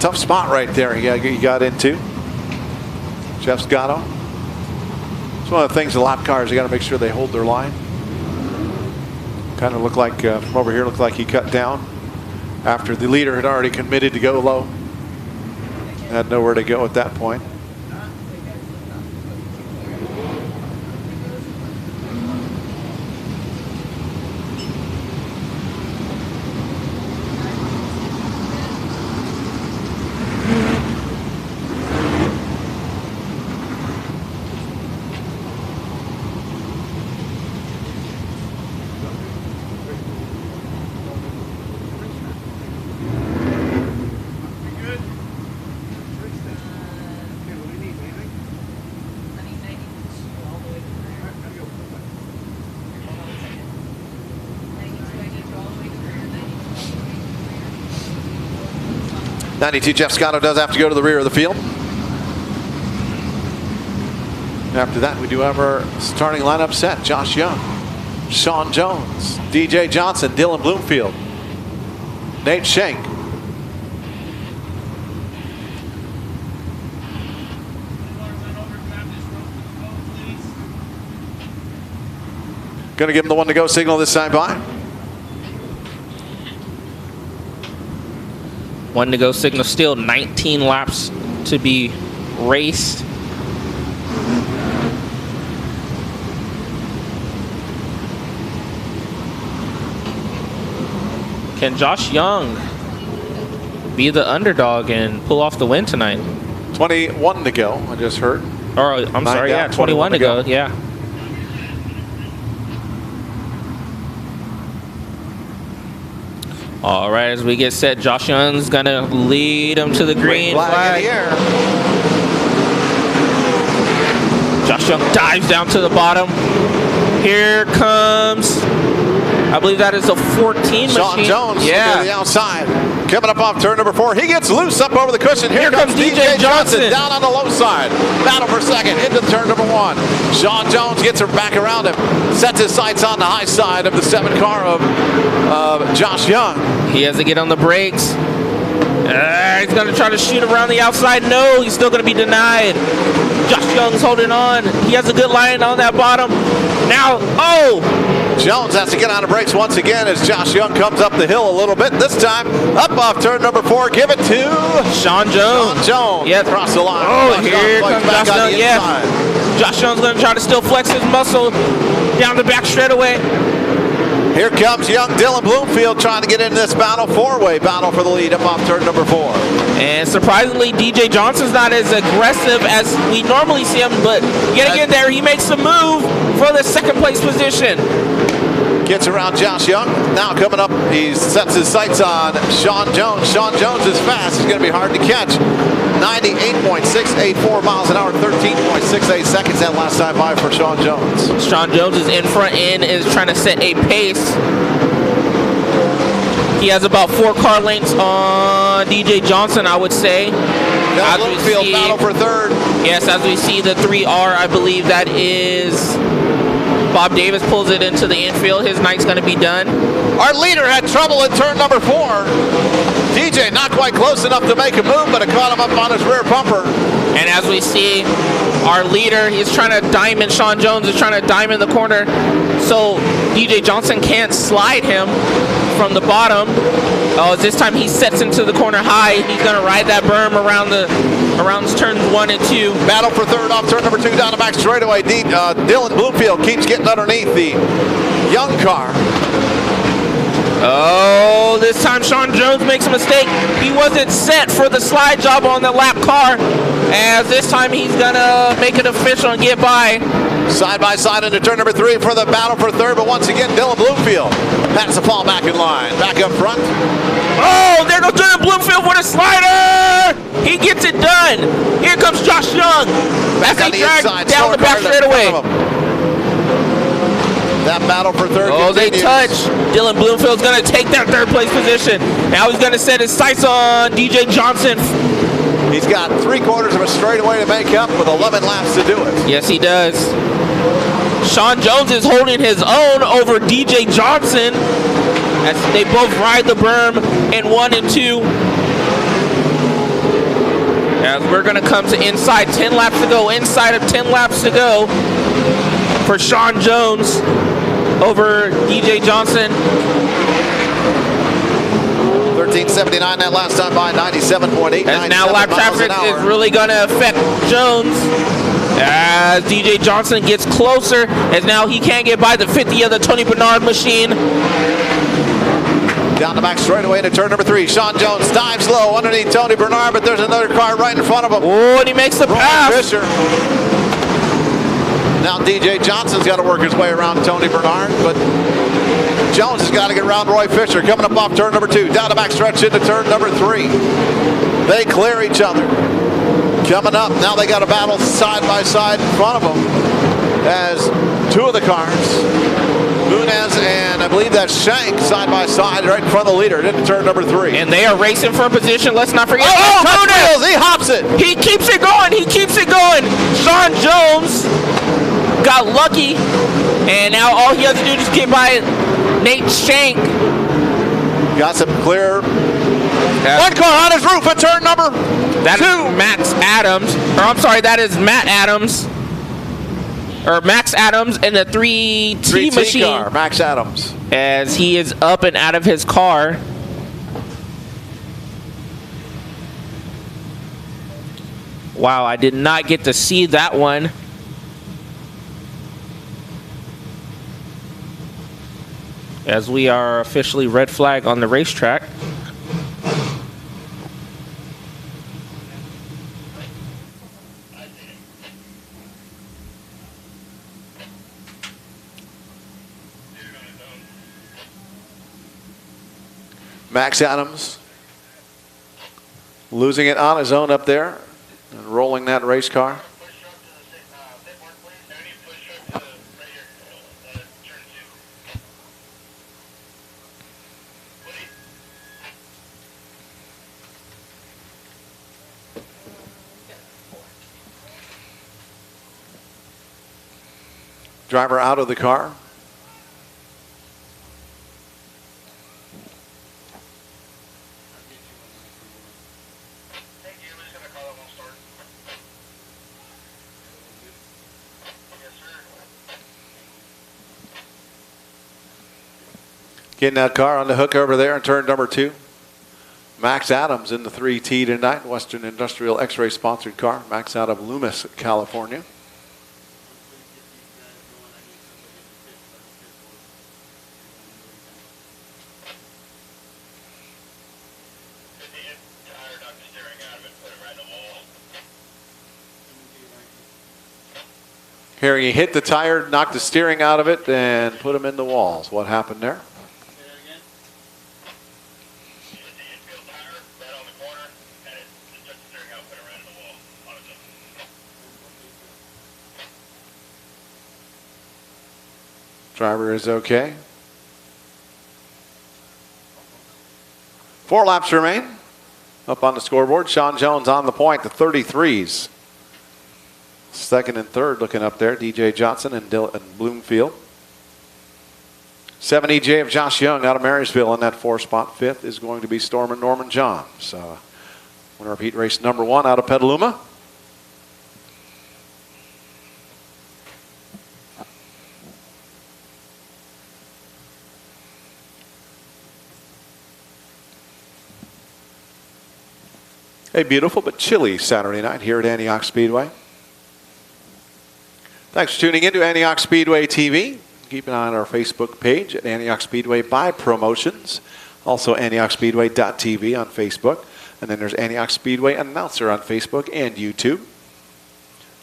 Speaker 1: tough spot right there he got into. Jeff Scotto. It's one of the things the lap cars, you got to make sure they hold their line. Kind of looked like, from over here, looked like he cut down after the leader had already committed to go low. Had nowhere to go at that point. '92 Jeff Scotto does have to go to the rear of the field. After that, we do have our starting lineup set. Josh Young, Sean Jones, DJ Johnson, Dylan Bloomfield, Nate Shank, going to give him the 1-to-go signal this time by.
Speaker 2: 1-to-go signal still. 19 laps to be raced. Can Josh Young be the underdog and pull off the win tonight?
Speaker 1: 21 to go, I just heard.
Speaker 2: Or I'm sorry, yeah, 21 to go, yeah. All right, as we get set, Josh Young's gonna lead him to the green flag.
Speaker 1: In the air.
Speaker 2: Josh Young dives down to the bottom. Here comes, I believe that is a 14
Speaker 1: Sean
Speaker 2: machine.
Speaker 1: Jones
Speaker 2: Yeah.
Speaker 1: to the outside. Coming up off turn number 4. He gets loose up over the cushion. Here comes DJ Johnson down on the low side. Battle for second into turn number 1. Sean Jones gets her back around him. Sets his sights on the high side of the 7 car of Josh Young.
Speaker 2: He has to get on the brakes. He's going to try to shoot around the outside. No, he's still going to be denied. Josh Young's holding on. He has a good line on that bottom. Now,
Speaker 1: Jones has to get on the brakes once again as Josh Young comes up the hill a little bit. This time, up off turn number 4. Give it to
Speaker 2: Sean Jones.
Speaker 1: Yeah, across the line.
Speaker 2: Oh, here comes Josh Young. Yeah. Josh Young's going to try to still flex his muscle down the back straightaway.
Speaker 1: Here comes young Dylan Bloomfield trying to get into this battle, 4-way battle for the lead up off turn number 4.
Speaker 2: And surprisingly, DJ Johnson's not as aggressive as we normally see him, but yet again there, he makes the move for the second place position.
Speaker 1: Gets around Josh Young. Now coming up, he sets his sights on Sean Jones. Sean Jones is fast. He's going to be hard to catch. 98.684 miles an hour, 13.68 seconds that last time by for Sean Jones.
Speaker 2: Sean Jones is in front and is trying to set a pace. He has about 4 car lengths on DJ Johnson, I would say.
Speaker 1: Now Bloomfield battle for third.
Speaker 2: Yes, as we see the 3R, I believe that is Bob Davis pulls it into the infield. His night's going to be done.
Speaker 1: Our leader had trouble in turn number 4. DJ not quite close enough to make a move, but it caught him up on his rear bumper.
Speaker 2: And as we see, our leader, he's trying to diamond, Sean Jones is trying to diamond the corner so DJ Johnson can't slide him from the bottom. Oh, this time he sets into the corner high. He's going to ride that berm around turns 1 and 2.
Speaker 1: Battle for third off turn number 2 down the back straightaway. Dylan Bloomfield keeps getting underneath the young car.
Speaker 2: Oh, this time Sean Jones makes a mistake. He wasn't set for the slide job on the lap car. As this time he's gonna make it official and get by.
Speaker 1: Side by side into turn number 3 for the battle for third, but once again Dylan Bloomfield has to fall back in line. Back up front.
Speaker 2: Oh, there goes Dylan Bloomfield for the slider. He gets it done. Here comes Josh Young. As they drag down the back straightaway.
Speaker 1: That battle for third
Speaker 2: continues. They touch. Dylan Bloomfield's going to take that third place position. Now he's going to set his sights on DJ Johnson.
Speaker 1: He's got 3/4 of a straightaway to make up with 11 laps to do it.
Speaker 2: Yes, he does. Sean Jones is holding his own over DJ Johnson as they both ride the berm in 1 and 2. As we're going to come to inside 10 laps to go. Inside of 10 laps to go for Sean Jones over DJ Johnson.
Speaker 1: 13.79 that last time by, 97.8.
Speaker 2: As now lap traffic is really going to affect Jones. As DJ Johnson gets closer, as now he can't get by the 50 of the Tony Bernard machine.
Speaker 1: Down the back straightaway into turn number 3. Sean Jones dives low underneath Tony Bernard, but there's another car right in front of him.
Speaker 2: Oh, and he makes the pass.
Speaker 1: Fisher. Now DJ Johnson's got to work his way around Tony Bernard, but Jones has got to get around Roy Fisher. Coming up off turn number 2. Down the back stretch into turn number 3. They clear each other. Coming up, now they got a battle side by side in front of them as 2 of the cars, Munez and I believe that's Shank, side by side right in front of the leader into turn number 3.
Speaker 2: And they are racing for a position. Let's not forget.
Speaker 1: Oh, Munez! He hops it.
Speaker 2: He keeps it going. He keeps it going. Sean Jones got lucky, and now all he has to do is get by Nate Shank.
Speaker 1: Got some clear. One car on his roof at turn number 2.
Speaker 2: That is Max Adams. Or I'm sorry, that is Matt Adams. Or Max Adams in the 3T machine.
Speaker 1: Car, Max Adams.
Speaker 2: As he is up and out of his car. Wow, I did not get to see that one. As we are officially red flag on the racetrack.
Speaker 1: Max Adams losing it on his own up there and rolling that race car. Driver out of the car. Getting that car on the hook over there in turn number 2. Max Adams in the 3T tonight, Western Industrial X-Ray sponsored car. Max out of Loomis, California. Here he hit the tire, knocked the steering out of it, and put him in the walls. What happened there? Driver is okay. 4 laps remain. Up on the scoreboard, Sean Jones on the point, the 33s. Second and third looking up there, DJ Johnson and Bloomfield. 7 EJ of Josh Young out of Marysville in that 4 spot. 5th is going to be Storm and Norman Johns. Winner of heat race number 1 out of Petaluma. A beautiful but chilly Saturday night here at Antioch Speedway. Thanks for tuning in to Antioch Speedway TV. Keep an eye on our Facebook page at Antioch Speedway by Promotions. Also AntiochSpeedway.tv on Facebook. And then there's Antioch Speedway Announcer on Facebook and YouTube.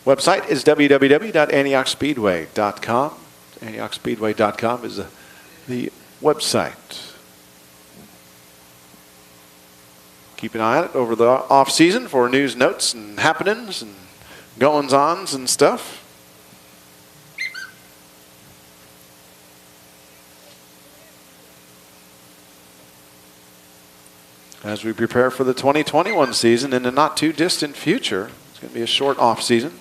Speaker 1: Website is www.antiochspeedway.com. AntiochSpeedway.com is the website. Keep an eye on it over the off season for news, notes, and happenings and goings-ons and stuff. As we prepare for the 2021 season in the not too distant future, it's going to be a short off season.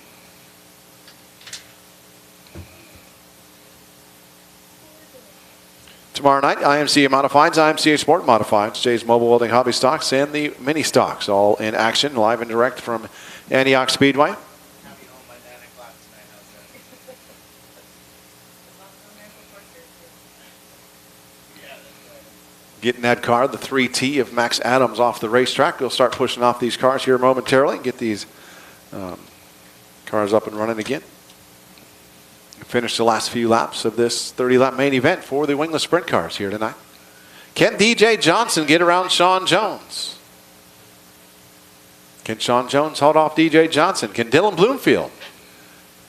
Speaker 1: Tomorrow night, IMCA Modifieds, IMCA Sport Modifieds, Jay's Mobile Welding Hobby Stocks, and the Mini Stocks, all in action, live and direct from Antioch Speedway. Getting that car, the 3T of Max Adams, off the racetrack. We'll start pushing off these cars here momentarily and get these cars up and running again. Finish the last few laps of this 30-lap main event for the Wingless Sprint cars here tonight. Can DJ Johnson get around Sean Jones? Can Sean Jones hold off DJ Johnson? Can Dylan Bloomfield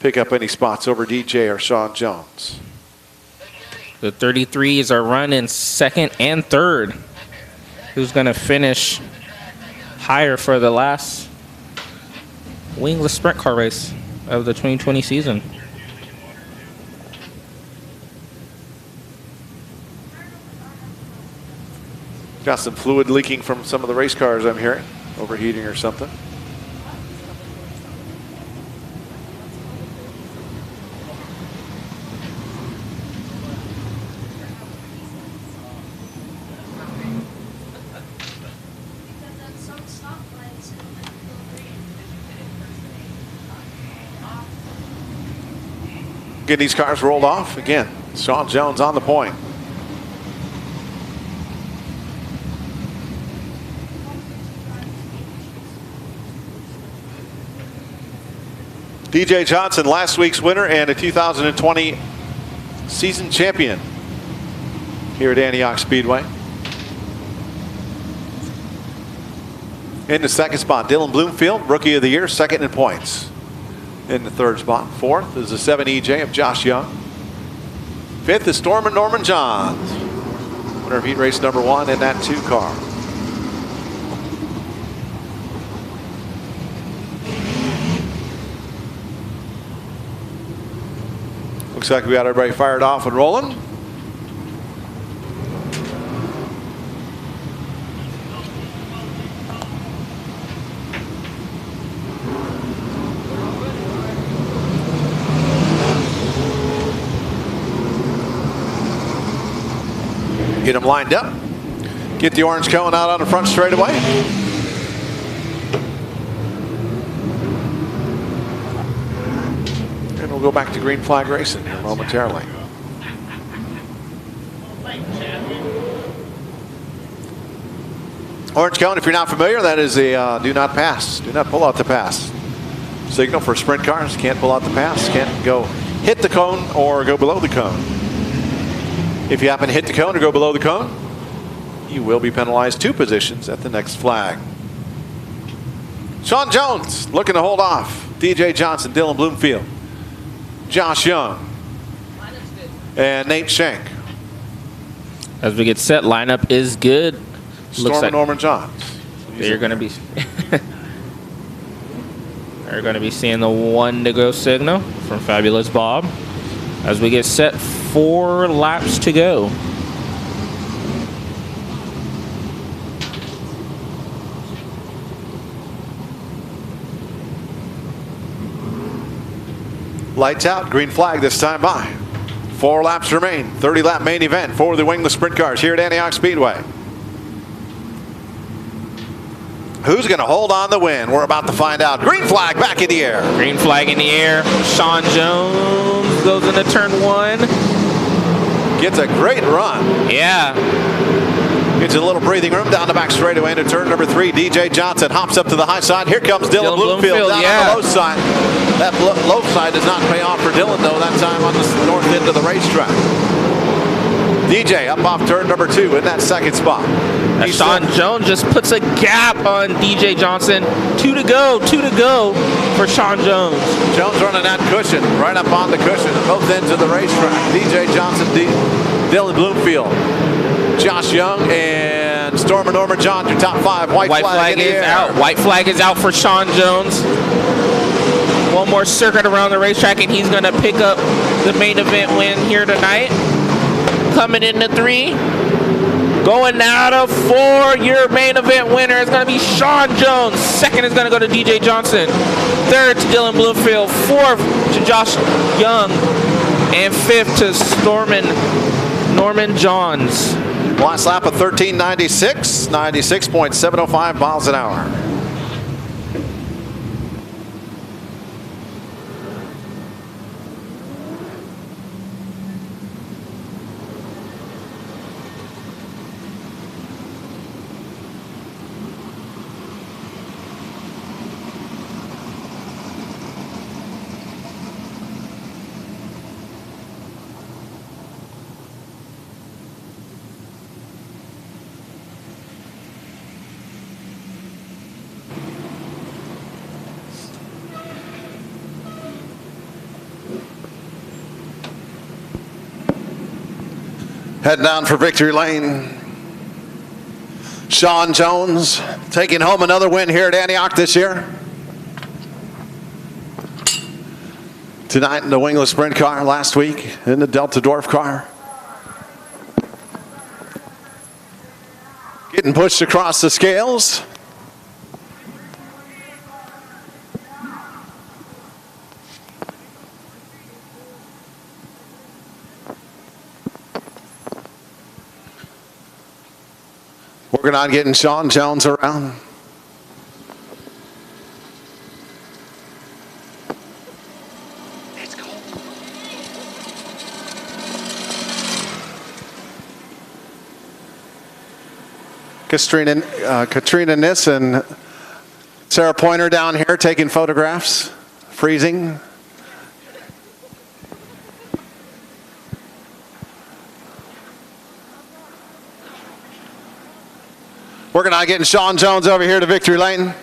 Speaker 1: pick up any spots over DJ or Sean Jones?
Speaker 2: The 33s are running second and third. Who's going to finish higher for the last Wingless Sprint car race of the 2020 season?
Speaker 1: Got some fluid leaking from some of the race cars, I'm hearing. Overheating or something. Getting these cars rolled off again. Sean Jones on the point. DJ Johnson, last week's winner and a 2020 season champion here at Antioch Speedway. In the second spot, Dylan Bloomfield, Rookie of the Year, second in points. In the third spot, fourth is the 7 EJ of Josh Young. Fifth is Storm and Norman Johns, winner of heat race number 1 in that 2 car. Looks like we got everybody fired off and rolling. Get them lined up. Get the orange cone out on the front straightaway. And we'll go back to green flag racing here momentarily. Orange cone, if you're not familiar, that is a do not pass. Do not pull out the pass signal for sprint cars. Can't pull out the pass. Can't go hit the cone or go below the cone. If you happen to hit the cone or go below the cone, you will be penalized 2 positions at the next flag. Sean Jones looking to hold off DJ Johnson, Dylan Bloomfield, Josh Young, and Nate Schenk.
Speaker 2: As we get set, lineup is good.
Speaker 1: Storm and Norman Johns.
Speaker 2: They're going to be they're going to be seeing the 1 to go signal from Fabulous Bob. As we get set 4 laps to go.
Speaker 1: Lights out, green flag this time by. 4 laps remain, 30-lap main event for the Wingless Sprint Cars here at Antioch Speedway. Who's going to hold on the win? We're about to find out. Green flag back in the air.
Speaker 2: Green flag in the air. Sean Jones goes into turn 1.
Speaker 1: Gets a great run.
Speaker 2: Yeah.
Speaker 1: Gets a little breathing room down the back straightaway into turn number 3. DJ Johnson hops up to the high side. Here comes Dylan Bloomfield down on the low side. That low side does not pay off for Dylan, though, that time on the north end of the racetrack. DJ up off turn number 2 in that second spot.
Speaker 2: Sean Jones just puts a gap on DJ Johnson. 2 to go for Sean Jones.
Speaker 1: Jones running that cushion, right up on the cushion at both ends of the racetrack. DJ Johnson, Dylan Bloomfield, Josh Young, and Stormer Norman John, your top 5. White flag in the air.
Speaker 2: Out. White flag is out for Sean Jones. One more circuit around the racetrack, and he's going to pick up the main event win here tonight. Coming into 3. Going now to 4. Your main event winner is going to be Sean Jones. 2nd is going to go to DJ Johnson. 3rd to Dylan Bloomfield. 4th to Josh Young. And 5th to Norman Johns.
Speaker 1: Last lap of 13.96, 96.705 miles an hour. Heading down for victory lane. Sean Jones taking home another win here at Antioch this year. Tonight in the Wingless Sprint car, last week in the Delta Dwarf car. Getting pushed across the scales. Working on getting Sean Jones around. Let's go. Katrina Niss and Sarah Pointer down here taking photographs, freezing. Working on getting Sean Jones over here to victory lane.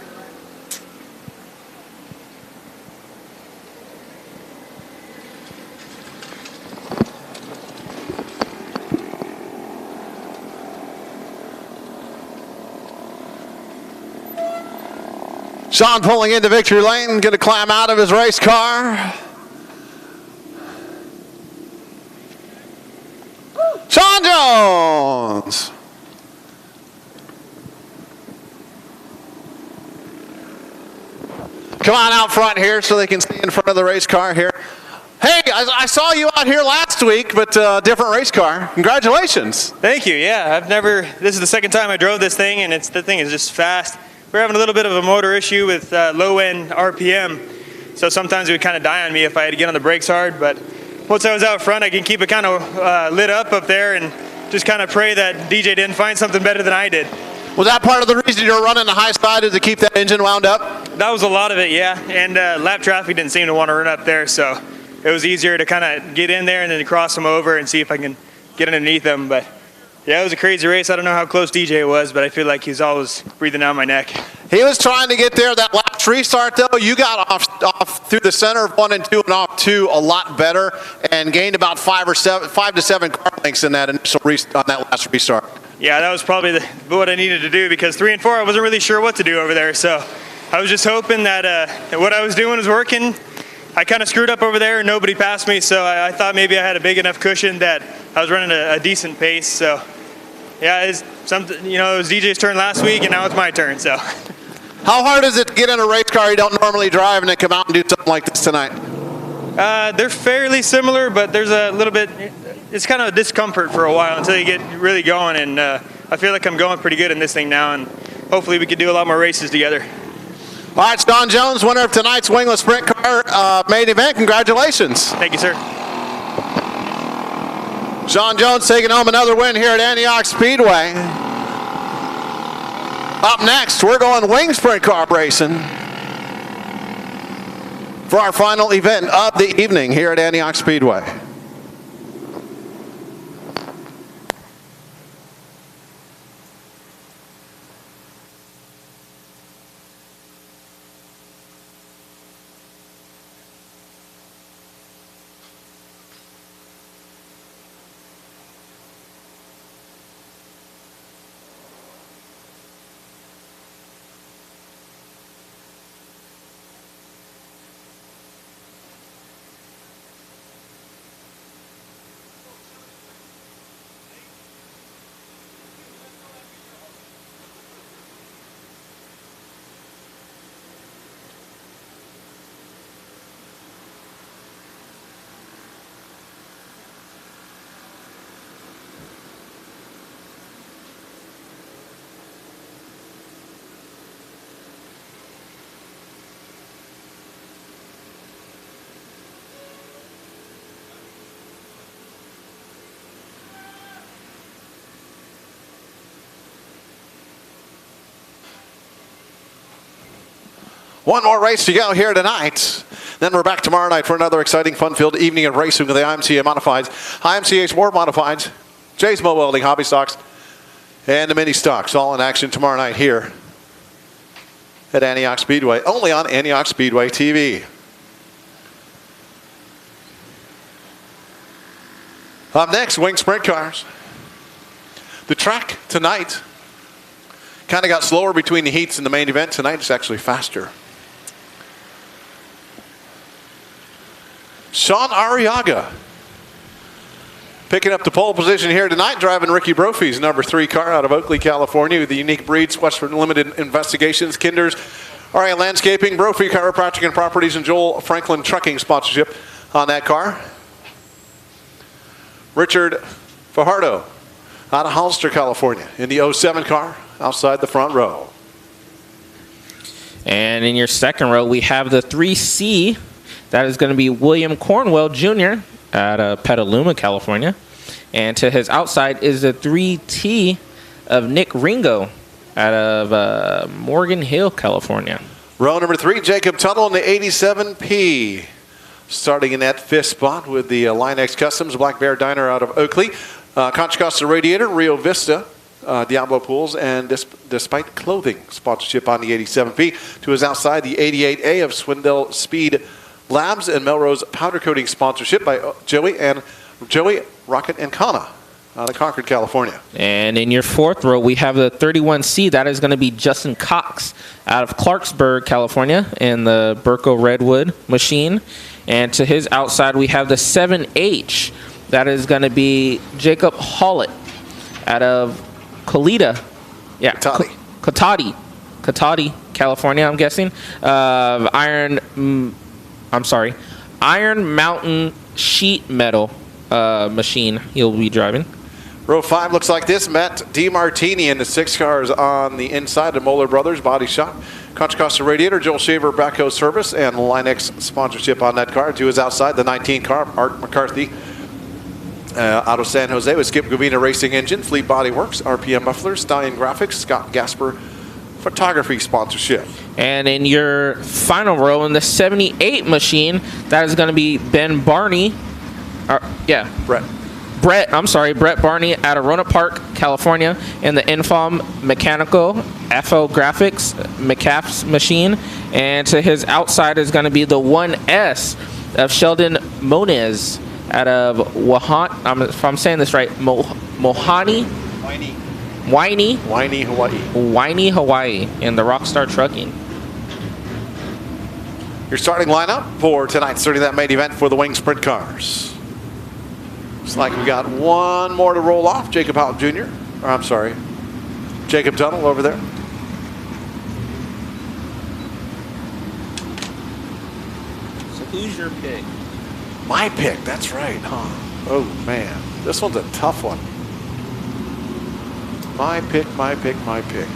Speaker 1: Sean pulling into victory lane, going to climb out of his race car. Sean Jones. Come on out front here so they can see in front of the race car here. Hey, I saw you out here last week, but different race car. Congratulations.
Speaker 5: Thank you. Yeah, this is the second time I drove this thing, and the thing is just fast. We're having a little bit of a motor issue with low-end RPM, so sometimes it would kind of die on me if I had to get on the brakes hard, but once I was out front, I can keep it kind of lit up there and just kind of pray that DJ didn't find something better than I did.
Speaker 1: Was that part of the reason you're running the high side, is to keep that engine wound up?
Speaker 5: That was a lot of it, yeah. And lap traffic didn't seem to want to run up there, so it was easier to kind of get in there and then cross them over and see if I can get underneath them. But yeah, it was a crazy race. I don't know how close DJ was, but I feel like he's always breathing down my neck.
Speaker 1: He was trying to get there. That last restart, though, you got off through the center of 1 and 2 and off 2 a lot better and gained about 5 to 7 car lengths in that initial on that last restart.
Speaker 5: Yeah, that was probably what I needed to do, because 3 and 4, I wasn't really sure what to do over there. So I was just hoping that what I was doing was working, I kind of screwed up over there and nobody passed me, so I thought maybe I had a big enough cushion that I was running a decent pace. So yeah, it's something, it was DJ's turn last week and now it's my turn. So
Speaker 1: how hard is it to get in a race car you don't normally drive and then come out and do something like this tonight?
Speaker 5: they're fairly similar, but there's a little bit, it's kind of a discomfort for a while until you get really going, and I feel like I'm going pretty good in this thing now, and hopefully we can do a lot more races together.
Speaker 1: All right, Sean Jones, winner of tonight's Wingless Sprint Car main event. Congratulations.
Speaker 5: Thank you, sir.
Speaker 1: Sean Jones taking home another win here at Antioch Speedway. Up next, we're going wing sprint car racing for our final event of the evening here at Antioch Speedway. One more race to go here tonight. Then we're back tomorrow night for another exciting, fun-filled evening of racing with the IMCA Modifieds, IMCA Sport Modifieds, Jay's Mo Welding Hobby Stocks, and the Mini Stocks, all in action tomorrow night here at Antioch Speedway, only on Antioch Speedway TV. Up next, wing sprint cars. The track tonight kind of got slower between the heats and the main event. Tonight it's actually faster. Sean Arriaga picking up the pole position here tonight, driving Ricky Brophy's number 3 car out of Oakley, California, with the Unique Breeds, Westford Limited Investigations, Kinder's, RA Landscaping, Brophy Chiropractic and Properties, and Joel Franklin Trucking sponsorship on that car. Richard Fajardo out of Hollister, California, in the 07 car outside the front row.
Speaker 2: And in your second row, we have the 3C. That is going to be William Cornwell Jr. out of Petaluma, California. And to his outside is the 3T of Nick Ringo out of Morgan Hill, California.
Speaker 1: Row number 3, Jacob Tuttle in the 87P. Starting in that 5th spot with the Line X Customs Black Bear Diner out of Oakley. Contra Costa Radiator, Rio Vista, Diablo Pools, and Despite Clothing sponsorship on the 87P. To his outside, the 88A of Swindell Speed Labs and Melrose Powder Coating sponsorship by Joey Rocket and Kana out of Concord, California.
Speaker 2: And in your 4th row, we have the 31C. That is going to be Justin Cox out of Clarksburg, California, in the Burco Redwood machine. And to his outside, we have the 7H. That is going to be Jacob Hollett out of Colita. Yeah, Cotati, California, I'm guessing. Iron Mountain Sheet Metal machine he'll be driving.
Speaker 1: Row 5 looks like this. Matt DiMartini in the 6 cars on the inside of Moeller Brothers Body Shop. Contra Costa Radiator, Joel Shaver Backhoe Service, and Linex sponsorship on that car. To his outside, the 19 car, Art McCarthy out of San Jose with Skip Govina Racing Engine, Fleet Body Works, RPM Mufflers, Stallion Graphics, Scott Gasper Photography sponsorship. And
Speaker 2: in your final row in the 78 machine, that is going to be Ben Barney. Brett Barney out of Roanoke Park, California, in the Infom Mechanical FO Graphics McCaff's machine. And to his outside is going to be the 1S of Sheldon Moniz out of if I'm saying this right, Whiny, Hawaii, in the Rockstar Trucking.
Speaker 1: Your starting lineup for tonight's 30 lap main event for the Wing Sprint Cars. Looks like we got one more to roll off. Jacob Houghton Jr. Or I'm sorry, Jacob Tuttle over there.
Speaker 2: So who's your pick?
Speaker 1: My pick, that's right, huh? Oh man, this one's a tough one. My pick, my pick, my pick.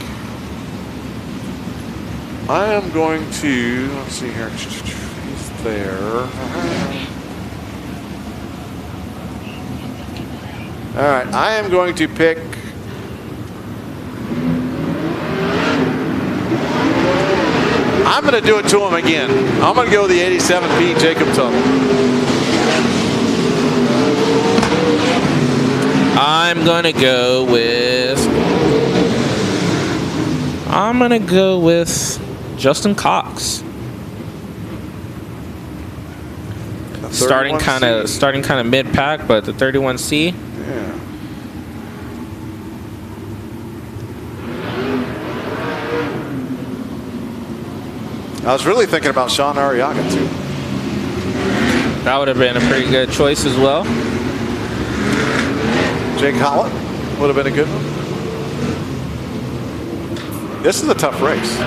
Speaker 1: I am going to, let's see here, he's there. All right, I am going to pick I'm going to do it to him again. I'm going to go with the 87P Jacob Tuttle.
Speaker 2: I'm going to go with Justin Cox. Starting kind of mid-pack, but the 31C.
Speaker 1: Yeah. I was really thinking about Sean Arriaga too.
Speaker 2: That would have been a pretty good choice as well.
Speaker 1: Jake Hollett would have been a good one. This is a tough race.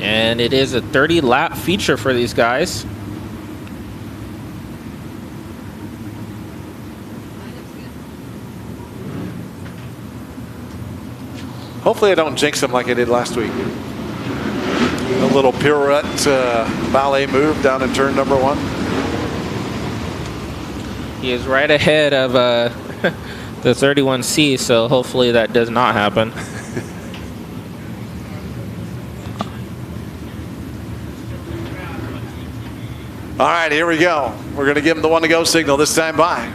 Speaker 2: And it is a 30-lap feature for these guys.
Speaker 1: Hopefully I don't jinx him like I did last week. A little pirouette ballet move down in turn number 1.
Speaker 2: He is right ahead of the 31C, so hopefully that does not happen.
Speaker 1: All right, here we go. We're going to give him the 1-to-go signal this time by.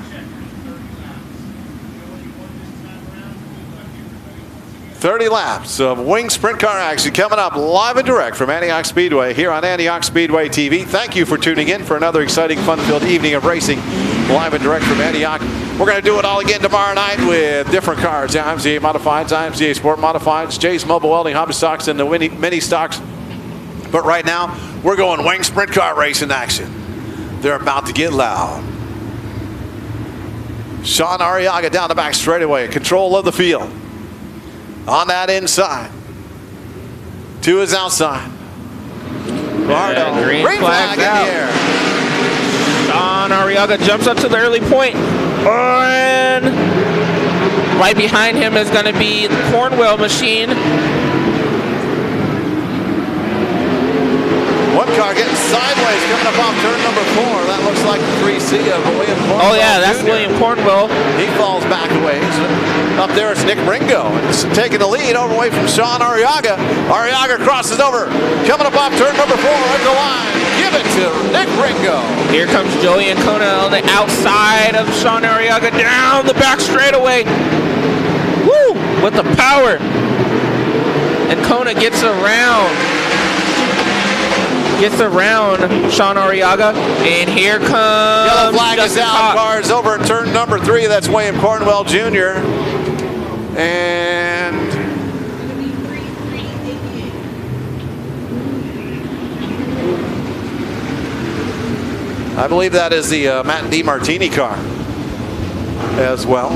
Speaker 1: 30 laps of Wing Sprint Car action coming up live and direct from Antioch Speedway here on Antioch Speedway TV. Thank you for tuning in for another exciting, fun-filled evening of racing live and direct from Antioch. We're going to do it all again tomorrow night with different cars. The IMCA Modifieds, IMCA Sport Modifieds, Jay's Mobile Welding Hobby Stocks, and the Mini Stocks. But right now, we're going Wing Sprint Car racing action. They're about to get loud. Sean Arriaga down the back straightaway, control of the field. On that inside, to his outside. Bardo,
Speaker 2: green
Speaker 1: flag
Speaker 2: flag
Speaker 1: in the
Speaker 2: out.
Speaker 1: air.
Speaker 2: Sean Arriaga jumps up to the early point. And right behind him is going to be the Cornwell machine.
Speaker 1: One car getting sideways coming up off turn number 4. That looks like the 3C of William Cornwell.
Speaker 2: Oh yeah, that's
Speaker 1: Jr.
Speaker 2: William Cornwell.
Speaker 1: He falls back a ways. Up there is Nick Ringo. It's taking the lead over away from Sean Arriaga. Arriaga crosses over. Coming up off turn number 4 at the line. Give it to Nick Ringo.
Speaker 2: Here comes Joey Ancona on the outside of Sean Arriaga down the back straightaway. Woo! With the power. Ancona gets around Sean Arriaga, and here comes
Speaker 1: Yellow flag is
Speaker 2: Justin
Speaker 1: out.
Speaker 2: Cox.
Speaker 1: Cars over at turn number 3. That's William Cornwell Jr. And I believe that is the Matt DiMartini car as well.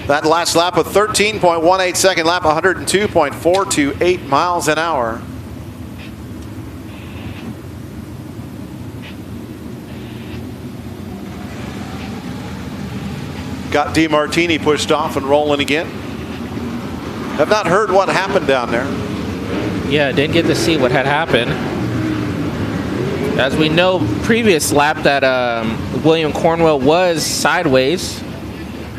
Speaker 1: That last lap, a 13.18 second lap, 102.428 miles an hour. Got DiMartini pushed off and rolling again. Have not heard what happened down there.
Speaker 2: Yeah, didn't get to see what had happened. As we know, previous lap that William Cornwell was sideways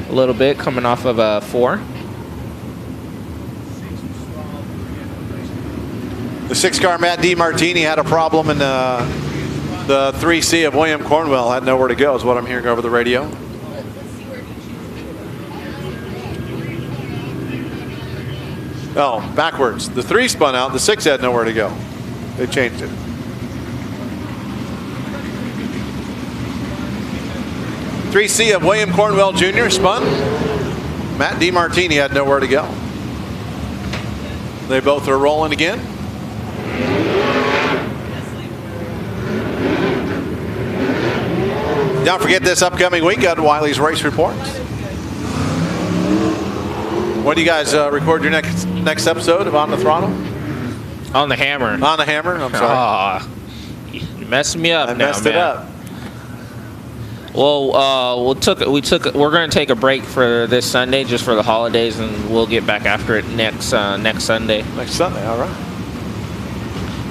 Speaker 2: a little bit, coming off of 4.
Speaker 1: The 6-car Matt DiMartini had a problem, and the 3C of William Cornwell had nowhere to go, is what I'm hearing over the radio. Oh, backwards. The 3 spun out. The 6 had nowhere to go. They changed it. 3C of William Cornwell Jr. spun. Matt DiMartini had nowhere to go. They both are rolling again. Don't forget this upcoming week on Wiley's Race Report. When do you guys record your next episode of On the Throttle?
Speaker 2: On the hammer.
Speaker 1: On the hammer? I'm sorry.
Speaker 2: Aw, you messed me up
Speaker 1: I
Speaker 2: now,
Speaker 1: messed
Speaker 2: man.
Speaker 1: it up.
Speaker 2: Well, we're going to take a break for this Sunday, just for the holidays, and we'll get back after it next Sunday.
Speaker 1: Next Sunday, all right.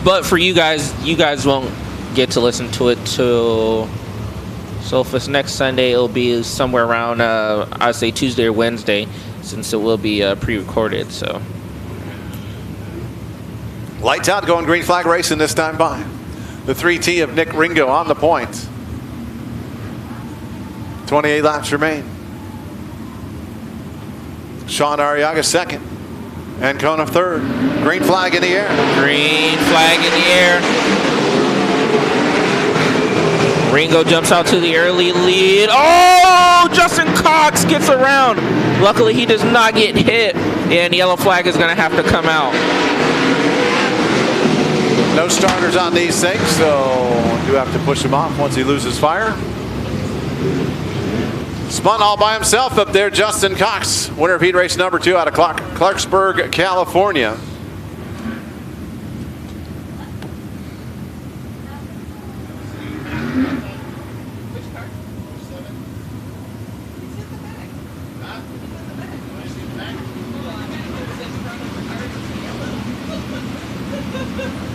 Speaker 2: But for you guys won't get to listen to it till. So if it's next Sunday, it'll be somewhere around I'd say Tuesday or Wednesday, since it will be pre-recorded. So.
Speaker 1: Lights out, going green flag racing this time by. The 3T of Nick Ringo on the point. 28 laps remain. Sean Arriaga second. Ancona third. Green flag in the air.
Speaker 2: Green flag in the air. Ringo jumps out to the early lead. Oh, Justin Cox gets around. Luckily, he does not get hit, and yellow flag is going to have to come out.
Speaker 1: No starters on these things, so do have to push him off once he loses fire. Spun all by himself up there, Justin Cox, winner of heat race number 2 out of Clarksburg, California.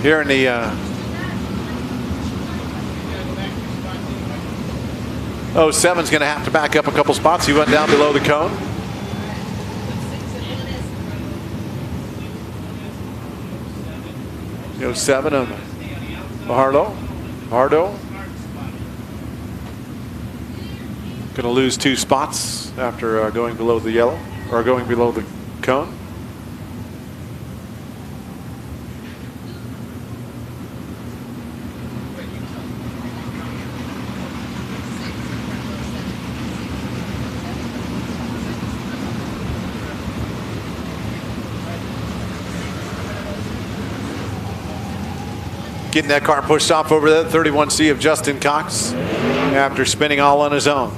Speaker 1: Here in the Oh, 7's going to have to back up a couple spots. He went down below the cone. The 07 of Hardo. Going to lose 2 spots after going below the yellow, or going below the cone. Getting that car pushed off over that 31C of Justin Cox after spinning all on his own.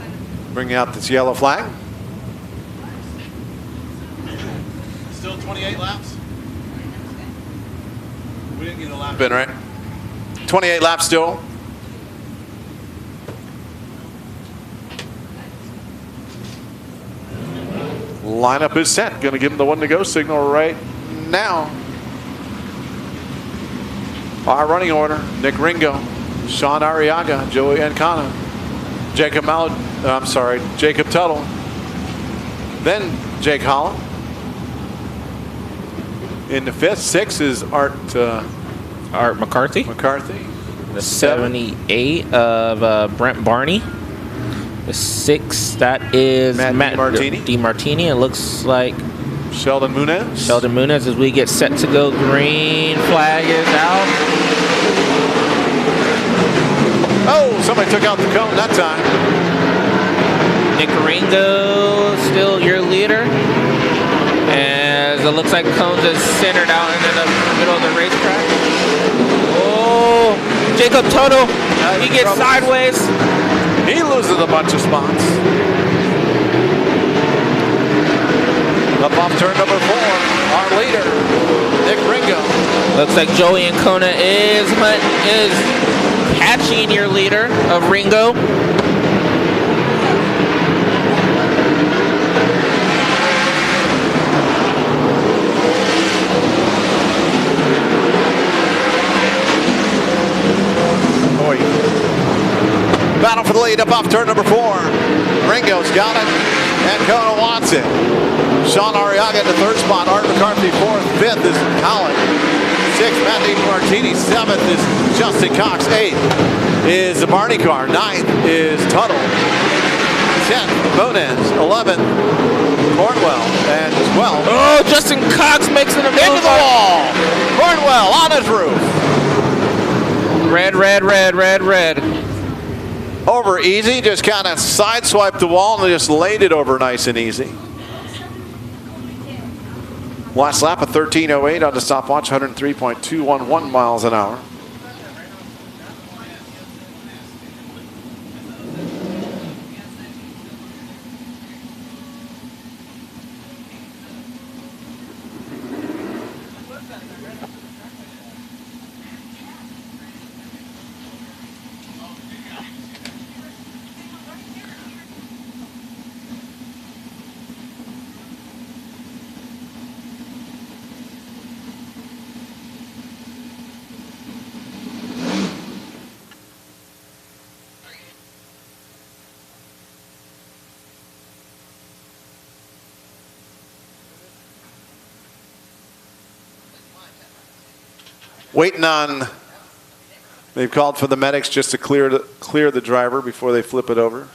Speaker 1: Bringing out this yellow flag.
Speaker 12: Still 28 laps? We didn't get a lap.
Speaker 1: Been right. 28 laps still. Lineup is set. Going to give him the 1 to go signal right now. Our running order: Nick Ringo, Sean Arriaga, Joey Ancona, Jacob Tuttle, then Jake Holland. In the 5th, 6 is Art
Speaker 2: McCarthy. The 78 of Brent Barney. The 6, that is Matt DiMartini. It looks like
Speaker 1: Sheldon Munez
Speaker 2: as we get set to go. Green flag is out.
Speaker 1: Oh, somebody took out the cone that time.
Speaker 2: Nick Ringo still your leader, as it looks like cones is centered out into the middle of the racetrack. Oh, Jacob Tuttle, he gets sideways.
Speaker 1: He loses a bunch of spots. Up off turn number 4, our leader, Nick Ringo.
Speaker 2: Looks like Joey Ancona is catching your leader of Ringo.
Speaker 1: Battle for the lead up off turn number 4. Ringo's got it, and Ancona wants it. Sean Arriaga in the 3rd spot. Art McCarthy 4th. 5th is Holland. 6th, Matt DiMartini. 7th is Justin Cox. 8th is the Barney car. 9th is Tuttle. 10th, Munez. 11th, Cornwell. And 12th.
Speaker 2: Oh, Justin Cox makes it
Speaker 1: into the wall. Cornwell on his roof.
Speaker 2: Red.
Speaker 1: over easy, just kind of sideswiped the wall and just laid it over nice and easy. Last lap, a 13:08 on the stopwatch, 103.211 miles an hour. Waiting on, they've called for the medics just to clear the driver before they flip it over.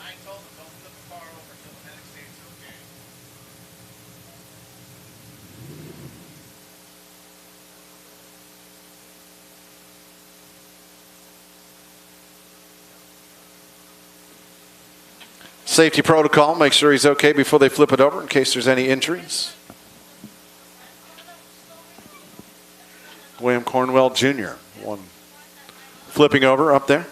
Speaker 1: Safety protocol, make sure he's okay before they flip it over in case there's any injuries. William Cornwell Jr., one flipping over up there.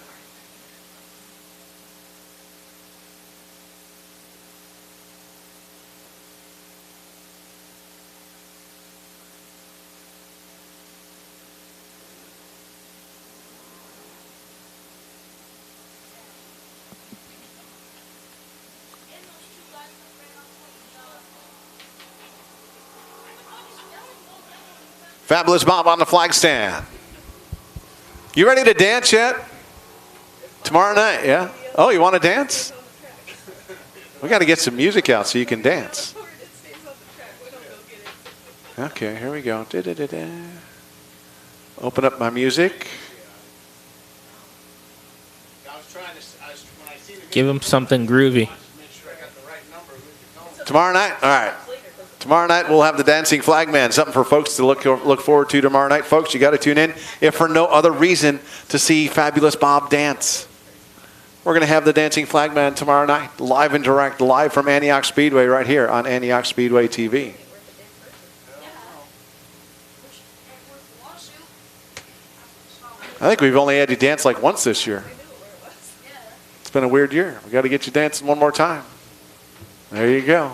Speaker 1: Fabulous Bob on the flag stand. You ready to dance yet? Tomorrow night, yeah? Oh, you want to dance? We got to get some music out so you can dance. Okay, here we go. Da-da-da-da. Open up my music.
Speaker 2: Give him something groovy.
Speaker 1: Tomorrow night? All right. Tomorrow night we'll have the Dancing Flag Man, something for folks to look forward to tomorrow night. Folks, you got to tune in, if for no other reason, to see Fabulous Bob dance. We're going to have the Dancing Flag Man tomorrow night, live and direct, live from Antioch Speedway right here on Antioch Speedway TV. I think we've only had you dance like once this year. It's been a weird year. We got to get you dancing one more time. There you go.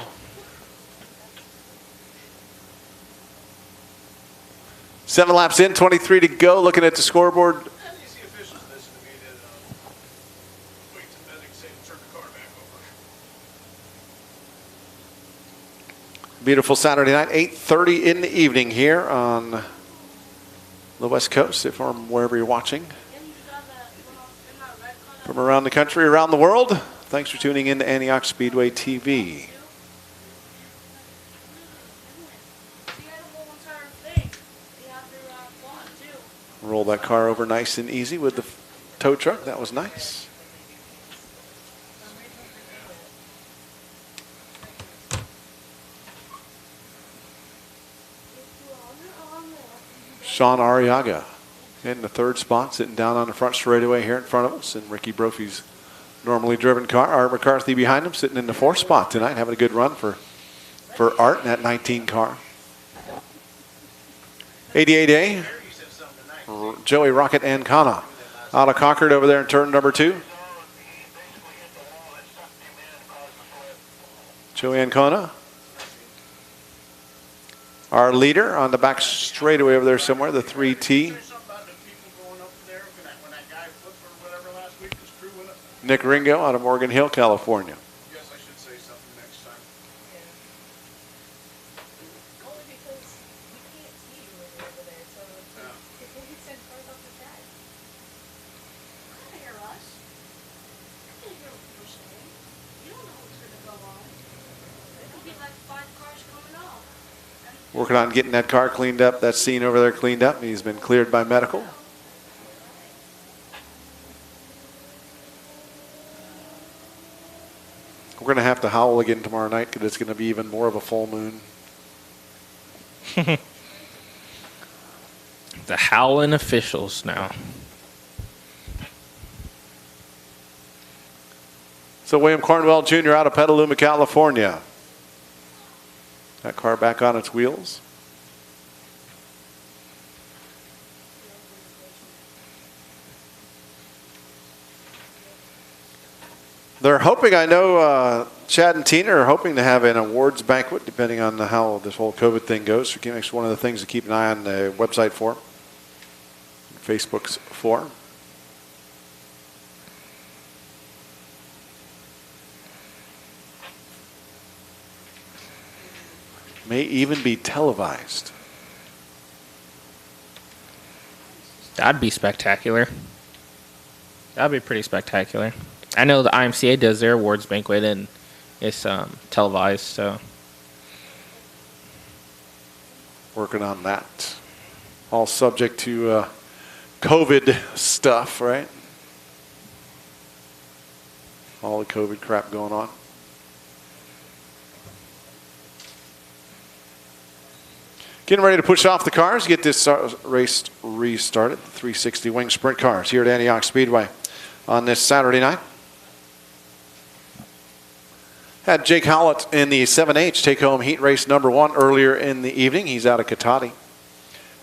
Speaker 1: 7 laps in, 23 to go. Looking at the scoreboard. Beautiful Saturday night, 8:30 in the evening here on the West Coast, if from wherever you're watching. From around the country, around the world, thanks for tuning in to Antioch Speedway TV. Roll that car over nice and easy with the tow truck. That was nice. Sean Arriaga in the third spot, sitting down on the front straightaway here in front of us. And Ricky Brophy's normally driven car, Art McCarthy behind him, sitting in the fourth spot tonight, having a good run for Art in that 19 car. 88A. Joey Rocket Ancona out of Concord over there in turn number 2. Joey Ancona, our leader on the back straightaway over there somewhere, the 3T. Nick Ringo out of Morgan Hill, California. Working on getting that car cleaned up, that scene over there cleaned up. He's been cleared by medical. We're going to have to howl again tomorrow night because it's going to be even more of a full moon.
Speaker 2: The howling officials now.
Speaker 1: So William Cornwell Jr. out of Petaluma, California. That car back on its wheels. They're hoping, I know Chad and Tina are hoping to have an awards banquet, depending on how this whole COVID thing goes. So it's one of the things to keep an eye on the website for, Facebook's for. May even be televised.
Speaker 2: That'd be spectacular. That'd be pretty spectacular. I know the IMCA does their awards banquet and it's televised, so.
Speaker 1: Working on that. All subject to COVID stuff, right? All the COVID crap going on. Getting ready to push off the cars, get this race restarted. 360 wing sprint cars here at Antioch Speedway on this Saturday night. Had Jake Howlett in the 7H take home heat race number 1 earlier in the evening. He's out of Cotati.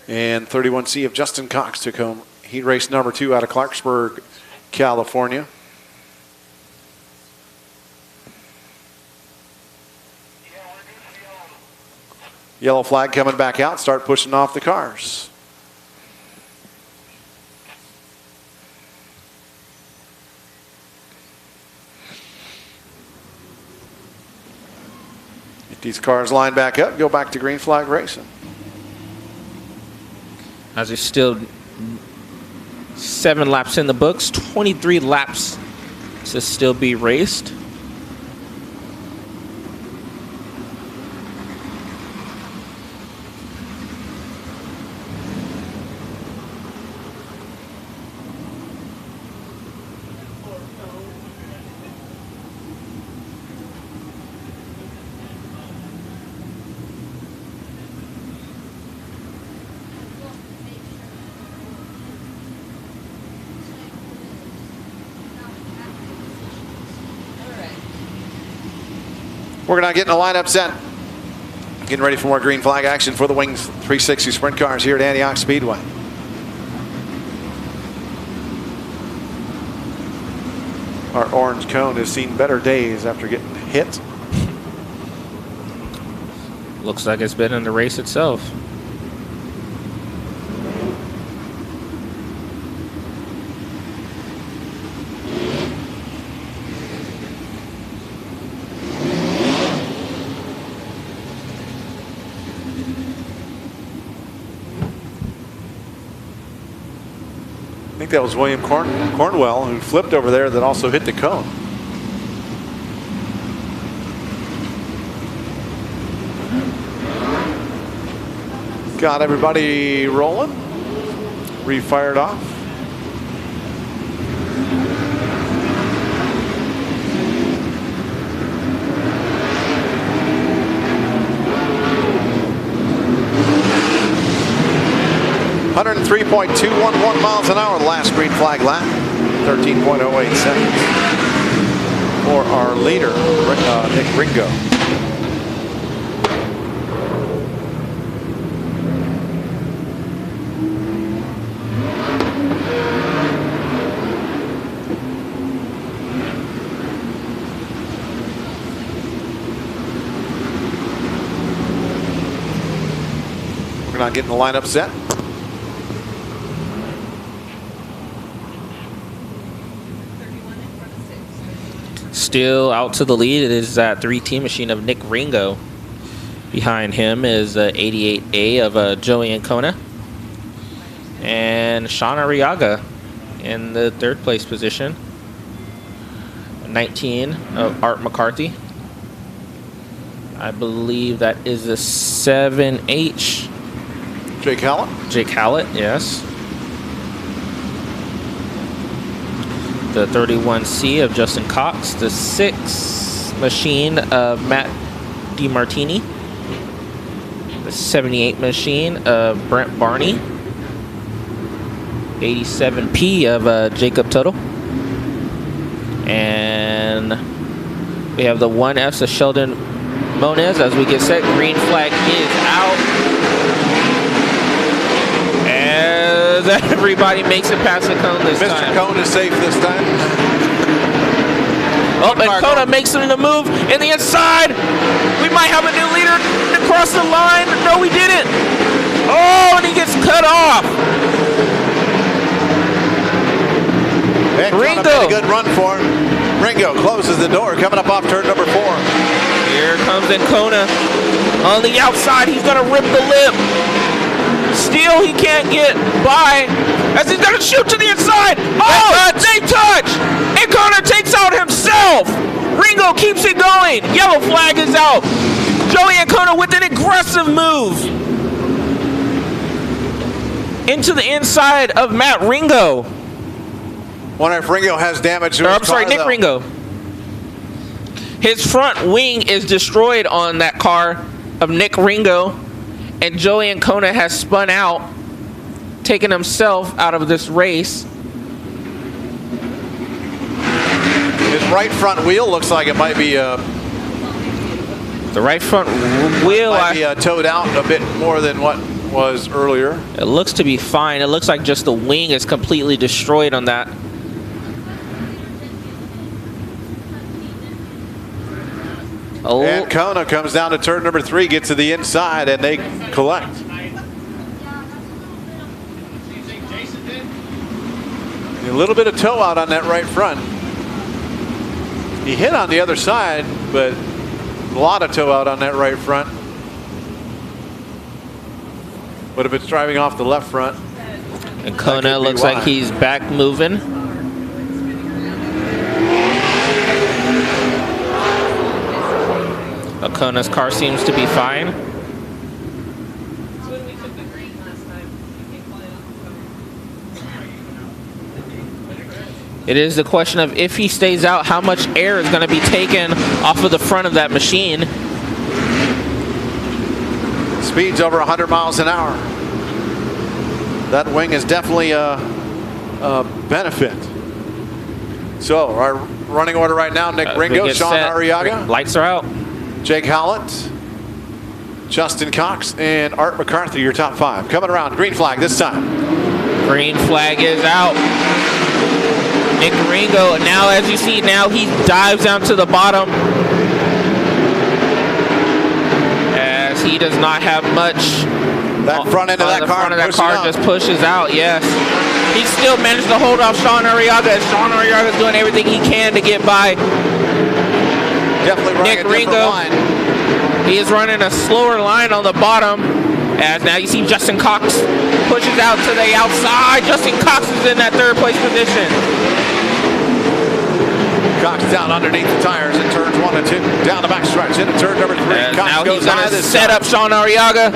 Speaker 1: And 31C of Justin Cox took home heat race number 2 out of Clarksburg, California. Yellow flag coming back out. Start pushing off the cars. Get these cars lined back up. Go back to green flag racing.
Speaker 2: As there's still 7 laps in the books, 23 laps to still be raced.
Speaker 1: Working on getting the lineup set. Getting ready for more green flag action for the Wings 360 sprint cars here at Antioch Speedway. Our orange cone has seen better days after getting hit.
Speaker 2: Looks like it's been in the race itself.
Speaker 1: I think that was William Cornwell who flipped over there that also hit the cone. Got everybody rolling. Refired off. .211 miles an hour the last green flag lap. 13.08 seconds for our leader, Nick Ringo. We're not getting the lineup set.
Speaker 2: Still out to the lead. It is that 3T machine of Nick Ringo. Behind him is 88A of Joey Ancona. And Sean Arriaga in the 3rd place position. 19 of Art McCarthy. I believe that is the 7H.
Speaker 1: Jake Hallett?
Speaker 2: Jake Hallett, yes. The 31C of Justin Cox. The 6 machine of Matt DiMartini. The 78 machine of Brent Barney. 87P of Jacob Tuttle. And We have the 1Fs of Sheldon Moniz as we get set. Green flag is out. As everybody makes it past the cone this time.
Speaker 1: Mr. Cone is safe this time.
Speaker 2: Oh, and Kona makes it in the move in the inside. We might have a new leader across the line. No, we didn't. Oh, and he gets cut off.
Speaker 1: And Ringo made a good run for him. Ringo closes the door, coming up off turn number 4.
Speaker 2: Here comes Kona on the outside. He's gonna rip the lip. Still, he can't get by as he's gonna shoot to the inside. Oh, they touch! And Kona takes out himself. Ringo keeps it going. Yellow flag is out. Joey Ancona with an aggressive move into the inside of Matt Ringo.
Speaker 1: Wonder if Ringo has damage to
Speaker 2: Or,
Speaker 1: his
Speaker 2: I'm sorry,
Speaker 1: car,
Speaker 2: Nick
Speaker 1: though.
Speaker 2: Ringo. His front wing is destroyed on that car of Nick Ringo, and Joey Ancona has spun out, taking himself out of this race.
Speaker 1: His right front wheel looks like it might be
Speaker 2: the right front wheel
Speaker 1: might be towed out a bit more than what was earlier.
Speaker 2: It looks to be fine. It looks like just the wing is completely destroyed on that. Oh.
Speaker 1: And Kona comes down to turn number 3, gets to the inside, and they collect. A little bit of tow out on that right front. He hit on the other side, but a lot of tow out on that right front. But if it's driving off the left front.
Speaker 2: And Kona looks like he's back moving. Kona's car seems to be fine. It is the question of if he stays out, how much air is going to be taken off of the front of that machine.
Speaker 1: Speed's over 100 miles an hour. That wing is definitely a benefit. So our running order right now: Nick Ringo, Sean Arriaga,
Speaker 2: lights are out.
Speaker 1: Jake Holland, Justin Cox, and Art McCarthy, your top 5. Coming around, green flag this time.
Speaker 2: Green flag is out. Nick Ringo, now as you see, now he dives down to the bottom. As he does not have much.
Speaker 1: That front end of that car,
Speaker 2: just pushes out, yes. He still managed to hold off Sean Arriaga, as Sean Arriaga is doing everything he can to get by.
Speaker 1: Definitely running
Speaker 2: Nick
Speaker 1: a different
Speaker 2: Ringo,
Speaker 1: line.
Speaker 2: he is running a slower line on the bottom. As now you see Justin Cox pushes out to the outside. Justin Cox is in that 3rd place position.
Speaker 1: Cox down underneath the tires in turns 1 and 2. Down the back stretch into turn number 3. Cox
Speaker 2: now
Speaker 1: goes
Speaker 2: he's going to set
Speaker 1: time.
Speaker 2: up Sean Arriaga.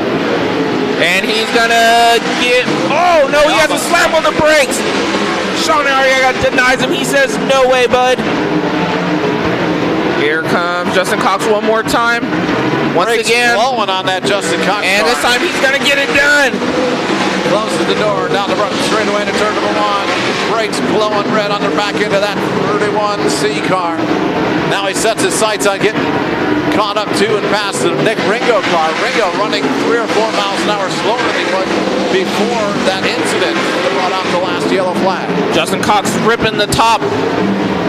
Speaker 2: And he's going to get... Oh, no, he has a slap on the brakes. Sean Arriaga denies him. He says, no way, bud. Here comes Justin Cox one more time. Once again.
Speaker 1: Blowing on that Justin Cox
Speaker 2: And this time he's going to get it done.
Speaker 1: Closes the door down the front straightaway to turn number 1. Brakes glowing red on the back end of that 31C car. Now he sets his sights on getting caught up to and past the Nick Ringo car. Ringo running 3 or 4 miles an hour slower than he was before that incident that brought out the last yellow flag.
Speaker 2: Justin Cox ripping the top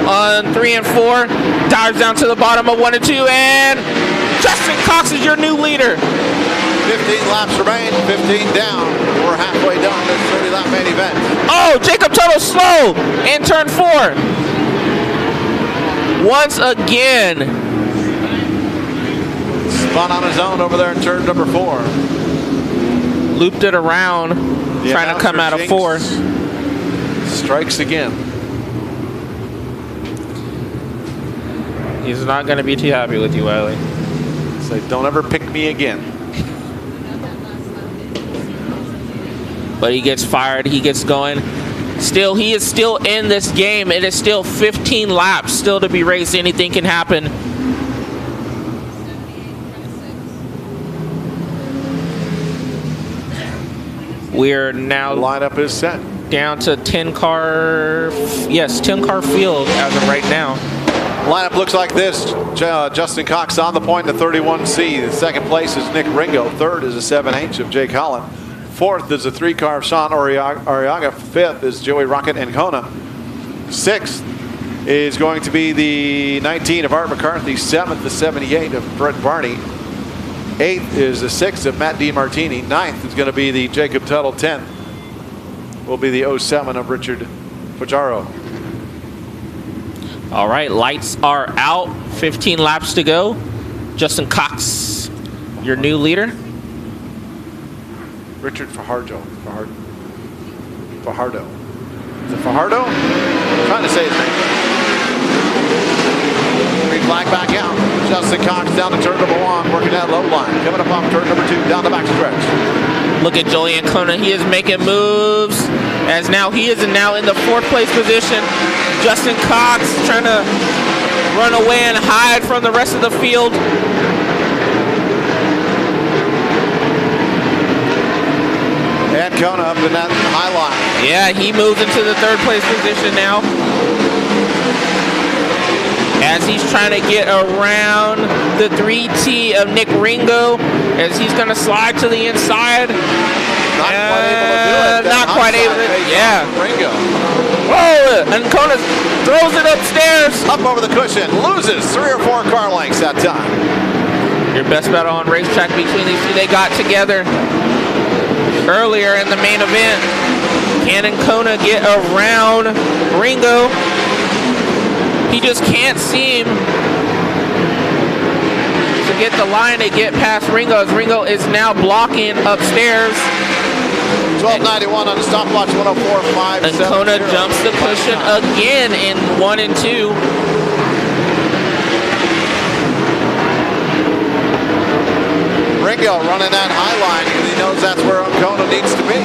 Speaker 2: on 3 and 4. Dives down to the bottom of 1 and 2. And Justin Cox is your new leader.
Speaker 1: 15 laps remain, 15 down. We're halfway done this 30-lap main event.
Speaker 2: Oh, Jacob Tuttle slow in turn 4. Once again.
Speaker 1: Spun on his own over there in turn number 4.
Speaker 2: Looped it around, trying to come out of 4.
Speaker 1: Strikes again.
Speaker 2: He's not going to be too happy with you, Wiley.
Speaker 1: Say, don't ever pick me again.
Speaker 2: But he gets fired, he gets going. Still, he is still in this game. It is still 15 laps still to be raced. Anything can happen. We're now
Speaker 1: lineup is set
Speaker 2: down to 10 car field as of right now.
Speaker 1: Lineup looks like this. Justin Cox on the point in the 31C. The second place is Nick Ringo. Third is a 7H of Jake Holland. Fourth is a 3-car of Sean Arriaga. Fifth is Joey Rocket Ancona. Sixth is going to be the 19 of Art McCarthy. Seventh, the 78 of Brett Barney. Eighth is the 6 of Matt DiMartini. Ninth is going to be the Jacob Tuttle. 10th will be the 07 of Richard Fujaro.
Speaker 2: All right, lights are out. 15 laps to go. Justin Cox, your new leader.
Speaker 1: Richard Fajardo. Fajardo. Is it Fajardo? I'm trying to say his name. Green flag back out. Justin Cox down to turn number 1, working that low line. Coming up off turn number 2, down the back stretch.
Speaker 2: Look at Julian Kona. He is making moves. As now he is now in the 4th place position. Justin Cox trying to run away and hide from the rest of the field.
Speaker 1: And Kona up in that high line.
Speaker 2: Yeah, he moves into the 3rd place position now. As he's trying to get around the 3T of Nick Ringo, as he's going to slide to the inside.
Speaker 1: Not quite able to do it.
Speaker 2: Not quite able to, yeah.
Speaker 1: Ringo.
Speaker 2: Oh, and Kona throws it upstairs.
Speaker 1: Up over the cushion, loses 3 or 4 car lengths that time.
Speaker 2: Your best battle on racetrack between these two. They got together earlier in the main event. Can Kona get around Ringo? He just can't seem to get the line to get past Ringo, as Ringo is now blocking upstairs.
Speaker 1: 1291 on the stopwatch, 104.5.
Speaker 2: And Kona jumps the cushion again in 1 and 2.
Speaker 1: Ringo running that high line because he knows that's where Kona needs to be.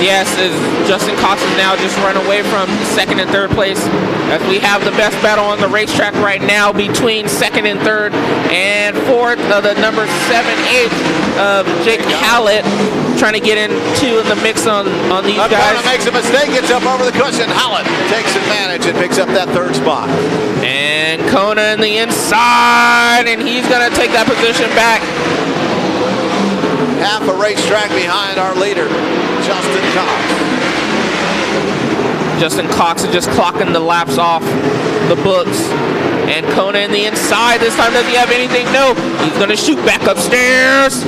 Speaker 2: Yes, as Justin Cox is now just run away from 2nd and 3rd place. As we have the best battle on the racetrack right now between 2nd and 3rd and 4th of the number 7-8 of Jake Hallett, trying to get into the mix on these guys.
Speaker 1: Kona makes a mistake, gets up over the cushion. Hallett takes advantage and picks up that 3rd spot.
Speaker 2: And Kona in the inside, and he's going to take that position back.
Speaker 1: Half a racetrack behind our leader, Justin Cox.
Speaker 2: Justin Cox is just clocking the laps off the books. And Kona in the inside. This time, does he have anything? No. He's going to shoot back upstairs.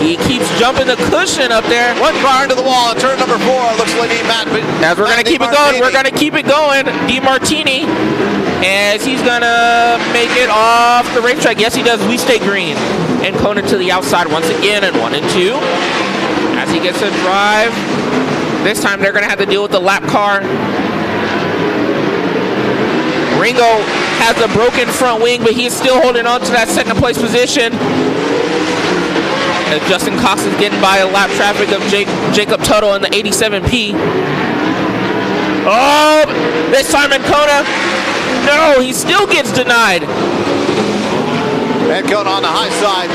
Speaker 2: He keeps jumping the cushion up there.
Speaker 1: 1 car into the wall at turn number 4. Looks like
Speaker 2: as we're going to keep it going. We're going to keep it going. DiMartini, as he's going to make it off the racetrack. Yes, he does. We stay green. And Kona to the outside once again, and 1 and 2. As he gets a drive. This time they're going to have to deal with the lap car. Ringo has a broken front wing, but he's still holding on to that 2nd place position. As Justin Cox is getting by a lap traffic of Jacob Tuttle in the 87P. Oh, this time in Kona. No, he still gets denied.
Speaker 1: And Kona on the high side.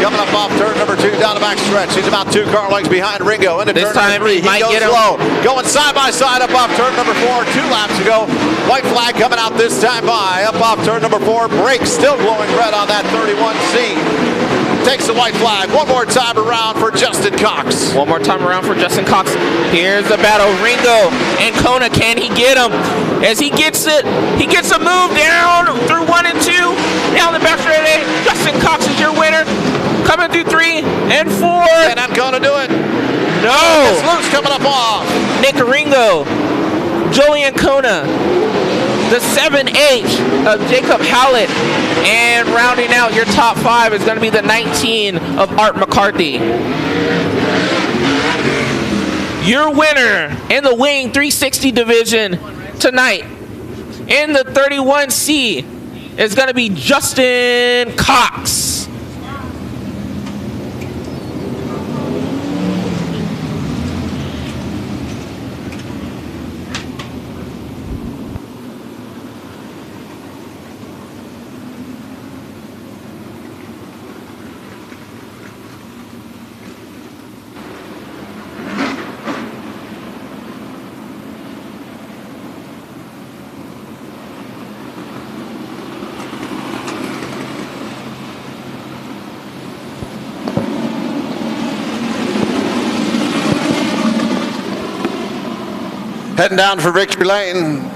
Speaker 1: Coming up off turn number 2 down the back stretch. He's about 2 car lengths behind Ringo. Into
Speaker 2: this
Speaker 1: turn
Speaker 2: time
Speaker 1: number 3. He
Speaker 2: might
Speaker 1: goes
Speaker 2: get him.
Speaker 1: low. Going side by side up off turn number 4. 2 laps ago. White flag coming out this time by. Up off turn number 4. Brakes still glowing red on that 31C. Takes the white flag. 1 more time around for Justin Cox.
Speaker 2: 1 more time around for Justin Cox. Here's the battle. Ringo and Kona. Can he get him? As he gets it, he gets a move down through 1 and 2. Down the back straight. Justin Cox is your winner. Coming through 3 and 4.
Speaker 1: And I'm going to do it.
Speaker 2: No.
Speaker 1: It's loose coming up off.
Speaker 2: Nick Ringo. Julian Kona. The 7-8 of Jacob Hallett. And rounding out your top 5 is going to be the 19 of Art McCarthy. Your winner in the Wing 360 division tonight in the 31C is going to be Justin Cox.
Speaker 1: Heading down for victory lane.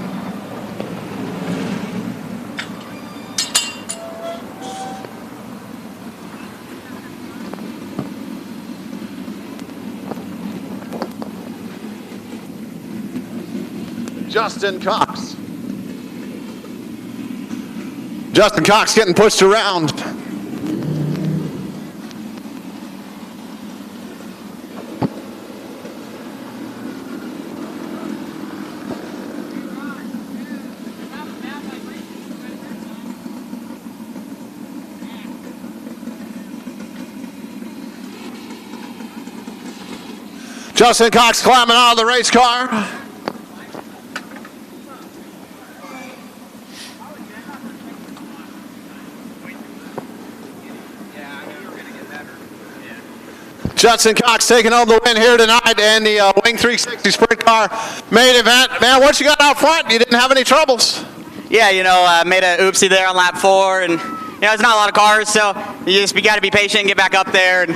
Speaker 1: Justin Cox. Justin Cox getting pushed around. Justin Cox climbing out of the race car. Justin Cox taking home the win here tonight in the Wing 360 Sprint Car main event. Man, what you got out front? You didn't have any troubles.
Speaker 14: Yeah, made a oopsie there on lap 4, and there's not a lot of cars, so you got to be patient and get back up there. And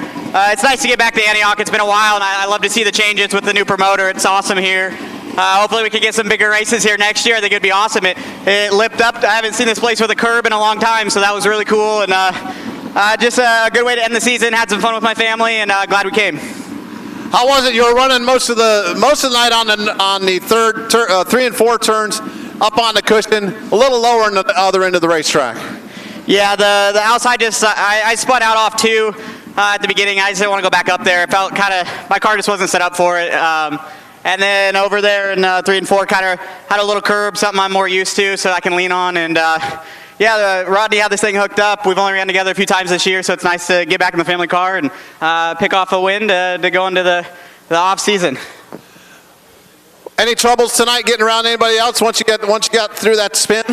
Speaker 14: it's nice to get back to Antioch. It's been a while, and I love to see the changes with the new promoter. It's awesome here. Hopefully we can get some bigger races here next year. I think it'd be awesome. It lipped up. I haven't seen this place with a curb in a long time, so that was really cool. And just a good way to end the season. Had some fun with my family, and glad we came.
Speaker 1: How was it? You were running most of the night on the 3 and 4 turns, up on the cushion, a little lower on the other end of the racetrack. Yeah,
Speaker 14: the outside just I spun out off 2 at the beginning. I just didn't want to go back up there. It felt kind of my car just wasn't set up for it. And then over there in 3 and 4, kind of had a little curb, something I'm more used to, so I can lean on. And Rodney had this thing hooked up. We've only ran together a few times this year, so it's nice to get back in the family car and pick off a win to go into the off season.
Speaker 1: Any troubles tonight getting around anybody else once you got through that spin?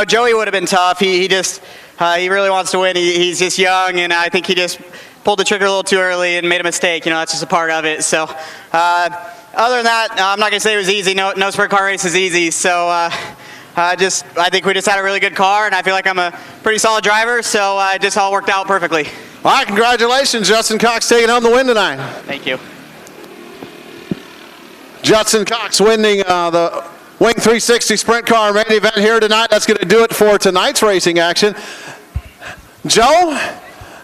Speaker 14: Joey would have been tough. He really wants to win. He's just young, and I think he just pulled the trigger a little too early and made a mistake. That's just a part of it. So other than that, I'm not going to say it was easy. No sprint car race is easy. So I think we just had a really good car, and I feel like I'm a pretty solid driver, so it just all worked out perfectly.
Speaker 1: All right, congratulations, Justin Cox taking home the win tonight.
Speaker 14: Thank you.
Speaker 1: Justin Cox winning the Wing 360 Sprint Car main event here tonight. That's going to do it for tonight's racing action. Joe,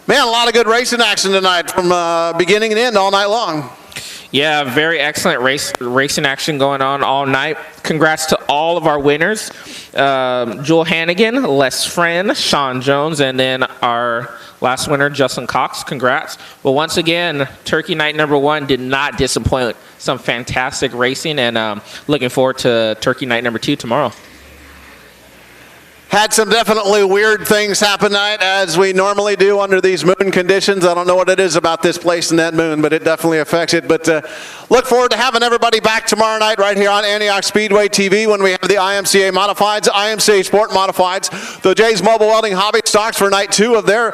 Speaker 1: man, a lot of good racing action tonight from beginning and end all night long.
Speaker 2: Yeah, very excellent racing action going on all night. Congrats to all of our winners. Jewel Hannigan, Les Friend, Sean Jones, and then our last winner, Justin Cox. Congrats. Well, once again, Turkey Night #1 did not disappoint. Some fantastic racing, and looking forward to Turkey Night #2 tomorrow.
Speaker 1: Had some definitely weird things happen tonight, as we normally do under these moon conditions. I don't know what it is about this place and that moon, but it definitely affects it. But look forward to having everybody back tomorrow night right here on Antioch Speedway TV when we have the IMCA Modifieds, IMCA Sport Modifieds, the Jay's Mobile Welding Hobby Stocks for night 2 of their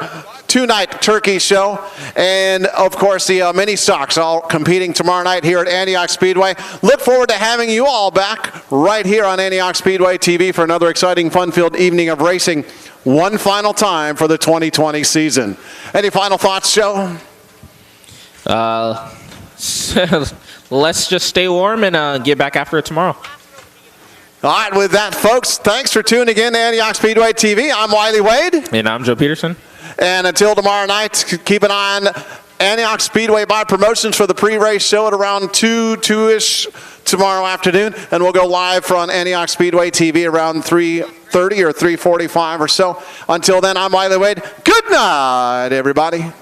Speaker 1: 2-night turkey show, and of course the mini stocks all competing tomorrow night here at Antioch Speedway. Look forward to having you all back right here on Antioch Speedway TV for another exciting fun-filled evening of racing one final time for the 2020 season. Any final thoughts, Joe?
Speaker 2: Let's just stay warm and get back after it tomorrow.
Speaker 1: All right, with that, folks, thanks for tuning in to Antioch Speedway TV. I'm Wiley Wade.
Speaker 2: And I'm Joe Peterson.
Speaker 1: And until tomorrow night, keep an eye on Antioch Speedway Buy Promotions for the pre-race show at around 2-ish tomorrow afternoon. And we'll go live on Antioch Speedway TV around 3:30 or 3:45 or so. Until then, I'm Wiley Wade. Good night, everybody.